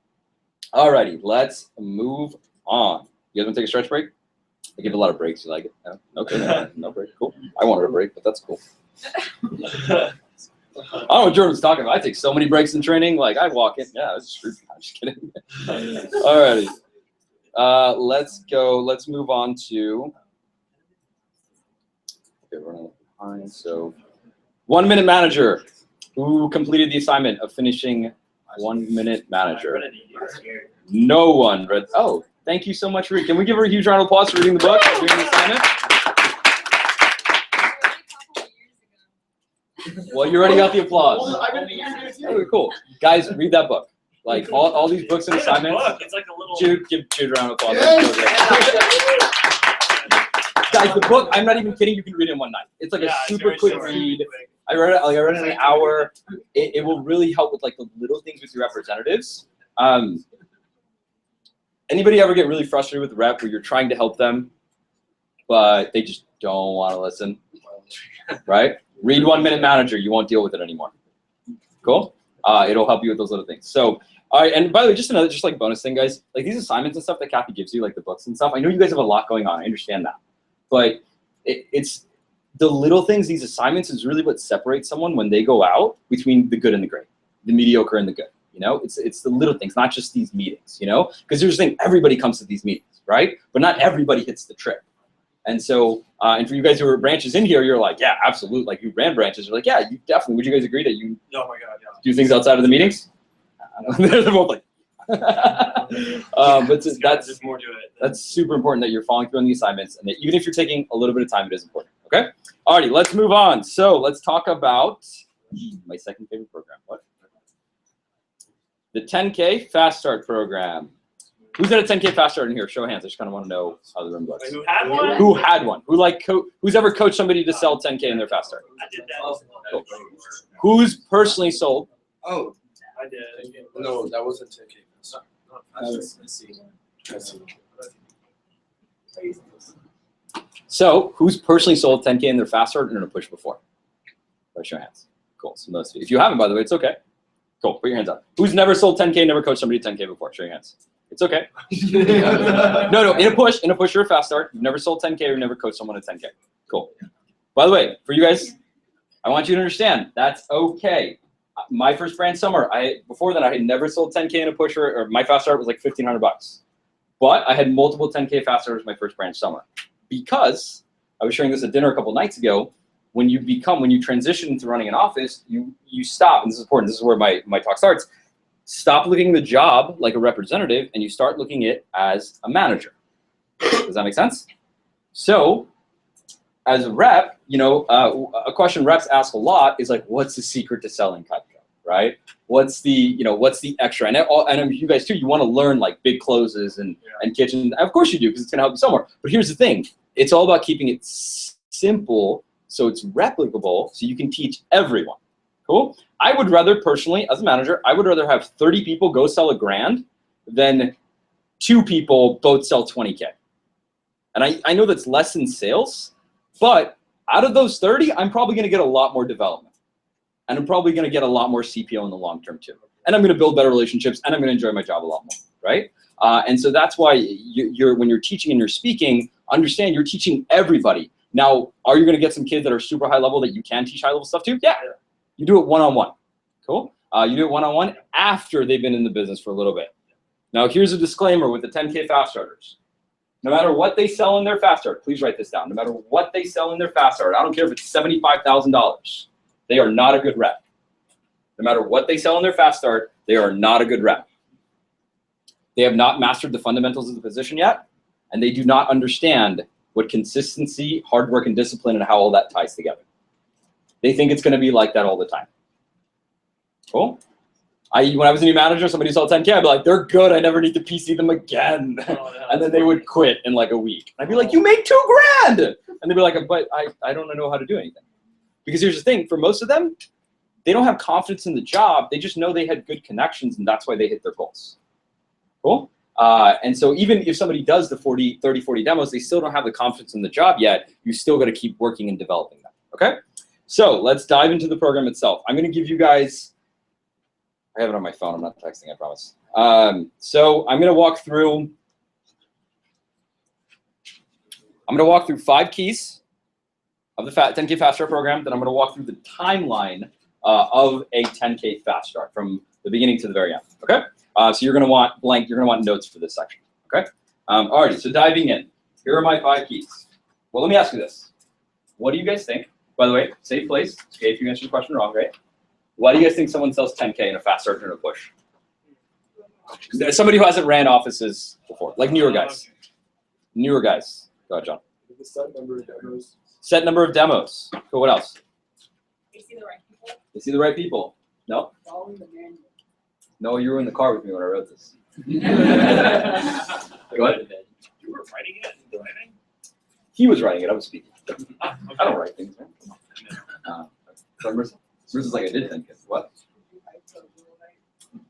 alrighty, let's move on. You guys want to take a stretch break? I give a lot of breaks. You like it? No? Okay, no break. Cool. I wanted a break, but that's cool. I don't know what Jordan's talking about. I take so many breaks in training. Like I walk in. Yeah, that's true. I'm just kidding. Alrighty. Let's go. Let's move on to. Okay, we're running behind. So, 1 Minute Manager. Who completed the assignment of finishing 1 Minute Manager? No one read. Oh, thank you so much, Reed. Can we give her a huge round of applause for reading the book and doing the assignment? Well, you already got the applause. Okay, cool. Guys, read that book. Like all these books and assignments. It's like a little. Jude, give Jude a round of applause. Guys, the book, I'm not even kidding, you can read it in one night. It's like a super quick read. I read it in an hour. It will really help with like the little things with your representatives. Anybody ever get really frustrated with the rep where you're trying to help them, but they just don't want to listen? Right? Read 1 Minute Manager. You won't deal with it anymore. Cool? It'll help you with those little things. So, all right, and by the way, just like bonus thing, guys, like these assignments and stuff that Kathy gives you, like the books and stuff, I know you guys have a lot going on. I understand that. But it's the little things, these assignments is really what separates someone when they go out between the good and the great, the mediocre and the good. You know, it's the little things, not just these meetings, you know, because here's the thing, everybody comes to these meetings, right? But not everybody hits the trip. And so, and for you guys who are branches in here, you're like, yeah, absolutely. Like you ran branches. You're like, yeah, you definitely. Would you guys agree that you Oh my God, yeah. do things outside of the meetings? They're both like, but that's more to it. That's super important that you're following through on the assignments, and that even if you're taking a little bit of time, it is important. Okay. Alrighty, let's move on. So let's talk about my second favorite program. What? The 10K Fast Start program. Who's got a 10K Fast Start in here? Show of hands. I just kind of want to know how the room looks. Who had one? Who had one? Who's ever coached somebody to sell 10K in their Fast Start? I did that. Cool. Who's personally sold? Oh, I did. no, that wasn't 10K. So, who's personally sold 10K in their Fast Start and in a push before? Raise your hands. Cool. So most of you. If you haven't, by the way, it's okay. Cool. Put your hands up. Who's never sold 10K, never coached somebody 10K before? Show your hands. It's okay. No. In a push or a Fast Start, you've never sold 10K or never coached someone at 10K. Cool. By the way, for you guys, I want you to understand that's okay. My first brand summer, before that I had never sold 10K in a push or my Fast Start was like $1,500. But I had multiple 10K Fast Starters my first branch summer because I was sharing this at dinner a couple nights ago. When you transition into running an office, you stop, and this is important. This is where my talk starts. Stop looking at the job like a representative, and you start looking at it as a manager. Does that make sense? So, as a rep, a question reps ask a lot is like, what's the secret to selling Cutco, right? What's the extra? And you guys too, you want to learn like big closes and kitchen. Of course you do, because it's gonna help you somewhere. But here's the thing, it's all about keeping it simple so it's replicable so you can teach everyone. Cool? I would rather personally, as a manager, I would rather have 30 people go sell $1,000 than 2 people both sell 20K. And I know that's less in sales, but out of those 30, I'm probably going to get a lot more development. And I'm probably going to get a lot more CPO in the long term too. And I'm going to build better relationships, and I'm going to enjoy my job a lot more, right? And so that's why when you're teaching and you're speaking, understand you're teaching everybody. Now, are you going to get some kids that are super high level that you can teach high level stuff to? Yeah. You do it one-on-one. Cool? You do it one-on-one after they've been in the business for a little bit. Now, here's a disclaimer with the 10K fast starters. No matter what they sell in their fast start, please write this down. No matter what they sell in their fast start, I don't care if it's $75,000, they are not a good rep. No matter what they sell in their fast start, they are not a good rep. They have not mastered the fundamentals of the position yet, and they do not understand what consistency, hard work, and discipline and how all that ties together. They think it's going to be like that all the time. Cool? When I was a new manager, somebody saw 10K, I'd be like, they're good, I never need to PC them again. And then they would quit in like a week. I'd be like, you make $2,000! And they'd be like, but I don't know how to do anything. Because here's the thing, for most of them, they don't have confidence in the job, they just know they had good connections and that's why they hit their goals. Cool? And so even if somebody does the 30, 40 demos, they still don't have the confidence in the job yet, you still gotta keep working and developing them, okay? So let's dive into the program itself. I'm gonna give you guys, I have it on my phone, I'm not texting, I promise. So I'm gonna walk through 5 keys of the 10K Fast Start program, then I'm gonna walk through the timeline of a 10K Fast Start from the beginning to the very end, okay? So you're gonna want notes for this section, okay? Alrighty, so diving in, here are my 5 keys. Well, let me ask you this. What do you guys think? By the way, safe place, okay, if you answer the question wrong, right? Why do you guys think someone sells 10K in a fast start and a push? There's somebody who hasn't ran offices before, like newer guys. Newer guys. Go ahead, John. The set number of demos. Set number of demos. Cool, what else? They see the right people. They see the right people. No? Following the manual. No, you were in the car with me when I wrote this. Go ahead. You were writing it and writing? He was writing it, I was speaking. I don't write things, man. Marissa's like, I did 10K. What?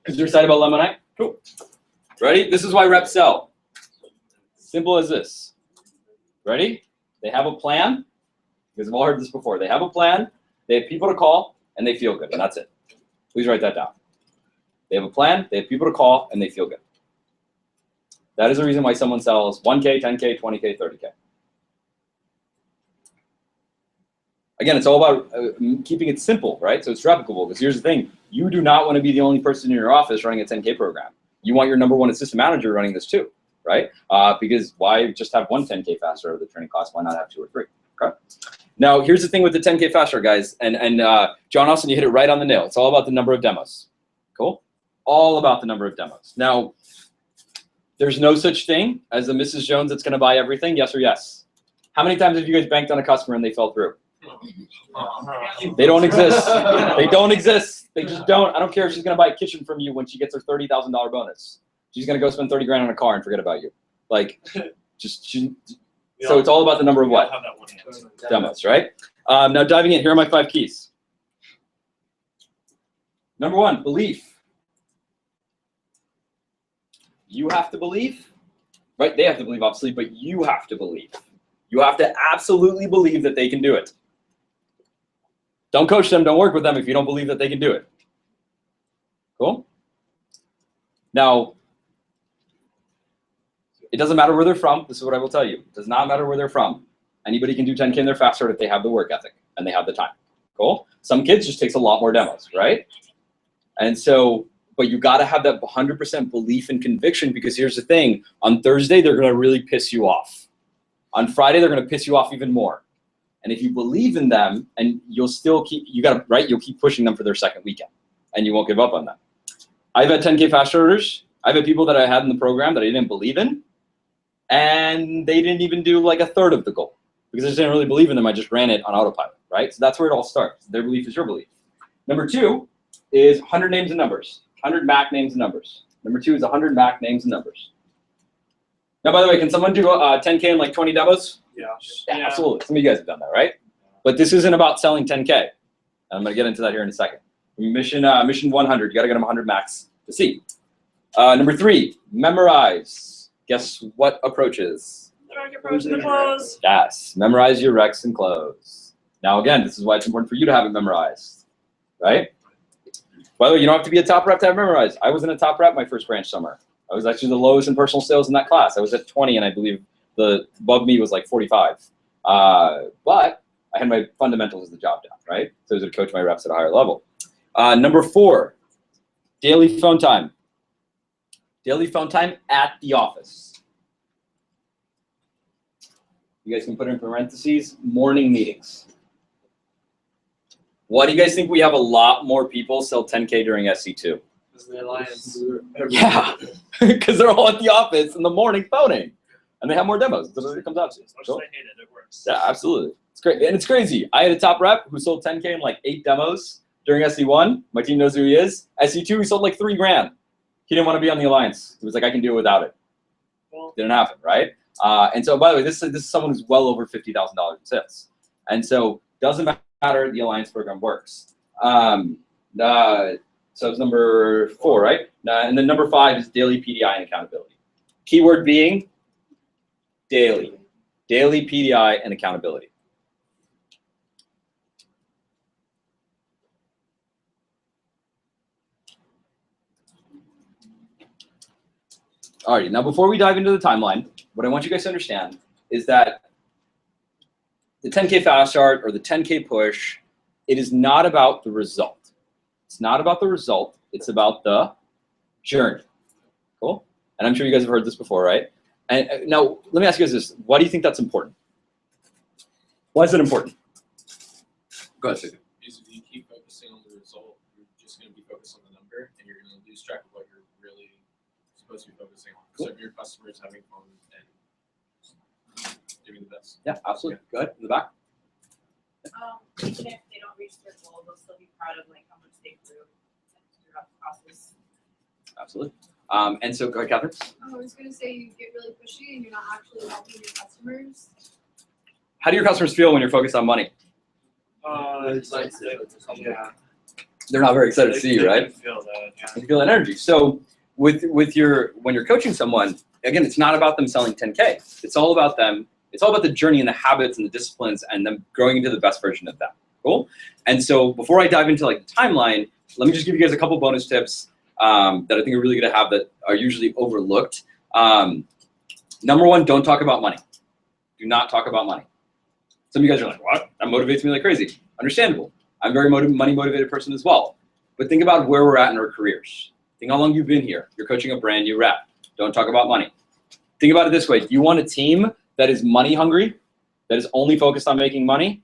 Because you're excited about Lemonite? Cool. Ready? This is why reps sell. Simple as this. Ready? They have a plan. You guys have all heard this before. They have a plan, they have people to call, and they feel good, and that's it. Please write that down. They have a plan, they have people to call, and they feel good. That is the reason why someone sells 1K, 10K, 20K, 30K. Again, it's all about keeping it simple, right? So it's replicable, because here's the thing. You do not want to be the only person in your office running a 10K program. You want your #1 assistant manager running this too, right? Because why just have one 10K fast start of the training class? Why not have 2 or 3, okay? Now, here's the thing with the 10K fast start, guys, and John Austin, you hit it right on the nail. It's all about the number of demos, cool? All about the number of demos. Now, there's no such thing as a Mrs. Jones that's gonna buy everything, yes or yes? How many times have you guys banked on a customer and they fell through? They don't exist. They don't exist. They just don't. I don't care if she's gonna buy a kitchen from you when she gets her $30,000 bonus. She's gonna go spend 30 grand on a car and forget about you. Like, so it's all about the number of what? Demos, right? Now diving in, here are my 5 keys. Number 1, belief. You have to believe, right? They have to believe, obviously, but you have to believe. You have to absolutely believe that they can do it. Don't coach them, don't work with them if you don't believe that they can do it. Cool? Now, it doesn't matter where they're from. This is what I will tell you. It does not matter where they're from. Anybody can do 10K in their fast start if they have the work ethic and they have the time. Cool? Some kids just takes a lot more demos, right? And so, but you got to have that 100% belief and conviction, because here's the thing. On Thursday, they're going to really piss you off. On Friday, they're going to piss you off even more. And if you believe in them, and you'll still keep, you'll keep pushing them for their second weekend, and you won't give up on them. I've had 10K fast starters. I've had people that I had in the program that I didn't believe in, and they didn't even do like 1/3 of the goal because I just didn't really believe in them. I just ran it on autopilot, right? So that's where it all starts. Their belief is your belief. Number 2 is 100 names and numbers, 100 MAC names and numbers. Number 2 is 100 MAC names and numbers. Now, by the way, can someone do 10K in like 20 demos? Yeah, absolutely. Some of you guys have done that, right? But this isn't about selling 10K. And I'm going to get into that here in a second. Mission 100, you got to get them 100 max to see. Number 3, memorize. Guess what approaches? Approach and close. Yes, memorize your recs and close. Now, again, this is why it's important for you to have it memorized, right? By the way, you don't have to be a top rep to have memorized. I wasn't a top rep my first branch summer. I was actually the lowest in personal sales in that class. I was at 20, and I believe the above me was like 45. But I had my fundamentals as the job down, right? So I was able to coach my reps at a higher level. Number 4, Daily phone time. Daily phone time at the office. You guys can put in parentheses, morning meetings. Why do you guys think we have a lot more people sell 10K during SC2? Because the alliance. Yeah, because they're all at the office in the morning phoning, and they have more demos. That's what it comes out to. As much as I hate it, it works. Yeah, absolutely. It's great, and it's crazy. I had a top rep who sold 10K in like 8 demos during SC1. My team knows who he is. SC2, he sold like $3 grand. He didn't want to be on the alliance. He was like, I can do it without it. Well, Didn't happen, right? And so, by the way, this is someone who's well over $50,000 in sales, and so doesn't matter. The alliance program works. So it's number 4, right? And then number 5 is daily PDI and accountability. Keyword being daily. Daily PDI and accountability. All right, now before we dive into the timeline, what I want you guys to understand is that the 10K fast start or the 10K push, it is not about the result. It's not about the result. It's about the journey. Cool? And I'm sure you guys have heard this before, right? And now, let me ask you guys this. Why do you think that's important? Why is it important? Go ahead, Jacob. Because if you keep focusing on the result, you're just going to be focused on the number, and you're going to lose track of what you're really supposed to be focusing on. Cool. So if your customer is having fun and doing the best. Yeah, absolutely. Go ahead, in the back. Even if they don't reach their goal, they'll still be proud of like how much they grew throughout the process. Absolutely. And so, go ahead, Catherine. Oh, I was gonna say you get really pushy and you're not actually helping your customers. How do your customers feel when you're focused on money? It's like, yeah. They're not very excited to see you, right? I feel that, yeah. You feel that energy. So when you're coaching someone, again, it's not about them selling 10K. It's all about them. It's all about the journey and the habits and the disciplines and them growing into the best version of them. Cool? And so before I dive into like the timeline, let me just give you guys a couple bonus tips that I think are really good to have that are usually overlooked. Number 1, don't talk about money. Do not talk about money. Some of you guys are like, what? That motivates me like crazy. Understandable. I'm a very money-motivated person as well. But think about where we're at in our careers. Think how long you've been here. You're coaching a brand new rep. Don't talk about money. Think about it this way. Do you want a team that is money hungry, that is only focused on making money?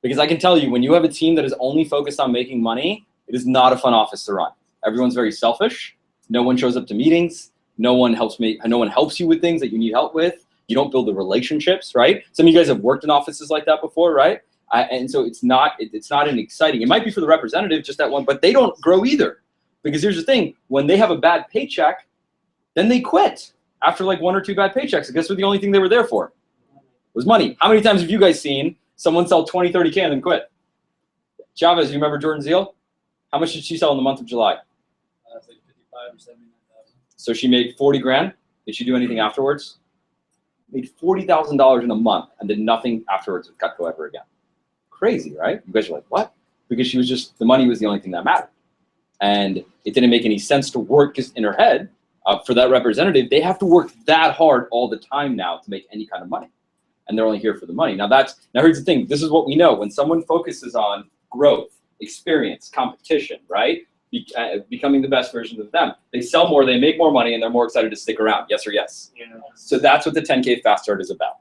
Because I can tell you, when you have a team that is only focused on making money, it is not a fun office to run. Everyone's very selfish. No one shows up to meetings. No one helps you with things that you need help with. You don't build the relationships, right? Some of you guys have worked in offices like that before, right? And so it's not an exciting. It might be for the representative, just that one, but they don't grow either. Because here's the thing: when they have a bad paycheck, then they quit after like 1 or 2 bad paychecks. I guess the only thing they were there for was money. How many times have you guys seen someone sell 20, 30K and then quit? Chavez, you remember Jordan Zeal? How much did she sell in the month of July? It's like 55 or 79,000. So she made 40 grand. Did she do anything afterwards? Made $40,000 in a month and did nothing afterwards with Cutco ever again. Crazy, right? You guys are like, what? Because she was just, the money was the only thing that mattered. And it didn't make any sense to work, because in her head, for that representative, they have to work that hard all the time now to make any kind of money. And they're only here for the money. Now here's the thing. This is what we know. When someone focuses on growth, experience, competition, right? Becoming the best version of them, they sell more, they make more money, and they're more excited to stick around. Yes or yes? Yeah. So that's what the 10K Fast Start is about.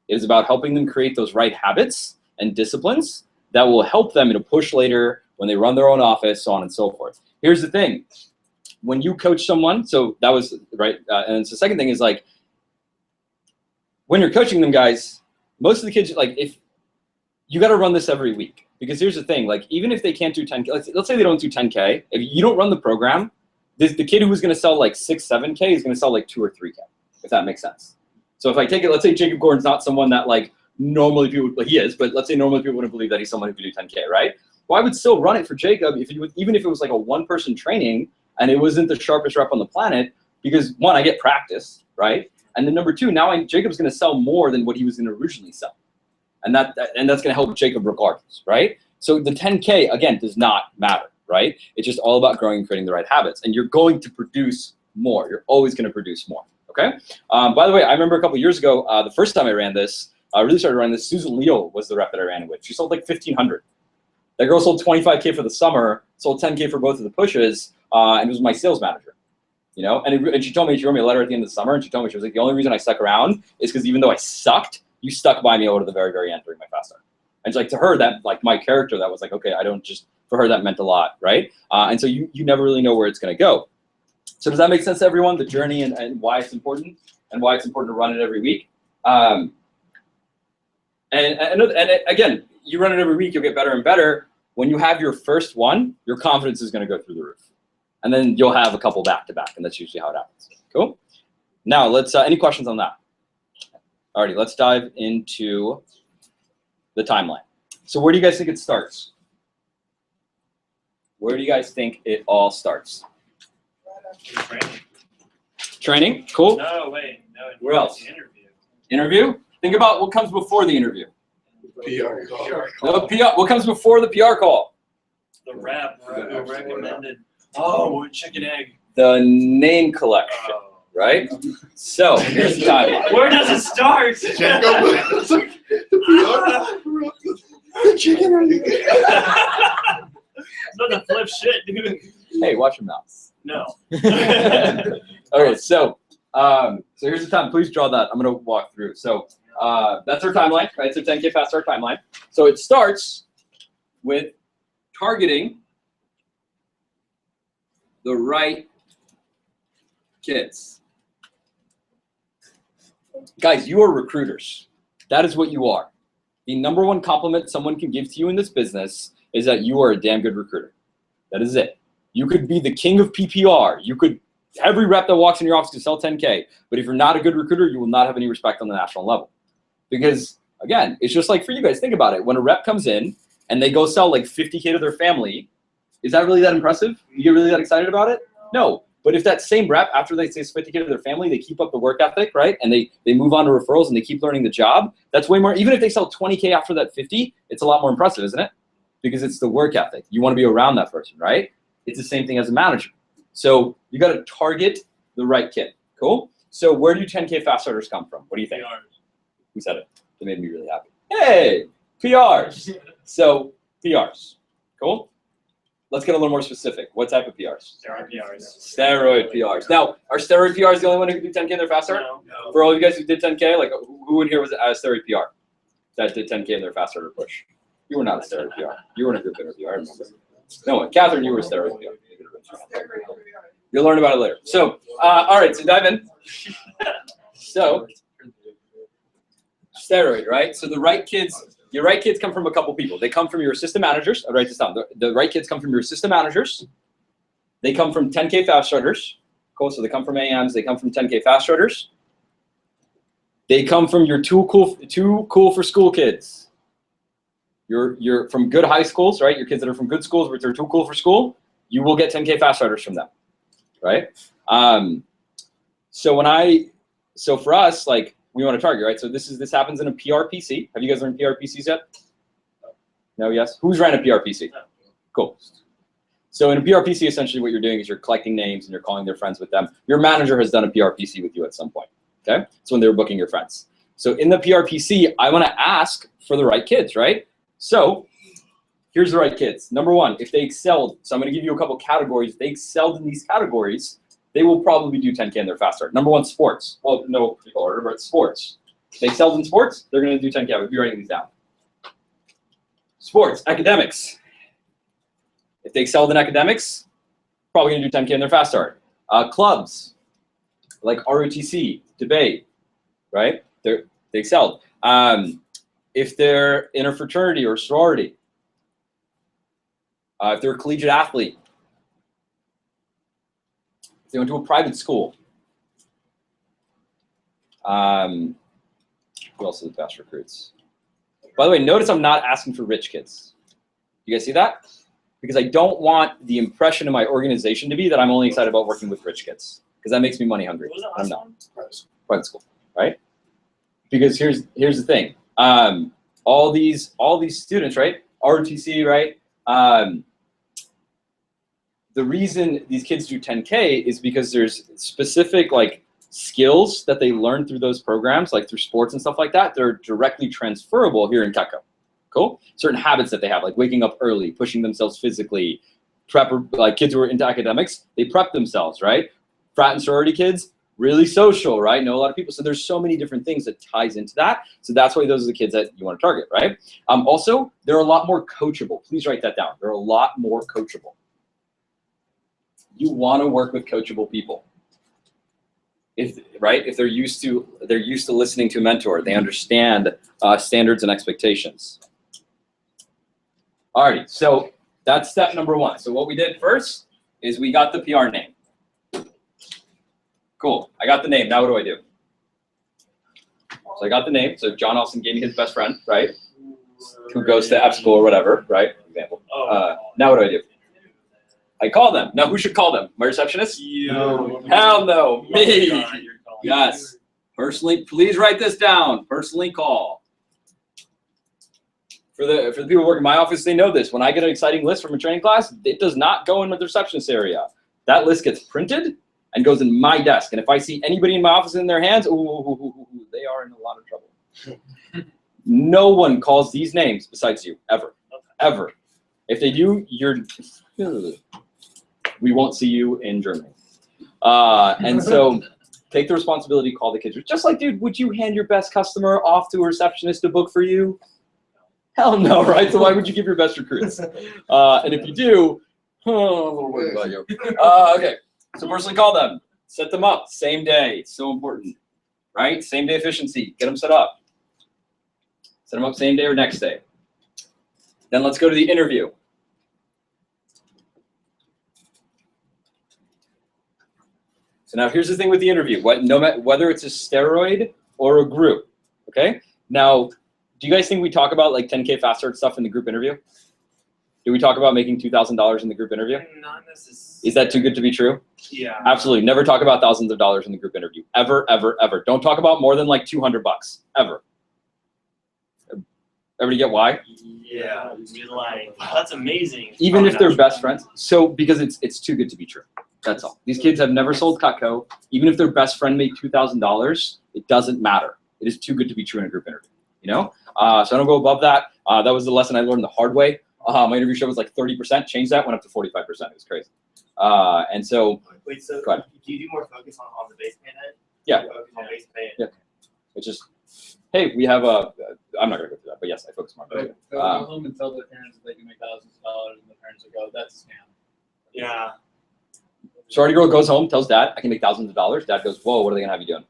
It is about helping them create those right habits and disciplines that will help them in a push later when they run their own office, so on and so forth. Here's the thing. When you coach someone, so that was, right, and so the second thing is like, when you're coaching them, guys, most of the kids, like, if you got to run this every week, because here's the thing, like, even if they can't do 10K, let's say they don't do 10K, if you don't run the program, the kid who was going to sell like 6, 7K is going to sell like 2 or 3K, if that makes sense. So if I take it, let's say Jacob Gordon's not someone that like normally people, well, he is, but let's say normally people wouldn't believe that he's someone who could do 10K, right? Well, I would still run it for Jacob even if it was like a 1-person training and it wasn't the sharpest rep on the planet, because 1, I get practice, right? And then number 2, now Jacob's going to sell more than what he was going to originally sell. And that's going to help Jacob regardless, right? So the 10K, again, does not matter, right? It's just all about growing and creating the right habits. And you're going to produce more. You're always going to produce more, okay? By the way, I remember a couple years ago, the first time I ran this, I really started running this, Susan Leo was the rep that I ran it with. She sold like 1,500. That girl sold 25K for the summer, sold 10K for both of the pushes. and it was my sales manager. And she told me, she wrote me a letter at the end of the summer, and she told me, she was like, the only reason I stuck around is because even though I sucked, you stuck by me over to the very, very end during my fast start. And it's like, to her, that, like, my character, that was like, okay, for her, that meant a lot, right? And so you never really know where it's going to go. So does that make sense to everyone, the journey and why it's important, and why it's important to run it every week? And again, you run it every week, you'll get better and better. When you have your first one, your confidence is going to go through the roof. And then you'll have a couple back-to-back, and that's usually how it happens. Cool? Now, let's, any questions on that? Alrighty, let's dive into the timeline. So where do you guys think it starts? Where do you guys think it all starts? Training? Cool. No, wait. No, Where else? Interview. Interview? Think about what comes before the interview. PR call. The PR, what comes before the PR call? The rep who recommended. Oh, chicken egg. The name collection, right? So here's the timeline. Where does it start? Chicken egg. It's not the flip shit, dude. Hey, watch your mouth. No. Okay, so here's the time. Please draw that. I'm gonna walk through. So that's our timeline, right? So 10K fast start timeline. So it starts with targeting the right kids. Guys, you are recruiters. That is what you are. The number one compliment someone can give to you in this business is that you are a damn good recruiter. That is it. You could be the king of PPR. Every rep that walks in your office can sell 10K, but if you're not a good recruiter, you will not have any respect on the national level. Because again, it's just like for you guys, think about it. When a rep comes in and they go sell like 50K to their family, is that really that impressive? You get really that excited about it? No. But if that same rep, after they say 50K to their family, they keep up the work ethic, right? And they move on to referrals and they keep learning the job, that's way more, even if they sell 20K after that 50, it's a lot more impressive, isn't it? Because it's the work ethic. You want to be around that person, right? It's the same thing as a manager. So you got to target the right kid. Cool? So where do 10K fast starters come from? What do you think? PRs. Who said it? They made me really happy. Hey, PRs. So PRs. Cool? Let's get a little more specific. What type of PRs? Steroid PRs. Steroid PRs. Now, are steroid PRs the only one who can do 10K in their fast start? No. For all of you guys who did 10K, like who in here was a steroid PR that did 10K in their fast starter push? You were not a steroid PR. You weren't a good PR, I remember. No one. Catherine, you were a steroid PR. You'll learn about it later. So, all right, so dive in. So, steroid, right? So the right kids, your right kids come from a couple people. They come from your assistant managers. I'll write this down. The right kids come from your assistant managers. They come from 10K fast starters. Cool, so they come from AMs. They come from 10K fast starters. They come from your too cool for school kids. You're from good high schools, right? Your kids that are from good schools, but they're too cool for school, you will get 10K fast starters from them, right? So for us, like we want to target, right? So this happens in a PRPC. Have you guys learned PRPCs yet? No, yes? Who's ran a PRPC? Cool. So in a PRPC, essentially what you're doing is you're collecting names and you're calling their friends with them. Your manager has done a PRPC with you at some point, okay? So when they were booking your friends. So in the PRPC, I want to ask for the right kids, right? So here's the right kids. Number one, if they excelled, so I'm going to give you a couple categories. If they excelled in these categories, they will probably do 10K in their fast start. Number one, sports. Well, no order, but sports. If they excelled in sports, they're going to do 10K. I'll be writing these down. Sports, academics. If they excelled in academics, probably going to do 10K in their fast start. Clubs, like ROTC, debate, right? They excelled. If they're in a fraternity or sorority, if they're a collegiate athlete, if they went to a private school, who else are the best recruits? By the way, notice I'm not asking for rich kids. You guys see that? Because I don't want the impression of my organization to be that I'm only excited about working with rich kids, because that makes me money hungry. I'm not. Private school, right? Because here's the thing. All these students, right? ROTC, right? The reason these kids do 10K is because there's specific like skills that they learn through those programs, like through sports and stuff like that. They're directly transferable here in Cutco. Cool? Certain habits that they have, like waking up early, pushing themselves physically, like kids who are into academics, they prep themselves, right? Frat and sorority kids, really social, right? Know a lot of people. So there's so many different things that ties into that. So that's why those are the kids that you want to target, right? Also, they're a lot more coachable. Please write that down. They're a lot more coachable. You want to work with coachable people. If they're used to listening to a mentor, they understand standards and expectations. Alrighty, so that's step number 1. So what we did first is we got the PR name. Cool, I got the name. Now what do I do? So I got the name. So John Austin gave me his best friend, right? Who goes to F school or whatever, right? Example. Now what do I do? I call them. Now who should call them? My receptionist? You. Hell no, me. Oh God, you're calling. Yes. Personally, please write this down. Personally call. For the people working in my office, they know this. When I get an exciting list from a training class, it does not go in the receptionist area. That list gets printed and goes in my desk. And if I see anybody in my office in their hands, ooh, they are in a lot of trouble. No one calls these names besides you, ever, ever. If they do, we won't see you in Germany. And so take the responsibility, call the kids. Just like, dude, would you hand your best customer off to a receptionist to book for you? Hell no, right? So why would you give your best recruits? And if you do, I'm a little worried about you. Okay, so personally call them. Set them up, same day. So important, right? Same day efficiency. Get them set up. Set them up same day or next day. Then let's go to the interview. So now here's the thing with the interview. Whether it's a steroid or a group, okay? Now, do you guys think we talk about like 10K fast start stuff in the group interview? Do we talk about making $2,000 in the group interview? Not necessarily. Is that too good to be true? Yeah. Absolutely. Never talk about thousands of dollars in the group interview. Ever, ever, ever. Don't talk about more than like $200. Ever. Everybody get why? Yeah. You're like, that's amazing. Even if they're Probably not best friends. So because it's too good to be true. That's all. These kids have never sold Cutco. Even if their best friend made $2,000, it doesn't matter. It is too good to be true in a group interview. You know? So I don't go above that. That was the lesson I learned the hard way. My interview show was like 30%. Changed that, went up to 45%. It was crazy. And so. Wait, so go ahead. do you do more focus on the base pay then? Yeah. Focus on base pay. Yeah. It's just, hey, we have a. I'm not gonna go through that, but yes, I focus more. But they'll go home and tell their parents that they can make thousands of dollars, and the parents will go, "That's a scam." Yeah. Sorority girl goes home, tells dad, I can make thousands of dollars. Dad goes, whoa, what are they gonna have you doing?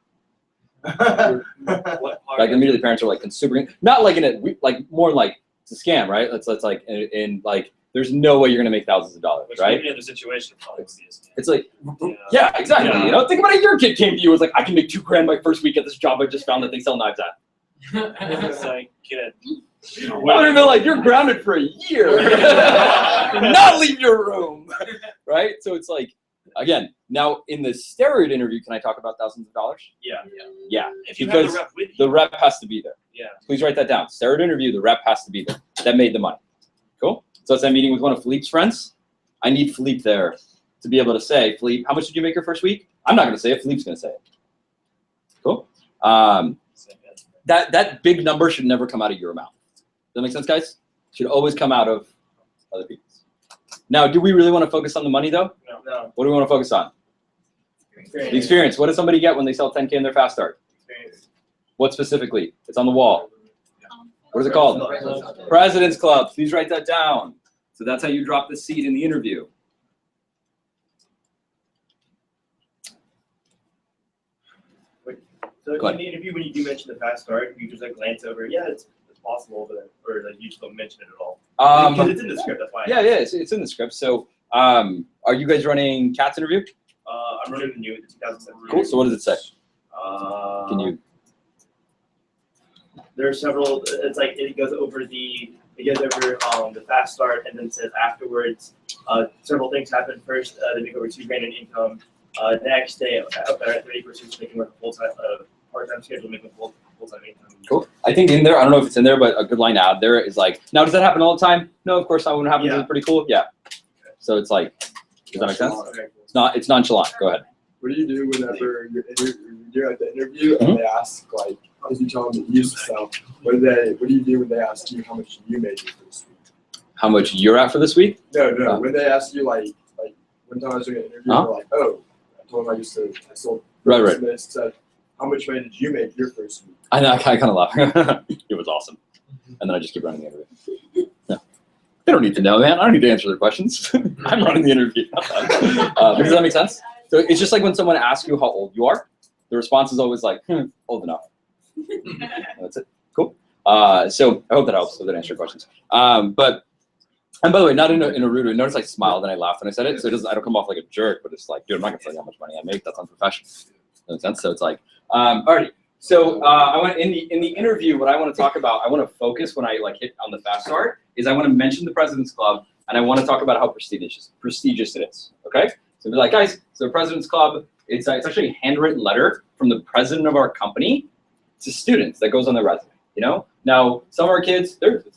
Like immediately parents are like consuming, not like in it, like more like it's a scam, right? It's like in like there's no way you're gonna make thousands of dollars, Which right? maybe in the situation probably would be a scam. It's like, yeah, exactly. Yeah. You know, think about it. Your kid came to you was like, I can make $2,000 my first week at this job I just found that they sell knives at. It's like, kid. I would have been like, you're grounded for a year. Not leave your room, right? So it's like, again, now in the steroid interview, can I talk about thousands of dollars? Yeah. Yeah, If you have because the rep with you. the rep has to be there. Yeah. Please write that down. Steroid interview, the rep has to be there. That made the money. Cool? So it's that meeting with one of Philippe's friends. I need Philippe there to be able to say, Philippe, how much did you make your first week? I'm not going to say it. Philippe's going to say it. Cool? That big number should never come out of your mouth. Does that make sense, guys? Should always come out of other people's. Now, do we really want to focus on the money, though? No. What do we want to focus on? The experience. What does somebody get when they sell 10K in their fast start? What specifically? It's on the wall. What is it called? President's Club. Please write that down. So that's how you drop the seed in the interview. So Go in the interview, when you do mention the fast start, you just like glance over, yeah, it's possible, but or like you just don't mention it at all. Because it's in the script, that's why. Yeah, it's in the script. So are you guys running Kat's interview? I'm running the 2017. Cool. So what does it say? Can you? There are several. It's like it goes over the fast start, and then says afterwards, several things happen. First, they make over $2,000 in income. Next, they up there at 30%, they can work a full-time, part-time schedule, making full-time income. Cool. I think in there, I don't know if it's in there, but a good line to add there is like, now does that happen all the time? No, of course not. When it happens, it's pretty cool. Yeah. So it's like, does that make sense? It's nonchalant. Go ahead. What do you do whenever you're at the interview and they ask, like, as you tell them to use yourself, what do you do when they ask you how much you made your first week? How much you're at for this week? No. When they asked you like one time I was doing an interview, Uh-huh. they're like, oh, I told them I sold Right. minutes. Said, how much money did you make your first week? I know, I kind of laugh. It was awesome. And then I just keep running the interview. No. They don't need to know, man. I don't need to answer their questions. I'm running the interview. Does that make sense? So it's just like when someone asks you how old you are, the response is always like, old enough. That's it. Cool. So I hope that helps. So that answer your questions. And by the way, not in a rude way. Notice I smiled and I laughed when I said it. So I don't come off like a jerk, but it's like, dude, I'm not gonna tell you how much money I make. That's unprofessional. Makes sense. So it's like, alrighty. So I want in the interview, what I want to talk about, I want to focus when I like hit on the fast start, is I want to mention the President's Club and I want to talk about how prestigious it is. Okay. So be like, guys, so President's Club, it's actually a handwritten letter from the president of our company to students that goes on their resume. You know. Now some of our kids, it's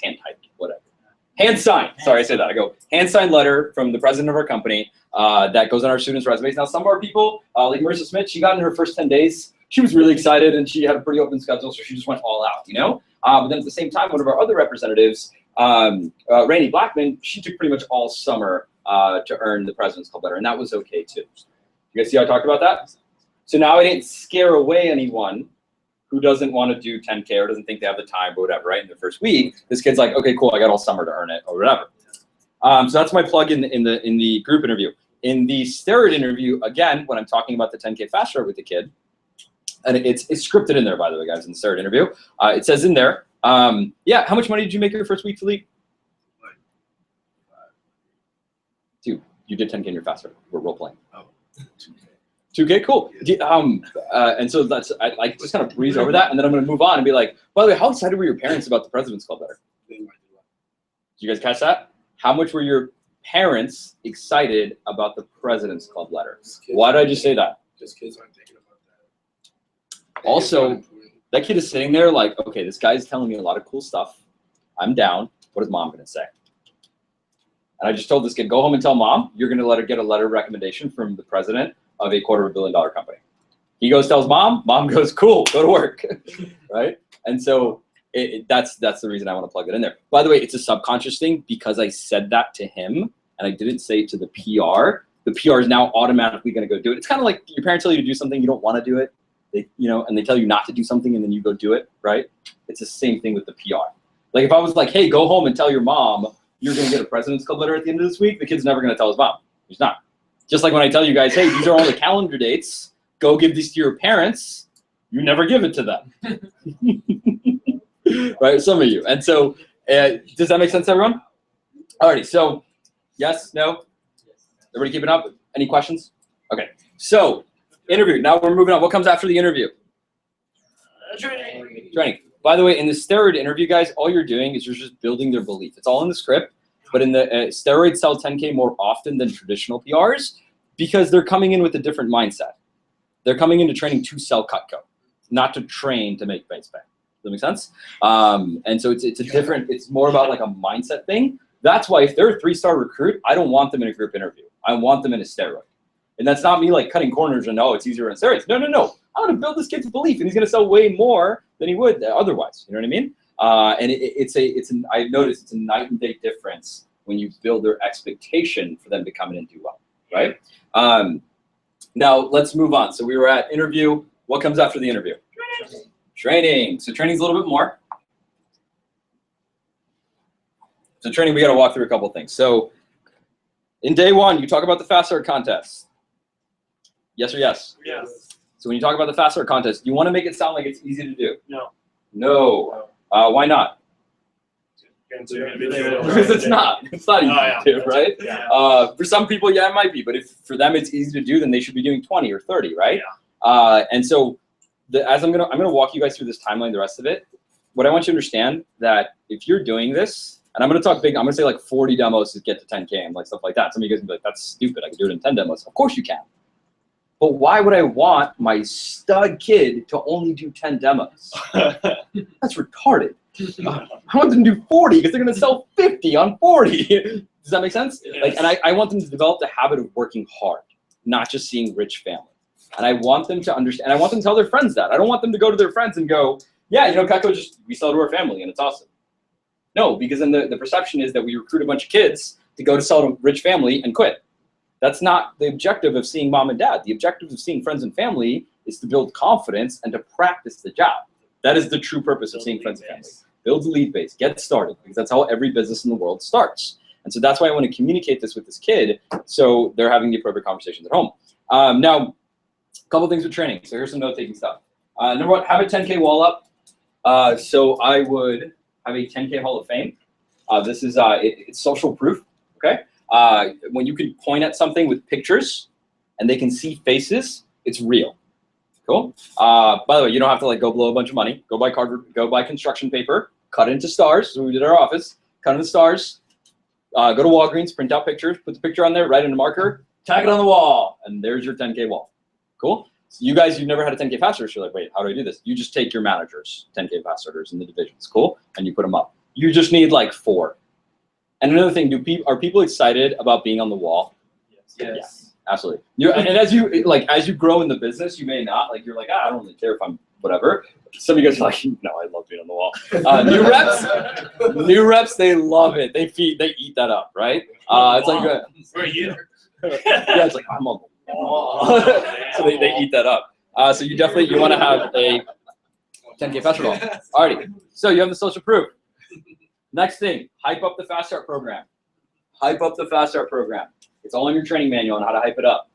hand typed, whatever. Hand signed. Sorry, I said that. I go hand signed letter from the president of our company that goes on our students' resumes. Now, some of our people, like Marissa Smith, she got in her first 10 days. She was really excited and she had a pretty open schedule, so she just went all out, you know. But then at the same time, one of our other representatives, Rainey Blackman, she took pretty much all summer to earn the President's Club letter, and that was okay too. You guys see how I talked about that? So now I didn't scare away anyone who doesn't want to do 10K or doesn't think they have the time or whatever, right? In the first week, this kid's like, okay, cool, I got all summer to earn it or whatever. So that's my plug in the group interview. In the steroid interview, again, when I'm talking about the 10K fast start with the kid, and it's scripted in there, by the way, guys, in the steroid interview. It says in there, yeah, how much money did you make your first week, Philippe? Dude, you did 10K in your fast start. We're role playing. Oh, 2K, cool. And so that's I just kind of breeze over that, and then I'm going to move on and be like, by the way, how excited were your parents about the President's Club letter? Did you guys catch that? How much were your parents excited about the President's Club letter? Why did I just say that? Just kids aren't thinking about that. Also, that kid is sitting there like, okay, this guy's telling me a lot of cool stuff. I'm down. What is mom going to say? And I just told this kid, go home and tell mom you're going to let her get a letter of recommendation from the president of a $250 million company. He goes, tells mom, mom goes, cool, go to work, right? And so that's the reason I want to plug it in there. By the way, it's a subconscious thing because I said that to him and I didn't say it to the PR. The PR is now automatically going to go do it. It's kind of like your parents tell you to do something, you don't want to do it, and they tell you not to do something and then you go do it, right? It's the same thing with the PR. Like if I was like, hey, go home and tell your mom you're going to get a President's Club letter at the end of this week, the kid's never going to tell his mom. He's not. Just like when I tell you guys, hey, these are all the calendar dates, go give these to your parents, you never give it to them. Right, some of you. And so, does that make sense, everyone? Alrighty, so, yes, no? Everybody keeping up? Any questions? Okay, so, interview. Now we're moving on. What comes after the interview? Training. By the way, in the steroid interview, guys, all you're doing is you're just building their belief. It's all in the script. But in the steroids sell 10K more often than traditional PRs because they're coming in with a different mindset. They're coming into training to sell Cutco, not to train to make base pay. Does that make sense? And so it's more about like a mindset thing. That's why if they're a 3-star recruit, I don't want them in a group interview. I want them in a steroid. And that's not me like cutting corners and, oh, it's easier in steroids. No. I want to build this kid's belief and he's going to sell way more than he would otherwise. You know what I mean? And I noticed it's a night and day difference when you build their expectation for them to come in and do well, right? Now let's move on. So we were at interview. What comes after the interview? Training. So training's a little bit more. So training, we got to walk through a couple things. So in day one, you talk about the fast start contest. Yes or yes? Yes. So when you talk about the fast start contest, you want to make it sound like it's easy to do. No. No. Why not? Because it's not. It's not easy to do, right? Yeah. For some people, yeah, it might be. But if for them it's easy to do, then they should be doing 20 or 30, right? Yeah. And so, as I'm gonna walk you guys through this timeline, the rest of it. What I want you to understand that if you're doing this, and I'm gonna talk big. I'm gonna say like 40 demos to get to 10K and like stuff like that. Some of you guys will be like, "That's stupid. I can do it in 10 demos." Of course you can. But why would I want my stud kid to only do 10 demos? That's retarded. I want them to do 40 because they're going to sell 50 on 40. Does that make sense? Yes. Like, and I want them to develop the habit of working hard, not just seeing rich family. And I want them to understand. And I want them to tell their friends that. I don't want them to go to their friends and go, yeah, Cutco we sell to our family and it's awesome. No, because then the perception is that we recruit a bunch of kids to go to some rich family and quit. That's not the objective of seeing mom and dad. The objective of seeing friends and family is to build confidence and to practice the job. That is the true purpose of seeing friends and family. Build a lead base, get started, because that's how every business in the world starts. And so that's why I want to communicate this with this kid, so they're having the appropriate conversations at home. Now, a couple things with training. So here's some note-taking stuff. Number one, have a 10K wall up. So I would have a 10K Hall of Fame. This is it's social proof. Okay. When you can point at something with pictures and they can see faces, it's real. Cool. By the way, you don't have to like go blow a bunch of money. Go buy cardboard. Go buy construction paper. Cut into stars. So we did at our office. Cut into stars. Go to Walgreens. Print out pictures. Put the picture on there. Write in a marker. Tag it on the wall, and there's your 10K wall. Cool. So you guys, you've never had a 10K fast starter. You're like, wait, how do I do this? You just take your managers, 10K fast starters in the divisions. Cool. And you put them up. You just need like 4. And another thing, are people excited about being on the wall? Yes. Yeah, absolutely. And as you grow in the business, you may not like. You're like, I don't really care if I'm whatever. Some of you guys are like, no, I love being on the wall. New reps, they love it. They eat that up, right? It's like, where are you? Yeah, it's like I'm on the wall. So they eat that up. So you want to have a 10K fast start. Alrighty. So you have the social proof. Next thing, hype up the Fast Start program. Hype up the Fast Start program. It's all in your training manual on how to hype it up.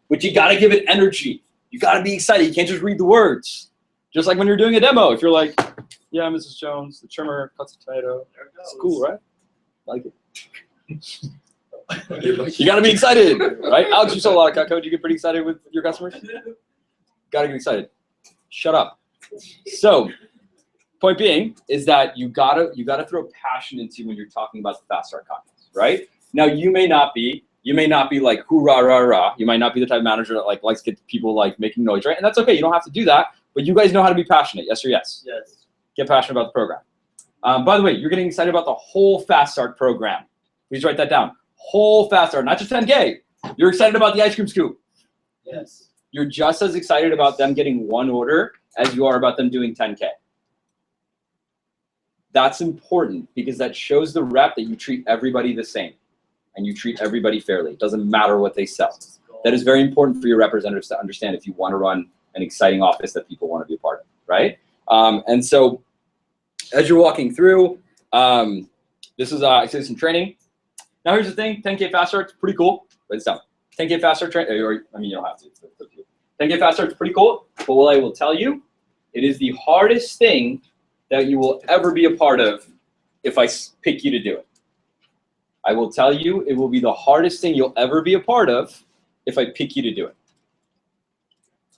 But you got to give it energy. You got to be excited. You can't just read the words. Just like when you're doing a demo. If you're like, yeah, Mrs. Jones, the trimmer cuts a tomato. It's cool, right? Like it. You got to be excited, right? Alex, you sell a lot of Cutco. Do you get pretty excited with your customers? Got to get excited. Shut up. So, point being is that you gotta throw passion into when you're talking about the Fast Start contest, right? Now you may not be like hoorah rah rah. You might not be the type of manager that like likes to get people like making noise, right? And that's okay. You don't have to do that, but you guys know how to be passionate. Yes or yes? Yes. Get passionate about the program. By the way, you're getting excited about the whole Fast Start program. Please write that down. Whole Fast Start, not just 10K. You're excited about the ice cream scoop. Yes. You're just as excited about them getting 1 order as you are about them doing 10K. That's important because that shows the rep that you treat everybody the same and you treat everybody fairly. It doesn't matter what they sell. That is very important for your representatives to understand if you want to run an exciting office that people want to be a part of, right? And so as you're walking through, this is some training. Now here's the thing, 10K Fast Start, it's pretty cool. Write this down. 10K Fast Start training, I mean, you don't have to. 10K Fast Start is pretty cool, but what I will tell you, it is the hardest thing that you will ever be a part of if I pick you to do it. I will tell you, it will be the hardest thing you'll ever be a part of if I pick you to do it.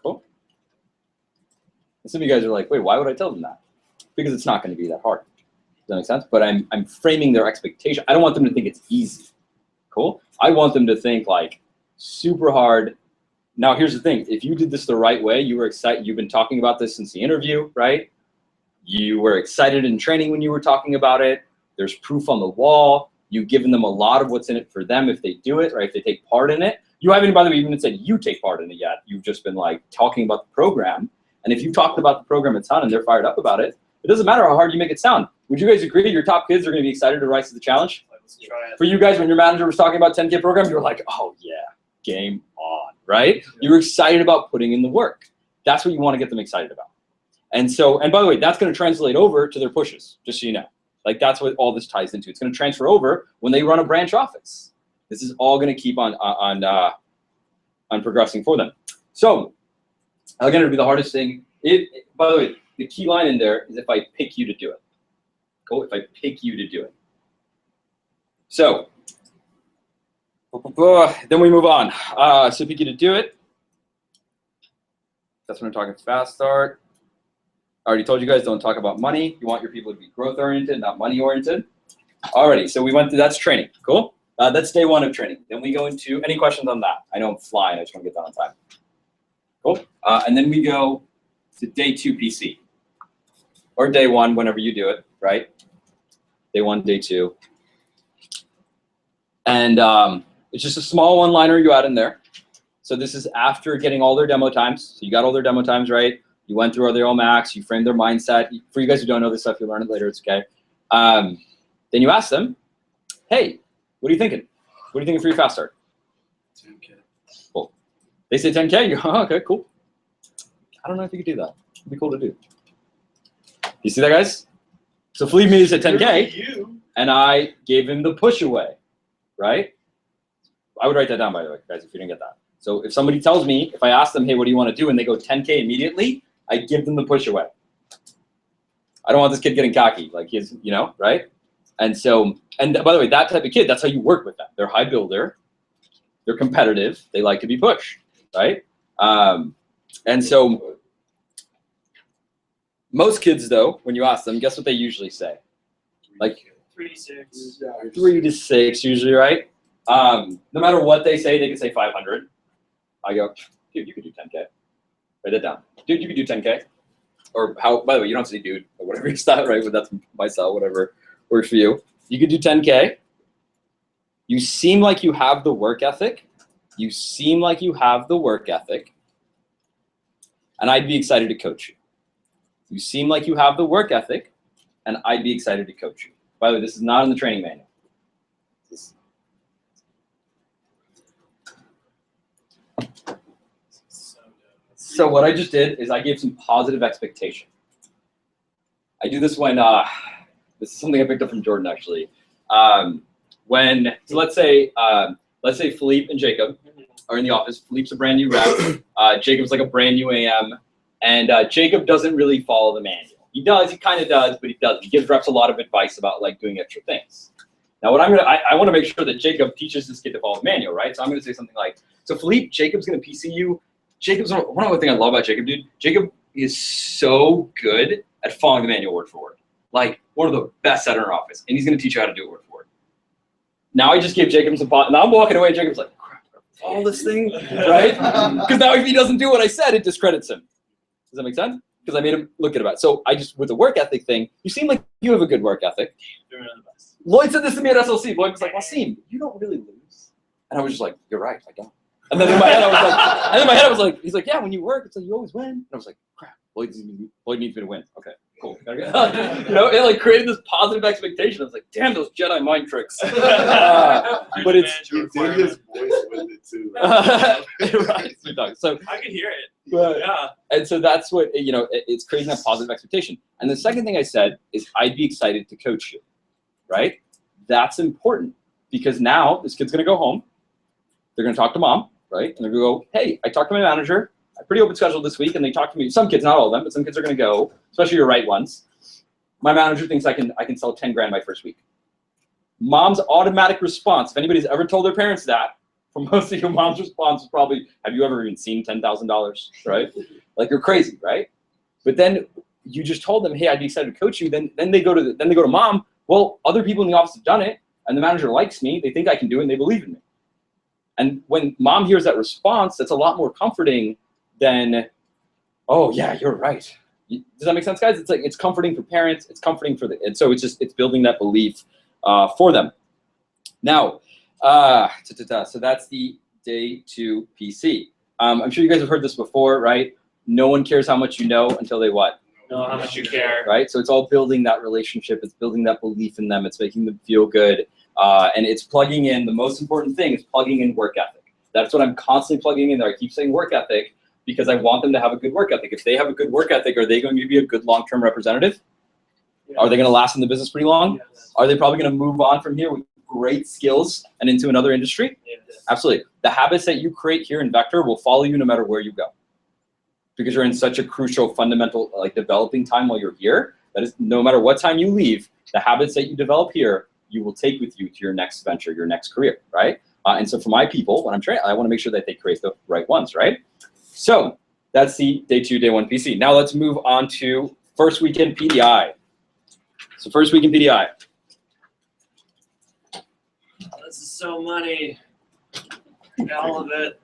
Cool? And some of you guys are like, wait, why would I tell them that? Because it's not going to be that hard. Does that make sense? But I'm framing their expectation. I don't want them to think it's easy. Cool? I want them to think like super hard. Now, here's the thing. If you did this the right way, you were excited. You've been talking about this since the interview, right? You were excited in training when you were talking about it. There's proof on the wall. You've given them a lot of what's in it for them if they do it, right? If they take part in it. You haven't, by the way, even said you take part in it yet. You've just been like talking about the program. And if you've talked about the program a ton and they're fired up about it, it doesn't matter how hard you make it sound. Would you guys agree your top kids are going to be excited to rise to the challenge? For you guys, when your manager was talking about 10K program, you were like, oh yeah, game on, right? You were excited about putting in the work. That's what you want to get them excited about. And so, and by the way, that's going to translate over to their pushes, just so you know. Like that's what all this ties into. It's going to transfer over when they run a branch office. This is all going to keep on progressing for them. So, again, it'll be the hardest thing. By the way, the key line in there is if I pick you to do it. Cool, if I pick you to do it. So, then we move on. So pick you to do it. That's when I'm talking fast start. I already told you guys don't talk about money. You want your people to be growth oriented, not money oriented. Alrighty, so we went through, that's training, cool? That's day 1 of training. Then we go into, any questions on that? I know I'm flying, I just want to get done on time. Cool, and then we go to day 2 PC. Or day 1, whenever you do it, right? Day 1, day 2. And it's just a small one-liner you add in there. So this is after getting all their demo times. So you got all their demo times, right? You went through their all max, you framed their mindset. For you guys who don't know this stuff, you'll learn it later, it's okay. Then you ask them, hey, what are you thinking? What are you thinking for your fast start? 10K. Cool. They say 10K. You go, oh, okay, cool. I don't know if you could do that. It'd be cool to do. You see that, guys? So Philippe made it 10K, and I gave him the push away, right? I would write that down, by the way, guys, if you didn't get that. So if somebody tells me, if I ask them, hey, what do you want to do? And they go 10K immediately, I give them the push away. I don't want this kid getting cocky, like he's, you know, right? And so, and by the way, that type of kid, that's how you work with them. They're high builder, they're competitive, they like to be pushed, right? And so most kids, though, when you ask them, guess what they usually say? Like 3 to 6. 3 to 6 usually, right? No matter what they say, they can say 500. I go, dude, you could do 10K. Write it down. Dude, you could do 10K. Or how, by the way, you don't have to say dude or whatever your style, right? But that's my style, whatever works for you. You could do 10K. You seem like you have the work ethic. You seem like you have the work ethic. And I'd be excited to coach you. You seem like you have the work ethic, and I'd be excited to coach you. By the way, this is not in the training manual. So what I just did is I gave some positive expectation. I do this when, this is something I picked up from Jordan actually. So let's say Philippe and Jacob are in the office. Philippe's a brand new rep. Jacob's like a brand new AM. And Jacob doesn't really follow the manual. He does, he kind of does, but he doesn't. He gives reps a lot of advice about like doing extra things. Now what I want to make sure that Jacob teaches this kid to follow the manual, right? So I'm going to say something like, so Philippe, Jacob's going to PC you. Jacob's one other thing I love about Jacob, dude. Jacob is so good at following the manual word for word. Like one of the best at our office, and he's going to teach you how to do it word for word. Now I just gave Jacob some pot. Now I'm walking away. Jacob's like, crap, all this thing, right? Because now if he doesn't do what I said, it discredits him. Does that make sense? Because I made him look at it. So I just, with the work ethic thing, you seem like you have a good work ethic. Lloyd said this to me at SLC. Lloyd was like, Wasim, you don't really lose. And I was just like, you're right, I don't. And then in my head I was like, he's like, yeah, when you work, it's like you always win. And I was like, crap, Lloyd needs me to win. Okay, cool. You know, it like created this positive expectation. I was like, damn, those Jedi mind tricks. But it's You did his voice with it too. right. So I can hear it. Yeah. And so that's what, you know, it's creating that positive expectation. And the second thing I said is I'd be excited to coach you, right? That's important because now this kid's going to go home. They're going to talk to mom, right? And they're going to go, hey, I talked to my manager. I'm pretty open schedule this week. And they talked to me. Some kids, not all of them, but some kids are going to go, especially your right ones. My manager thinks I can sell 10 grand my first week. Mom's automatic response, if anybody's ever told their parents that, for most of you, mom's response is probably, have you ever even seen $10,000, right? Like you're crazy, right? But then you just told them, hey, I'd be excited to coach you. Then they go to mom. Well, other people in the office have done it, and the manager likes me. They think I can do it, and they believe in me. And when mom hears that response, that's a lot more comforting than, oh yeah, you're right. Does that make sense, guys? It's like it's comforting for parents. It's comforting for and so it's building that belief for them. Now, so that's the day 2 PC. I'm sure you guys have heard this before, right? No one cares how much you know until they what? Know how much you care. Right? So it's all building that relationship. It's building that belief in them. It's making them feel good. And it's plugging in. The most important thing is plugging in work ethic. That's what I'm constantly plugging in there. I keep saying work ethic because I want them to have a good work ethic. If they have a good work ethic, are they going to be a good long-term representative? Yes. Are they going to last in the business pretty long? Yes. Are they probably going to move on from here with great skills and into another industry? Yes. Absolutely. The habits that you create here in Vector will follow you no matter where you go. Because you're in such a crucial, fundamental, like developing time while you're here. That is, no matter what time you leave, the habits that you develop here, you will take with you to your next venture, your next career, right? And so for my people, when I'm training, I want to make sure that they create the right ones, right? So that's the day 2, day 1 PC. Now let's move on to first weekend PDI. So first weekend PDI. This is so money. All of it.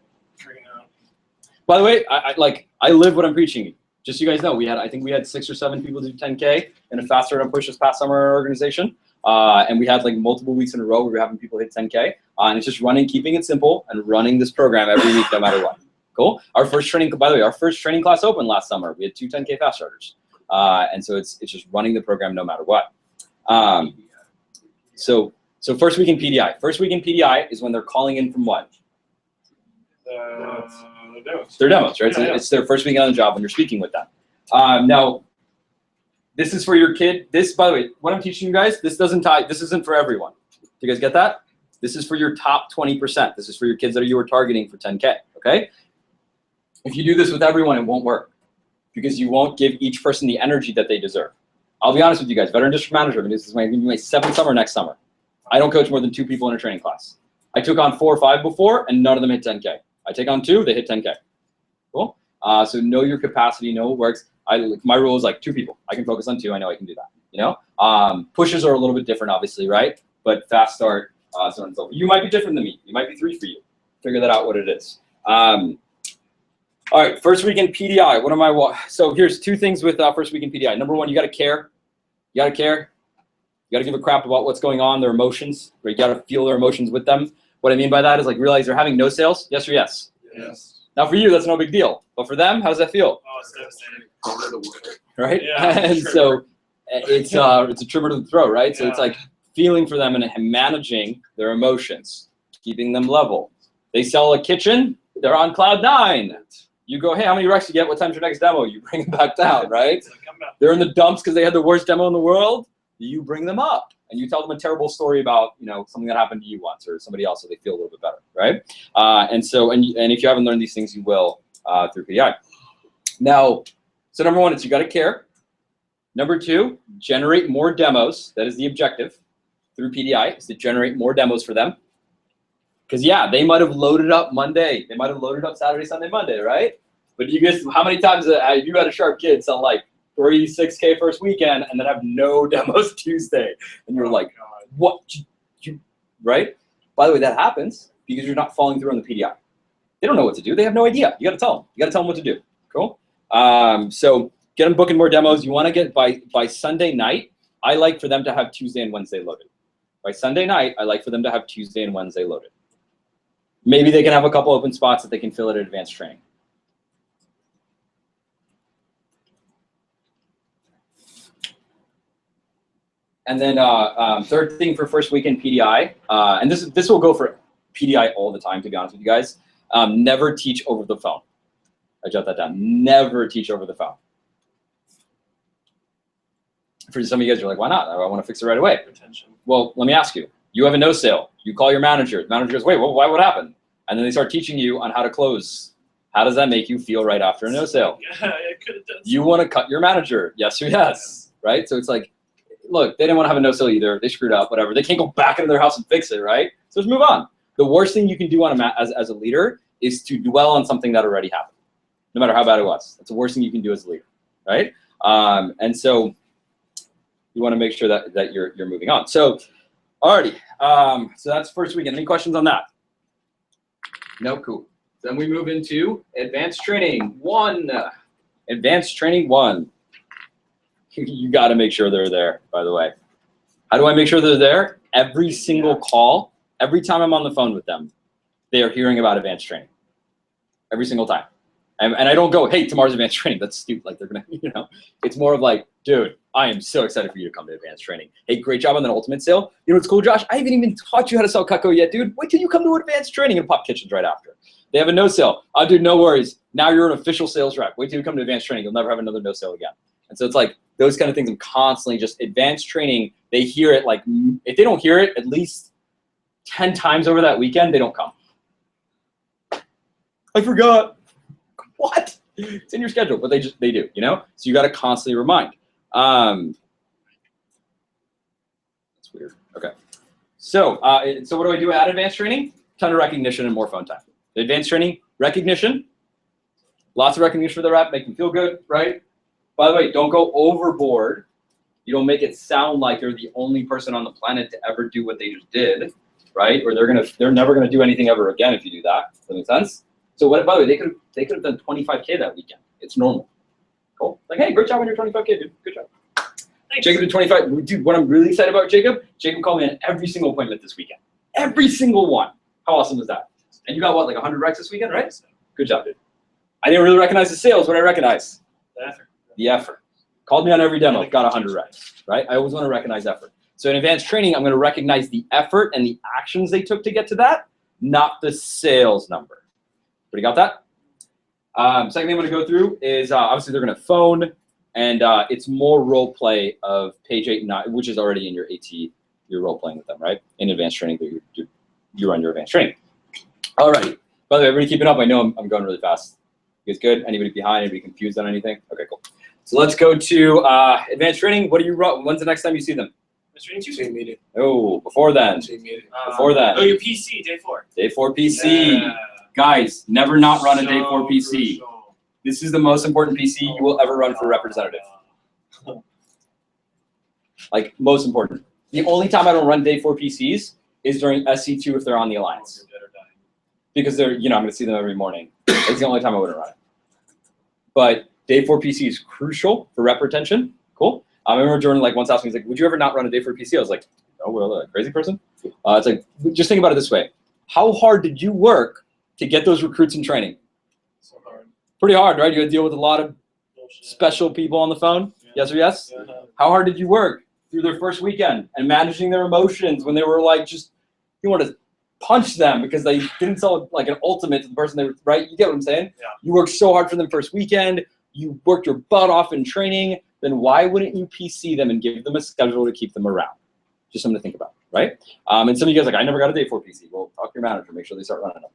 By the way, I live what I'm preaching. Just so you guys know, I think we had 6 or 7 people do 10K in a fast start and push this past summer in our organization. And we had like multiple weeks in a row where we were having people hit 10K. And it's just keeping it simple and running this program every week no matter what. Cool. Our first training, by the way, our first training class opened last summer. We had 2 10K fast starters. And so it's just running the program no matter what. So first week in PDI. First week in PDI is when they're calling in from what? Demos. Their demos, right? Yeah, So yeah. it's their first week on the job when you're speaking with them. Now, this is for your kid. This, by the way, what I'm teaching you guys, this isn't for everyone. Do you guys get that? This is for your top 20%. This is for your kids that you are targeting for 10K, okay? If you do this with everyone, it won't work because you won't give each person the energy that they deserve. I'll be honest with you guys, veteran district manager, this is my 7th summer next summer. I don't coach more than 2 people in a training class. I took on 4 or 5 before, and none of them hit 10K. I take on 2, they hit 10K. Cool? So know your capacity, know what works. My rule is like 2 people. I can focus on 2. I know I can do that. You know, pushes are a little bit different, obviously, right? But fast start, so on and so forth. You might be different than me. You might be 3 for you. Figure that out what it is. All right, first week in PDI. What am I? So here's 2 things with first week in PDI. Number 1, you got to care. You got to care. You got to give a crap about what's going on, their emotions. Right? You got to feel their emotions with them. What I mean by that is like realize they're having no sales. Yes or yes? Yes. Now for you, that's no big deal. But for them, how does that feel? Oh, it's devastating. Right? Yeah, And so it's a trimmer to the throat, right? So it's like feeling for them and managing their emotions, keeping them level. They sell a kitchen, they're on cloud 9. You go, hey, how many recs you get? What time's your next demo? You bring them back down, right? They're in the dumps because they had the worst demo in the world. You bring them up and you tell them a terrible story about, you know, something that happened to you once or somebody else, so they feel a little bit better, right? And if you haven't learned these things, you will through PDI. Now, so number 1 is you got to care. Number 2, generate more demos. That is the objective through PDI, is to generate more demos for them. Because yeah, they might have loaded up Monday. They might have loaded up Saturday, Sunday, Monday, right? But you guys, how many times have you had a sharp kid sell like 3, 6K first weekend and then have no demos Tuesday? And you're like, what? Right? By the way, that happens because you're not following through on the PDI. They don't know what to do. They have no idea. You got to tell them. You got to tell them what to do. Cool? So get them booking more demos. You want to get by Sunday night. I like for them to have Tuesday and Wednesday loaded. By Sunday night, I like for them to have Tuesday and Wednesday loaded. Maybe they can have a couple open spots that they can fill at advanced training. And then third thing for first week in PDI, and this will go for PDI all the time, to be honest with you guys. Never teach over the phone. I jot that down. Never teach over the phone. For some of you guys, you're like, why not? I want to fix it right away. Well, let me ask you. You have a no sale. You call your manager. The manager goes, wait, why? What happened? And then they start teaching you on how to close. How does that make you feel right after a no sale? Yeah, I could have done. You want to cut your manager, yes or yes, right? So it's like, look, they didn't want to have a no sale either. They screwed up, whatever. They can't go back into their house and fix it, right? So just move on. The worst thing you can do on as a leader is to dwell on something that already happened, no matter how bad it was. That's the worst thing you can do as a leader, right? And so you want to make sure that you're moving on. So, alrighty. So that's first weekend. Any questions on that? No, cool. Then we move into advanced training 1. Advanced training 1. You got to make sure they're there, by the way. How do I make sure they're there? Every single call, every time I'm on the phone with them, they are hearing about advanced training. Every single time. And I don't go, hey, tomorrow's advanced training. That's stupid. Like they're going to, you know, it's more of like, dude, I am so excited for you to come to advanced training. Hey, great job on that ultimate sale. You know what's cool, Josh? I haven't even taught you how to sell Cutco yet, dude. Wait till you come to advanced training and pop kitchens right after. They have a no sale. Oh, dude, no worries. Now you're an official sales rep. Wait till you come to advanced training. You'll never have another no sale again. And so it's like those kind of things. I'm constantly just advanced training. They hear it like, if they don't hear it at least 10 times over that weekend, they don't come. I forgot. What? It's in your schedule, but they do, you know? So you got to constantly remind. That's weird. Okay. So so what do I do at advanced training? Ton of recognition and more phone time. The advanced training, recognition. Lots of recognition for the rep, make them feel good, right? By the way, don't go overboard. You don't make it sound like you're the only person on the planet to ever do what they just did, right? Or they're never gonna do anything ever again if you do that. Does that make sense? So by the way, they could have done 25K that weekend. It's normal. Cool. Like, hey, great job on your 25K, dude. Good job. Thanks. Jacob did 25. Dude, what I'm really excited about Jacob called me on every single appointment this weekend. Every single one. How awesome is that? And you got what, like 100 recs this weekend, right? Good job, dude. I didn't really recognize the sales. What did I recognize? The effort. The effort. Called me on every demo. Got 100 recs, right? I always want to recognize effort. So in advanced training, I'm going to recognize the effort and the actions they took to get to that, not the sales number. Everybody got that? Second thing I'm going to go through is obviously they're going to phone, and it's more role play of page 8 and 9, which is already in your AT. You're role playing with them, right? In advanced training, you run your advanced training. All right. By the way, everybody keeping up? I know I'm going really fast. You guys good? Anybody behind? Anybody confused on anything? Okay, cool. So let's go to advanced training. What do you run? When's the next time you see them? Team meeting. Oh, before then. Before then. Oh, your PC, day 4. Day 4 PC. Yeah. Guys, never not run a day 4 PC. Crucial. This is the most important PC you will ever run for representative. Like, most important. The only time I don't run day 4 PCs is during SC2 if they're on the Alliance. Because they're, I'm going to see them every morning. It's the only time I wouldn't run it. But day 4 PC is crucial for rep retention. Cool. I remember Jordan once asked me, he's like, would you ever not run a day 4 PC? I was like, oh, well, a crazy person? It's like, just think about it this way. How hard did you work to get those recruits in training? So hard. Pretty hard, right? You had to deal with a lot of special people on the phone. Yeah. Yes or yes? Yeah. How hard did you work through their first weekend and managing their emotions when they were you want to punch them because they didn't sell like an ultimate to the person they were, right? You get what I'm saying? Yeah. You worked so hard for them first weekend. You worked your butt off in training. Then why wouldn't you PC them and give them a schedule to keep them around? Just something to think about, right? And some of you guys are like, I never got a day 4 PC. Well, talk to your manager, make sure they start running them.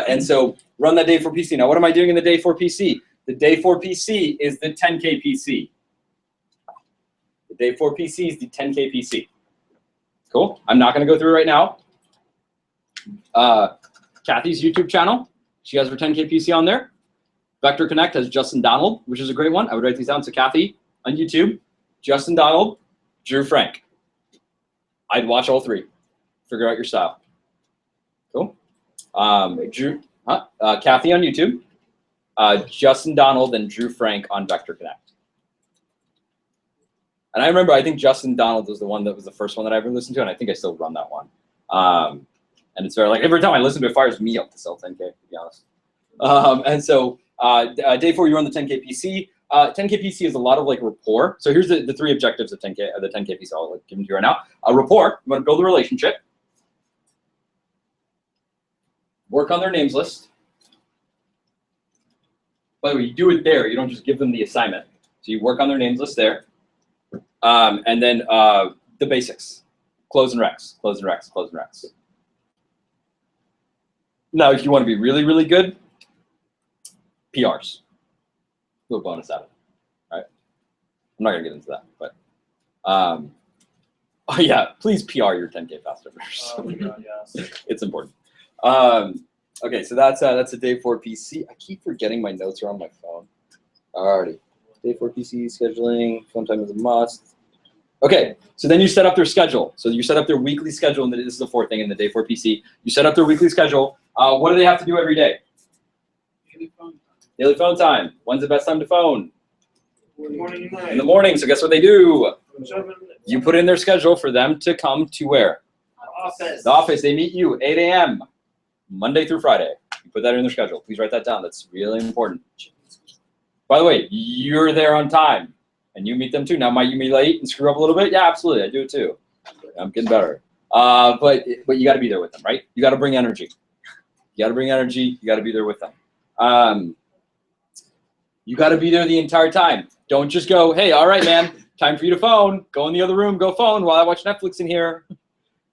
And so run that day 4 PC. Now, what am I doing in the day 4 PC? The day 4 PC is the 10K PC. The day 4 PC is the 10K PC. Cool. I'm not going to go through it right now. Kathy's YouTube channel. She has her 10K PC on there. Vector Connect has Justin Donald, which is a great one. I would write these down. So Kathy on YouTube, Justin Donald, Drew Frank. I'd watch all 3. Figure out your style. Cool. Kathy on YouTube, Justin Donald, and Drew Frank on Vector Connect. And I remember, I think Justin Donald was the one that was the first one that I ever listened to, and I think I still run that one. And it's very every time I listen to it, it fires me up to sell 10K, to be honest. And so day 4, you run the 10K PC. 10K PC is a lot of rapport. So here's the 3 objectives of the 10K PC. I'll give them to you right now. Rapport. You want to build a relationship. Work on their names list. By the way, you do it there. You don't just give them the assignment. So you work on their names list there. And then the basics. Close and recs. Close and recs. Close and recs. Now, if you want to be really, really good, PRs. A little bonus out of it, right? I'm not going to get into that, but oh yeah, please PR your 10K fast numbers. Oh my God, yes. It's important. Okay, so that's a day 4 PC. I keep forgetting my notes are on my phone. Alrighty, day 4 PC scheduling. Phone time is a must. Okay, so then you set up their schedule. So you set up their weekly schedule, and this is the 4th thing in the day 4 PC. You set up their weekly schedule. What do they have to do every day? Daily phone time. When's the best time to phone? In the morning. So guess what they do? You put in their schedule for them to come to where? Office. The office. They meet you 8 a.m. Monday through Friday. You put that in their schedule. Please write that down. That's really important. By the way, you're there on time, and you meet them too. Now, might you be late and screw up a little bit? Yeah, absolutely. I do it too. I'm getting better. But you got to be there with them, right? You got to bring energy. You got to bring energy. You got to be there with them. You got to be there the entire time. Don't just go, hey, all right, man, time for you to phone. Go in the other room, go phone while I watch Netflix in here.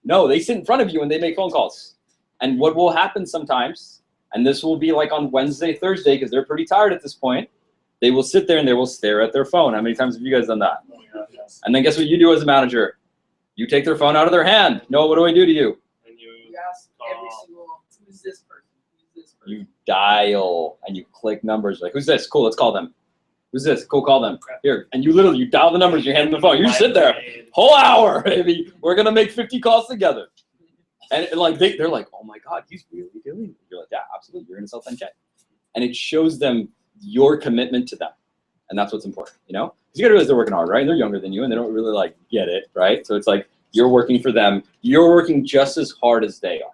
No, they sit in front of you and they make phone calls. And what will happen sometimes, and this will be like on Wednesday, Thursday, because they're pretty tired at this point, they will sit there and they will stare at their phone. How many times have you guys done that? Oh, yeah, yes. And then guess what you do as a manager? You take their phone out of their hand. No, what do I do to you? And you ask every single, who's this person? You dial and you click numbers. Like, who's this? Cool, let's call them. Who's this? Cool, call them. Here. And you literally, you dial the numbers, you hand them the phone. You just sit there, whole hour, baby. We're going to make 50 calls together. And they're like, oh my God, he's really doing it. You're like, yeah, absolutely. You're going to sell 10K. And it shows them your commitment to them. And that's what's important, you know? Because you got to realize they're working hard, right? And they're younger than you and they don't really get it, right? So it's like, you're working for them. You're working just as hard as they are.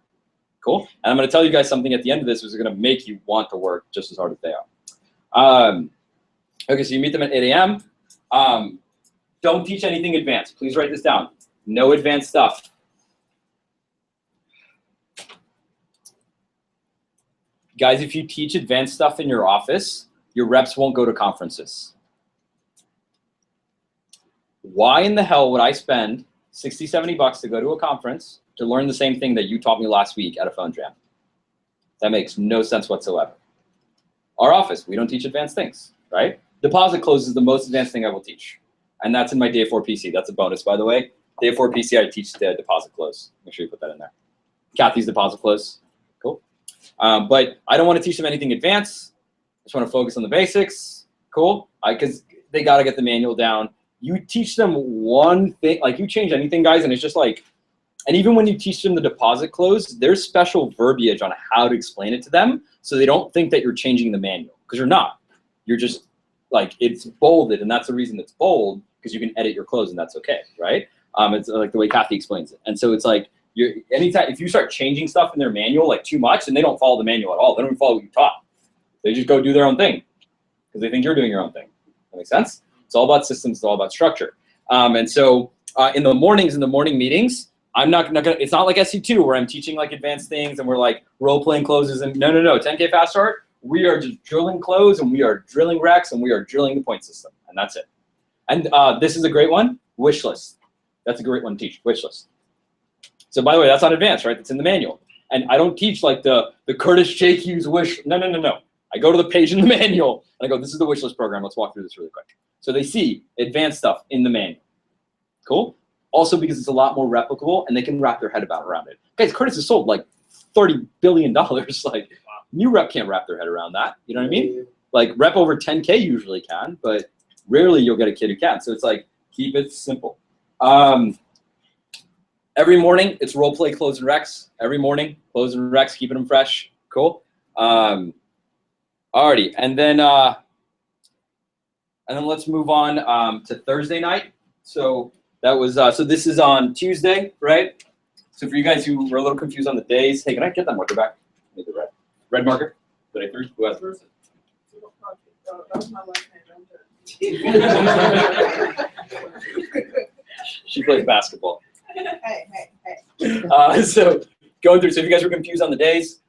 Cool. And I'm going to tell you guys something at the end of this, which is going to make you want to work just as hard as they are. Okay, so you meet them at 8 a.m. Don't teach anything advanced. Please write this down. No advanced stuff. Guys, if you teach advanced stuff in your office, your reps won't go to conferences. Why in the hell would I spend 60, 70 bucks to go to a conference to learn the same thing that you taught me last week at a phone jam? That makes no sense whatsoever. Our office, we don't teach advanced things, right? Deposit close is the most advanced thing I will teach. And that's in my day 4 PC. That's a bonus, by the way. Day 4 PC, I teach the deposit close. Make sure you put that in there. Kathy's deposit close. Cool. But I don't want to teach them anything advanced. I just want to focus on the basics. Cool. Because they got to get the manual down. You teach them one thing, like you change anything, guys, and it's just like, and even when you teach them the deposit close, there's special verbiage on how to explain it to them so they don't think that you're changing the manual, because you're not. You're just like, it's bolded, and that's the reason it's bold, because you can edit your close, and that's okay, right? It's like the way Kathy explains it. And so it's like, anytime, if you start changing stuff in their manual like too much, and they don't follow the manual at all, they don't even follow what you taught. They just go do their own thing because they think you're doing your own thing. That makes sense? It's all about systems, it's all about structure. And so in the mornings, in the morning meetings, I'm not gonna, it's not like SC2 where I'm teaching like advanced things and we're like role-playing closes and no, 10K fast start, we are just drilling close and we are drilling recs and we are drilling the point system, and that's it. And this is a great one, wish list. That's a great one to teach, wish list. So by the way, that's not advanced, right? That's in the manual. And I don't teach like the Curtis J. Hughes wish, no. I go to the page in the manual and I go, this is the wish list program, let's walk through this really quick. So they see advanced stuff in the manual. Cool? Also because it's a lot more replicable and they can wrap their head around it. Guys, Curtis has sold like $30 billion. Like, new rep can't wrap their head around that. You know what I mean? Like, rep over 10K usually can, but rarely you'll get a kid who can. So it's like, keep it simple. Every morning, it's role play, close, and recs. Every morning, close and recs, keeping them fresh. Cool? Alrighty, and then let's move on to Thursday night. So that was so this is on Tuesday, right? So for you guys who were a little confused on the days, hey, can I get that marker back? I need the red marker that I threw. Who has it? She plays basketball. So going through. So if you guys were confused on the days,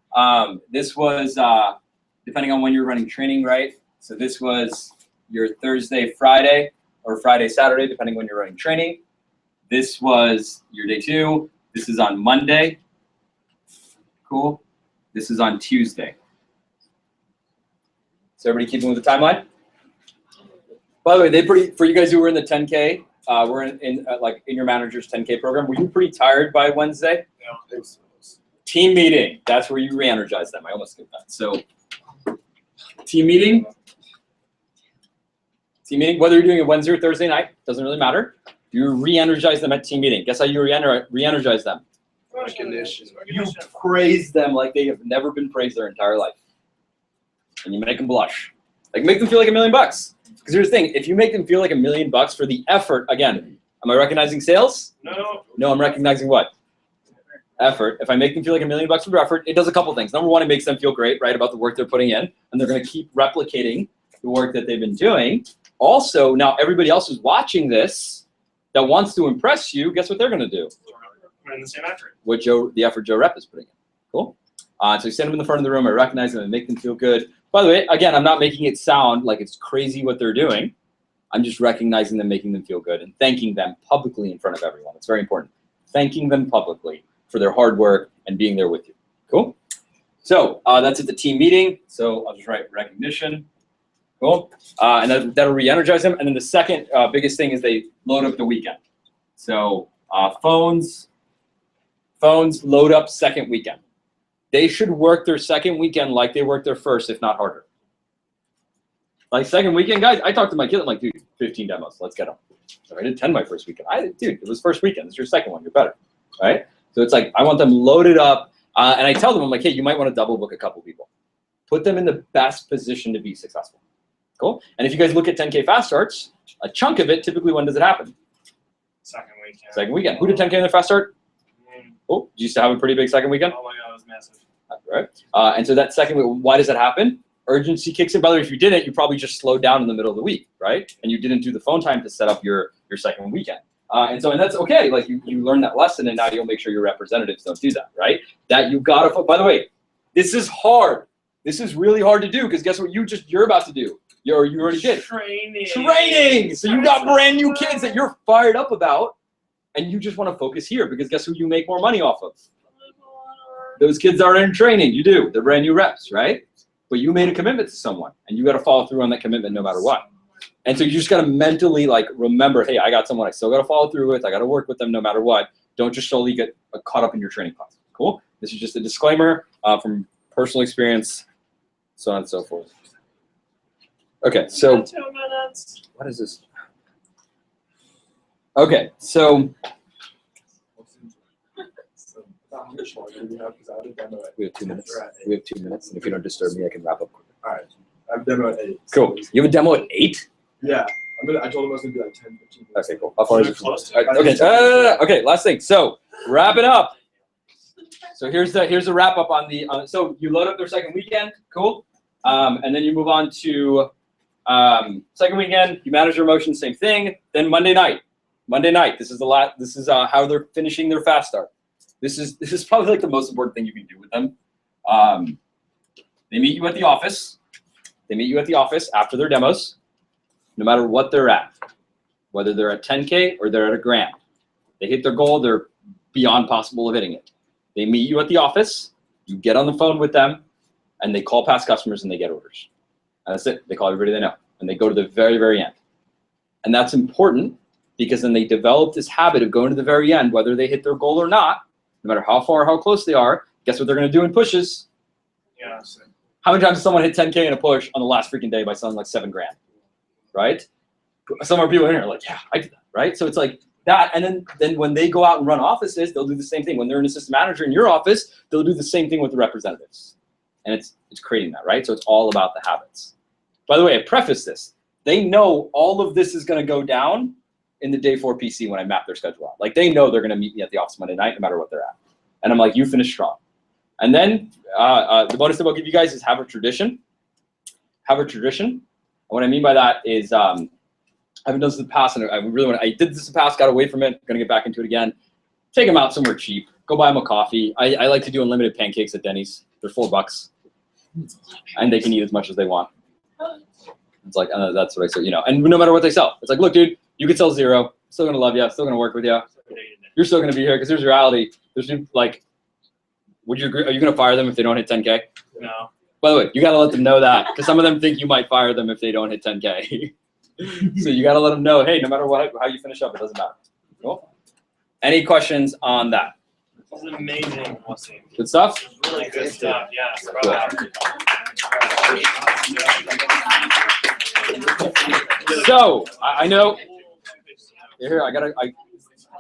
this was depending on when you're running training, right? So this was your Thursday, Friday, or Friday, Saturday, depending when you're running training. This was your day 2. This is on Monday. Cool. This is on Tuesday. So everybody keeping with the timeline? By the way, for you guys who were in the 10K, we're in your manager's 10K program. Were you pretty tired by Wednesday? No. Team meeting. That's where you re-energize them. I almost skipped that. So team meeting. Team meeting, whether you're doing it Wednesday or Thursday night, doesn't really matter. You re-energize them at team meeting. Guess how you re-energize them? Recognition. You praise them like they have never been praised their entire life. And you make them blush. Like, make them feel like $1 million. Because here's the thing, if you make them feel like $1 million for the effort, again, am I recognizing sales? No. No, I'm recognizing what? Effort. If I make them feel like $1 million for effort, it does a couple things. Number one, it makes them feel great, right, about the work they're putting in, and they're going to keep replicating the work that they've been doing. Also, now everybody else who's watching this that wants to impress you, guess what they're going to do? We're in the same effort. What the effort Joe Rep is putting in. Cool. So you send them in the front of the room. I recognize them and make them feel good. By the way, again, I'm not making it sound like it's crazy what they're doing. I'm just recognizing them, making them feel good, and thanking them publicly in front of everyone. It's very important. Thanking them publicly for their hard work and being there with you. Cool? So that's at the team meeting. So I'll just write recognition. Cool. And that'll re-energize them. And then the second biggest thing is they load up the weekend. So phones load up second weekend. They should work their second weekend like they worked their first, if not harder. Like second weekend, guys, I talked to my kid, I'm like, dude, 15 demos, let's get them. So I did 10 my first weekend. Dude, it was first weekend. It's your second one, you're better, right? So it's like, I want them loaded up. And I tell them, I'm like, hey, you might want to double book a couple people. Put them in the best position to be successful. Cool? And if you guys look at 10K fast starts, a chunk of it, typically, when does it happen? Second weekend. Second weekend. Who did 10K in their fast start? Oh, you used to have a pretty big second weekend? Oh my God, it was massive. Right. And so that second week, why does that happen? Urgency kicks in. By the way, if you didn't, you probably just slowed down in the middle of the week, right? And you didn't do the phone time to set up your second weekend. And that's okay. Like you learn that lesson, and now you'll make sure your representatives don't do that, right? That you gotta. By the way, this is hard. This is really hard to do because guess what? You're about to do. You already did. Training. So you got brand new kids that you're fired up about, and you just want to focus here because guess who you make more money off of? Those kids aren't in training. You do. They're brand new reps, right? But you made a commitment to someone, and you got to follow through on that commitment no matter what. And so you just got to mentally like remember, hey, I got someone I still got to follow through with. I got to work with them no matter what. Don't just solely get caught up in your training class. Cool? This is just a disclaimer from personal experience, so on and so forth. Okay, so what is this? Okay, so we have 2 minutes. We have 2 minutes, and if you don't disturb me, I can wrap up quickly. All right. I have a demo at 8. Cool. You have a demo at 8? Yeah. I told him I was going to be like 10, 15 minutes. Okay, cool. How far is it? Okay, last thing. So, wrap it up. So here's the wrap up on the. So you load up their second weekend, cool, and then you move on to second weekend. You manage your emotions, same thing. Then Monday night. This is This is how they're finishing their fast start. This is probably like the most important thing you can do with them. They meet you at the office. They meet you at the office after their demos, no matter what they're at, whether they're at 10K or they're at a grand. They hit their goal. They're beyond possible of hitting it. They meet you at the office, you get on the phone with them, and they call past customers and they get orders. And that's it. They call everybody they know. And they go to the very, very end. And that's important because then they develop this habit of going to the very end, whether they hit their goal or not, no matter how far or how close they are. Guess what they're going to do in pushes? Yeah. How many times does someone hit 10K in a push on the last freaking day by selling like 7 grand? Right? Some more people in here are like, yeah, I did that. Right? So it's like, that, and then when they go out and run offices, they'll do the same thing. When they're an assistant manager in your office, they'll do the same thing with the representatives. And it's creating that, right? So it's all about the habits. By the way, I preface this. They know all of this is going to go down in the day 4 PC when I map their schedule out. Like they know they're going to meet me at the office Monday night no matter what they're at. And I'm like, you finish strong. And then the bonus that I'll give you guys is have a tradition. Have a tradition. And what I mean by that is I haven't done this in the past, and I did this in the past, got away from it, gonna get back into it again. Take them out somewhere cheap. Go buy them a coffee. I like to do unlimited pancakes at Denny's. They're $4, and they can eat as much as they want. It's like that's what I say, and no matter what they sell, it's like, look, dude, you could sell 0. Still gonna love you. Still gonna work with you. You're still gonna be here because here's reality. There's like, would you agree? Are you gonna fire them if they don't hit 10K? No. By the way, you gotta let them know that because some of them think you might fire them if they don't hit 10K. So you got to let them know, hey, no matter how you finish up, it doesn't matter. Cool. Any questions on that? This is amazing. Good stuff? Really good stuff. Yeah. Cool. So I know. Here,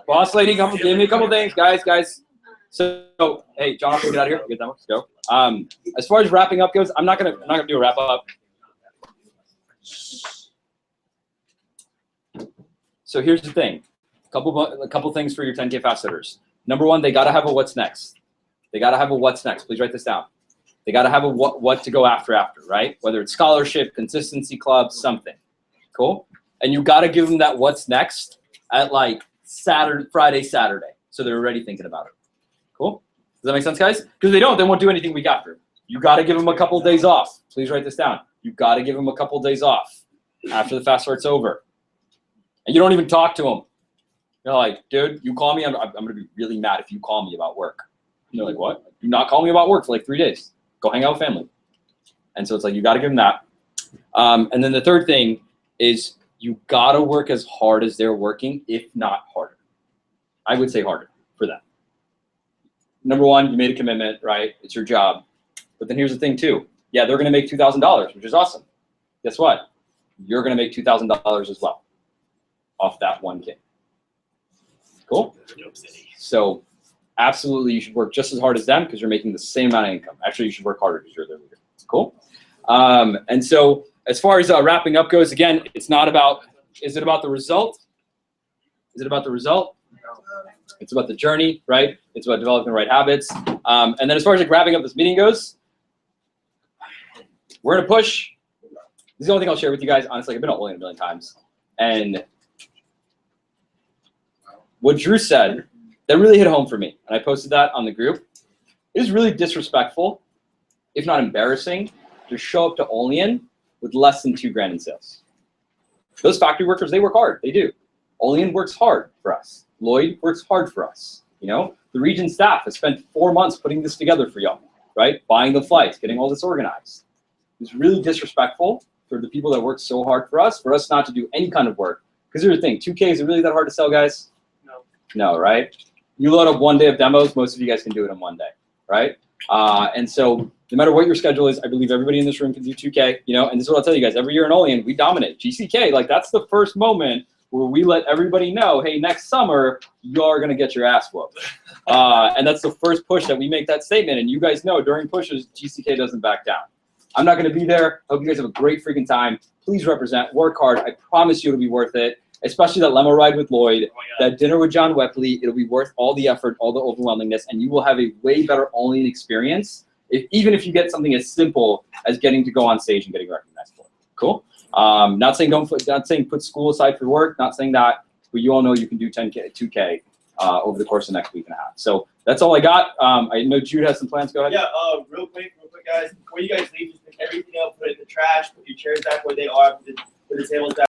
boss lady, give me a couple things, guys. So hey, John, get out of here. Get that one. Let's go. As far as wrapping up goes, I'm not gonna do a wrap up. So here's the thing, a couple things for your 10K fast hitters. Number 1, they got to have a what's next. They got to have a what's next. Please write this down. They got to have a what to go after, right? Whether it's scholarship, consistency club, something. Cool? And you got to give them that what's next at like Friday, Saturday. So they're already thinking about it. Cool? Does that make sense, guys? Because they won't do anything week after. You got to give them a couple days off. Please write this down. You got to give them a couple days off after the fast start's over. And you don't even talk to them. You're like, dude, you call me, I'm going to be really mad if you call me about work. And they're like, what? Do not call me about work for like 3 days. Go hang out with family. And so it's like, you got to give them that. And then the third thing is you got to work as hard as they're working, if not harder. I would say harder for them. Number 1, you made a commitment, right? It's your job. But then here's the thing too. Yeah, they're going to make $2,000, which is awesome. Guess what? You're going to make $2,000 as well off that 1K. Cool? So absolutely you should work just as hard as them because you're making the same amount of income. Actually, you should work harder because you're their leader. Cool? And so as far as wrapping up goes, again, it's not about, is it about the result? Is it about the result? It's about the journey, right? It's about developing the right habits. And then as far as like wrapping up this meeting goes, we're in a push. This is the only thing I'll share with you guys. Honestly, I've been all in a million times. And what Drew said, that really hit home for me. And I posted that on the group. It is really disrespectful, if not embarrassing, to show up to Olean with less than $2,000 in sales. Those factory workers, they work hard. They do. Olean works hard for us. Lloyd works hard for us. You know, the region staff has spent 4 months putting this together for y'all, right? Buying the flights, getting all this organized. It's really disrespectful for the people that work so hard for us not to do any kind of work. Because here's the thing, 2K, is it really that hard to sell, guys? No. No, right? You load up 1 day of demos, most of you guys can do it in 1 day, right? And so no matter what your schedule is, I believe everybody in this room can do 2K, you know, and this is what I'll tell you guys, every year in Olean, we dominate. GCK, like that's the first moment where we let everybody know, hey, next summer, you are gonna get your ass whooped. And that's the first push that we make that statement, and you guys know during pushes, GCK doesn't back down. I'm not gonna be there. I hope you guys have a great freaking time. Please represent, work hard. I promise you it'll be worth it, especially that limo ride with Lloyd, that dinner with John Wepley. It'll be worth all the effort, all the overwhelmingness, and you will have a way better Olean experience, even if you get something as simple as getting to go on stage and getting recognized for it. Cool? Not saying put school aside for work, not saying that, but you all know you can do 10K, 2K over the course of the next week and a half. So that's all I got. I know Jude has some plans. Go ahead. Yeah, real quick, guys. Before you guys leave, just pick everything up, put it in the trash, put your chairs back where they are, put the tables back.